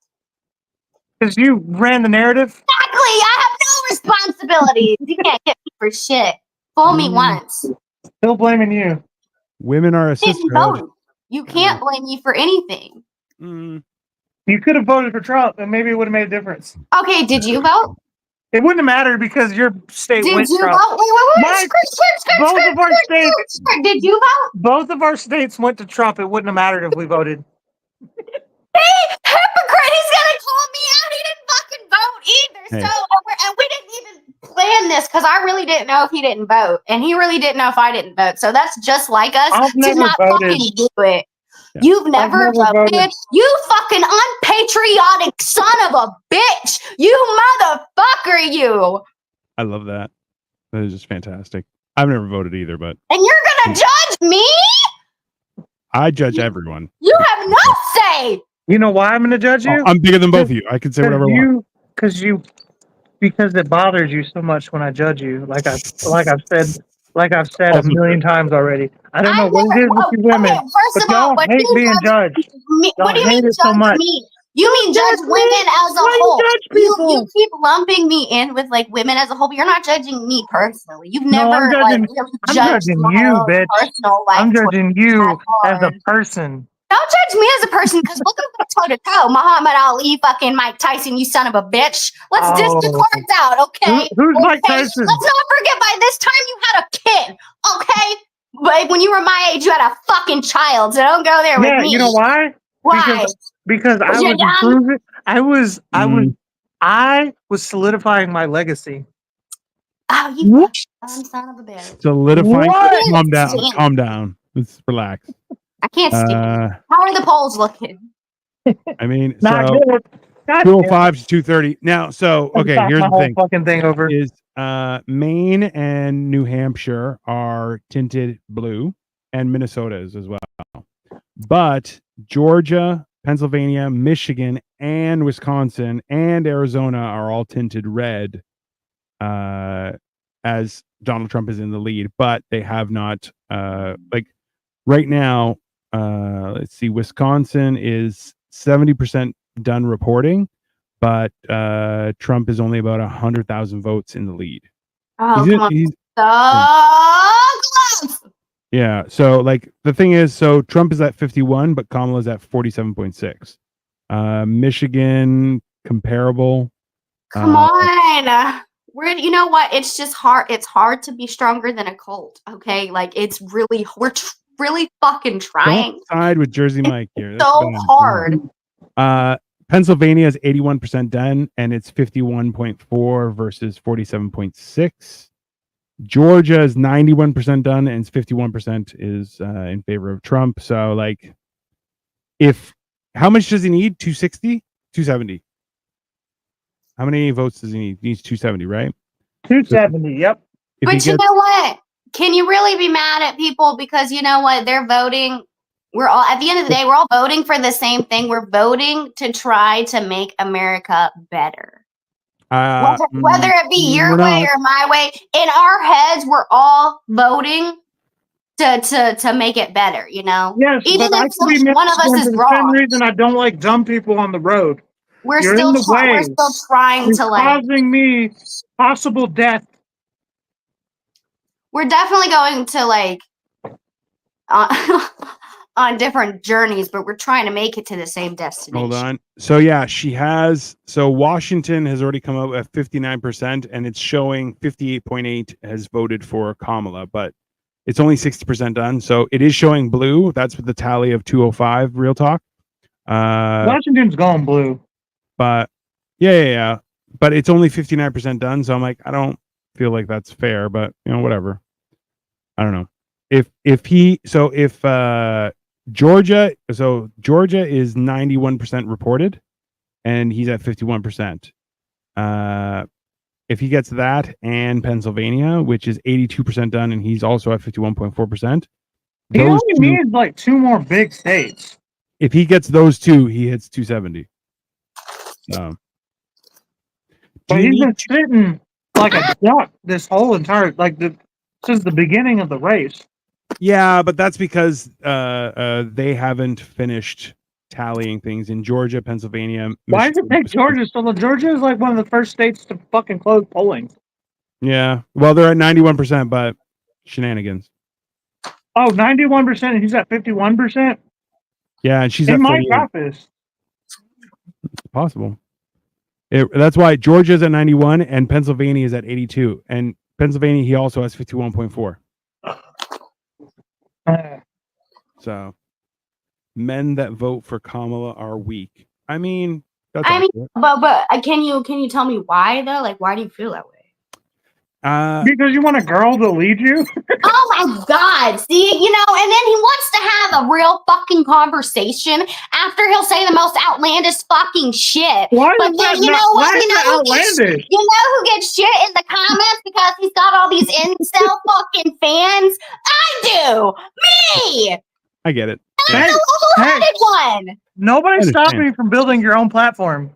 Because you ran the narrative? Exactly. I have no responsibilities. You can't get me for shit. Fool me once. Still blaming you. Women are a sisterhood. You can't blame me for anything. You could have voted for Trump, and maybe it would have made a difference. Okay, did you vote? It wouldn't have mattered because your state went Trump. Wait. Both of our states. Did you vote? Both of our states went to Trump. It wouldn't have mattered if we voted. Hypocrite! He's gonna call me out. He didn't fucking vote either. So, and we didn't even plan this because I really didn't know if he didn't vote, and he really didn't know if I didn't vote. So that's just like us to not fucking do it. Yeah. You've never voted. You fucking unpatriotic son of a bitch. You motherfucker, you. I love that. That is just fantastic. I've never voted either, but. And you're gonna judge me? I judge everyone. You have no say. You know why I'm gonna judge you? I'm bigger than both of you. I can say whatever I want. Because it bothers you so much when I judge you. Like I've said a million times already. I don't know what it is with you women, but y'all hate being judged. What do you mean judge me? You mean judge women as a whole? You keep lumping me in with like women as a whole, but you're not judging me personally. You've never really judged you, bitch. I'm judging you as a person. Don't judge me as a person because we'll go toe to toe. Muhammad Ali, fucking Mike Tyson, you son of a bitch. Let's diss the cards out, okay? Who's Mike Tyson? Let's not forget by this time you had a kid, okay? But when you were my age, you had a fucking child. So don't go there with me. Yeah, you know why? Why? Because I was improving. I was solidifying my legacy. Oh, you son of a bitch. Solidifying. What? Calm down. Let's relax. I can't stand it. How are the polls looking? I mean, Not so good. God 205 to 230. Now, so damn it. okay, here's my the whole thing. fucking thing over. Is Maine and New Hampshire are tinted blue, and Minnesota is as well. But Georgia, Pennsylvania, Michigan, and Wisconsin and Arizona are all tinted red, as Donald Trump is in the lead. But they have not, like right now. Let's see, Wisconsin is 70% done reporting, but Trump is only about 100,000 votes in the lead. Oh, come on. So close. Yeah. So like the thing is, so Trump is at 51, but Kamala's at 47.6. Michigan comparable. Come on. You know what? It's just hard. It's hard to be stronger than a cult. Okay. Like it's really, really fucking trying. Don't side with Jersey Mike here. That's so hard. Pennsylvania is 81% done, and it's 51.4 versus 47.6. Georgia is 91% done, and it's 51% is in favor of Trump. So, like, how much does he need? 260? 270. How many votes does he need? He needs 270, right? 270, yep. But you know what? Can you really be mad at people because you know what? They're voting. We're all, at the end of the day, we're all voting for the same thing. We're voting to try to make America better. Whether it be your way or my way, in our heads, we're all voting to make it better, you know? Yes, even if one of us is for the wrong. same reason I don't like dumb people on the road. We're still trying to like causing me possible death. We're definitely going to like on different journeys, but we're trying to make it to the same destination. Hold on. So yeah, so Washington has already come out at 59%, and it's showing 58.8 has voted for Kamala, but it's only 60% done. So it is showing blue. That's with the tally of 205 real talk. Washington's going blue. But yeah. But it's only 59% done. So I'm like, I don't feel like that's fair, but you know, whatever. I don't know. If Georgia is 91% reported, and he's at 51%. If he gets that and Pennsylvania, which is 82% done, and he's also at 51.4%. He only needs like 2 more big states. If he gets those 2, he hits 270. But he's been sitting like a duck this whole entire since the beginning of the race. Yeah, but that's because they haven't finished tallying things in Georgia, Pennsylvania. Why does it take Georgia? So Georgia is like one of the first states to fucking close polling. Yeah, well, they're at 91%, but shenanigans. Oh, 91%, and he's at 51%? Yeah, and she's at 48. Office. It's possible. That's why Georgia's at 91 and Pennsylvania is at 82. And Pennsylvania, he also has 51.4. So, men that vote for Kamala are weak. I mean, but can you tell me why though? Like, why do you feel that way? Because you want a girl to lead you. Oh my God! See, and then he wants to have a real fucking conversation after he'll say the most outlandish fucking shit. Why is that outlandish? You know who gets shit in the comments because he's got all these incel fucking fans? I do. Me. I get it. I'm the level-headed one. Nobody stopped me from building your own platform.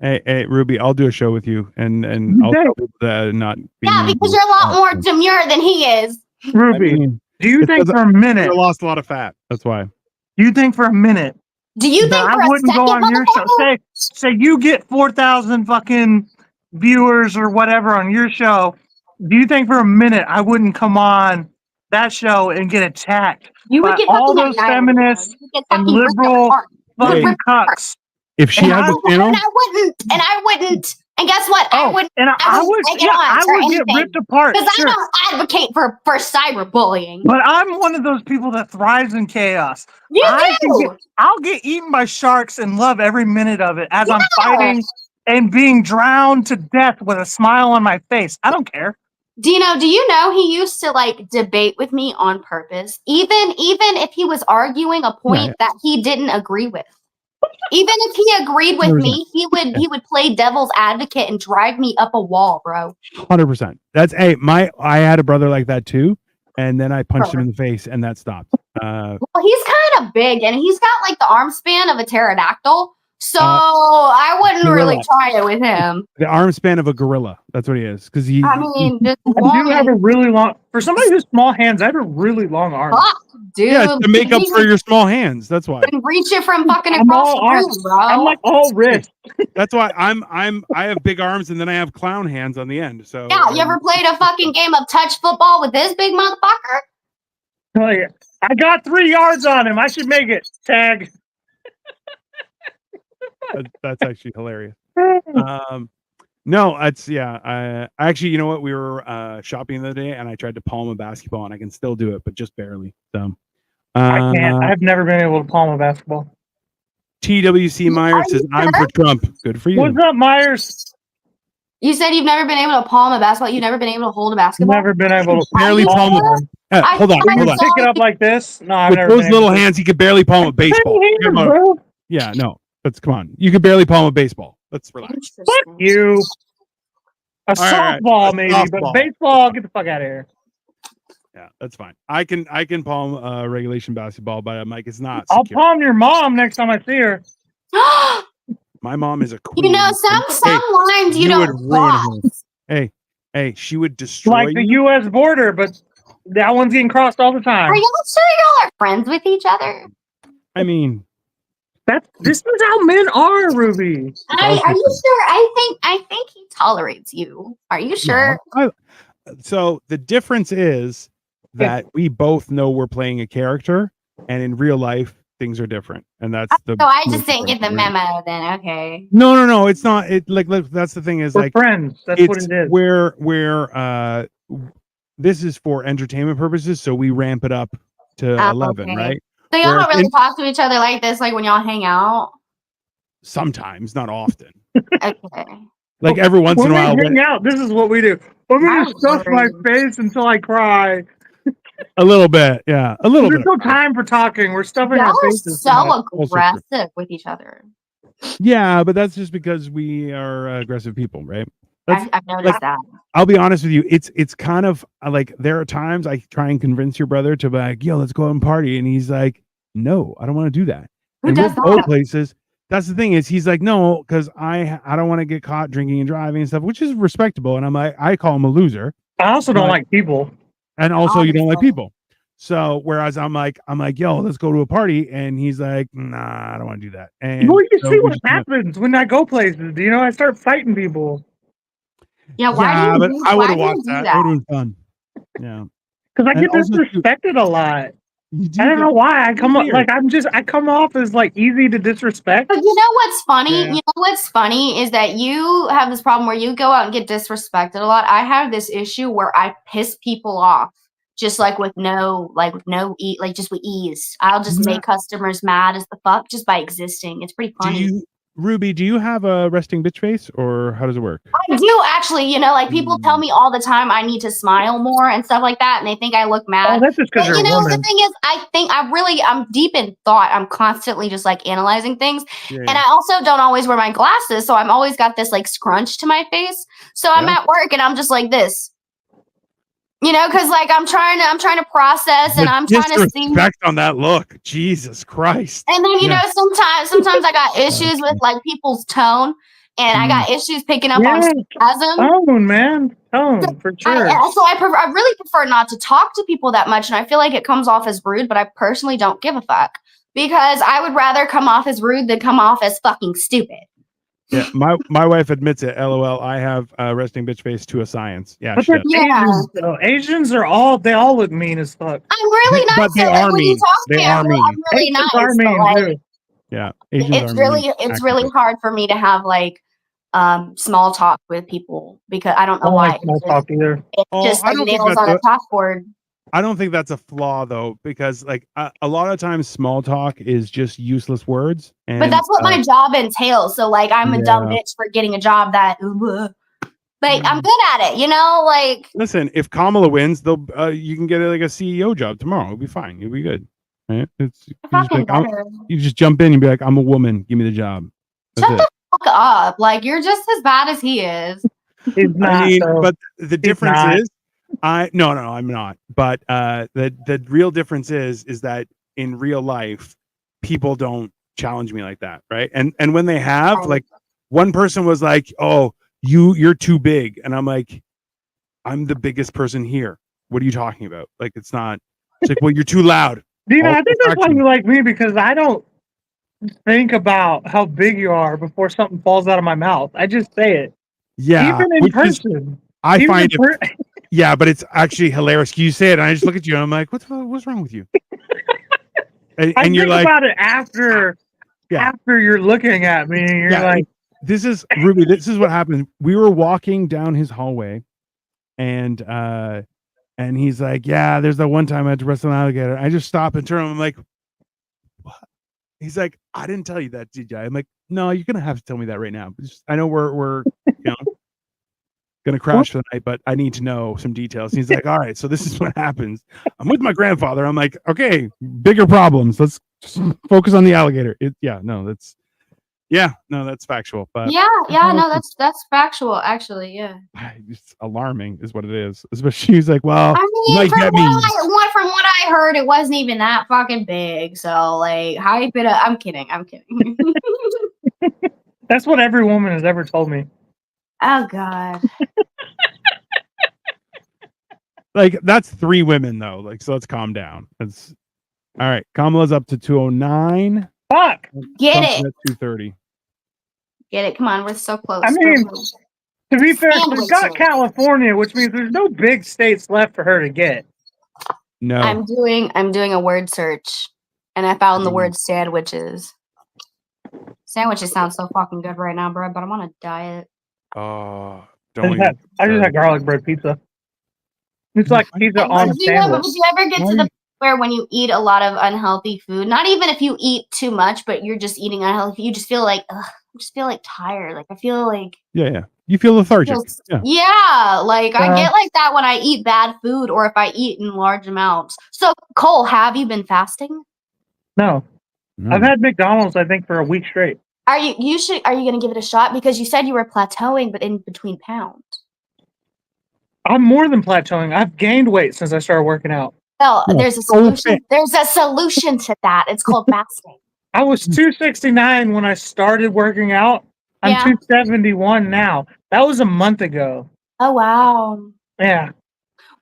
Hey, Ruby, I'll do a show with you, and I'll tell people that not. Yeah, because you're a lot more demure than he is. Ruby, do you think for a minute I lost a lot of fat? That's why. Do you think for a minute? Do you think I wouldn't go on your show? Say you get 4,000 fucking viewers or whatever on your show. Do you think for a minute I wouldn't come on that show and get attacked by all those feminists and liberal fucking cucks? If she had the channel, and I wouldn't. And guess what? I would get ripped apart. Because I don't advocate for cyberbullying. But I'm one of those people that thrives in chaos. You do. I'll get eaten by sharks and love every minute of it as I'm fighting and being drowned to death with a smile on my face. I don't care. Dino, do you know he used to like debate with me on purpose, even if he was arguing a point that he didn't agree with. Even if he agreed with 100%. me, he would play devil's advocate and drive me up a wall, bro. 100%. That's I had a brother like that too, and then I punched him in the face, and that stopped. Well, he's kind of big, and he's got like the arm span of a pterodactyl. So I wouldn't really try it with him. The arm span of a gorilla. That's what he is. Because I mean, just I do have a really long. For somebody who's small hands, I have a really long arm. Dude, yeah, it's to make up for your small hands. That's why. You can reach it from fucking across the room, bro. I'm like all wrist. That's why I have big arms, and then I have clown hands on the end. So yeah, you ever played a fucking game of touch football with this big motherfucker? Like, I got 3 yards on him. I should make it. Tag. That's actually hilarious. No, it's I actually, you know what? We were shopping the other day, and I tried to palm a basketball, and I can still do it, but just barely. So I can't. I've never been able to palm a basketball. TWC Myers says, "I'm for Trump." Good for you. What's up, Myers? You said you've never been able to palm a basketball. You've never been able to hold a basketball. Never been able to barely palm it. Hold on. Pick it up like this. No, I've with never those little hands, he could barely palm a baseball. Bro. Yeah, no, come on. You could barely palm a baseball. Let's relax. Fuck you. A softball, right. maybe, but baseball, get the fuck out of here. Yeah, that's fine. I can palm regulation basketball, but Mike, it's not. I'll palm your mom next time I see her. My mom is a queen. You know, some lines you don't cross. Hey, she would destroy like the U.S. border, but that one's getting crossed all the time. Are y'all sure y'all are friends with each other? I mean, this is how men are, Ruby. Are you sure? I think he tolerates you. Are you sure? No, so the difference is that we both know we're playing a character, and in real life things are different, and that's the. So I just didn't get the memo. Then okay. No. It's not. It like that's the thing is we're like friends. That's what it is. We're this is for entertainment purposes, so we ramp it up to 11, okay. right? So y'all don't really talk to each other like this, like when y'all hang out. Sometimes, not often. Okay. Like every once in a while. When we hang out, this is what we do. I'm gonna stuff my face until I cry. A little bit, yeah, a little bit. There's no time for talking. We're stuffing our faces. So aggressive with each other. Yeah, but that's just because we are aggressive people, right? I've noticed that. I'll be honest with you. It's kind of like there are times I try and convince your brother to be like, "Yo, let's go out and party," and he's like, "No, I don't want to do that." Who does that? Both places. That's the thing is he's like, "No, because I don't want to get caught drinking and driving and stuff," which is respectable. And I'm like, I call him a loser. I also don't like people. And also, you don't like people. So, whereas I'm like, yo, let's go to a party, and he's like, nah, I don't want to do that. And well, you see what happens when I go places. You know, I start fighting people. Yeah, why do you I would have watched that. That would have been fun. Yeah, because I get disrespected a lot. I don't know why I come like I come off as like easy to disrespect. But you know what's funny? Yeah. You know what's funny is that you have this problem where you go out and get disrespected a lot. I have this issue where I piss people off just like with just with ease. I'll just make customers mad as the fuck just by existing. It's pretty funny. Ruby, do you have a resting bitch face, or how does it work? I do actually. You know, like people tell me all the time I need to smile more and stuff like that, and they think I look mad. Oh, that's just because you're a woman. The thing is, I'm deep in thought. I'm constantly just like analyzing things, and I also don't always wear my glasses, so I'm always got this like scrunch to my face. So I'm at work and I'm just like this. You know, because like I'm trying to process, and I'm trying to see on that look. Jesus Christ! And then you know, sometimes I got issues with like people's tone, and I got issues picking up on sarcasm. Tone, man, tone for sure. So I really prefer not to talk to people that much, and I feel like it comes off as rude. But I personally don't give a fuck because I would rather come off as rude than come off as fucking stupid. Yeah, my wife admits it. LOL. I have a resting bitch face to a science. Yeah, but Asians are all look mean as fuck. I'm really nice. But they are mean. They are mean. I'm really Asians nice. Are mean like, yeah, it's really hard for me to have like small talk with people because I don't know why. Like small talk either. It's just like nails on a chalkboard. I don't think that's a flaw though, because like a lot of times small talk is just useless words. And, but that's what my job entails. So like, I'm a dumb bitch for getting a job that, like, I'm good at it, you know. Like, listen, if Kamala wins, they'll you can get like a CEO job tomorrow. It'll be fine. You'll be good. Right? You just jump in and be like, I'm a woman. Give me the job. That's Shut the fuck up. Like, you're just as bad as he is. He's not, I mean, though. but the difference is, no, I'm not. But the real difference is that in real life, people don't challenge me like that, right? And when they have, like, one person was like, "Oh, you're too big," and I'm like, "I'm the biggest person here. What are you talking about? Like, it's not." It's like, "Well, you're too loud." Dino, I think that's why you like me, because I don't think about how big you are before something falls out of my mouth. I just say it. Yeah, even in person. I find it. Yeah, but it's actually hilarious. You say it, and I just look at you, and I'm like, "What's wrong with you?" And you're like, about it after you're looking at me, and you're like, "This is Ruby. This is what happened." We were walking down his hallway, and he's like, "Yeah, there's that one time I had to wrestle an alligator." I just stop and turn. I'm like, "What?" He's like, "I didn't tell you that, did you?" I'm like, "No, you're gonna have to tell me that right now. I know we're gonna crash for the night, but I need to know some details." And he's like, "All right, so this is what happens. I'm with my grandfather." I'm like, "Okay, bigger problems. Let's just focus on the alligator." That's factual. But that's factual, actually. Yeah, it's alarming, is what it is. Especially he's like, "Well, I mean, from what I heard, it wasn't even that fucking big. So like, hype it up." I'm kidding. That's what every woman has ever told me. Oh God. Like, that's 3 women though. Like, so let's calm down. It's all right. Kamala's up to 209. Fuck. Get it. 230. Get it. Come on, we're so close. I mean, to be fair, we've got California, which means there's no big states left for her to get. No. I'm doing a word search, and I found the word sandwiches. Sandwiches sound so fucking good right now, bro, but I'm on a diet. Oh, I just had garlic bread pizza. It's like pizza on a sandwich. Did you ever get to the point where when you eat a lot of unhealthy food, not even if you eat too much, but you're just eating unhealthy, you just feel like, tired. Like, I feel like... Yeah. You feel lethargic. Yeah, like, I get like that when I eat bad food or if I eat in large amounts. So, Cole, have you been fasting? No. I've had McDonald's, I think, for a week straight. Are you going to give it a shot? Because you said you were plateauing, but in between pounds. I'm more than plateauing. I've gained weight since I started working out. Well, there's a solution. There's a solution to that. It's called fasting. I was 269 when I started working out. I'm 271 now. That was a month ago. Oh, wow. Yeah.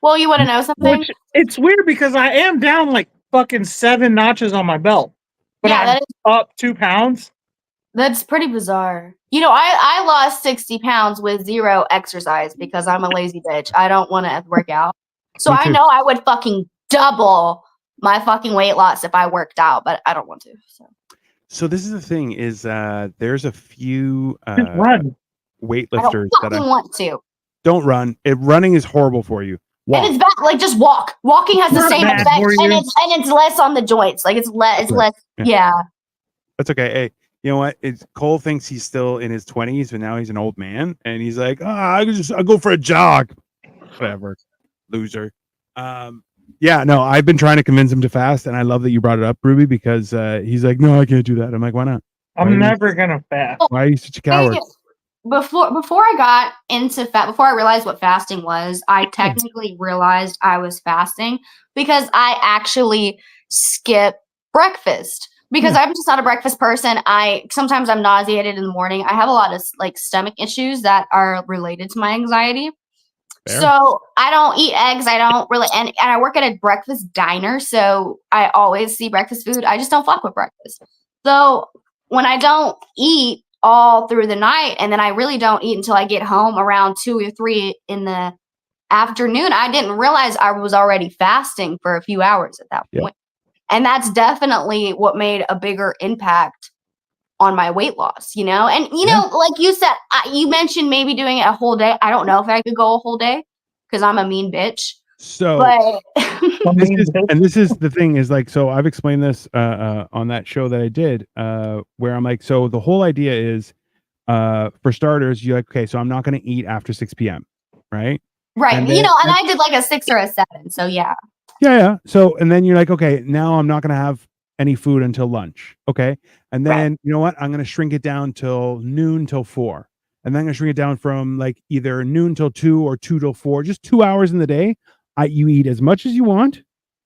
Well, you want to know something? It's weird because I am down like fucking 7 notches on my belt. But I'm up 2 pounds. That's pretty bizarre. You know, I lost 60 pounds with 0 exercise because I'm a lazy bitch. I don't want to work out. So I know I would fucking double my fucking weight loss if I worked out, but I don't want to. So this is the thing is there's a few weightlifters that I want to. Don't run. Running is horrible for you. Walk. And it's bad. Like, just walk. Walking has the same effect, and it's less on the joints. Like, it's less. Yeah. That's okay. Hey, you know what? Cole thinks he's still in his 20s, but now he's an old man, and he's like, I'll go for a jog. Whatever, loser. Yeah, no, I've been trying to convince him to fast, and I love that you brought it up, Ruby, because he's like, no, I can't do that. I'm like, why not? I'm never gonna fast. Why are you such a coward? Before I got into before I realized what fasting was, I technically realized I was fasting because I actually skip breakfast because I'm just not a breakfast person. Sometimes I'm nauseated in the morning. I have a lot of like stomach issues that are related to my anxiety. Fair. So I don't eat eggs. I don't really, and I work at a breakfast diner, so I always see breakfast food. I just don't fuck with breakfast. So when I don't eat all through the night, and then I really don't eat until I get home around 2 or 3 in the afternoon, I didn't realize I was already fasting for a few hours at that point. And that's definitely what made a bigger impact on my weight loss, you know? And, you know, like you said, you mentioned maybe doing it a whole day. I don't know if I could go a whole day because I'm a mean bitch. So But this is the thing is like, so I've explained this on that show that I did where I'm like, so the whole idea is for starters, you're like, okay, so I'm not going to eat after 6 p.m. Right. Right. And And I did like a 6 or a 7. So yeah. Yeah. So, and then you're like, okay, now I'm not going to have any food until lunch. Okay. And then, you know what? I'm going to shrink it down till noon till 4. And then I'm going to shrink it down from like either noon till 2 or 2 till 4, just 2 hours in the day. You eat as much as you want.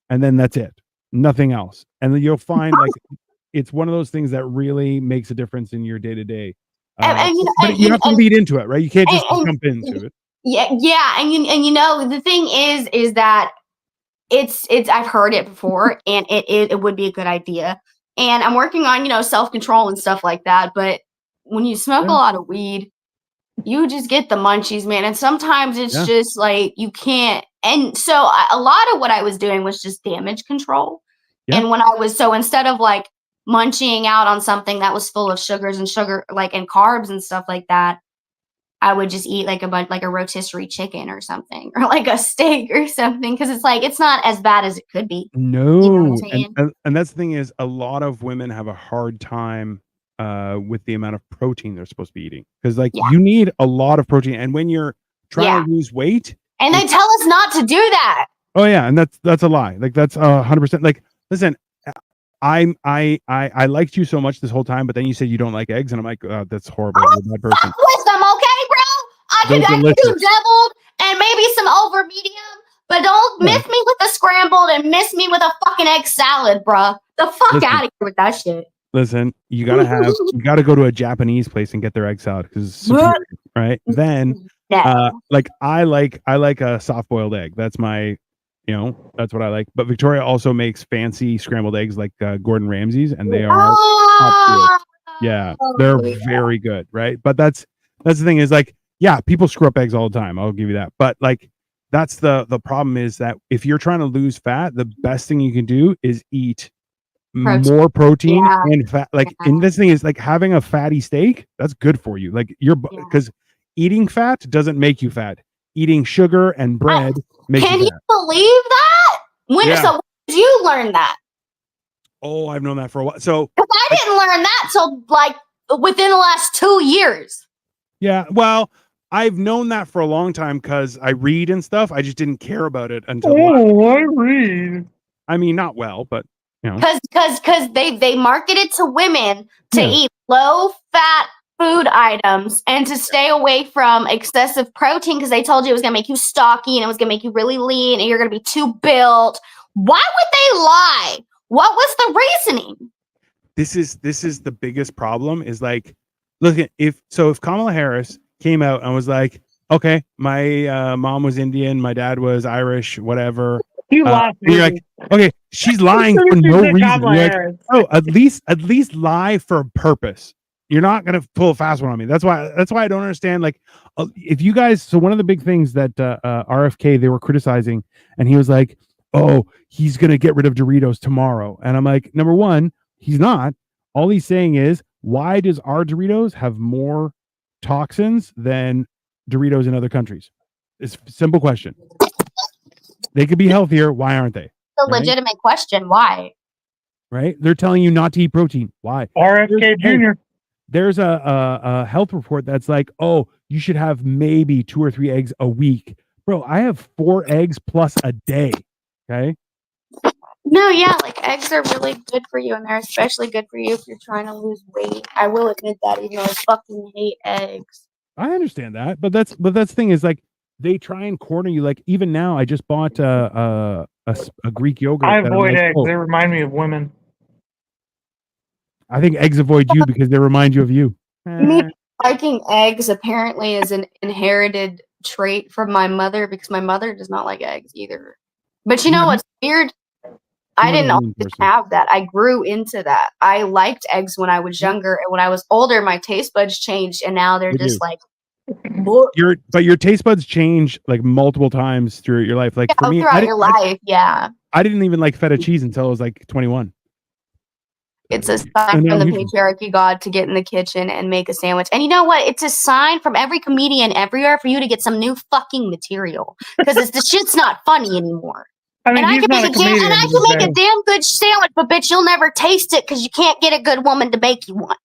And then that's it. Nothing else. And then you'll find like, it's one of those things that really makes a difference in your day to day. But you have to lead into it, right? You can't just jump into it. Yeah. And the thing is that it's I've heard it before, and it would be a good idea. And I'm working on, self-control and stuff like that. But when you smoke a lot of weed, you just get the munchies, man. And sometimes it's just like you can't. And so a lot of what I was doing was just damage control. Yeah. And instead of like munching out on something that was full of sugars and and carbs and stuff like that, I would just eat like a rotisserie chicken or something, or like a steak or something, because it's like it's not as bad as it could be. No, and that's the thing is, a lot of women have a hard time with the amount of protein they're supposed to be eating, because you need a lot of protein, and when you're trying to lose weight, and they tell us not to do that. Oh yeah, and that's a lie. Like that's 100%. Like, listen, I liked you so much this whole time, but then you said you don't like eggs, and I'm like, that's horrible. You're a bad person. Fuck with them, okay, bro? I can do deviled and maybe some over medium, but don't miss me with a scrambled and miss me with a fucking egg salad, bro. The fuck out of here with that shit. Listen, you gotta go to a Japanese place and get their egg salad because it's superior, right? Then, like I like a soft boiled egg. That's my. That's what I like. But Victoria also makes fancy scrambled eggs like Gordon Ramsay's, and they are they're very good, right? But that's the thing is like, people screw up eggs all the time. I'll give you that. But like, that's the problem is that if you're trying to lose fat, the best thing you can do is eat more protein and fat. Like, and this thing is like having a fatty steak. That's good for you. Like because eating fat doesn't make you fat. Eating sugar and bread makes Can you you believe that? So when did you learn that? Oh, I've known that for a while. So I didn't learn that till like within the last 2 years. Yeah, well, I've known that for a long time because I read and stuff. I just didn't care about it until I read. I mean, not well, but because they market it to women to eat low fat food items and to stay away from excessive protein, because they told you it was going to make you stocky and it was going to make you really lean and you're going to be too built. Why would they lie? What was the reasoning? This is the biggest problem is like, look at if Kamala Harris came out and was like, okay, my mom was Indian, my dad was Irish, whatever. You lost me. You're like, okay, she's lying for no reason. Like, oh, at least lie for a purpose. You're not gonna pull a fast one on me. That's why I don't understand. Like, if you guys, so one of the big things that RFK they were criticizing, and he was like, "Oh, he's gonna get rid of Doritos tomorrow," and I'm like, number one, he's not. All he's saying is, why does our Doritos have more toxins than Doritos in other countries? It's a simple question. They could be healthier. Why aren't they? It's a legitimate question. Why? Right? They're telling you not to eat protein. Why? RFK Jr. There's a health report that's like, oh, you should have maybe 2 or 3 eggs a week. Bro, I have 4 eggs plus a day. Okay. No, like eggs are really good for you, and they're especially good for you if you're trying to lose weight. I will admit that, even though I fucking hate eggs. I understand that, but that's the thing is like they try and corner you. Like even now, I just bought a Greek yogurt. I avoid eggs. They remind me of women. I think eggs avoid you because they remind you of you. Me liking eggs apparently is an inherited trait from my mother, because my mother does not like eggs either. But you know what's weird? I didn't always have that. I grew into that. I liked eggs when I was younger, and when I was older, my taste buds changed, and now they're just like. Your taste buds change like multiple times through your life. Like for me, throughout your life, I didn't even like feta cheese until I was like 21. It's a sign from the patriarchy god to get in the kitchen and make a sandwich. And you know what? It's a sign from every comedian everywhere for you to get some new fucking material. Because the shit's not funny anymore. I mean, I can make a damn good sandwich, but bitch, you'll never taste it because you can't get a good woman to bake you one.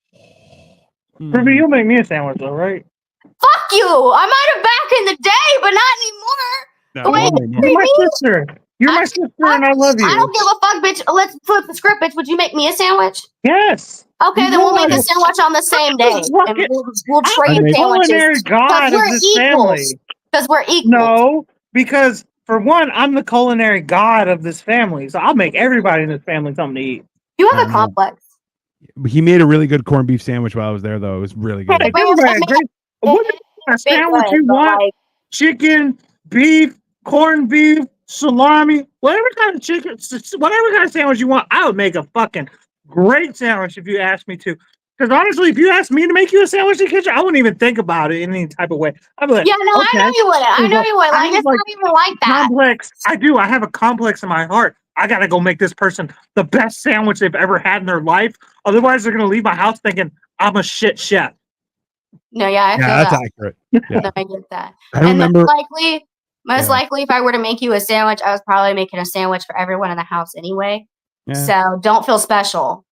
Ruby, you'll make me a sandwich though, right? Fuck you! I might have back in the day, but not anymore. You're my sister. You're my sister, and I love you. I don't give a fuck, bitch. Let's flip the script, bitch. Would you make me a sandwich? Yes. Okay, then we'll make a sandwich on the same day, and we'll trade sandwiches. God of this family. Because we're equals. No, because for one, I'm the culinary god of this family, so I'll make everybody in this family something to eat. You have a complex. He made a really good corned beef sandwich while I was there, though. It was really good. Hey, what kind of sandwich you want? Like, chicken, beef, corned beef, salami, whatever kind of chicken, whatever kind of sandwich you want. I would make a fucking great sandwich if you asked me to. Because honestly, if you asked me to make you a sandwich in the kitchen, I wouldn't even think about it in any type of way. I'd be like, yeah, no, okay. I know you wouldn't. I know you would. Like, it's not even like that. Complex. I do. I have a complex in my heart. I gotta go make this person the best sandwich they've ever had in their life. Otherwise, they're gonna leave my house thinking I'm a shit chef. No, yeah, I feel that's that. accurate. Yeah. I get that. I remember. Most likely, if I were to make you a sandwich, I was probably making a sandwich for everyone in the house anyway. Yeah. So don't feel special.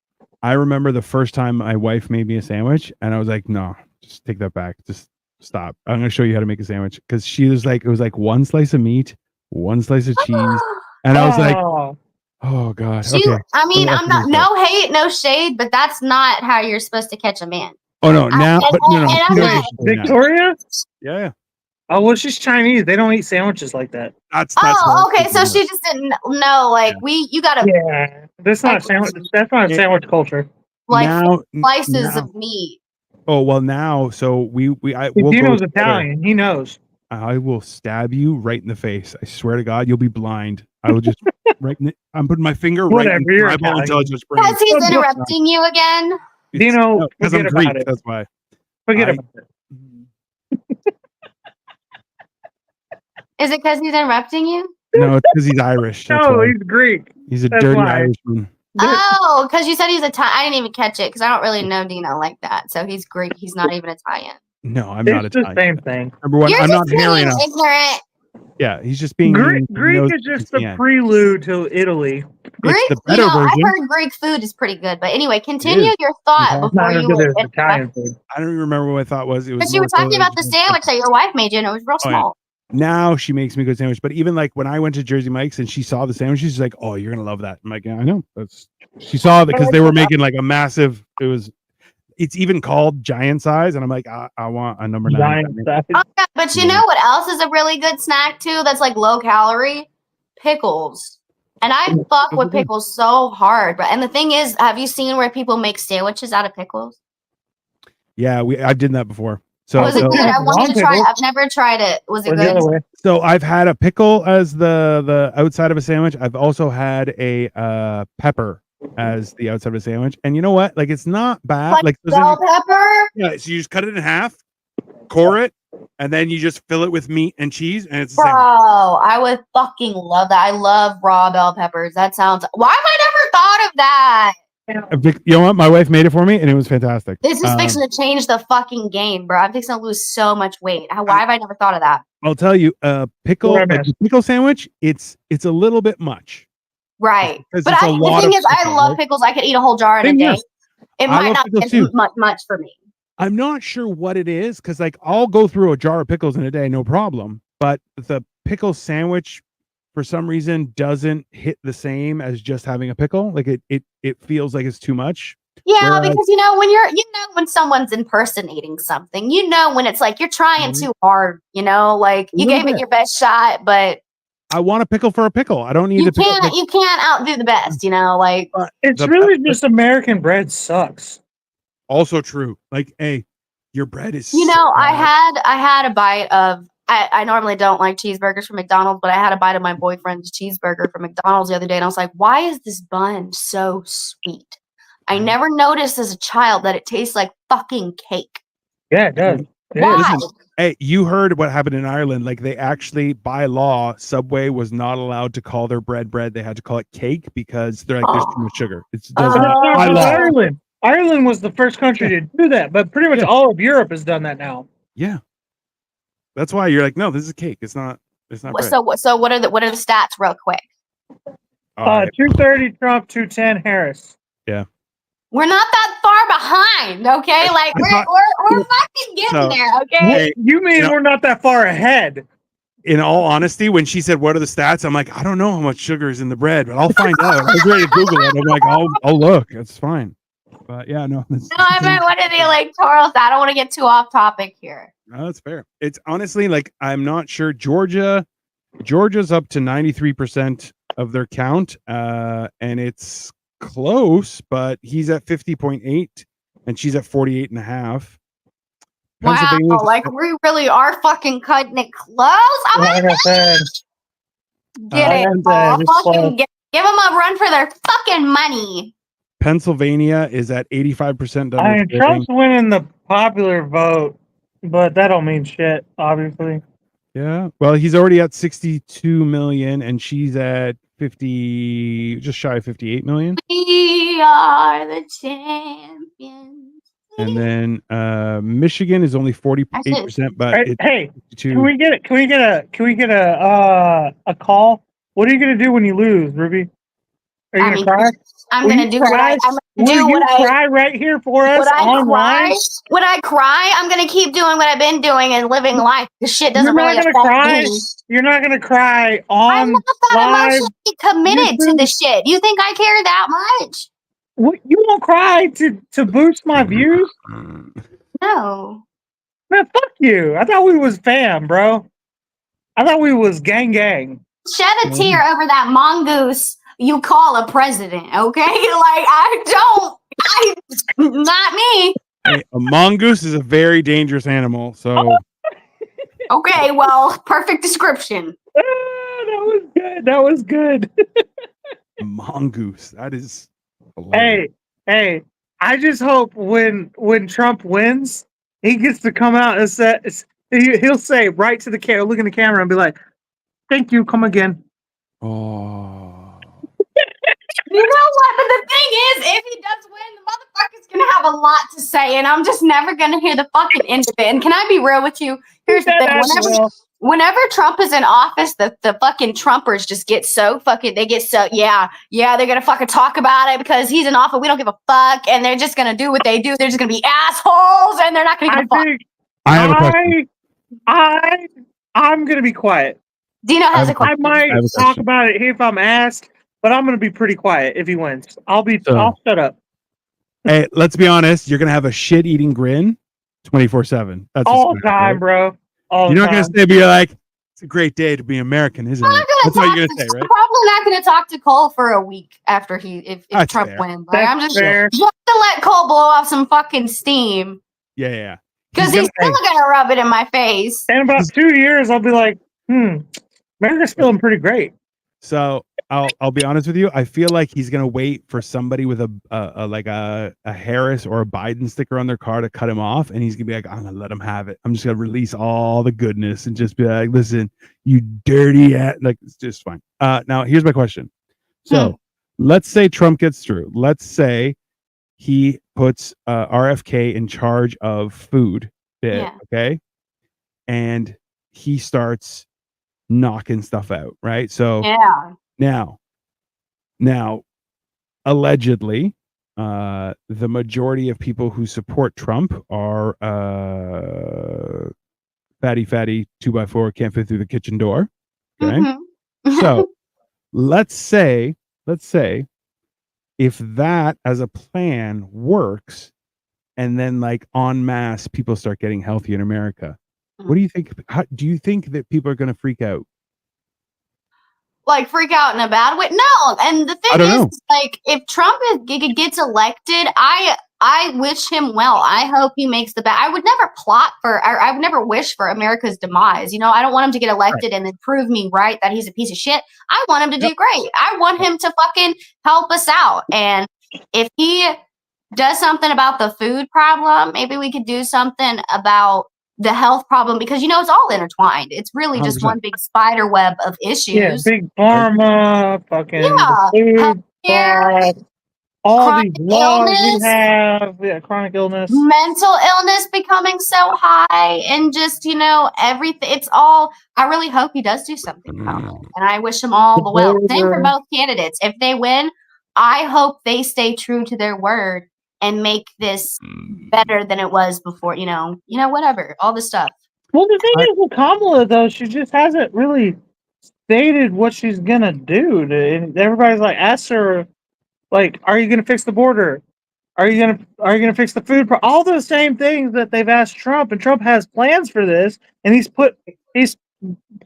I remember the first time my wife made me a sandwich, and I was like, "No, just take that back. Just stop. I'm going to show you how to make a sandwich." Because she was like, it was like one slice of meat, one slice of cheese, and I was like, "Oh God." Okay. I mean, I'm not no hate, no shade, but that's not how you're supposed to catch a man. Oh no, now, no, Victoria. Yeah. Oh well, she's Chinese. They don't eat sandwiches like that. That's okay. So she just didn't know. Like you gotta. Yeah, that's not sandwich. That's not a sandwich culture. Like slices of meat. Oh well, now we'll Dino's Italian. He knows. I will stab you right in the face. I swear to God, you'll be blind. I will just I'm putting my finger right in your eyeball until it just breaks. Because he's interrupting you again. Dino, because I'm Greek. That's why. Forget about it. Is it because he's interrupting you? No, it's because he's Irish. No, he's Greek. He's a dirty Irishman. Oh, because you said he's Italian. I didn't even catch it because I don't really know Dino like that. So he's Greek. He's not even Italian. No, I'm not Italian. It's the same thing. Number one, I'm not hairy enough. Ignorant. Yeah, he's just being Greek is just the prelude to Italy. Greek, the better version. I've heard Greek food is pretty good, but anyway, continue your thought before you. Italian food. I don't even remember what my thought was. It was. Because you were talking about the sandwich that your wife made you, and it was real small. Now she makes me a good sandwich, but even like when I went to Jersey Mike's and she saw the sandwich, she's like, "Oh, you're gonna love that." I'm like, "Yeah, I know." She saw it because they were making like a massive. It's even called giant size, and I'm like, I want a number 9. Giant size. Oh, yeah, but you know what else is a really good snack too? That's like low calorie, pickles. And I fuck with pickles so hard. And the thing is, have you seen where people make sandwiches out of pickles? Yeah, I've done that before. So was it good? I wanted to try it. I've never tried it. Was it good? So I've had a pickle as the outside of a sandwich. I've also had a pepper as the outside of a sandwich. And you know what? Like, it's not bad. Like bell pepper? Yeah, so you just cut it in half, core it, and then you just fill it with meat and cheese, and it's the same. I would fucking love that. I love raw bell peppers. That sounds... Why have I never thought of that? You know what? My wife made it for me, and it was fantastic. This is fixing to change the fucking game, bro. I'm fixing to lose so much weight. Why have I never thought of that? I'll tell you, pickle sandwich, it's a little bit much. Right. But the thing is, I love pickles. I could eat a whole jar in a day. It might not be much for me. I'm not sure what it is, because like I'll go through a jar of pickles in a day, no problem. But the pickle sandwich, for some reason, doesn't hit the same as just having a pickle. Like it feels like it's too much. Yeah, because when someone's impersonating something, when it's like you're trying too hard, like you gave it your best shot, but I want a pickle for a pickle. I don't need you can't outdo the best, like it's really just American bread sucks. Also true. Like, hey, your bread is I had a bite of I normally don't like cheeseburgers from McDonald's, but I had a bite of my boyfriend's cheeseburger from McDonald's the other day, and I was like, why is this bun so sweet? I never noticed as a child that it tastes like fucking cake. Yeah, it does. Why? Listen, hey, you heard what happened in Ireland. Like they actually, by law, Subway was not allowed to call their bread. They had to call it cake because they're like, there's too much sugar. It's But doesn't that's not by just law. Ireland. Ireland was the first country to do that, but pretty much all of Europe has done that now. Yeah. That's why you're like, no, this is cake. It's not bread. So what are the stats real quick? 230 Trump, 210 Harris. Yeah. We're not that far behind, okay? Like we're fucking getting there, okay? You mean we're not that far ahead? In all honesty, when she said, "What are the stats?" I'm like, I don't know how much sugar is in the bread, but I'll find out. I was ready to Google it. I'm like, I'll look. It's fine. But yeah, no. No, I meant what are the electorals? I don't want to get too off topic here. No, that's fair. It's honestly like I'm not sure. Georgia's up to 93% of their count, and it's close, but he's at 50.8 and she's at 48.5. Wow, like we really are fucking cutting it close. Oh my God. Get it. Give them a run for their fucking money. Pennsylvania is at 85% done. I mean, Trump's winning the popular vote, but that don't mean shit, obviously. Yeah. Well, he's already at 62 million and she's at 50, just shy of 58 million. We are the champions. And then Michigan is only 48%, but hey, can we get a call? What are you gonna do when you lose, Ruby? Are you gonna cry? I'm gonna do what I cry right here for us online. Would I cry? I'm gonna keep doing what I've been doing and living life. This shit doesn't really affect me. You're not gonna cry on I'm not that emotionally committed to the shit. You think I care that much? What, you won't cry to boost my views? No. Man, fuck you. I thought we was fam, bro. I thought we was gang. Shed a tear over that mongoose you call a president, okay? Like, not me. Hey, a mongoose is a very dangerous animal, so. Okay, well, perfect description. That was good. Mongoose. That is hilarious. Hey, I just hope when Trump wins, he gets to come out and say, he'll say right to the camera, look in the camera and be like, thank you, come again. Oh. You know what? But the thing is, if he does win, the motherfucker's gonna have a lot to say, and I'm just never gonna hear the fucking end of it. And can I be real with you? Here's the thing: whenever Trump is in office, the fucking Trumpers just get so fucking. They get so yeah. They're gonna fucking talk about it because he's in office. We don't give a fuck, and they're just gonna do what they do. They're just gonna be assholes, and they're not gonna give a fuck. I have a question. I'm gonna be quiet. Dino has a question. I might talk about it if I'm asked. But I'm going to be pretty quiet if he wins. I'll shut up. Hey, let's be honest. You're going to have a shit-eating grin 24/7. That's all the time, bro. You're not going to say, be like, it's a great day to be American, isn't it? That's what you're going to say, right? I'm probably not going to talk to Cole for a week after if Trump wins. Like, I'm just going to let Cole blow off some fucking steam. Yeah. Because he's still going to rub it in my face. In about 2 years, I'll be like, America's feeling pretty great. So I'll be honest with you. I feel like he's gonna wait for somebody with a Harris or a Biden sticker on their car to cut him off, and he's gonna be like, I'm gonna let him have it. I'm just gonna release all the goodness and just be like, listen, you dirty ass. Like, it's just fine. Now here's my question. So let's say Trump gets through. Let's say he puts RFK in charge of food. Okay, and he starts knocking stuff out, right? So now allegedly the majority of people who support Trump are fatty 2x4 can't fit through the kitchen door. Okay. So let's say if that as a plan works and then like en masse people start getting healthy in America, what do you think? Do you think that people are going to freak out? Like freak out in a bad way? No. And the thing is, like, if Trump gets elected, I wish him well. I hope he makes the best. I would never I would never wish for America's demise. You know, I don't want him to get elected and then prove me right that he's a piece of shit. I want him to do great. I want him to fucking help us out. And if he does something about the food problem, maybe we could do something about the health problem, because it's all intertwined. It's really just 100%. one big spider web of issues. Yeah, big pharma, fucking food, healthcare, all chronic these laws illness, we have, chronic illness, mental illness becoming so high, and just everything. It's all. I really hope he does do something about it, and I wish him all the well. Same for both candidates. If they win, I hope they stay true to their word and make this better than it was before. Whatever, all this stuff. Well, the thing is with Kamala, though, she just hasn't really stated what she's gonna do. And everybody's like, asked her, like, "Are you gonna fix the border? Are you gonna fix the food? All the same things that they've asked Trump, and Trump has plans for this, and he's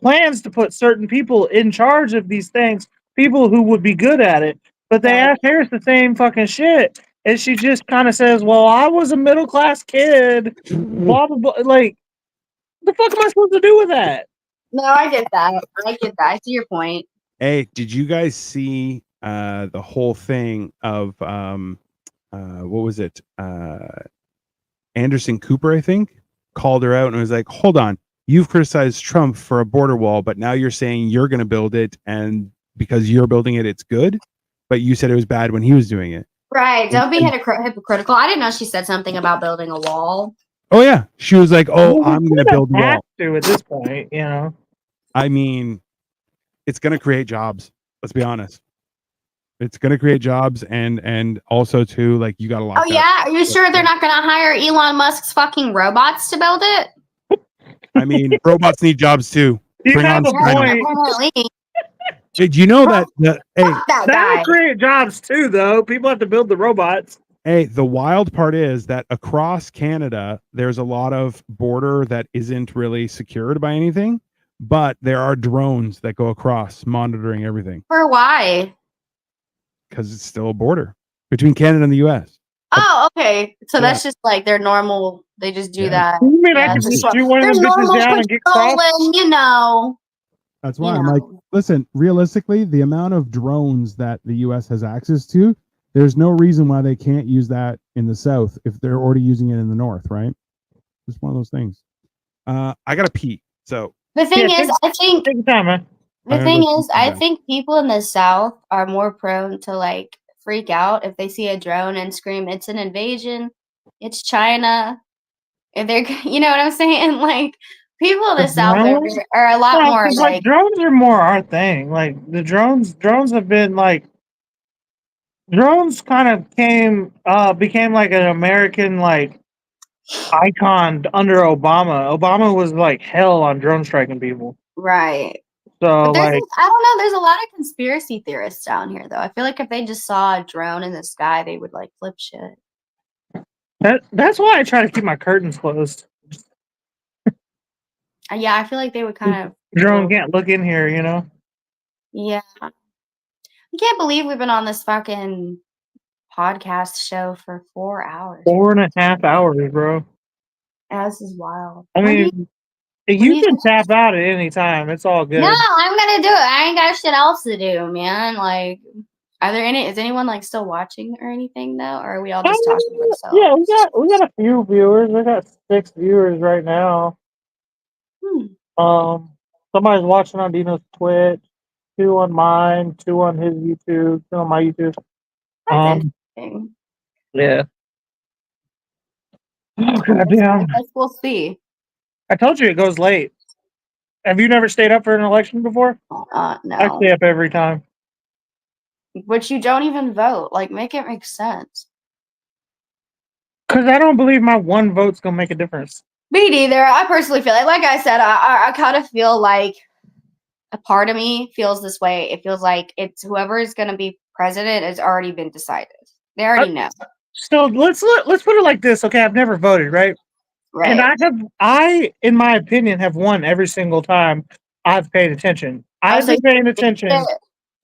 plans to put certain people in charge of these things, people who would be good at it. But they asked Harris the same fucking shit, and she just kind of says, "Well, I was a middle class kid, blah blah blah." Like, what the fuck am I supposed to do with that? No, I get that. I see your point. Hey, did you guys see the whole thing of what was it? Anderson Cooper, I think, called her out and was like, "Hold on, you've criticized Trump for a border wall, but now you're saying you're going to build it, and because you're building it, it's good. But you said it was bad when he was doing it." Right. Don't be hypocritical. I didn't know she said something about building a wall. Oh yeah, she was like, "Oh, I'm going to build a wall." At this point, I mean, it's going to create jobs. Let's be honest. It's going to create jobs, and also too, like, you got to lock. Oh yeah, are you sure they're not going to hire Elon Musk's fucking robots to build it? I mean, robots need jobs too. Bring on point. Did you know that? That'll create jobs too, though. People have to build the robots. Hey, the wild part is that across Canada, there's a lot of border that isn't really secured by anything, but there are drones that go across monitoring everything. For why? Because it's still a border between Canada and the U.S. Oh, okay. So that's just like their normal. They just do that. You mean I can just shoot one of them bitches down and get crossed? That's why I'm like, listen, realistically, the amount of drones that the U.S. has access to, there's no reason why they can't use that in the South if they're already using it in the North, right? Just one of those things. I gotta pee. So the thing is, I think people in the South are more prone to like freak out if they see a drone and scream, "It's an invasion! It's China!" If they're, you know what I'm saying? Like, people in the South are a lot more like drones are more our thing. Like the drones have been like. Drones kind of became like an American like icon under Obama. Obama was like hell on drone striking people. Right. So like, I don't know. There's a lot of conspiracy theorists down here, though. I feel like if they just saw a drone in the sky, they would like flip shit. That's why I try to keep my curtains closed. Yeah, I feel like they would kind of. Drone can't look in here, Yeah. I can't believe we've been on this fucking podcast show for 4 hours. 4.5 hours, bro. Yeah, this is wild. I mean, you can tap out at any time. It's all good. No, I'm gonna do it. I ain't got shit else to do, man. Like, is anyone like still watching or anything though? Or are we all just talking to ourselves? Yeah, we got a few viewers. We got 6 viewers right now. Somebody's watching on Dino's Twitch. 2 on mine, 2 on his YouTube, 2 on my YouTube. That's interesting. Yeah. Oh, goddamn. We'll see. I told you it goes late. Have you never stayed up for an election before? No. I stay up every time. But you don't even vote. Like, make it make sense. Because I don't believe my one vote's going to make a difference. Me neither. I personally feel like I said, I kind of feel like a part of me feels this way. It feels like it's whoever is going to be president has already been decided. They already know. So let's put it like this. Okay, I've never voted, right? Right. And I, in my opinion, have won every single time I've paid attention. I've been paying attention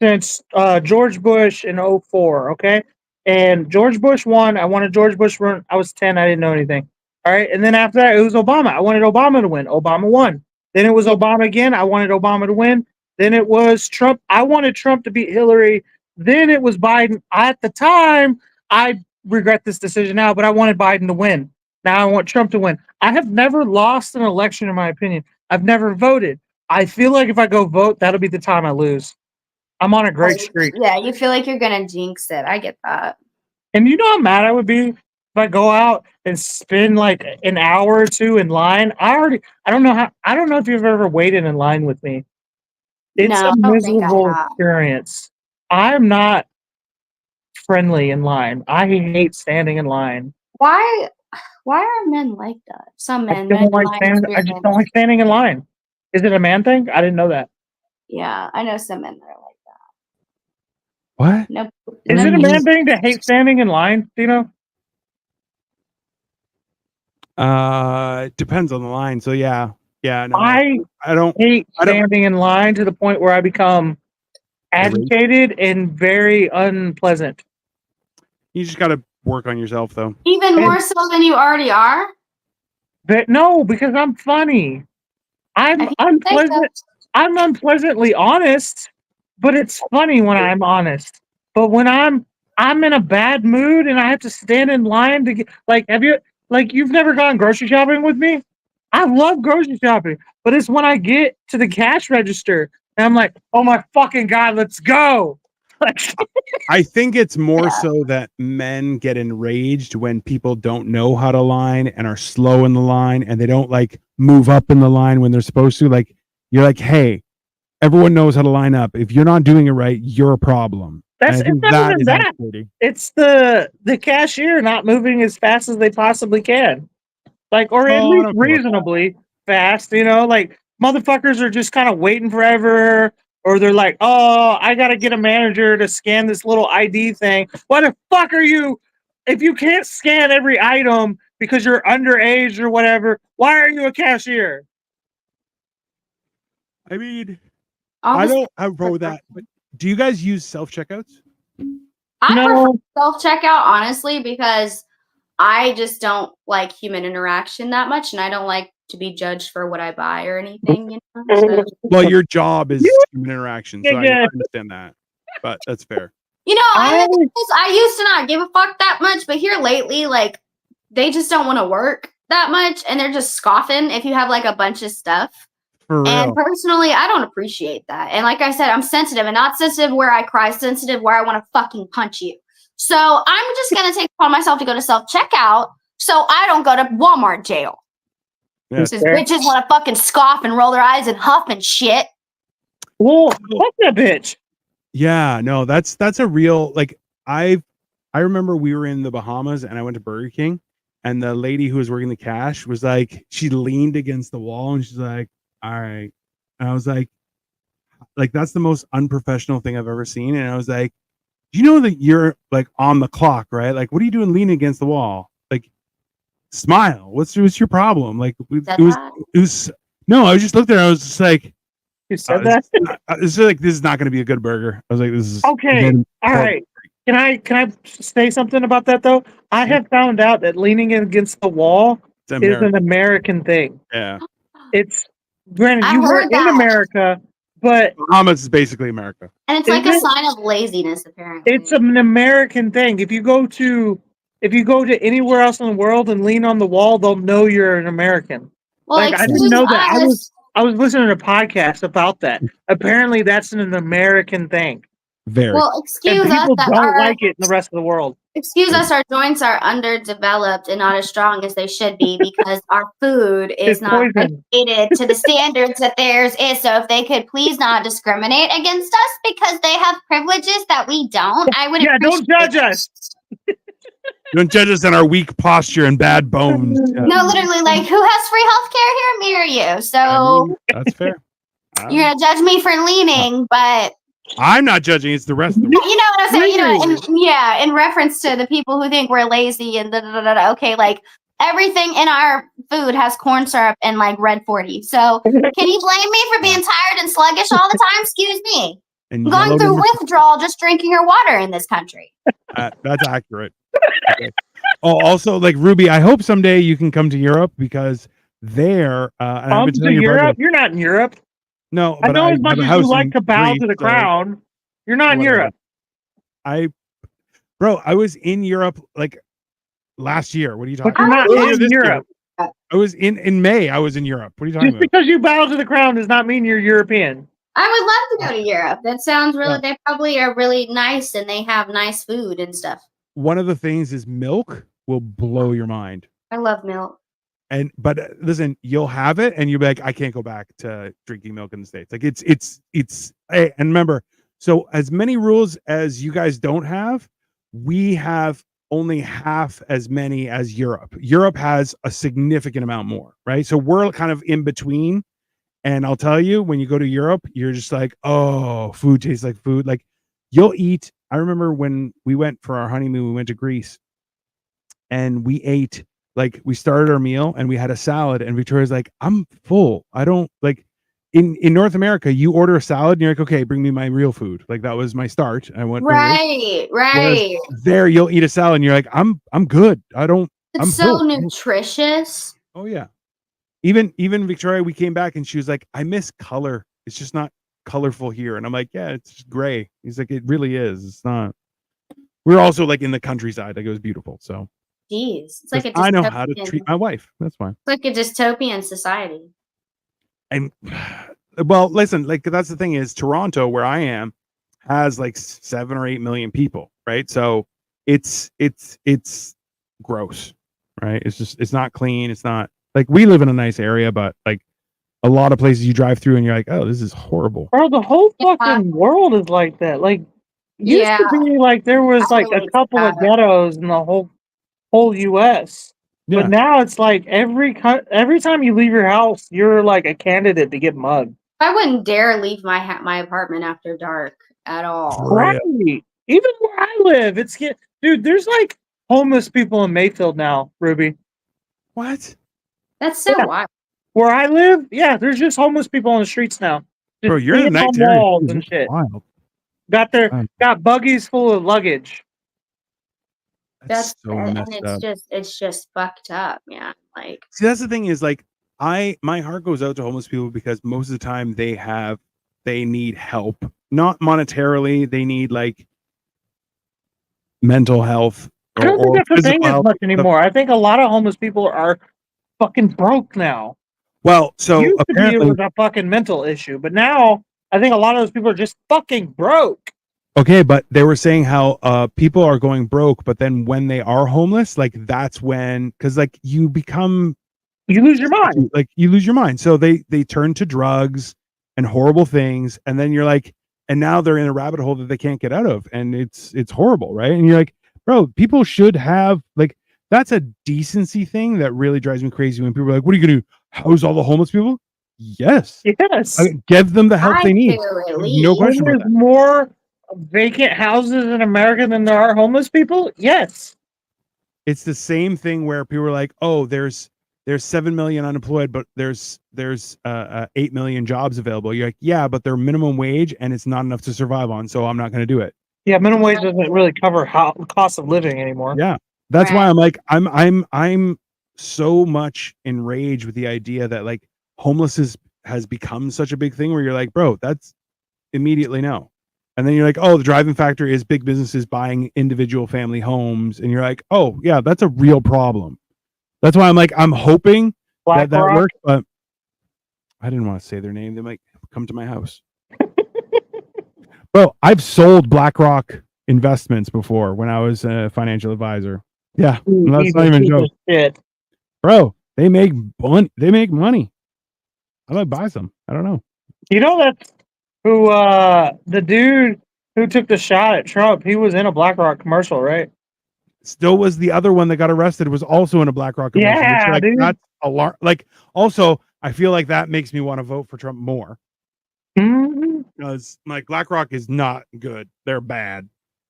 since George Bush in 2004, okay? And George Bush won. I wanted George Bush to run. I was 10. I didn't know anything. All right. And then after that, it was Obama. I wanted Obama to win. Obama won. Then it was Obama again. I wanted Obama to win. Then it was Trump. I wanted Trump to beat Hillary. Then it was Biden. At the time, I regret this decision now, but I wanted Biden to win. Now I want Trump to win. I have never lost an election, in my opinion. I've never voted. I feel like if I go vote, that'll be the time I lose. I'm on a great streak. Yeah, you feel like you're gonna jinx it. I get that. And you know how mad I would be if I go out and spend like an hour or two in line. I don't know if you've ever waited in line with me. It's No, a I don't think I miserable have. experience. I'm not friendly in line. I hate standing in line. Why are men like that? Some I men, just men don't like line standing. I just experience. don't like standing in line. Is it a man thing? I didn't know that. Yeah, I know some men that are like that. What? No, Is no, it a man thing to hate standing in line? Dino? It depends on the line. So yeah. No, I don't hate standing in line to the point where I become agitated and very unpleasant. You just got to work on yourself, though. Even more so than you already are. But no, because I'm funny. I'm unpleasant. I'm unpleasantly honest, but it's funny when I'm honest. But when I'm in a bad mood and I have to stand in line to get you've never gone grocery shopping with me? I love grocery shopping, but it's when I get to the cash register and I'm like, oh my fucking God, let's go. I think it's more so that men get enraged when people don't know how to line and are slow in the line and they don't like move up in the line when they're supposed to. Like, you're like, hey, everyone knows how to line up. If you're not doing it right, you're a problem. It's better than that. Agitating. It's the cashier not moving as fast as they possibly can. Or at least reasonably fast, like motherfuckers are just kind of waiting forever, or they're like, oh, I gotta get a manager to scan this little ID thing. Why the fuck are you, if you can't scan every item because you're underage or whatever, why are you a cashier? I mean, I don't have a problem with that, but do you guys use self-checkouts? I prefer self-checkout, honestly, because I just don't like human interaction that much, and I don't like to be judged for what I buy or anything. So. Well, your job is human interaction, so I understand that. But that's fair. I used to not give a fuck that much, but here lately, they just don't want to work that much, and they're just scoffing if you have a bunch of stuff. For real. And personally, I don't appreciate that. And like I said, I'm sensitive, and not sensitive where I cry, sensitive where I want to fucking punch you. So I'm just going to take upon myself to go to self-checkout so I don't go to Walmart jail. Because bitches want to fucking scoff and roll their eyes and huff and shit. Well, fuck that bitch. Yeah, no, that's a real, I remember we were in the Bahamas and I went to Burger King and the lady who was working the cash was like, she leaned against the wall and she's like, all right. And I was like, that's the most unprofessional thing I've ever seen. And I was like, you know that you're on the clock, right? What are you doing leaning against the wall? Smile. What's your problem? It was no, I just looked there. I was just like, you said that? This is not going to be a good burger. I was like, this is okay. All right. Can I say something about that though? I have found out that leaning against the wall is an American thing. Yeah. It's granted you were in America, but Bahamas is basically America. And it's a sign of laziness, apparently. It's an American thing. If you go to anywhere else in the world and lean on the wall, they'll know you're an American. Well, I didn't know that. I was listening to a podcast about that. Apparently, that's an American thing. Very. Well, excuse us. People don't like it in the rest of the world. Excuse us, our joints are underdeveloped and not as strong as they should be because our food is not regulated to the standards that theirs is. So if they could please not discriminate against us because they have privileges that we don't, I would don't judge us. Don't judge us on our weak posture and bad bones. Yeah. No, literally, who has free healthcare here? Me or you? So that's fair. You're gonna judge me for leaning, but I'm not judging. It's the rest of the world. You know what I'm saying? In reference to the people who think we're lazy and okay, everything in our food has corn syrup and red 40. So can you blame me for being tired and sluggish all the time? Excuse me. I'm going through withdrawal just drinking your water in this country. That's accurate. Okay. Oh, also, Ruby, I hope someday you can come to Europe because there. Come to Europe? You're not in Europe. No, I know as much as you like to bow to the crown. You're not in Europe. I was in Europe last year. What are you But talking you're not about? in Europe. I was in May. I was in Europe. What are you talking Just about? because you bow to the crown does not mean you're European. I would love to go to Europe. That sounds really. They probably are really nice, and they have nice food and stuff. One of the things is milk will blow your mind. I love milk. But listen, you'll have it, and you'll be like, I can't go back to drinking milk in the States. Like it's. Hey, and remember, so as many rules as you guys don't have, we have only half as many as Europe. Europe has a significant amount more, right? So we're kind of in between. And I'll tell you, when you go to Europe, you're just like, oh, food tastes like food. Like you'll eat. I remember when we went for our honeymoon, we went to Greece and we ate, like we started our meal and we had a salad and Victoria's like, I'm full. I don't like in North America, you order a salad and you're like, okay, bring me my real food. Like that was my start. I went right. Whereas there you'll eat a salad and you're like, I'm good. I'm so full. Nutritious. Oh yeah. Even Victoria, we came back and she was like, I miss color. It's just not colorful here. And I'm like, yeah, it's just gray. He's like, it really is. It's not. We're also like in the countryside. Like it was beautiful. So jeez, it's like a I know how to treat my wife. That's fine. It's like a dystopian society. And well, listen, like that's the thing is Toronto, where I am, has like 7 or 8 million people, right? So it's gross, right? It's not clean. It's not. Like we live in a nice area, but like a lot of places you drive through and you're like, oh, this is horrible. Bro, the whole fucking world is like that. Like, used to be like there was like a couple of ghettos in the whole U.S. Yeah. But now it's like every time you leave your house, you're like a candidate to get mugged. I wouldn't dare leave my apartment after dark at all. Right. Even where I live, dude. There's like homeless people in Mayfield now, Ruby. What? That's so wild. Where I live, yeah, there's just homeless people on the streets now. Just bro, you're in a nice area. Walls and shit. Wild. Got buggies full of luggage. That's so messed up. It's just fucked up, man. Like, see, that's the thing is like my heart goes out to homeless people because most of the time they need help, not monetarily. They need like mental health. I don't think that's a thing as much anymore. I think a lot of homeless people are fucking broke now. Well, so used to be it was a fucking mental issue, but now I think a lot of those people are just fucking broke. Okay, but they were saying how people are going broke, but then when they are homeless, like that's when, because like you lose your mind. Like you lose your mind. So they turn to drugs and horrible things, and then you're like, and now they're in a rabbit hole that they can't get out of, and it's horrible, right? And you're like, bro, people should have like, that's a decency thing that really drives me crazy when people are like, what are you gonna do? House all the homeless people? Yes. Give them the help they need. No question about that. There's more vacant houses in America than there are homeless people. Yes. It's the same thing where people are like, oh, there's 7 million unemployed, but there's 8 million jobs available. You're like, yeah, but they're minimum wage and it's not enough to survive on, so I'm not going to do it. Yeah, minimum wage doesn't really cover cost of living anymore. Yeah. That's why I'm like, I'm so much enraged with the idea that like homelessness has become such a big thing where you're like, bro, that's immediately no. And then you're like, oh, the driving factor is big businesses buying individual family homes. And you're like, oh yeah, that's a real problem. That's why I'm like, I'm hoping that works, but I didn't want to say their name. They might come to my house. Bro, I've sold BlackRock investments before when I was a financial advisor. Yeah, that's not even a joke. Shit. Bro, they make money. I might buy some. I don't know. You know that's who the dude who took the shot at Trump, he was in a BlackRock commercial, right? Still was the other one that got arrested was also in a BlackRock commercial. Yeah, like, dude. That's alarm. Like also, I feel like that makes me want to vote for Trump more. Because like BlackRock is not good. They're bad.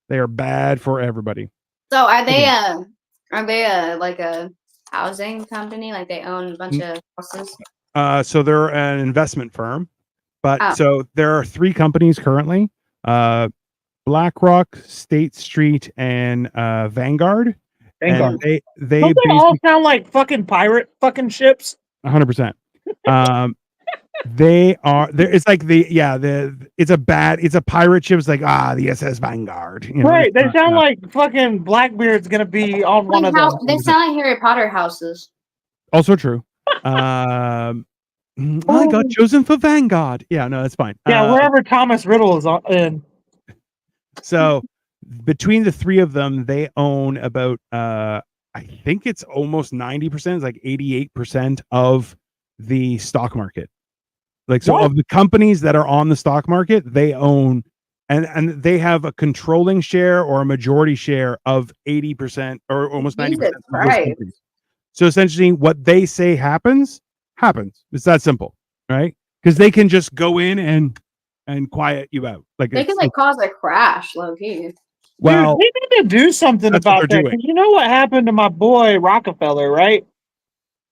They are bad for everybody. So are they like a housing company? Like they own a bunch of houses? So they're an investment firm, but so there are 3 companies currently: BlackRock, State Street, and Vanguard. And they all sound like fucking pirate fucking ships. 100%. They are there. It's like it's a pirate ship. It's like the SS Vanguard. You know, Right. They it's sound not- like fucking Blackbeard's gonna be on one of them. They sound like Harry Potter houses. also true. I got chosen for Vanguard. Yeah, no, that's fine. Yeah, wherever Thomas Riddle is in. So between the three of them, they own about I think it's almost 90%, it's like 88% of the stock market. Like so What? of the companies that are on the stock market, they own and they have a controlling share or a majority share of 80% or almost 90% Jesus of those Christ. companies. So essentially what they say happens. It's that simple, right? Because they can just go in and quiet you out. Like They can like cause a crash, low key. well, dude, we need to do something that's what about they're that. doing. 'Cause you know what happened to my boy Rockefeller, right?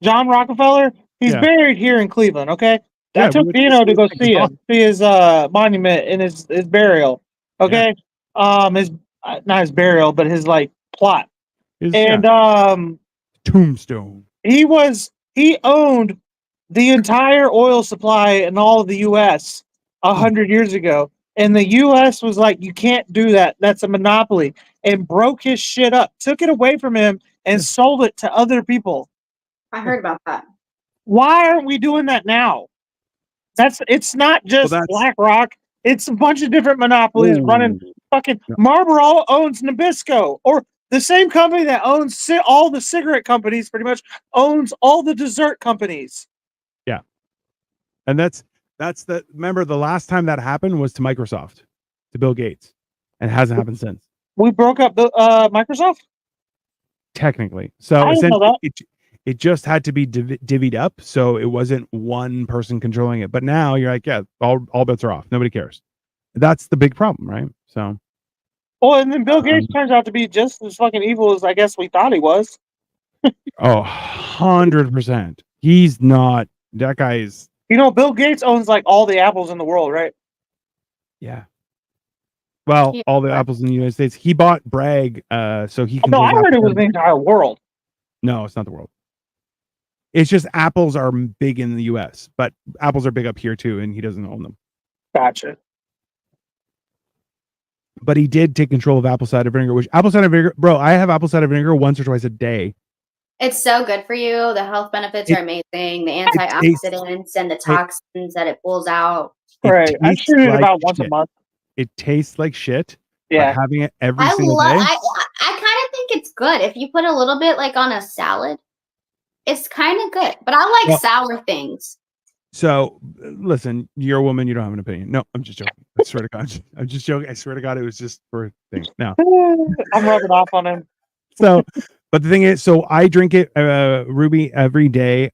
John Rockefeller. He's Yeah. buried here in Cleveland. Okay, Yeah, I took we went Dino to go see see him, see his monument and his burial. Okay, his not his burial, but his like plot. And tombstone. he owned the entire oil supply in all of the U.S. 100 years ago, and the U.S. was like, "You can't do that. That's a monopoly," and broke his shit up, took it away from him, and sold it to other people. I heard about that. Why aren't we doing that now? It's not just BlackRock. It's a bunch of different monopolies running. Fucking Marlboro owns Nabisco, or the same company that owns all the cigarette companies pretty much owns all the dessert companies. Yeah. And that's remember the last time that happened was to Microsoft, to Bill Gates, and it hasn't happened since. We broke up the Microsoft? Technically. So I didn't know essentially it just had to be divvied up, so it wasn't one person controlling it. But now you're like, yeah, all bets are off. Nobody cares. That's the big problem, right? So well, and then Bill Gates turns out to be just as fucking evil as I guess we thought he was. 100%. He's not. That guy is. You know, Bill Gates owns like all the apples in the world, right? Yeah. Well, all the apples in the United States. He bought Bragg, so he. No, I heard it was the entire world. No, it's not the world. It's just apples are big in the U.S., but apples are big up here too, and he doesn't own them. Gotcha. But he did take control of apple cider vinegar, which apple cider vinegar, bro, I have apple cider vinegar once or twice a day. It's so good for you. The health benefits are amazing. The antioxidants and the toxins that it pulls out. Right. I shoot it about once a month. It tastes like shit. Yeah. But having it every single day. I kind of think it's good. If you put a little bit like on a salad, it's kind of good. But I like sour things. So listen, you're a woman, you don't have an opinion. No, I'm just joking. I swear to God. I'm just joking. I swear to God, it was just for a thing. No. I'm rubbing off on him. So but the thing is, so I drink it, Ruby, every day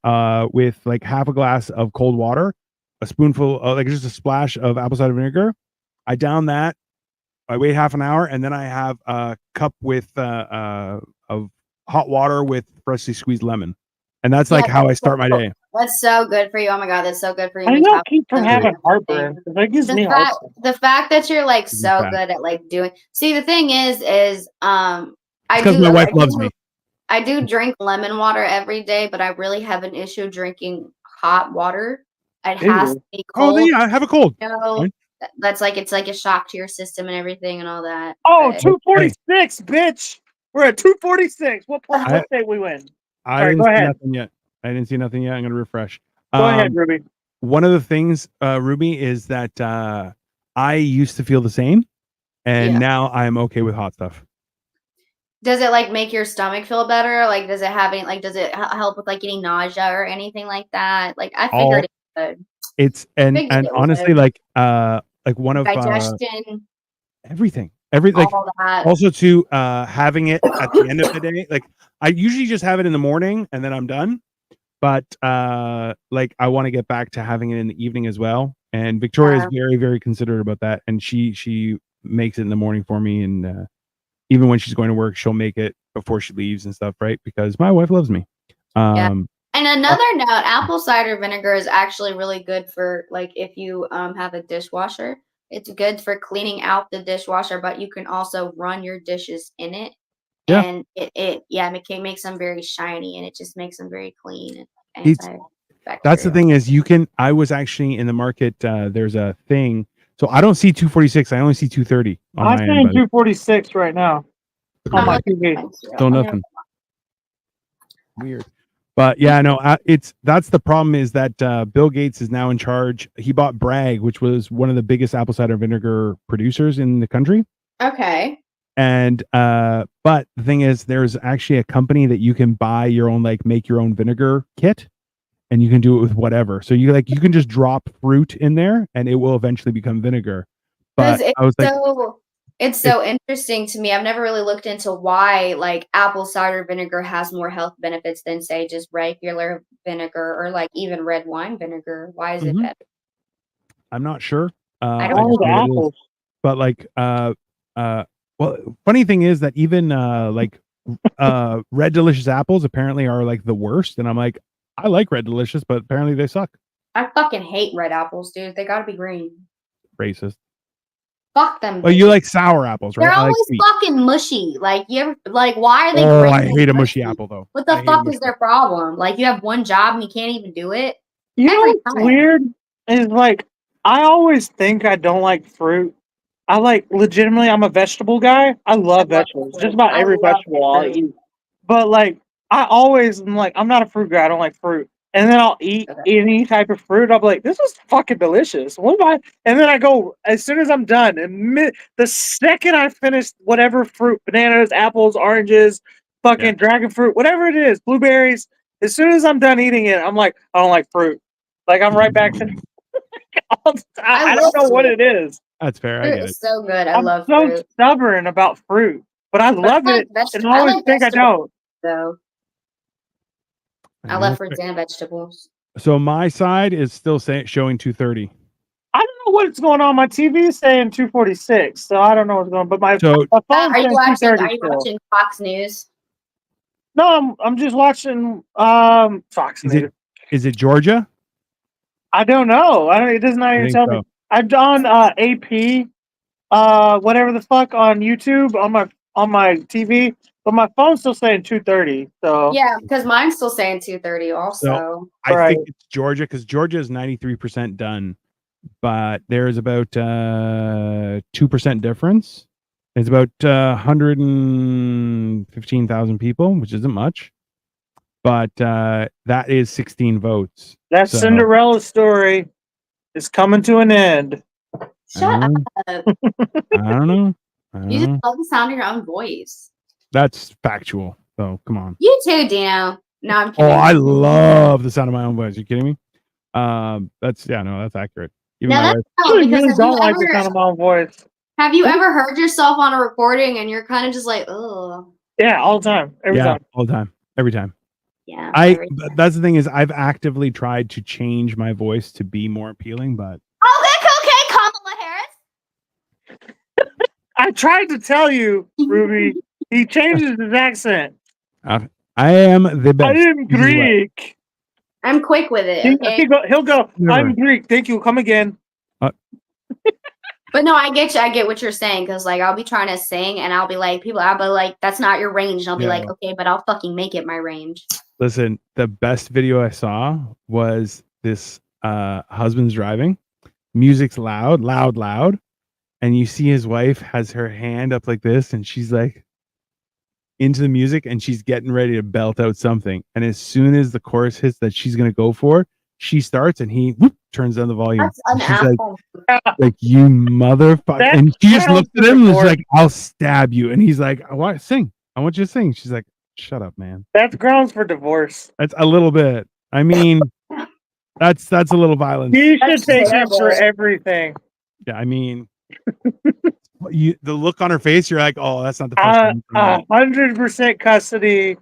with like half a glass of cold water, a spoonful, like just a splash of apple cider vinegar. I down that. I wait half an hour, and then I have a cup with of hot water with freshly squeezed lemon, and that's like how I start my day. That's so good for you. Oh my God, that's so good for you. I don't keep from having heartburn. The fact that you're like so good at like doing. See, the thing is because my wife loves me. I do drink lemon water every day, but I really have an issue drinking hot water. It has to be cold. Oh, yeah, I have a cold. You know, that's like it's like a shock to your system and everything and all that. Oh, 246, bitch. We're at 246. What state we win? I didn't see nothing yet. I'm gonna refresh. Go ahead, Ruby. One of the things, Ruby, is that I used to feel the same, and now I'm okay with hot stuff. Does it like make your stomach feel better? Like, does it have any? Like, does it help with like getting nausea or anything like that? Like, I figured it could. It's and honestly, like one of digestion, everything like also to having it at the end of the day. Like I usually just have it in the morning and then I'm done. But like I want to get back to having it in the evening as well. And Victoria is very, very considerate about that, and she makes it in the morning for me. And even when she's going to work, she'll make it before she leaves and stuff, right? Because my wife loves me. And another note, apple cider vinegar is actually really good for like if you have a dishwasher. It's good for cleaning out the dishwasher, but you can also run your dishes in it. And it makes them very shiny, and it just makes them very clean. And That's the thing is I was actually in the market. There's a thing. So I don't see 246. I only see 230 on I'm my saying end. 246 right now on my TV. Still nothing. Weird. But yeah, no, that's the problem is that Bill Gates is now in charge. He bought Bragg, which was one of the biggest apple cider vinegar producers in the country. Okay. And but the thing is, there's actually a company that you can buy your own, like, make your own vinegar kit, and you can do it with whatever. So you can just drop fruit in there, and it will eventually become vinegar. But I was like, it's so interesting to me. I've never really looked into why like apple cider vinegar has more health benefits than say just regular vinegar or like even red wine vinegar. Why is it better? I'm not sure. I All don't the know. apples. But like well, funny thing is that even Red Delicious apples apparently are like the worst, and I'm like, I like Red Delicious, but apparently they suck. I fucking hate red apples, dude. They gotta be green. Racist. Fuck them. Well, you like sour apples, right? They're I like always sweet. fucking mushy. Like you ever like why are they Oh, green I and hate a mushy apple though. What the fuck is their problem? Like you have one job and you can't even do it? You know Every what's time. weird is like I always think I don't like fruit. I like legitimately. I'm a vegetable guy. I love vegetables. Just about every vegetable I'll eat. But like I always am like I'm not a fruit guy. I don't like fruit. And then I'll eat any type of fruit. I'll be like, this is fucking delicious. What am I? And then I go as soon as I'm done. And the second I finish whatever fruit, bananas, apples, oranges, fucking dragon fruit, whatever it is, blueberries. As soon as I'm done eating it, I'm like, I don't like fruit. Like I'm right back to. I don't know what it is. That's fair. Fruit I get is it. so good. I I'm love so fruit. stubborn about fruit, but I love it, and I always think I don't. So I love fruits and vegetables. So my side is still showing 230. I don't know what's going on. My TV is saying 246, so I don't know what's going on. But my phone's Are saying you 230 watching Fox News? No, I'm just watching Fox News. Is it Georgia? I don't know. It does not even tell me. I've done AP, whatever the fuck on YouTube on my TV, but my phone's still saying 230. So yeah, because mine's still saying 230 also. So I think it's Georgia because Georgia is 93% done, but there's about 2% difference. It's about 115,000 people, which isn't much, but that is 16 votes. That Cinderella story is coming to an end. Shut up. I don't know. You just love the sound of your own voice. That's factual. So come on. You too, Dino. No, I'm kidding. Oh, I love the sound of my own voice. Are you kidding me? That's accurate. Even now my that's I really don't like the sound of my own voice. Have you ever heard yourself on a recording and you're kind of just like, oh. Yeah, all the time. Every time. All the time. Every time. Yeah. That's the thing is I've actively tried to change my voice to be more appealing, but okay, Kamala Harris. I tried to tell you, Ruby. He changes his accent. I am the best. I am Greek. I'm quick with it. Okay? He'll go. I'm Greek. Thank you. Come again. But no, I get you. I get what you're saying because, like, I'll be trying to sing and I'll be like, that's not your range. And I'll be like, okay, but I'll fucking make it my range. Listen, the best video I saw was this husband's driving, music's loud, and you see his wife has her hand up like this, and she's like into the music, and she's getting ready to belt out something. And as soon as the chorus hits that she's gonna go for, she starts, and he turns down the volume. She's like, you motherfucker. And she just looked at him and was like, I'll stab you. And he's like, what? Sing. I want you to sing. She's like, shut up, man. That's grounds for divorce. That's a little bit. I mean, that's a little violence. You should take him for everything. Yeah, I mean, the look on her face, you're like, oh, that's not the first 100% custody.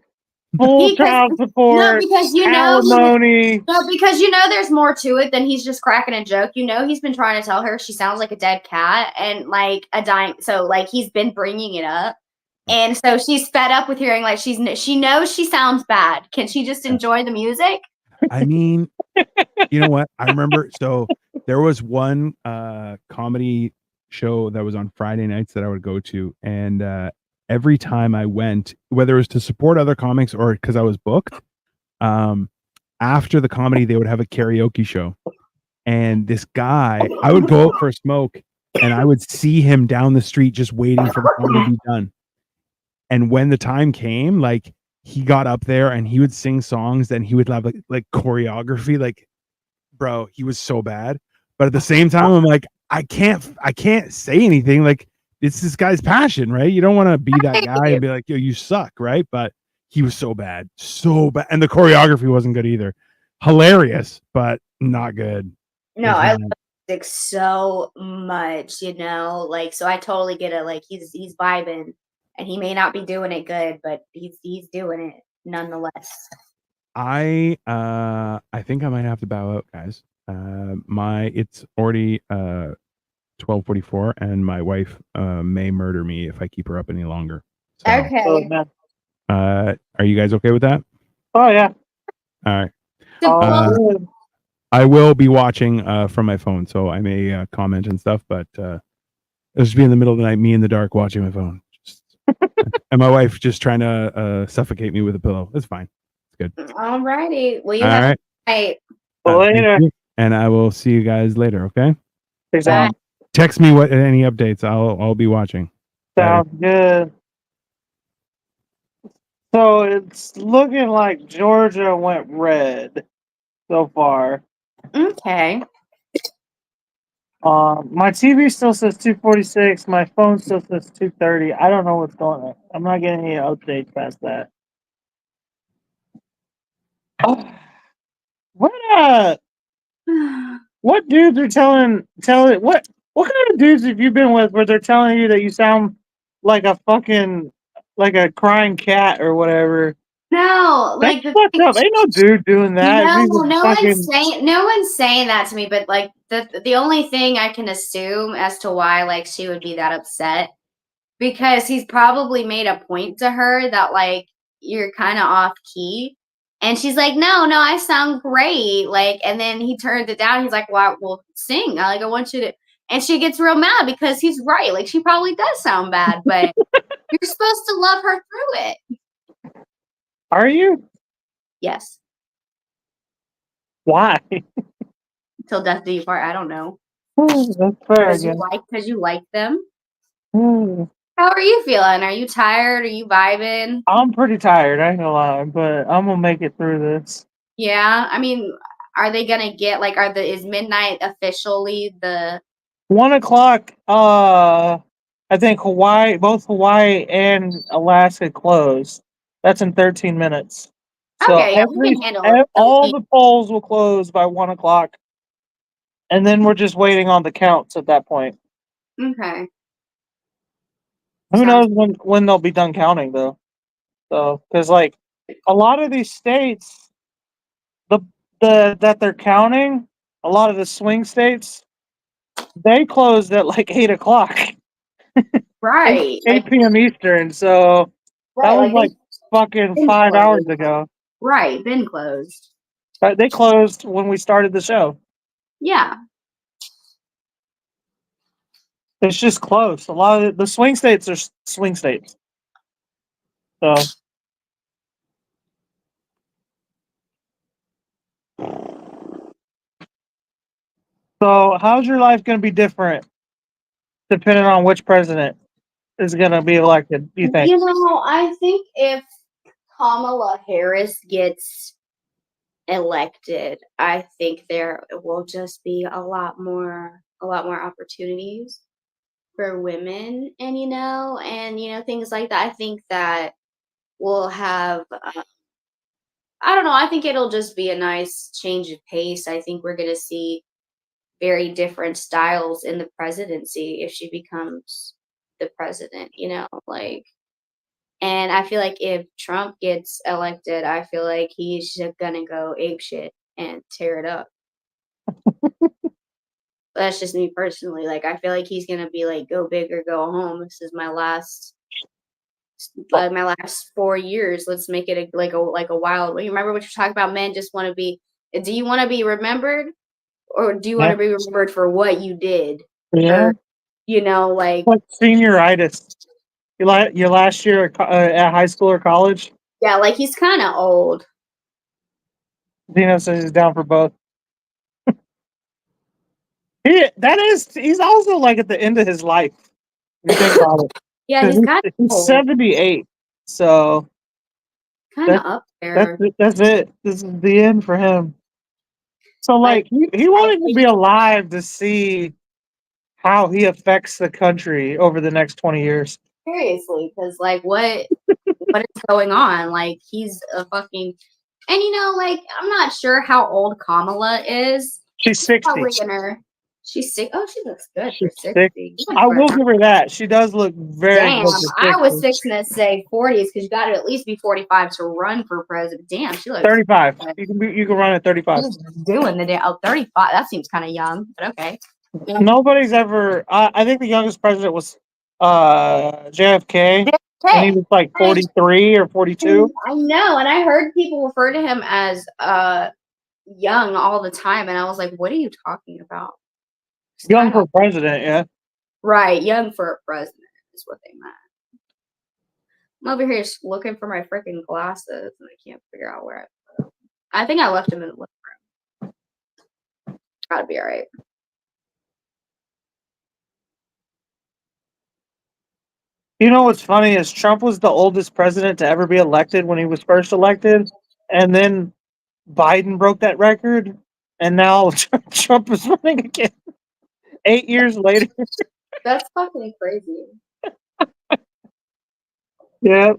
Full child support, because alimony. Because there's more to it than he's just cracking a joke. He's been trying to tell her she sounds like a dead cat and like a dying. So like he's been bringing it up, and so she's fed up with hearing like she knows she sounds bad. Can she just enjoy the music? I mean, you know what? I remember. So there was one comedy show that was on Friday nights that I would go to, and every time I went, whether it was to support other comics or because I was booked, after the comedy, they would have a karaoke show. And this guy, I would go out for a smoke and I would see him down the street just waiting for the comedy to be done. And when the time came, like he got up there and he would sing songs, and he would have like choreography. Like, bro, he was so bad. But at the same time, I'm like, I can't say anything. Like, it's this guy's passion, right? You don't want to be that guy and be like, yo, you suck, right? But he was so bad. And the choreography wasn't good either. Hilarious, but not good. No, I love music so much, you know. Like, so I totally get it. Like, he's vibing, and he may not be doing it good, but he's doing it nonetheless. I think I might have to bow out, guys. It's already 12:44, and my wife may murder me if I keep her up any longer. So, Okay. Are you guys okay with that? Oh yeah. All right. I will be watching from my phone, so I may comment and stuff, but it'll just be in the middle of the night, me in the dark watching my phone. And my wife just trying to suffocate me with a pillow. It's fine. It's good. All righty. Well, you All have right. Later. And I will see you guys later, okay? Exactly. Text me any updates. I'll be watching. Sounds good. So it's looking like Georgia went red so far. Okay. My TV still says 246. My phone still says 230. I don't know what's going on. I'm not getting any updates past that. What dudes are telling what kind of dudes have you been with where they're telling you that you sound like a fucking like a crying cat or whatever? No, like that's fucked up. Ain't no dude doing that. No one's saying that to me, but like the only thing I can assume as to why like she would be that upset, because he's probably made a point to her that like you're kind of off key, and she's like, no, I sound great, like, and then he turns it down. He's like, well, sing. I want you to, and she gets real mad because he's right. Like, she probably does sound bad, but you're supposed to love her through it. Are you? Yes. Why? Till death do you part. I don't know. That's fair. Because you like them. Hmm. How are you feeling? Are you tired? Are you vibing? I'm pretty tired. I ain't gonna lie, but I'm gonna make it through this. Yeah, I mean, are they gonna get like? Is midnight officially the 1 o'clock? I think both Hawaii and Alaska close. That's in 13 minutes. So okay? Yeah, we can handle it. all the polls will close by 1 o'clock, and then we're just waiting on the counts at that point. Okay. Who knows when they'll be done counting though? So, because like a lot of these states, that they're counting, a lot of the swing states, they closed at like 8 o'clock. Right. 8 p.m. Eastern. So that was like fucking 5 hours ago. Right. Been closed. But they closed when we started the show. Yeah. It's just close. A lot of the swing states are swing states. So how's your life going to be different depending on which president is going to be elected, do you think? You know, I think if Kamala Harris gets elected, I think there will just be a lot more opportunities for women, and things like that. I think that we'll have I don't know, I think it'll just be a nice change of pace. I think we're going to see very different styles in the presidency if she becomes the president, like, and I feel like if Trump gets elected, I feel like he's just gonna go apeshit and tear it up. That's just me personally. Like, I feel like he's gonna be like, go big or go home. This is my last 4 years. Let's make it like a wild. You remember what you're talking about? Men just want to be. Do you want to be remembered, or do you want to be remembered for what you did? Yeah. Or, like senioritis. Your last year at high school or college? Yeah, like he's kind of old. Dino says he's down for both. He's also like at the end of his life. If you think about it. Yeah, he's kind of He's 78. So up there. that's it. This is the end for him. So like he won't even be alive to see how he affects the country over the next 20 years. Seriously, because like what is going on? Like he's a fucking, and like I'm not sure how old Kamala is. She's 60. Probably in her. She's sick. Oh, she looks good for 60. I will give her that. She does look very Damn, good for I was 60. fixing to say 40s because you got to at least be 45 to run for president. Damn, she looks 35. good. You can run at 35. She's doing the day. Oh, 35. That seems kind of young, but okay. Nobody's ever. I think the youngest president was JFK, and he was like 43 or 42. I know, and I heard people refer to him as young all the time, and I was like, "What are you talking about?" Young for president, yeah. Right, young for a president is what they meant. I'm over here just looking for my freaking glasses, and I can't figure out where I put them. I think I left them in the living room. Gotta be all right. You know what's funny is Trump was the oldest president to ever be elected when he was first elected, and then Biden broke that record, and now Trump is running again 8 years later. That's fucking crazy. Yeah.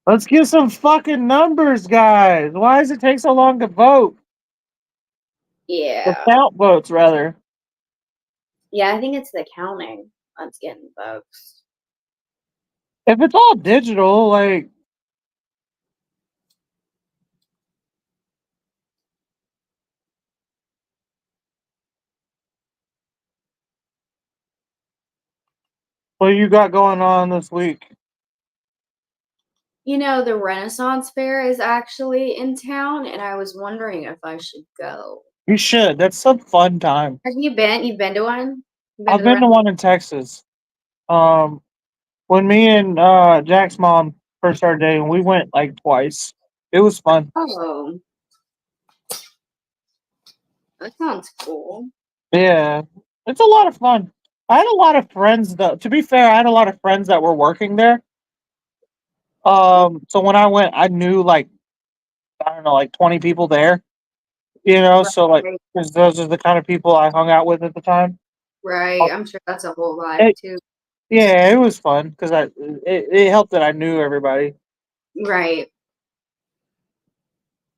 Let's get some fucking numbers, guys. Why does it take so long to vote? Yeah. To count votes, rather. Yeah, I think it's the counting that's getting votes. If it's all digital, like. What you got going on this week? The Renaissance Fair is actually in town, and I was wondering if I should go. You should. That's some fun time. Have you been? You've been to one? I've been to one in Texas. When me and Jack's mom first started dating, we went like twice. It was fun. Oh, that sounds cool. Yeah, it's a lot of fun. I had a lot of friends, though. To be fair, I had a lot of friends that were working there. So when I went, I knew like, I don't know, like 20 people there. So like, because those are the kind of people I hung out with at the time. Right, I'm sure that's a whole vibe too. Yeah, it was fun because it helped that I knew everybody. Right.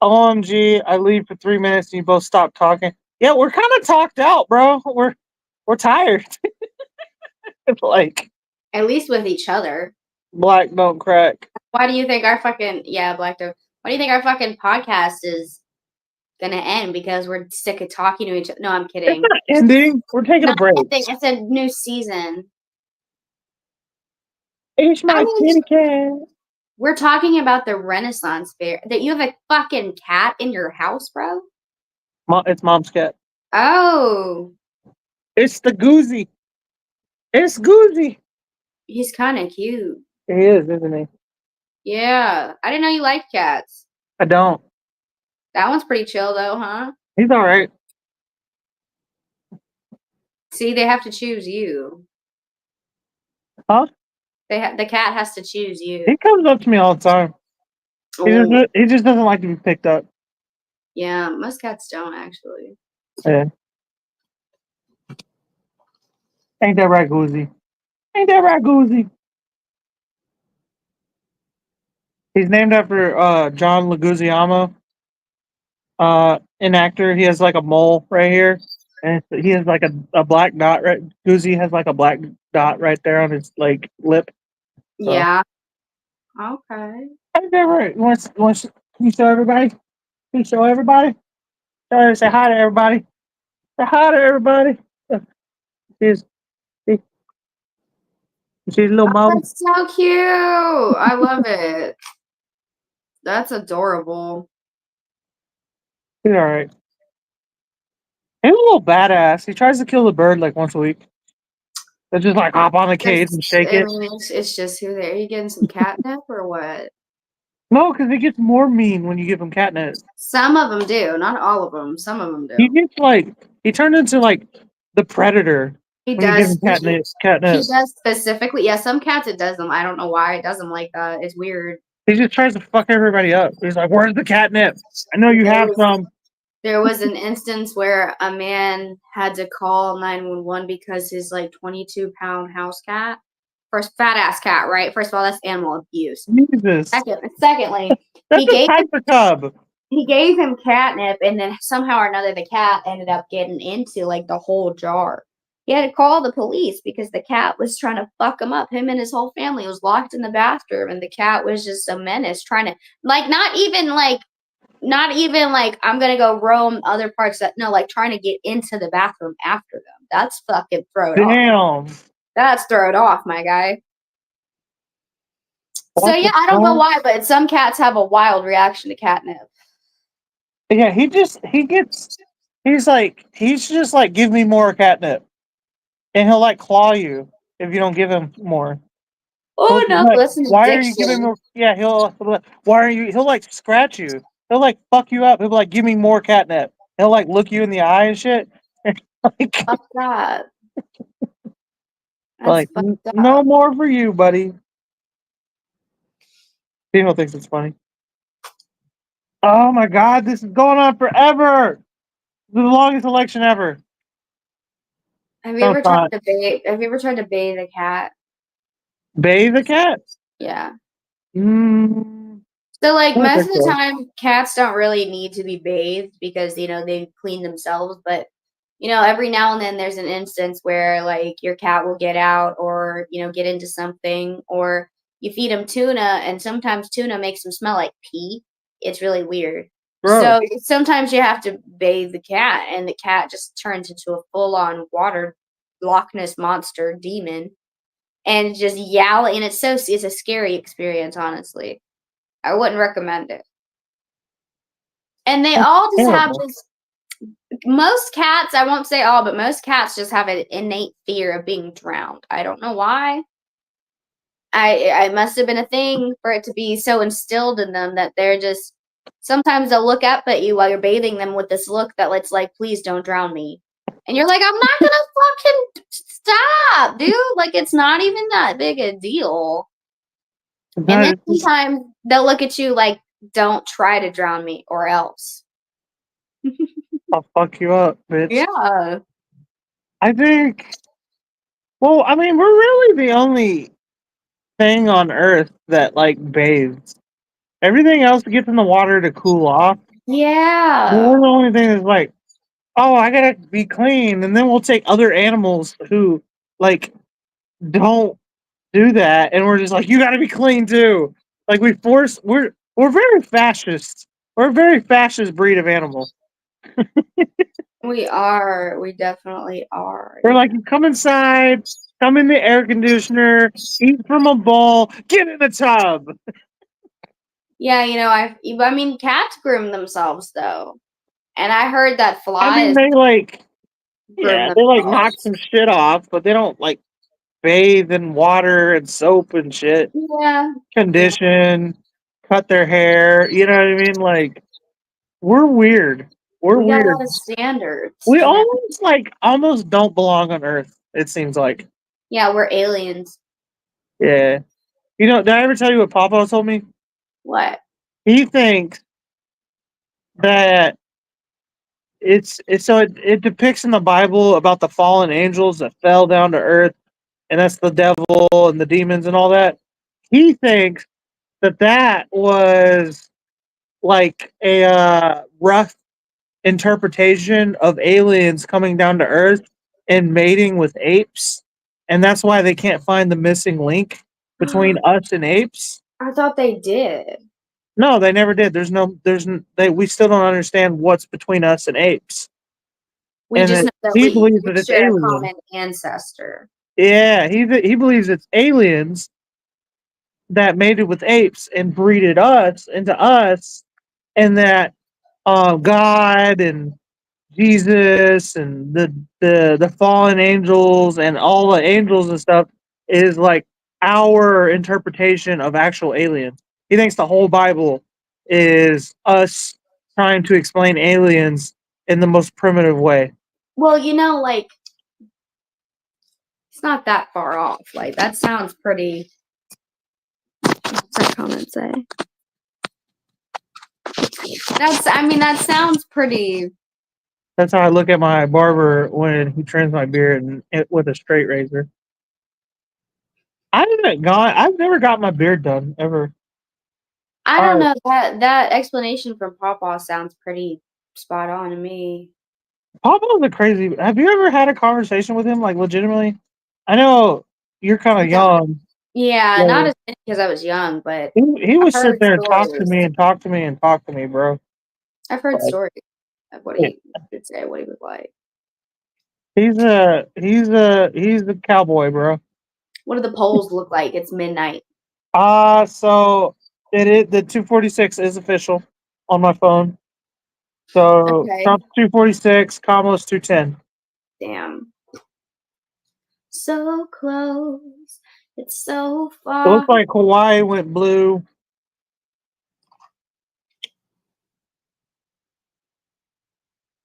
OMG, I leave for 3 minutes and you both stop talking. Yeah, we're kind of talked out, bro. We're tired. Like, at least with each other. Black don't crack. Why do you think our fucking Black don't? Why do you think our fucking podcast is gonna end? Because we're sick of talking to each other. No, I'm kidding. It's not ending. We're taking a break. It's a new season. It's my kitty cat. We're talking about the Renaissance Fair. That you have a fucking cat in your house, bro? It's mom's cat. Oh. It's the Goozy. It's Goozy. He's kind of cute. He is, isn't he? Yeah. I didn't know you liked cats. I don't. That one's pretty chill, though, huh? He's all right. See, they have to choose you. Huh? The cat has to choose you. He comes up to me all the time. He just doesn't like to be picked up. Yeah, most cats don't, actually. Yeah. Ain't that right, Goozy? Ain't that right, Goozy? He's named after John Leguizamo, an actor. He has like a mole right here, and he has like a black dot. Right, Goozy has like a black dot right there on his like lip. So. Yeah. Okay. Ain't that right? Can you show everybody? Can you show everybody? Say hi to everybody. Say hi to everybody. She's a little mama. That's so cute. I love it. That's adorable. He's all right. He's a little badass. He tries to kill the bird like once a week. They just like hop on the cage and shake it. I mean, it's just who there. Are you getting some catnip or what? No, because it gets more mean when you give him catnip. Some of them do, not all of them. Some of them do. He gets like he turned into like the predator. He when you give does. him catnip. He does specifically. Yeah, some cats it does them. I don't know why it does them like that. It's weird. He just tries to fuck everybody up. He's like, "Where's the catnip? I know you have some." There was an instance where a man had to call 911 because his like 22-pound house cat, first fat ass cat, right? First of all, that's animal abuse. Jesus. Secondly, That's a Piper cub. He gave him catnip, and then somehow or another, the cat ended up getting into like the whole jar. He had to call the police because the cat was trying to fuck him up. Him and his whole family was locked in the bathroom, and the cat was just a menace, trying to not even like I'm gonna go roam other parts. Like trying to get into the bathroom after them. That's fucking throw it off. Damn. That's throw it off, my guy. So yeah, I don't know why, but some cats have a wild reaction to catnip. Yeah, he's just like, give me more catnip. And he'll like claw you if you don't give him more. Oh no, like, listen to why are you giving more? Yeah, he'll like scratch you. He'll like fuck you up. He'll be like, give me more catnip. He'll like look you in the eye and shit. like, fuck that. Like, no more for you, buddy. Dino thinks it's funny. Oh my god, this is going on forever. The longest election ever. Have you ever tried to bathe a cat? Bathe a cat? Yeah. Mm. So like most of the time cats don't really need to be bathed because they clean themselves, but every now and then there's an instance where like your cat will get out or get into something, or you feed them tuna and sometimes tuna makes them smell like pee. It's really weird. Bro. So sometimes you have to bathe the cat and the cat just turns into a full-on water Loch Ness monster demon and just yowl, and it's a scary experience, honestly. I wouldn't recommend it. And they all just have this. Most cats, I won't say all, but most cats just have an innate fear of being drowned. I don't know why. I must have been a thing for it to be so instilled in them that they're just. Sometimes they'll look up at you while you're bathing them with this look that it's like, please don't drown me. And you're like, I'm not gonna fucking stop, dude. Like, it's not even that big a deal. And then sometimes they'll look at you like, don't try to drown me or else. I'll fuck you up, bitch. Yeah. I think, well, I mean, we're really the only thing on Earth that, like, bathes. Everything else gets in the water to cool off. Yeah. We're the only thing that's like, oh, I gotta be clean. And then we'll take other animals who, like, don't do that. And we're just like, you gotta be clean too. Like, we're very fascist. We're a very fascist breed of animal. We are. We definitely are. We're like, you come inside, come in the air conditioner, eat from a bowl, get in the tub. Yeah, I mean, cats groom themselves though, and I heard that flies. I mean, they like knock some shit off, but they don't like bathe in water and soap and shit. Yeah. Condition, cut their hair. You know what I mean? Like, we're weird. We're weird. Got a lot of standards. We almost don't belong on Earth. It seems like. Yeah, we're aliens. Yeah. Did I ever tell you what Papa told me? What? He thinks that it depicts in the Bible about the fallen angels that fell down to earth, and that's the devil and the demons and all that. He thinks that was like a rough interpretation of aliens coming down to earth and mating with apes, and that's why they can't find the missing link between us and apes. I thought they did. No, they never did. We still don't understand what's between us and apes. We just know that he believes that it's aliens. A common ancestor. Yeah, he believes it's aliens that mated with apes and breeded us into us, and that God and Jesus and the fallen angels and all the angels and stuff is like our interpretation of actual aliens. He thinks the whole Bible is us trying to explain aliens in the most primitive way. Well, like, it's not that far off. Like, that sounds pretty. What's that comment say? That sounds pretty. That's how I look at my barber when he trims my beard with a straight razor. I've never got my beard done ever. I don't know, that explanation from Pawpaw sounds pretty spot on to me. Pawpaw's a crazy. Have you ever had a conversation with him, like legitimately? I know you're kind of young. Yeah, Yeah. not as many because I was young, but He would sit heard there and talk to stories. me and talk to me and talk to me, bro. I've heard Like, stories of what he would say, what he was like. he's a cowboy, bro. What do the polls look like? It's midnight. So the 246 is official on my phone. So Okay. Trump's 246, Kamala's 210. Damn. So close. It's so It far. looks like Hawaii went blue.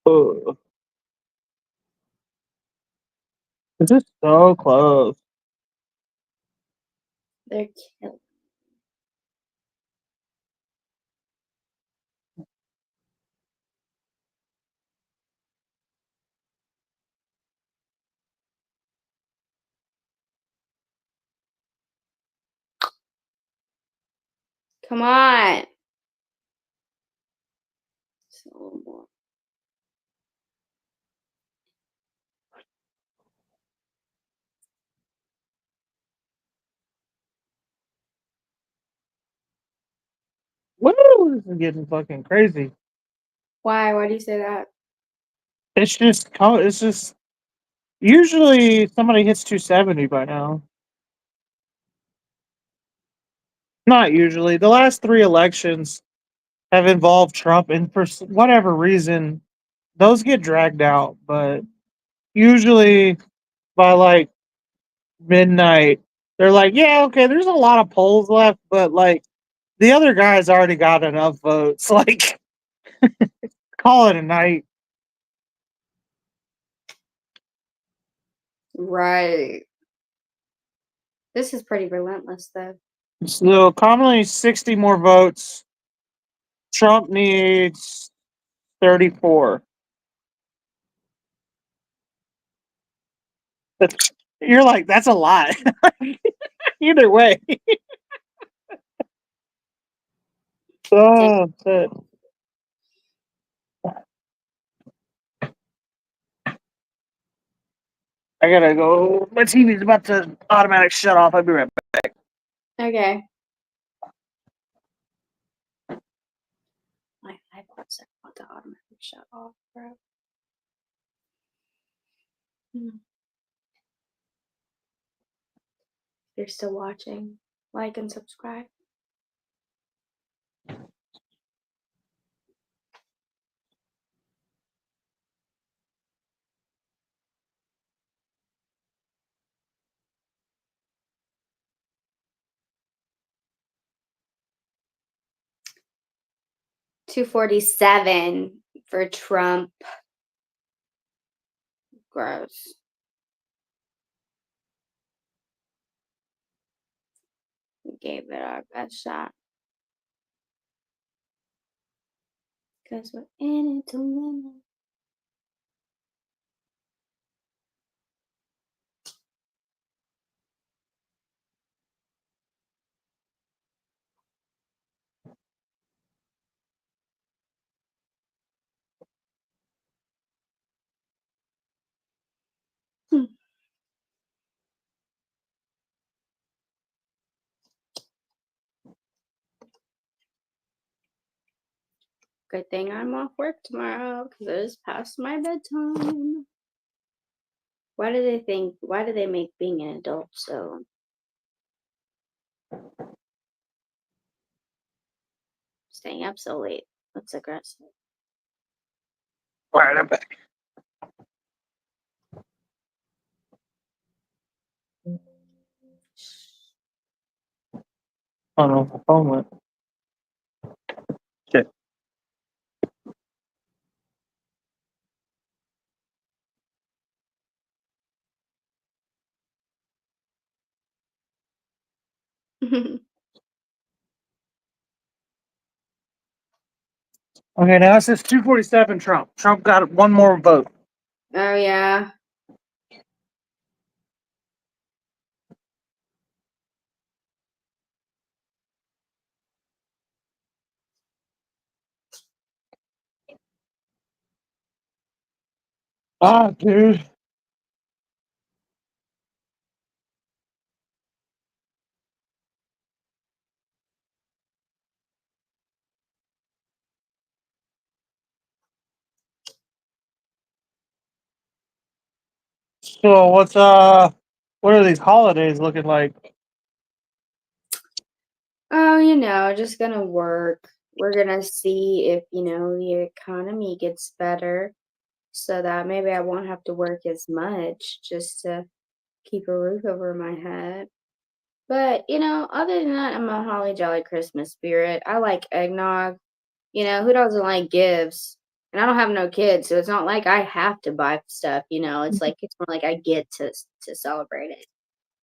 Ugh. This is so close. They're killing. Come on. So more. Woo! This is getting fucking crazy. Why? Why do you say that? It's just usually somebody hits 270 by now. Not usually. The last 3 elections have involved Trump, and for whatever reason, those get dragged out. But usually by like midnight, they're like, "Yeah, okay, there's a lot of polls left, but like the other guy's already got enough votes. Like, call it a night." Right. This is pretty relentless, though. So Kamala needs 60 more votes. Trump needs 34. You're like, that's a lot. Either way. Oh, shit. I gotta go. My TV's about to automatic shut off. I'll be right back. Okay. My iPod's about to automatically shut off, bro. If you're still watching, like and subscribe. $247 for Trump. Gross. We gave it our best shot. Because we're in it to win it. Good thing I'm off work tomorrow because it is past my bedtime. Why do they make being an adult so staying up so late? That's aggressive. All right, I'm back. Oh no, my phone went. Shit. Okay, now it says 247 Trump. Trump got one more vote. Oh yeah. Ah, dude. So what are these holidays looking like? Oh, just gonna work. We're gonna see if, the economy gets better so that maybe I won't have to work as much just to keep a roof over my head. But, other than that, I'm a holly jolly Christmas spirit. I like eggnog. Who doesn't like gifts? And I don't have no kids, so it's not like I have to buy stuff, it's like it's more like I get to celebrate it.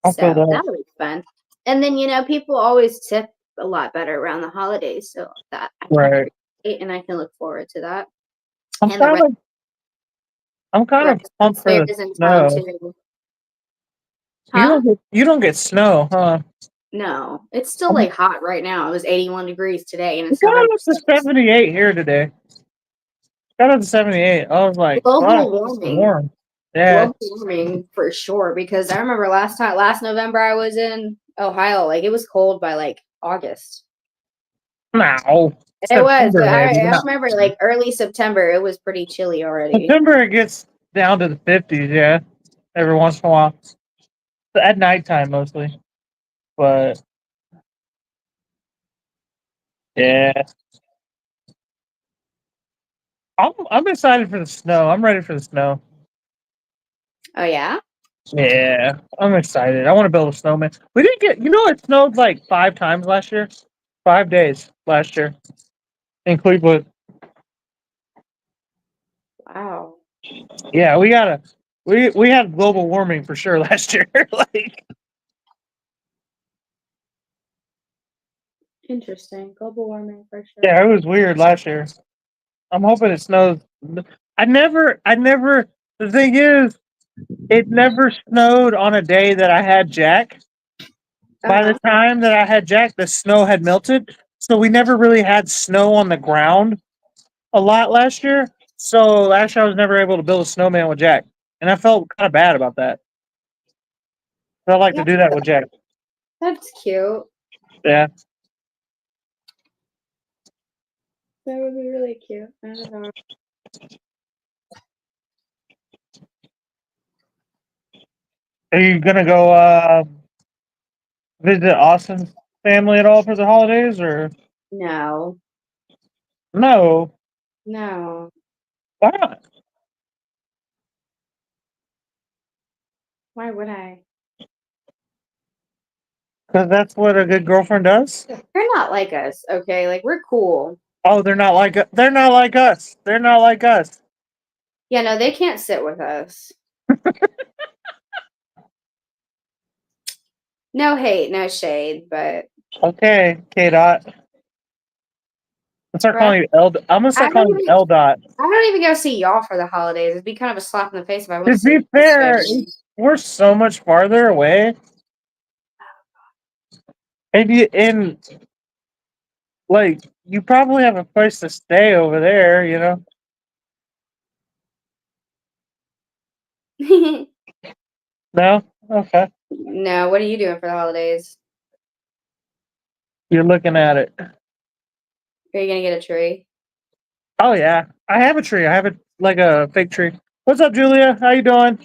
I feel So that. that'll be fun. And then, people always tip a lot better around the holidays, so that I can Right. appreciate and I can look forward to that. I'm And the kind of pumped for the is in town snow. too. Huh? You don't get snow, huh? No, it's still I'm like hot right now. It was 81 degrees today, and it it's got November up to 6th. 78 here today. Got up to 78. I was like, Global fuck, it's warming. warm. Yeah. Global warming for sure. Because I remember last November I was in Ohio, like it was cold by like August. No. It was. September, I maybe. remember like early September, it was pretty chilly already. September it gets down to the 50s, yeah. Every once in a while. At nighttime mostly. But yeah. I'm excited for the snow. I'm ready for the snow. Oh yeah? Yeah, I'm excited. I want to build a snowman. We didn't get, it snowed like 5 times last year. 5 days last year in Cleveland. Wow. Yeah, we had global warming for sure last year. Like, Interesting. Global warming for sure. yeah, it was weird last year. I'm hoping it snows. The thing is, it never snowed on a day that I had Jack. By the time that I had Jack, the snow had melted. So we never really had snow on the ground a lot last year. So last year I was never able to build a snowman with Jack. And I felt kind of bad about that. So I like to do that with Jack. That's cute. Yeah. That would be really cute. I don't know. Are you gonna go visit Austin's family at all for the holidays or No. no? No. Why not? Why would I? Because that's what a good girlfriend does. They're not like us, okay? Like we're cool. Oh, they're not like us. They're not like us. They're not like us. Yeah, no, they can't sit with us. No hate, no shade, but Okay, K Dot. I'm start calling you L. I'm gonna start calling you L Dot. I don't even go see y'all for the holidays. It'd be kind of a slap in the face if I went To to see be fair, we're so much farther away. And like you probably have a place to stay over there, No? Okay. No, what are you doing for the holidays? You're looking at it. Are you gonna get a tree? Oh yeah. I have a tree. I have it like a fake tree. What's up, Julia? How you doing?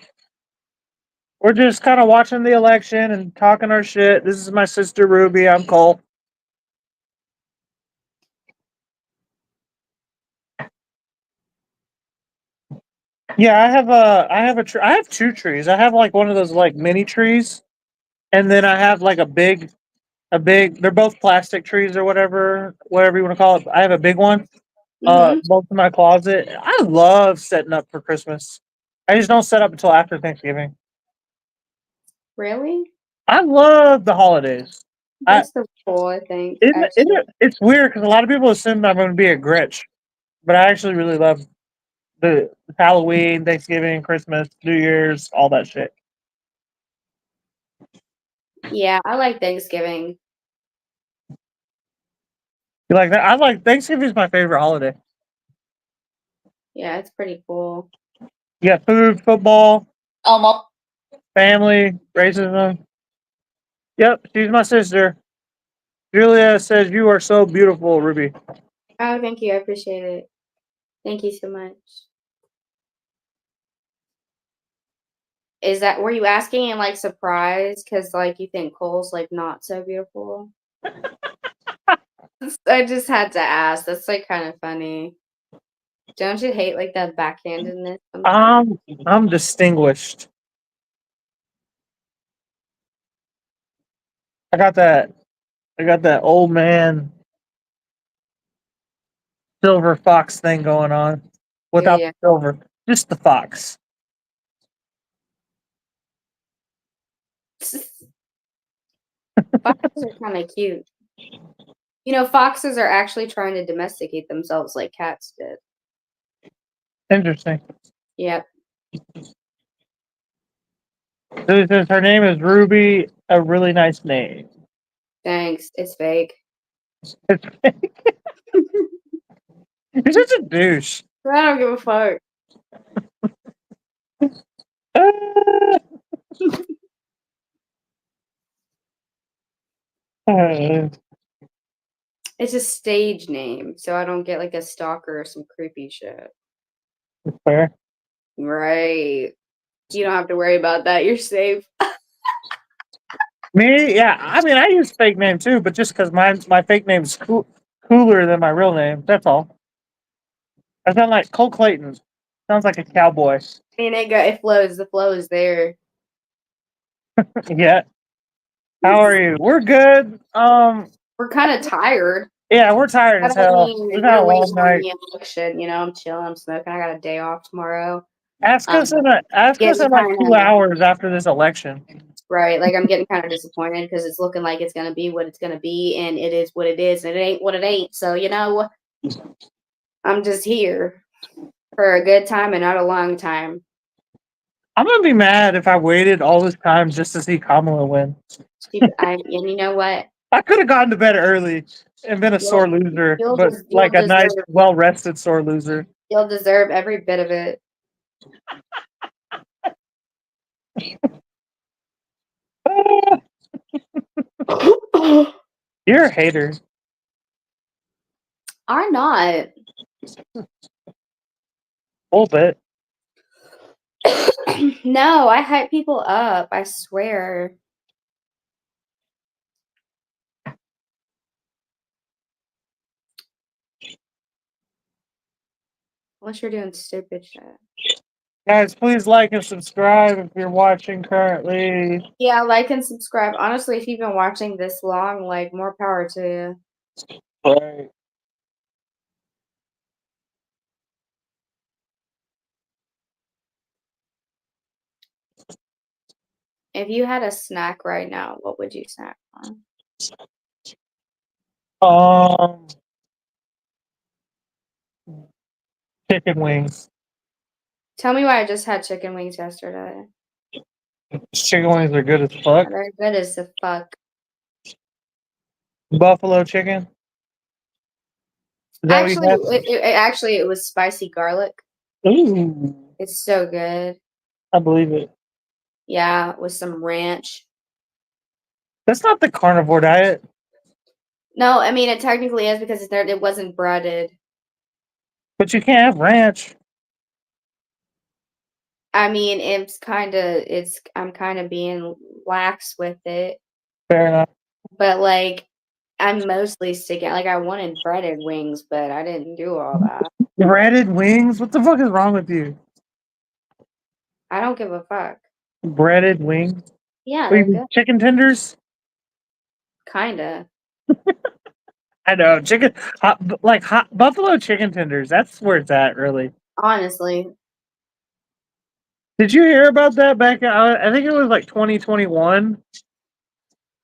We're just kind of watching the election and talking our shit. This is my sister Ruby. I'm Cole. Yeah, I have two trees. I have like one of those like mini trees, and then I have like a big. They're both plastic trees or whatever you want to call it. I have a big one. Hmm. Both in my closet. I love setting up for Christmas. I just don't set up until after Thanksgiving. Really? I love the holidays. I That's so cool, I think, isn't actually. it, it's weird because a lot of people assume that I'm going to be a Grinch, but I actually really love the Halloween, Thanksgiving, Christmas, New Year's, all that shit. Yeah, I like Thanksgiving. You like that? I like Thanksgiving is my favorite holiday. Yeah, it's pretty cool. You got food, football, Almost. family, racism. Yep, she's my sister. Julia says you are so beautiful, Ruby. Oh, thank you. I appreciate it. Thank you so much. Were you asking in like surprise because like you think Cole's like not so beautiful? I just had to ask. That's like kind of funny. Don't you hate like that backhandedness sometimes? I'm distinguished. I got that. I got that old man silver fox thing going on, without Yeah. the silver, just the fox. Foxes are kind of cute. You know, foxes are actually trying to domesticate themselves like cats did. Interesting. Yep. So it says her name is Ruby. A really nice name. Thanks. It's fake. You're such a douche. I don't give a fuck. It's a stage name, so I don't get like a stalker or some creepy shit. Fair. Right. You don't have to worry about that. You're safe. Me, yeah. I mean, I use fake name too, but just because my fake name's cooler than my real name. That's all. I sound like Cole Clayton. Sounds like a cowboy. I mean, it flows. The flow is there. Yeah. How are you? We're good. We're kind of tired. Yeah, we're tired as I hell. mean, We've had a you're long waiting on night. the election. You know, I'm chilling. I'm smoking. I got a day off tomorrow. Ask us Um, in getting like kind 2 hours after this election. right. Like I'm getting kind of disappointed because it's looking like it's gonna be what it's gonna be, and it is what it is, and it ain't what it ain't. So you know, I'm just here for a good time and not a long time. I'm gonna be mad if I waited all this time just to see Kamala win. And you know what? I could have gone to bed early and been a You'll sore loser, you'll but you'll like a nice, deserve well rested sore loser. you'll deserve every bit of it. You're a hater. Are not. A little bit. No, I hype people up. I swear. Unless you're doing stupid shit. Guys, please like and subscribe if you're watching currently. Yeah, like and subscribe. Honestly, if you've been watching this long, like more power to you. Right. If you had a snack right now, what would you snack on? Chicken wings. Tell me why I just had chicken wings yesterday. Chicken wings are good as fuck. They're good as the fuck. Buffalo chicken. Is that Actually, what you it was spicy garlic. have? Ooh, It's so good. I believe it. Yeah, with some ranch. That's not the carnivore diet. No, I mean it technically is because it wasn't breaded. But you can't have ranch. I mean, I'm kind of being lax with it, Fair enough. but like I'm mostly sticking. Like I wanted breaded wings, but I didn't do all that. Breaded wings? What the fuck is wrong with you? I don't give a fuck. Breaded wings. Yeah, What, they're you mean good. chicken tenders? Kinda. I know chicken, hot buffalo chicken tenders. That's where it's at, really. Honestly. Did you hear about that back? I think it was like 2021.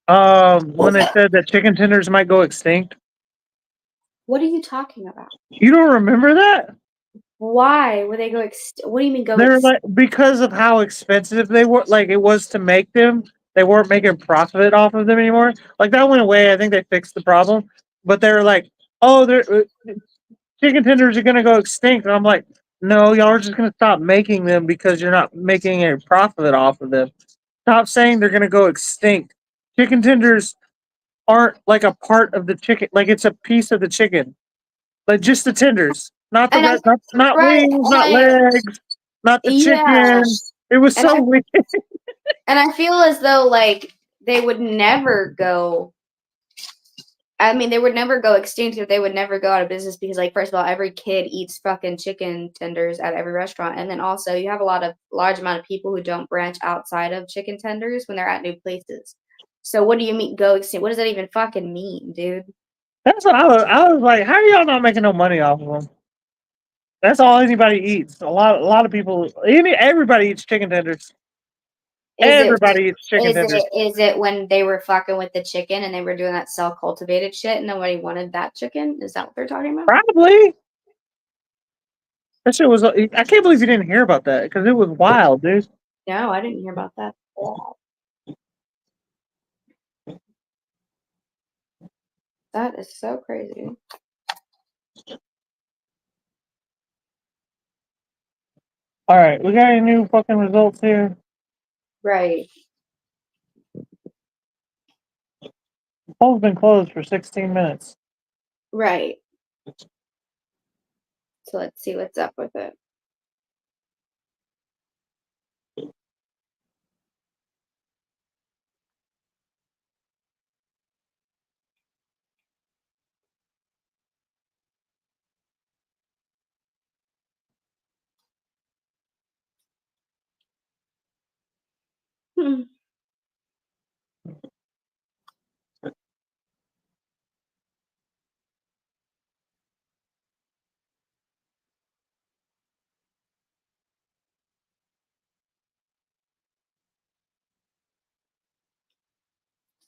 When they said that chicken tenders might go extinct. What are you talking about? You don't remember that? Why would they go what do you mean go They're like, because of how expensive they were, like it was to make them. They weren't making profit off of them anymore. Like that went away. I think they fixed the problem. But they were like, oh, they're chicken tenders are gonna go extinct. And I'm like, no, y'all are just gonna stop making them because you're not making a profit off of them. Stop saying they're gonna go extinct. Chicken tenders aren't like a part of the chicken. Like it's a piece of the chicken. Like just the tenders, not the rest, not right, wings, not legs, not the chicken. It was so weird. And I feel as though like they would never go. I mean, they would never go extinct, if they would never go out of business, because, like, first of all, every kid eats fucking chicken tenders at every restaurant, and then also you have a large amount of people who don't branch outside of chicken tenders when they're at new places. So what do you mean go extinct? What does that even fucking mean, dude? That's what I was like. How are y'all not making no money off of them? That's all anybody eats. A lot of people. Everybody eats chicken tenders. Everybody eats chicken tenders. Is it when they were fucking with the chicken and they were doing that self-cultivated shit and nobody wanted that chicken? Is that what they're talking about? Probably. That shit was. I can't believe you didn't hear about that because it was wild, dude. No, I didn't hear about that. That is so crazy. All right, we got any new fucking results here? Right. The poll's been closed for 16 minutes. Right. So let's see what's up with it. Hmm.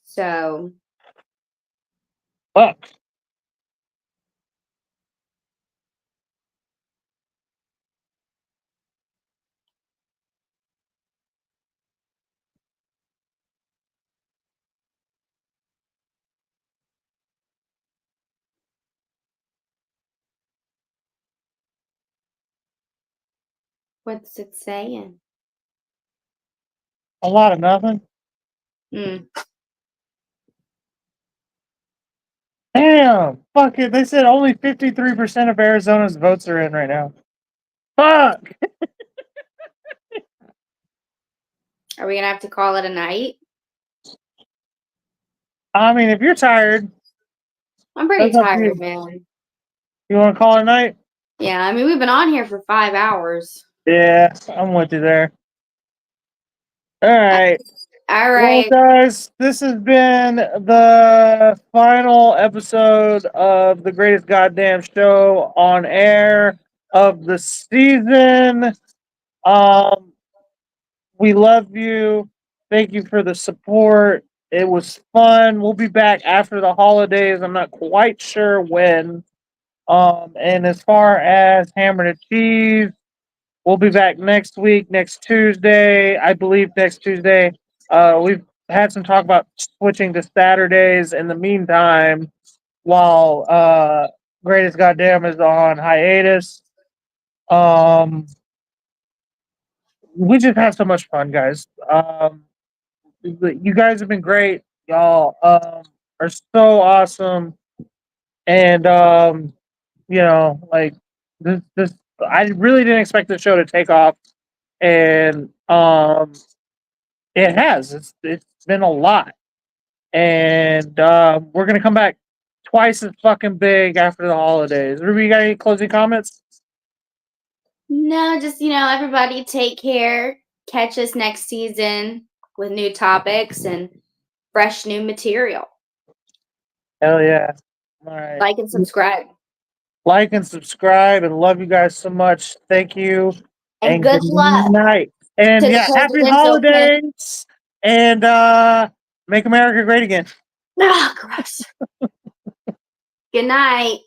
So. Fuck. What's it saying? A lot of nothing. Hmm. Damn. Fuck it. They said only 53% of Arizona's votes are in right now. Fuck. Are we gonna have to call it a night? I mean, if you're tired, I'm pretty that's up to tired, you. man. You want to call it a night? Yeah, I mean we've been on here for 5 hours. Yeah, I'm with you there. All right. All Well, right. guys, this has been the final episode of the greatest goddamn show on air of the season. We love you. Thank you for the support. It was fun. We'll be back after the holidays. I'm not quite sure when. And as far as Hammer and Cheese, we'll be back next week, next Tuesday. I believe next Tuesday. We've had some talk about switching to Saturdays in the meantime, while Greatest Goddamn is on hiatus. We just have so much fun, guys. You guys have been great. Y'all are so awesome. And like this I really didn't expect the show to take off. And it has. It's been a lot. And we're gonna come back twice as fucking big after the holidays. Ruby, you got any closing comments? No, just everybody take care. catch us next season with new topics and fresh new material. Hell yeah. All right. Like and subscribe. Like and subscribe, and love you guys so much. Thank you. And good luck night. And to the yeah, happy presidential holidays. And make America great again. Ah, gross. Good night.